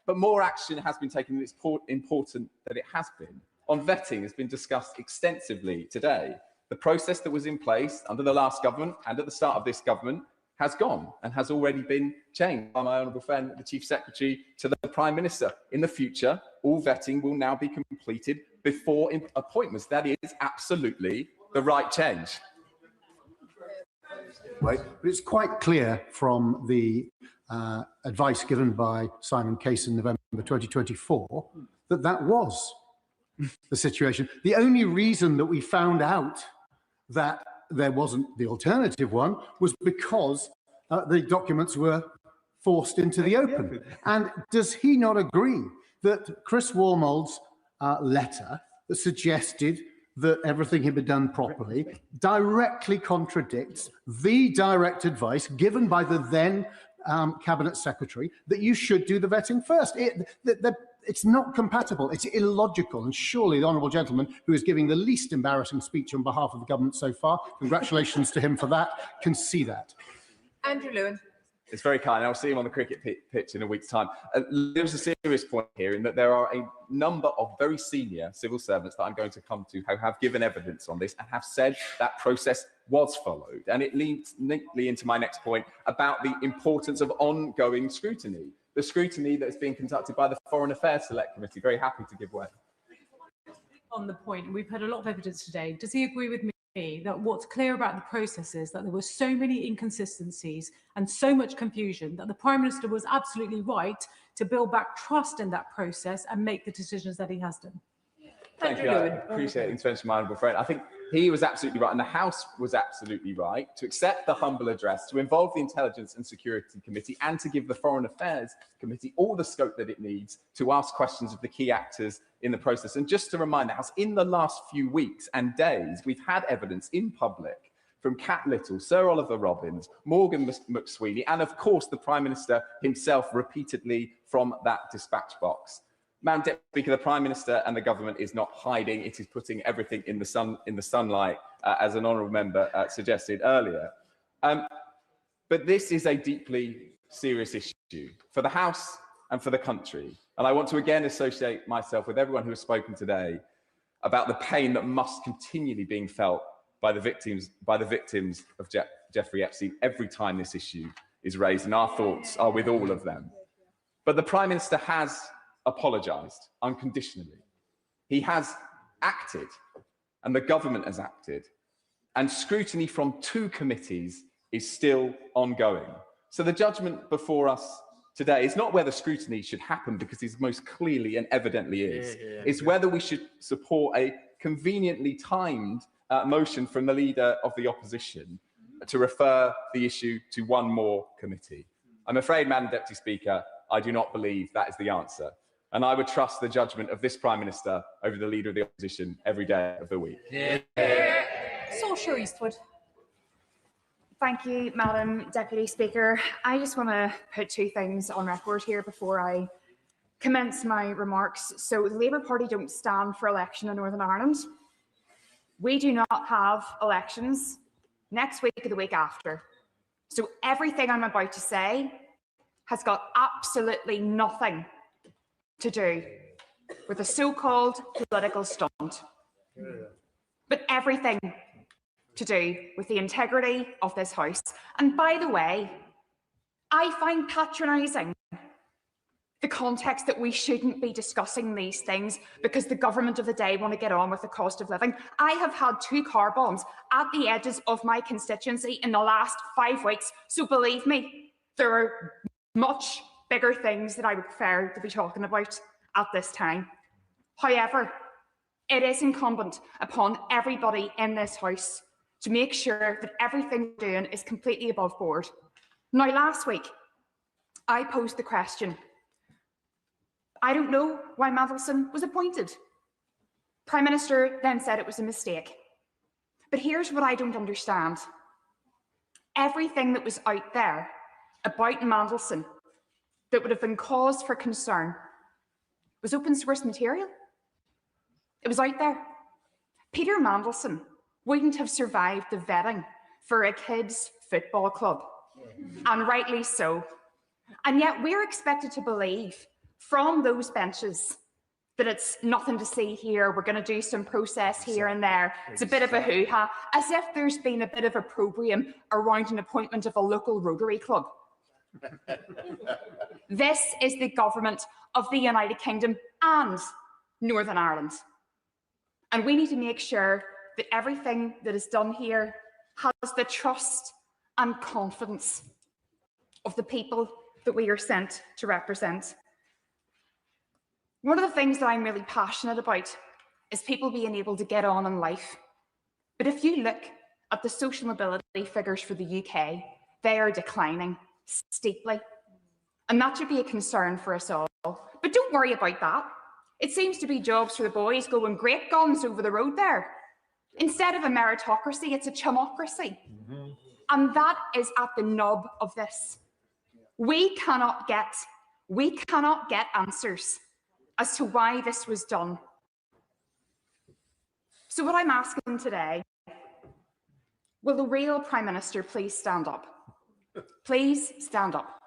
But more action has been taken, and it's important that it has been. On vetting has been discussed extensively today. The process that was in place under the last government and at the start of this government has gone and has already been changed by my honourable friend, the Chief Secretary, to the Prime Minister. In the future, all vetting will now be completed before appointments. That is absolutely the right change. Right, but it's quite clear from the advice given by Simon Case in November 2024 that that was the situation. The only reason that we found out that there wasn't the alternative one was because the documents were forced into the open. And does he not agree that Chris Wormold's letter that suggested that everything had been done properly directly contradicts the direct advice given by the then Cabinet Secretary that you should do the vetting first? It's not compatible. It's illogical. And surely the honourable gentleman, who is giving the least embarrassing speech on behalf of the government so far, congratulations to him for that, can see that. Andrew Lewin. It's very kind. I'll see him on the cricket pitch in a week's time. There's a serious point here in that there are a number of very senior civil servants that I'm going to come to who have given evidence on this and have said that process was followed. And it leads neatly into my next point about the importance of ongoing scrutiny. The scrutiny that is being conducted by the Foreign Affairs Select Committee. Very happy to give way. On the point, we've heard a lot of evidence today. Does he agree with me that what's clear about the process is that there were so many inconsistencies and so much confusion that the Prime Minister was absolutely right to build back trust in that process and make the decisions that he has done? Thank you. I appreciate the intervention, my honourable friend. I think he was absolutely right, and the House was absolutely right to accept the humble address, to involve the Intelligence and Security Committee, and to give the Foreign Affairs Committee all the scope that it needs to ask questions of the key actors in the process. And just to remind the House, in the last few weeks and days, we've had evidence in public from Cat Little, Sir Oliver Robbins, Morgan McSweeney, and of course the Prime Minister himself repeatedly from that dispatch box. Madam Deputy Speaker, the Prime Minister and the government is not hiding. It is putting everything in the sunlight, as an honourable member suggested earlier. But this is a deeply serious issue for the House and for the country. And I want to again associate myself with everyone who has spoken today about the pain that must continually being felt by the victims of Jeffrey Epstein every time this issue is raised. And our thoughts are with all of them. But the Prime Minister has apologised unconditionally. He has acted, and the government has acted, and scrutiny from 2 committees is still ongoing. So the judgment before us today is not whether scrutiny should happen, because it most clearly and evidently is. It's whether we should support a conveniently timed motion from the Leader of the Opposition to refer the issue to one more committee. I'm afraid, Madam Deputy Speaker, I do not believe that is the answer. And I would trust the judgment of this Prime Minister over the Leader of the Opposition every day of the week. Saoirse Eastwood. Thank you, Madam Deputy Speaker. I just want to put 2 things on record here before I commence my remarks. So the Labour Party don't stand for election in Northern Ireland. We do not have elections next week or the week after. So everything I'm about to say has got absolutely nothing to do with a so-called political stunt, but everything to do with the integrity of this House. And by the way, I find patronising the context that we shouldn't be discussing these things because the government of the day want to get on with the cost of living. I have had 2 car bombs at the edges of my constituency in the last 5 weeks, so believe me, there are much bigger things that I would prefer to be talking about at this time. However, it is incumbent upon everybody in this House to make sure that everything we're doing is completely above board. Now, last week, I posed the question, I don't know why Mandelson was appointed. Prime Minister then said it was a mistake. But here's what I don't understand. Everything that was out there about Mandelson that would have been cause for concern was open source material. It was out there. Peter Mandelson wouldn't have survived the vetting for a kids' football club, and rightly so. And yet we're expected to believe from those benches that it's nothing to see here, we're going to do some process here and there. It's a bit of a hoo-ha, as if there's been a bit of opprobrium around an appointment of a local Rotary Club. This is the government of the United Kingdom and Northern Ireland. And we need to make sure that everything that is done here has the trust and confidence of the people that we are sent to represent. One of the things that I'm really passionate about is people being able to get on in life. But if you look at the social mobility figures for the UK, they are declining steeply. And that should be a concern for us all. But don't worry about that. It seems to be jobs for the boys going great guns over the road there. Instead of a meritocracy, it's a chumocracy. And that is at the nub of this. We cannot get answers as to why this was done. So what I'm asking today, will the real Prime Minister please stand up? Please stand up.